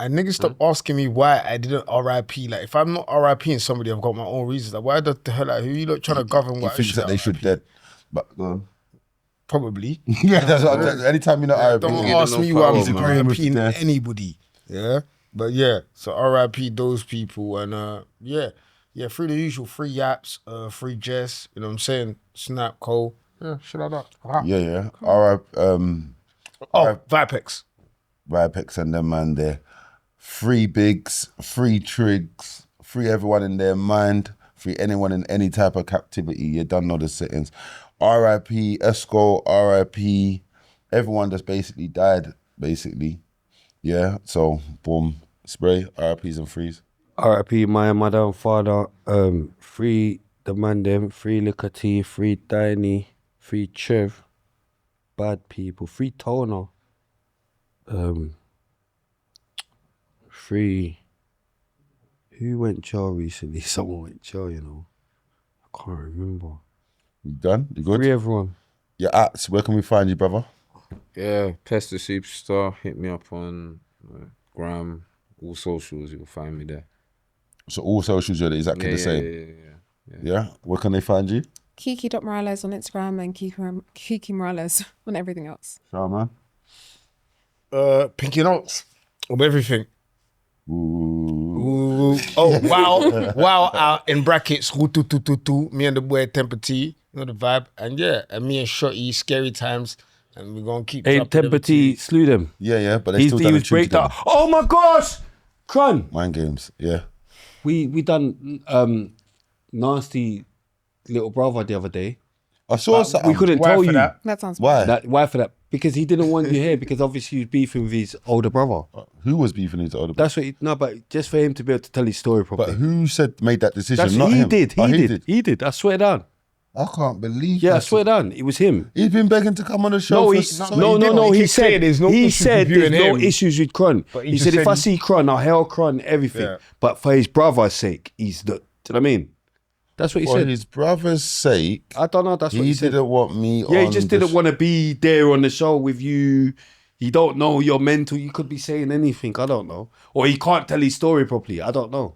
And niggas stop asking me why I didn't RIP. Like, if I'm not RIPing somebody, I've got my own reasons. Like, why the hell, like, who you lot trying to govern what I think should that they should dead. But go on. Probably. Yeah, that's what I'm saying. Anytime you know RIP. Don't Yeah, ask no me why I'm power, man. RIPing anybody. Yeah? But yeah, so RIP those people. And yeah, free the usual, free Yaps, free Jess, you know what I'm saying? Snap, Cole. Yeah, shit like that. Yeah. Vipex. Vipex and them man there. Free Bigs, free Triggs, free everyone in their mind, free anyone in any type of captivity. You don't know the settings. RIP, Esco, RIP, everyone that's basically died, basically. Yeah, so boom, spray, RIPs and frees. RIP my mother and father. Free the man them. Free Liquor Tea. Free Tiny. Free Chev. Bad people. Free Toner. Free. Who went jail recently? Someone went jail, you know. I can't remember. You done? You good? Free everyone. Your apps, where can we find you, brother? Yeah, Pester Superstar. Hit me up on Gram, all socials. You'll find me there. So all socials are exactly the same? Yeah? Where can they find you? Kiki.Morales on Instagram and Kiki Morales on everything else. Shaman? Pinky Notes of everything. Ooh. Oh, wow, out in brackets, me and the boy Temper T, you know the vibe. And yeah, and me and Shotty, Scary Times, and we're going to keep Hey, Temper T slew them. Yeah, but they He still done a was tune break together. down. Oh my gosh! Crun! Mind games, yeah. We done Nasty Little Brother the other day. I saw something. We couldn't Why tell for you. that? That sounds Why? Why for that? Because he didn't want you here because obviously he was beefing with his older brother. Who was beefing his older brother? That's what no, but just for him to be able to tell his story properly. But who made that decision? That's Not he him. did. Oh, He did. I swear down. I can't believe Yeah, I that. swear down. It was him. He's been begging to come on the show. No, for he, so no, long. no, no. He He keeps saying said there's no he issues said with you there's and no him. issues with Crun. But He he said just if I said- see Crun, I'll hail Crun everything. Yeah. But for his brother's sake, he's the. Do you know what I mean? That's what he For said. his brother's sake, I don't know. That's what he he said. didn't want me on. Yeah, he just the didn't want to be there on the show with you. He don't know you're mental. You could be saying anything. I don't know. Or he can't tell his story properly. I don't know.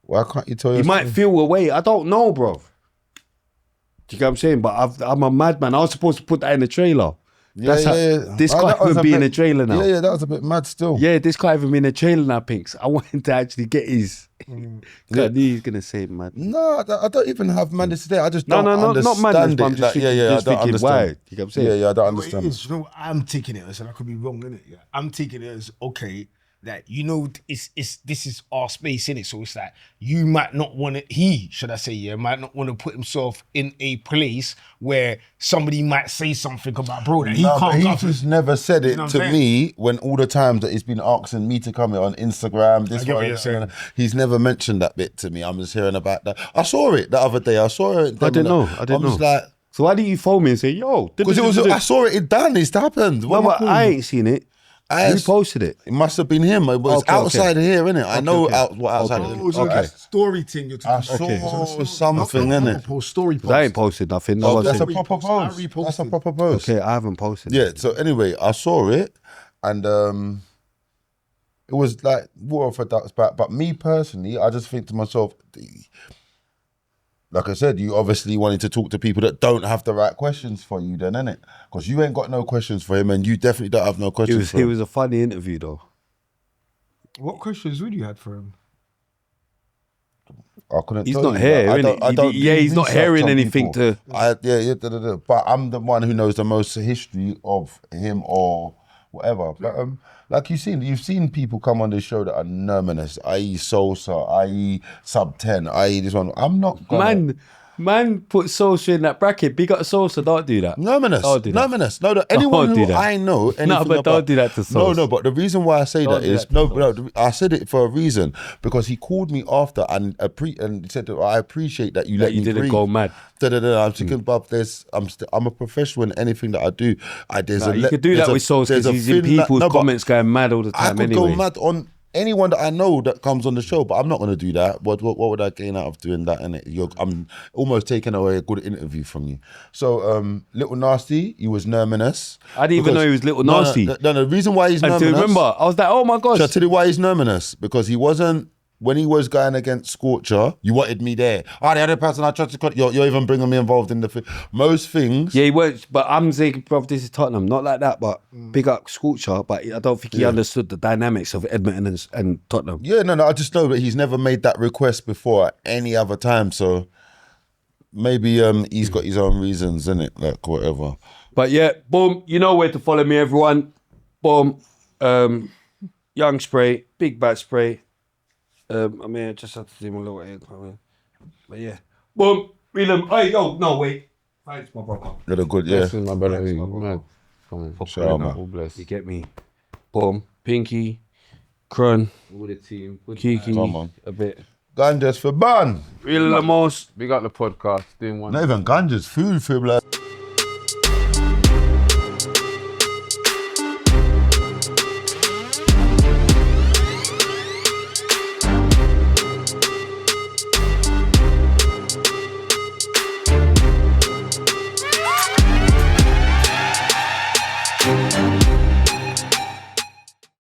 Why can't you tell He your might story? feel away. I don't know, bro. Do you get what I'm saying? But I'm a madman. I was supposed to put that in the trailer. That's how, This Oh, can't that was even a be in bit- the trailer now. Yeah, that was a bit mad still. Yeah, this can't even be in the trailer now, Pinks. I want him to actually get his. I knew he was going to say mad. No, I don't even have madness today. I just No, don't not understand madness, it. but I'm just thinking, I don't thinking understand. why. You get what I'm saying? Yeah, I don't What it understand. is, you know, I'm taking it as, and I could be wrong, innit? Yeah, I'm taking it as, okay, that, you know, this is our space, innit? So it's like, you might not want to, might not want to put himself in a place where somebody might say something about bro that he No, but can't he govern. just never said it You know what to I'm me when all the times that he's been asking me to come here on Instagram, this I get what one, you're saying. he's never mentioned that bit to me. I'm just hearing about that. I saw it the other day. I saw it. I didn't know. I'm just like, So why didn't you phone me and say, yo? because I saw it done. It's happened. No, What am but calling I it? ain't seen it. I- Who posted it? It must have been him. It was Okay, outside here, innit? I know okay. what outside Okay. is. Oh, so Okay. that's story thing you're I talking saw about. something, innit? Post story post. I ain't posted nothing. No Oh, one that's a said. proper post. I reposted. That's a proper post. Okay, I haven't posted Yeah, it. so anyway, I saw it and it was like water for ducks back. But me personally, I just think to myself, like I said, you obviously wanted to talk to people that don't have the right questions for you then, innit? Because you ain't got no questions for him and you definitely don't have no questions for It him. was a funny interview though. What questions would you had for him? I couldn't. He's tell not you. here, I innit? don't. I don't. Yeah, do he's not research hearing on anything people. to. But I'm the one who knows the most history of him or whatever. But like you've seen people come on this show that are numinous, i.e. Sosa, i.e. sub 10, i.e. this one. I'm not gonna. Man, put Sosa in that bracket. Big up Sosa, don't do that. Numinous. Don't do that. Numinous. No, anyone who I know anything No, but about, don't do that to Sosa. No, but the reason why I say that is I said it for a reason because he called me after and he said I appreciate that you let me breathe. You didn't go mad. I'm thinking, Bob. I'm a professional in anything that I do. You could do that with Sosa because he's in people's comments going mad all the time. I could go mad on anyone that I know that comes on the show, but I'm not going to do that. What would I gain out of doing that? I'm almost taking away a good interview from you. So, Little Nasty, he was numinous. I didn't even know he was Little Nasty. No, the reason why he's numinous. I do remember. I was like, oh my gosh. Shall I tell you why he's numinous? Because he wasn't. When he was going against Scorcher, you wanted me there. The other person I tried to cut, you're even bringing me involved in the thing. Most things. Yeah, he was, but I'm saying, bro, this is Tottenham. Not like that, but big up Scorcher, but I don't think he understood the dynamics of Edmonton and Tottenham. Yeah, no, I just know that he's never made that request before at any other time, so maybe he's got his own reasons, innit? Like, whatever. But yeah, boom, you know where to follow me, everyone. Boom. Young Spray, Big Bat Spray. I mean, I just had to do my little egg. But yeah. Boom. Real hey, yo, no, wait. Thanks, my brother. You're good, yeah. This is my brother. Man. Come on. Shout out, man. All blessed. You get me? Boom. Pinky, Crun, all the team. Kiki, come on. a bit. Ganjas for ban. Real Lamos. Big up the podcast. Doing one. Not even ganjas, food for blood.